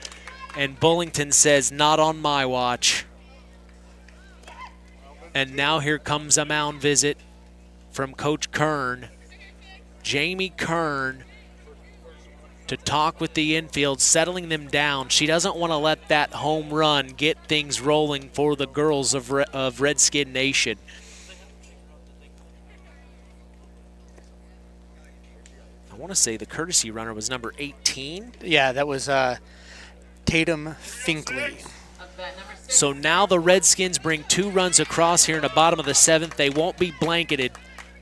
and Bullington says, not on my watch. And now here comes a mound visit from Coach Kern, Jamie Kern, to talk with the infield, settling them down. She doesn't want to let that home run get things rolling for the girls of Redskin Nation. I want to say the courtesy runner was number 18. Yeah, that was Tatum Finkley. So now the Redskins bring 2 runs across here in the bottom of the 7th. They won't be blanketed.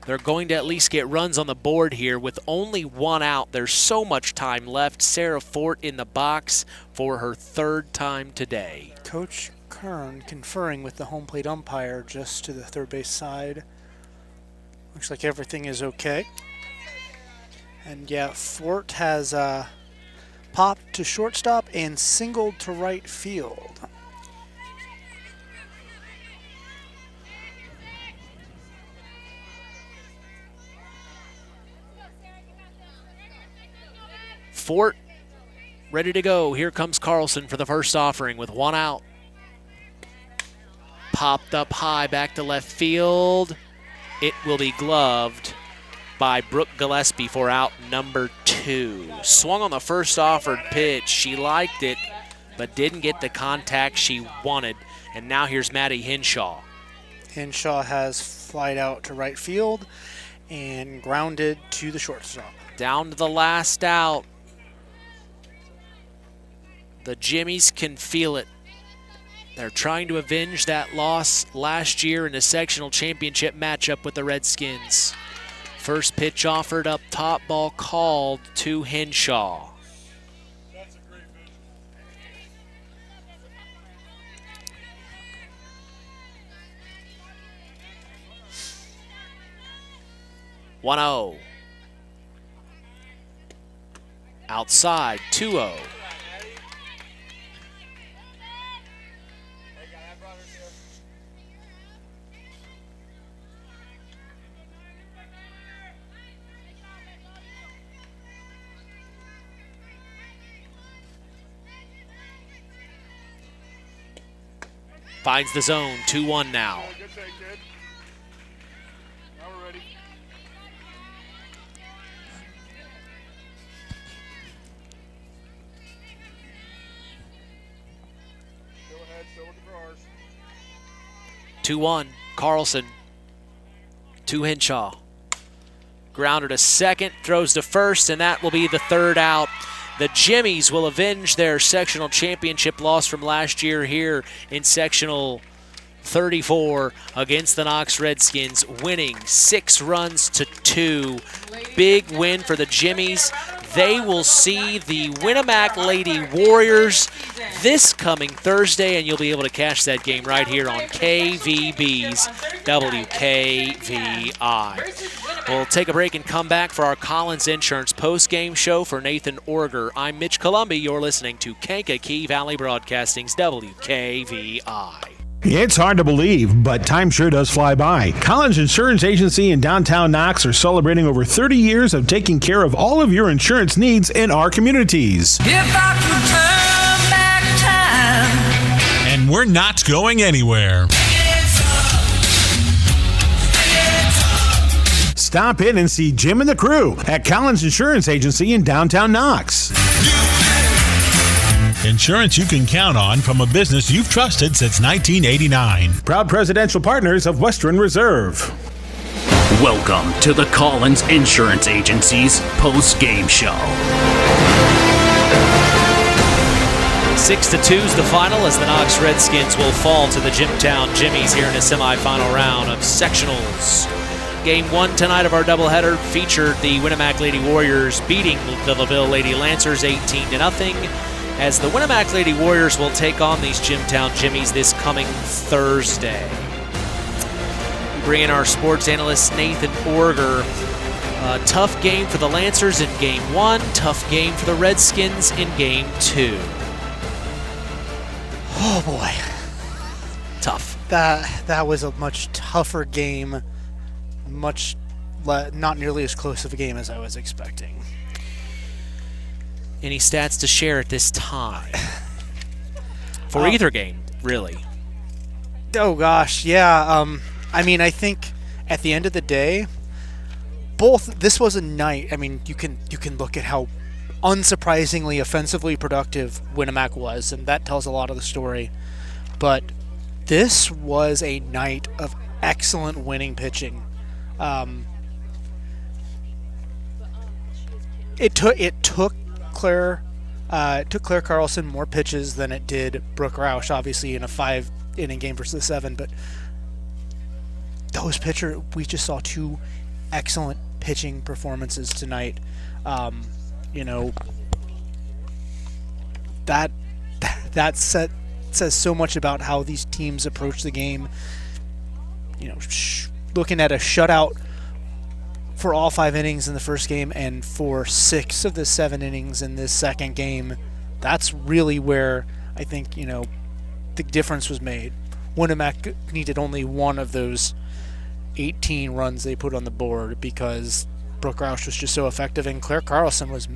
They're going to at least get runs on the board here with only 1 out. There's so much time left. Sarah Fort in the box for her 3rd time today. Coach Kern conferring with the home plate umpire just to the third base side. Looks like everything is okay. And yeah, Fort has popped to shortstop and singled to right field. Fort ready to go. Here comes Carlson for the first offering with 1 out. Popped up high back to left field. It will be gloved by Brooke Gillespie for out number 2. Swung on the first offered pitch. She liked it, but didn't get the contact she wanted. And now here's Maddie Hinshaw. Hinshaw has flied out to right field and grounded to the shortstop. Down to the last out. The Jimmies can feel it. They're trying to avenge that loss last year in the sectional championship matchup with the Redskins. First pitch offered up top, ball called to Hinshaw. That's a great vision. 1-0. Outside, 2-0. Finds the zone, 2-1 now. Good take, kid. Now we're ready. Still ahead, still looking for ours. 2-1, Carlson to Hinshaw. Grounder to second, throws to first, and that will be the 3rd out. The Jimmies will avenge their sectional championship loss from last year here in sectional 34 against the Knox Redskins, winning 6-2. Big win for the Jimmies. They will see the Winamac Lady Warriors this coming Thursday, and you'll be able to catch that game right here on KVB's WKVI. We'll take a break and come back for our Collins Insurance post-game show. For Nathan Orger, I'm Mitch Columbi. You're listening to Kankakee Valley Broadcasting's WKVI. It's hard to believe, but time sure does fly by. Collins Insurance Agency in downtown Knox are celebrating over 30 years of taking care of all of your insurance needs in our communities. If I could turn back time. And we're not going anywhere. Stop in and see Jim and the crew at Collins Insurance Agency in downtown Knox. Insurance you can count on from a business you've trusted since 1989. Proud presidential partners of Western Reserve. Welcome to the Collins Insurance Agency's post-game show. 6-2 is the final as the Knox Redskins will fall to the Jimtown Jimmies here in the semifinal round of sectionals. Game 1 tonight of our doubleheader featured the Winamac Lady Warriors beating the LaVille Lady Lancers 18-0. As the Winamac Lady Warriors will take on these Jimtown Jimmies this coming Thursday. We bring in our sports analyst, Nathan Orger. Tough game for the Lancers in Game 1, tough game for the Redskins in Game 2. Oh, boy. Tough. That was a much tougher game, not nearly as close of a game as I was expecting. Any stats to share at this time? For either game, really. Oh, gosh, yeah. I mean, I think at the end of the day, this was a night. I mean, you can look at how unsurprisingly offensively productive Winamac was, and that tells a lot of the story. But this was a night of excellent winning pitching. It took Claire Carlson more pitches than it did Brooke Roush, obviously in a 5-inning game versus 7, but those pitchers, we just saw two excellent pitching performances tonight. That says so much about how these teams approach the game. Looking at a shutout for all 5 innings in the first game and for 6 of the 7 innings in this second game, that's really where I think, the difference was made. Winamac needed only one of those 18 runs they put on the board because Brooke Roush was just so effective, and Claire Carlson was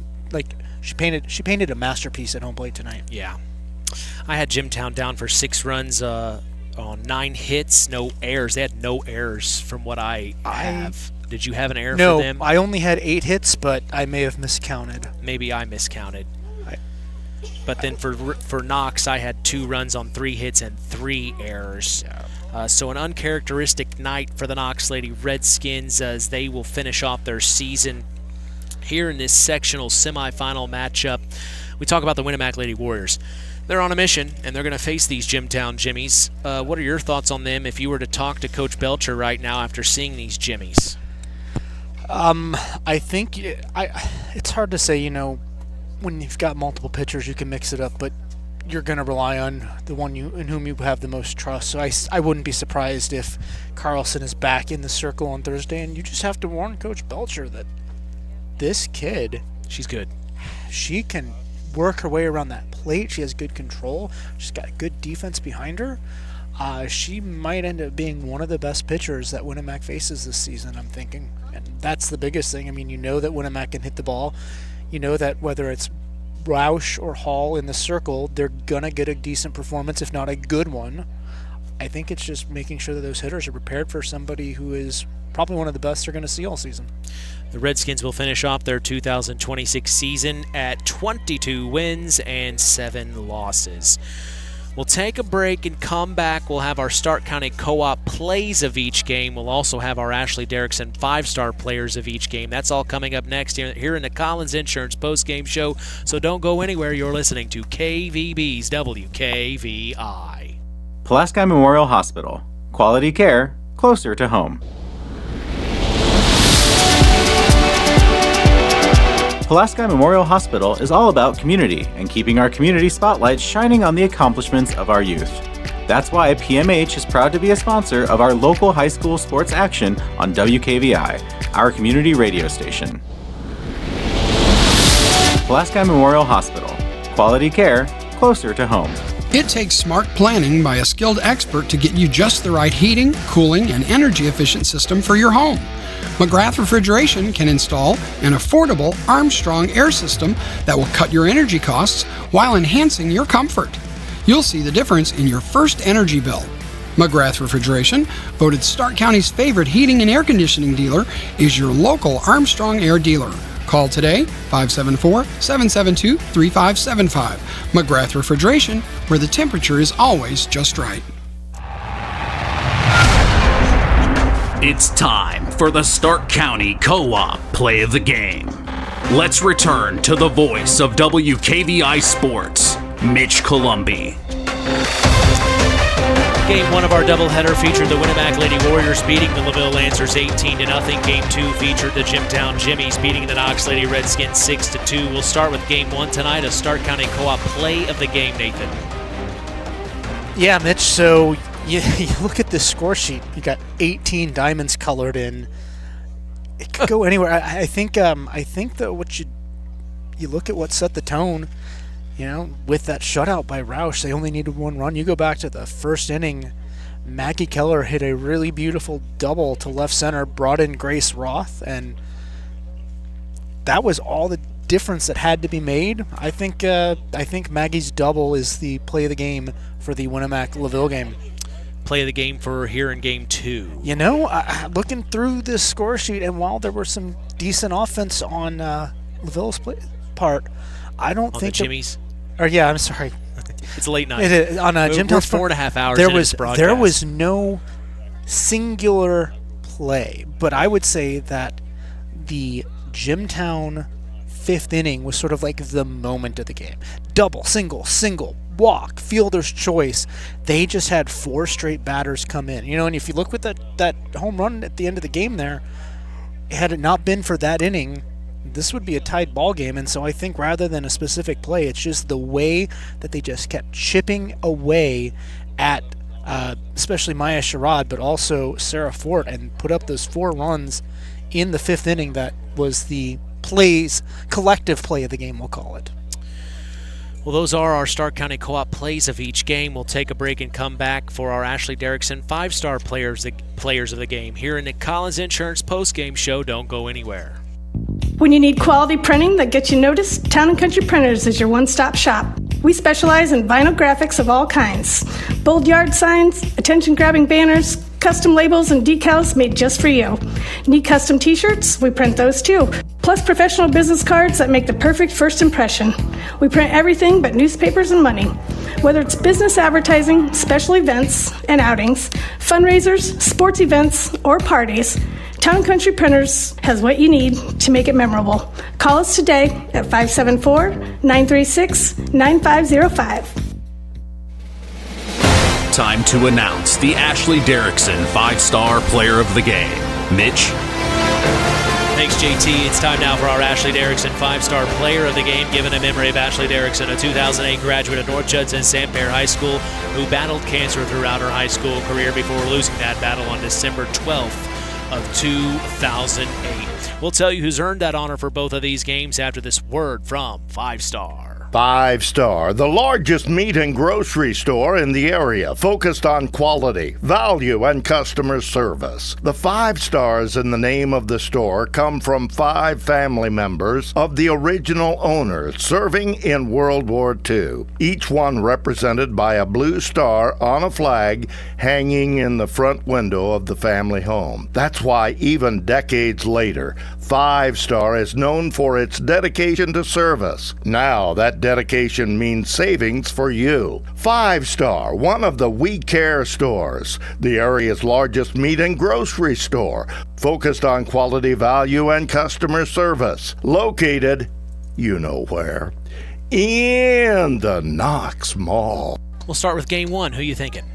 she painted a masterpiece at home plate tonight. Yeah. I had Jimtown down for 6 runs on 9 hits, no errors. They had no errors from what I have. Did you have an error for them? No, I only had 8 hits, but I may have miscounted. Maybe I miscounted. But then for Knox, I had 2 runs on 3 hits and 3 errors. Yeah. So an uncharacteristic night for the Knox Lady Redskins as they will finish off their season here in this sectional semifinal matchup. We talk about the Winamac Lady Warriors. They're on a mission, and they're going to face these Jimtown Jimmies. What are your thoughts on them if you were to talk to Coach Belcher right now after seeing these Jimmies? I think it's hard to say, when you've got multiple pitchers, you can mix it up, but you're going to rely on the one in whom you have the most trust. So I wouldn't be surprised if Carlson is back in the circle on Thursday, and you just have to warn Coach Belcher that this kid, she's good. She can work her way around that plate. She has good control. She's got good defense behind her. She might end up being one of the best pitchers that Winamac faces this season, I'm thinking. And that's the biggest thing. I mean, that Winamac can hit the ball. You know that whether it's Roush or Hall in the circle, they're going to get a decent performance, if not a good one. I think it's just making sure that those hitters are prepared for somebody who is probably one of the best they're going to see all season. The Redskins will finish off their 2026 season at 22 wins and 7 losses. We'll take a break and come back. We'll have our Stark County Co-op plays of each game. We'll also have our Ashley Derrickson 5-star players of each game. That's all coming up next here in the Collins Insurance postgame show. So don't go anywhere. You're listening to KVB's WKVI. Pulaski Memorial Hospital. Quality care closer to home. Pulaski Memorial Hospital is all about community and keeping our community spotlight shining on the accomplishments of our youth. That's why PMH is proud to be a sponsor of our local high school sports action on WKVI, our community radio station. Pulaski Memorial Hospital. Quality care closer to home. It takes smart planning by a skilled expert to get you just the right heating, cooling, and energy-efficient system for your home. McGrath Refrigeration can install an affordable Armstrong air system that will cut your energy costs while enhancing your comfort. You'll see the difference in your first energy bill. McGrath Refrigeration, voted Stark County's favorite heating and air conditioning dealer, is your local Armstrong Air dealer. Call today, 574-772-3575. McGrath Refrigeration, where the temperature is always just right. It's time for the Stark County Co-op Play of the Game. Let's return to the voice of WKVI Sports, Mitch Columbi. Game 1 of our doubleheader featured the Winamac Lady Warriors beating the LaVille Lancers 18-0. Game 2 featured the Jimtown Jimmies beating the Knox Lady Redskins 6-2. We'll start with Game 1 tonight, a Stark County Co-op Play of the Game, Nathan. Yeah, Mitch, so you look at this score sheet. You got 18 diamonds colored in. It could go anywhere. I think that what you look at what set the tone, with that shutout by Roush, they only needed one run. You go back to the first inning, Maggie Keller hit a really beautiful double to left center, brought in Grace Roth, and that was all the difference that had to be made. I think Maggie's double is the play of the game for the Winamac LaVille game. Play of the game for here in Game 2. Looking through this score sheet, and while there was some decent offense on LaVille's part, I don't think the Jimmies. I'm sorry. It's a late night. On Jimtown's we're 4.5 hours there into was this broadcast. There was no singular play, but I would say that the Jimtown fifth inning was sort of like the moment of the game. Double, single, walk, fielder's choice. They just had 4 straight batters come in. And if you look with that home run at the end of the game there, had it not been for that inning, this would be a tied ball game. And so I think rather than a specific play, it's just the way that they just kept chipping away at especially Maya Sherrod, but also Sarah Fort, and put up those 4 runs in the 5th inning. That was the collective play of the game, we'll call it. Well, those are our Stark County Co-op plays of each game. We'll take a break and come back for our Ashley Derrickson 5-star players of the game here in the Collins Insurance postgame show. Don't go anywhere. When you need quality printing that gets you noticed, Town & Country Printers is your one-stop shop. We specialize in vinyl graphics of all kinds. Bold yard signs, attention-grabbing banners, custom labels and decals made just for you. Need custom t-shirts? We print those too. Plus professional business cards that make the perfect first impression. We print everything but newspapers and money. Whether it's business advertising, special events and outings, fundraisers, sports events, or parties, Town & Country Printers has what you need to make it memorable. Call us today at 574-936-9505. Time to announce the Ashley Derrickson 5-star player of the game. Mitch? Thanks, JT. It's time now for our Ashley Derrickson 5-star player of the game, given in memory of Ashley Derrickson, a 2008 graduate of North Judson Santerre High School who battled cancer throughout her high school career before losing that battle on December 12th of 2008. We'll tell you who's earned that honor for both of these games after this word from 5-star. 5-Star, the largest meat and grocery store in the area, focused on quality, value, and customer service. The 5 stars in the name of the store come from 5 family members of the original owners serving in World War II, each one represented by a blue star on a flag hanging in the front window of the family home. That's why even decades later, 5-Star is known for its dedication to service. Now that dedication means savings for you. 5-Star, one of the We Care stores, the area's largest meat and grocery store, focused on quality, value, and customer service. Located, you know where, in the Knox Mall. We'll start with game 1. Who you thinking?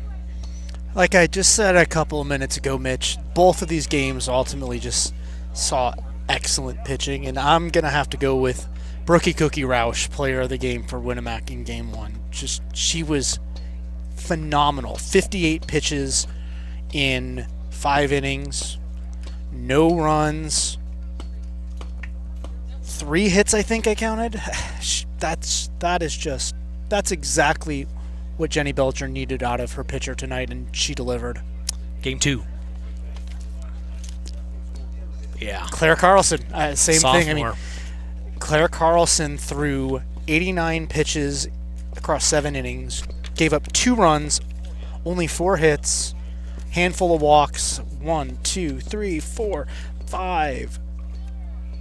Like I just said a couple of minutes ago, Mitch, both of these games ultimately just saw excellent pitching, and I'm going to have to go with Brookie Cookie Roush, player of the game for Winamac in Game 1. She was phenomenal. 58 pitches in 5 innings, no runs, 3 hits I think I counted. That's exactly what Jenny Belcher needed out of her pitcher tonight, and she delivered. Game 2. Yeah. Claire Carlson, same Sophomore. thing. I mean, Claire Carlson threw 89 pitches across 7 innings, gave up 2 runs, only 4 hits, handful of walks, 1, 2, 3, 4, 5,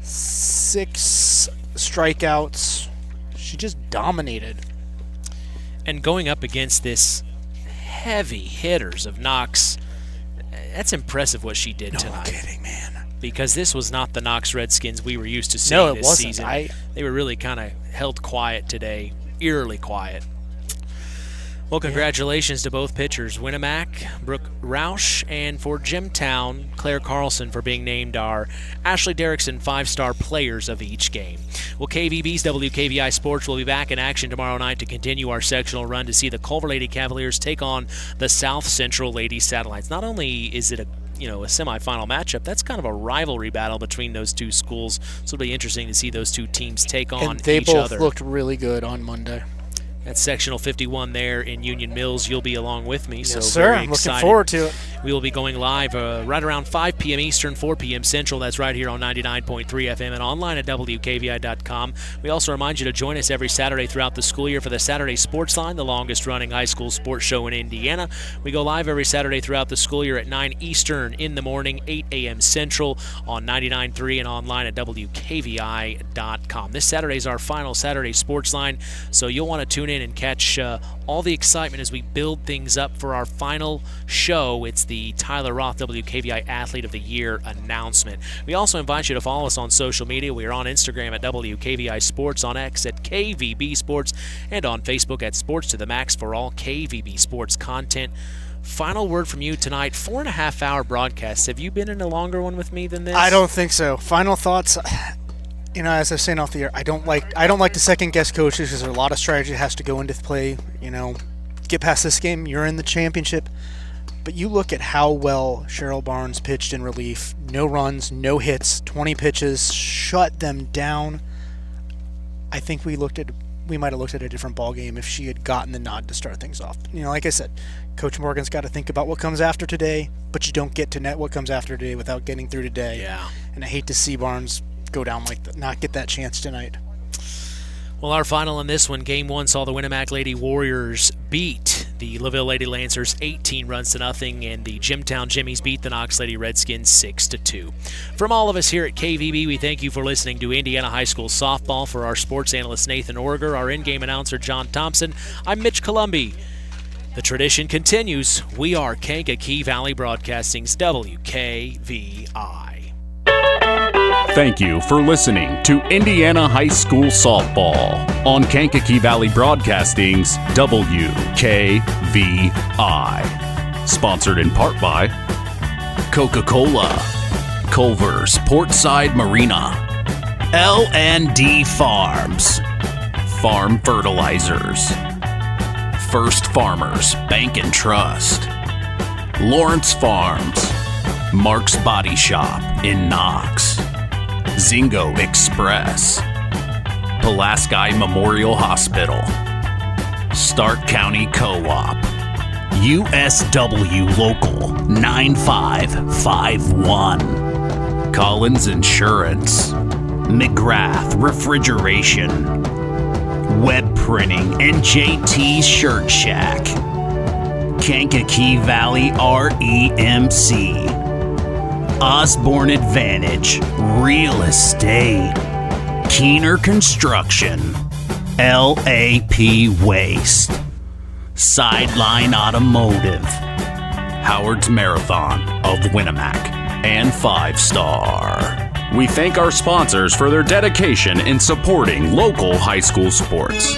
6 strikeouts. She just dominated. And going up against this heavy hitters of Knox, that's impressive what she did tonight. No kidding, man. Because this was not the Knox Redskins we were used to seeing this season. They were really kind of held quiet today, eerily quiet. Well, congratulations to both pitchers, Winamac, Brooke Roush, and for Jimtown, Claire Carlson, for being named our Ashley Derrickson 5-star players of each game. Well, KVB's WKVI Sports will be back in action tomorrow night to continue our sectional run to see the Culver Lady Cavaliers take on the South Central Lady Satellites. Not only is it a semifinal matchup, that's kind of a rivalry battle between those two schools, so it'll be interesting to see those two teams take on each other. And they both looked really good on Monday. That's Sectional 51 there in Union Mills. You'll be along with me. Yes, so sir. Very I'm excited. looking forward to it. We will be going live right around 5 p.m. Eastern, 4 p.m. Central. That's right here on 99.3 FM and online at WKVI.com. We also remind you to join us every Saturday throughout the school year for the Saturday Sports Line, the longest-running high school sports show in Indiana. We go live every Saturday throughout the school year at 9 Eastern in the morning, 8 a.m. Central on 99.3 and online at WKVI.com. This Saturday is our final Saturday Sports Line, so you'll want to tune in and catch all the excitement as we build things up for our final show. It's the Tyler Roth WKVI Athlete of the Year announcement. We also invite you to follow us on social media. We are on Instagram at WKVI Sports, on X at KVB Sports, and on Facebook at Sports to the Max for all KVB Sports content. Final word from you tonight. 4.5-hour broadcast. Have you been in a longer one with me than this? I don't think so. Final thoughts. As I was saying off the air, I don't like to second guess coaches because there's a lot of strategy that has to go into play. Get past this game, you're in the championship. But you look at how well Cheryl Barnes pitched in relief. No runs, no hits, 20 pitches, shut them down. I think we might have looked at a different ball game if she had gotten the nod to start things off. Like I said, Coach Morgan's got to think about what comes after today, but you don't get to net what comes after today without getting through today. Yeah. And I hate to see Barnes go down like that, not get that chance tonight. Well, our final in this one, Game 1, saw the Winamac Lady Warriors beat the LaVille Lady Lancers 18-0, and the Jimtown Jimmies beat the Knox Lady Redskins 6-2. From all of us here at KVB, we thank you for listening to Indiana High School Softball. For our sports analyst Nathan Orger, our in-game announcer John Thompson, I'm Mitch Columbi. The tradition continues. We are Kankakee Valley Broadcasting's WKVI. Thank you for listening to Indiana High School Softball on Kankakee Valley Broadcasting's WKVI. Sponsored in part by Coca-Cola, Culver's Portside Marina, L&D Farms, Farm Fertilizers, First Farmers Bank and Trust, Lawrence Farms, Mark's Body Shop in Knox, Zingo Express, Pulaski Memorial Hospital, Stark County Co-op, USW Local 9551, Collins Insurance, McGrath Refrigeration, Web Printing and JT's Shirt Shack, Kankakee Valley REMC, Osborne Advantage Real Estate, Keener Construction, LAP Waste, Sideline Automotive, Howard's Marathon of Winamac, and 5-Star. We thank our sponsors for their dedication in supporting local high school sports.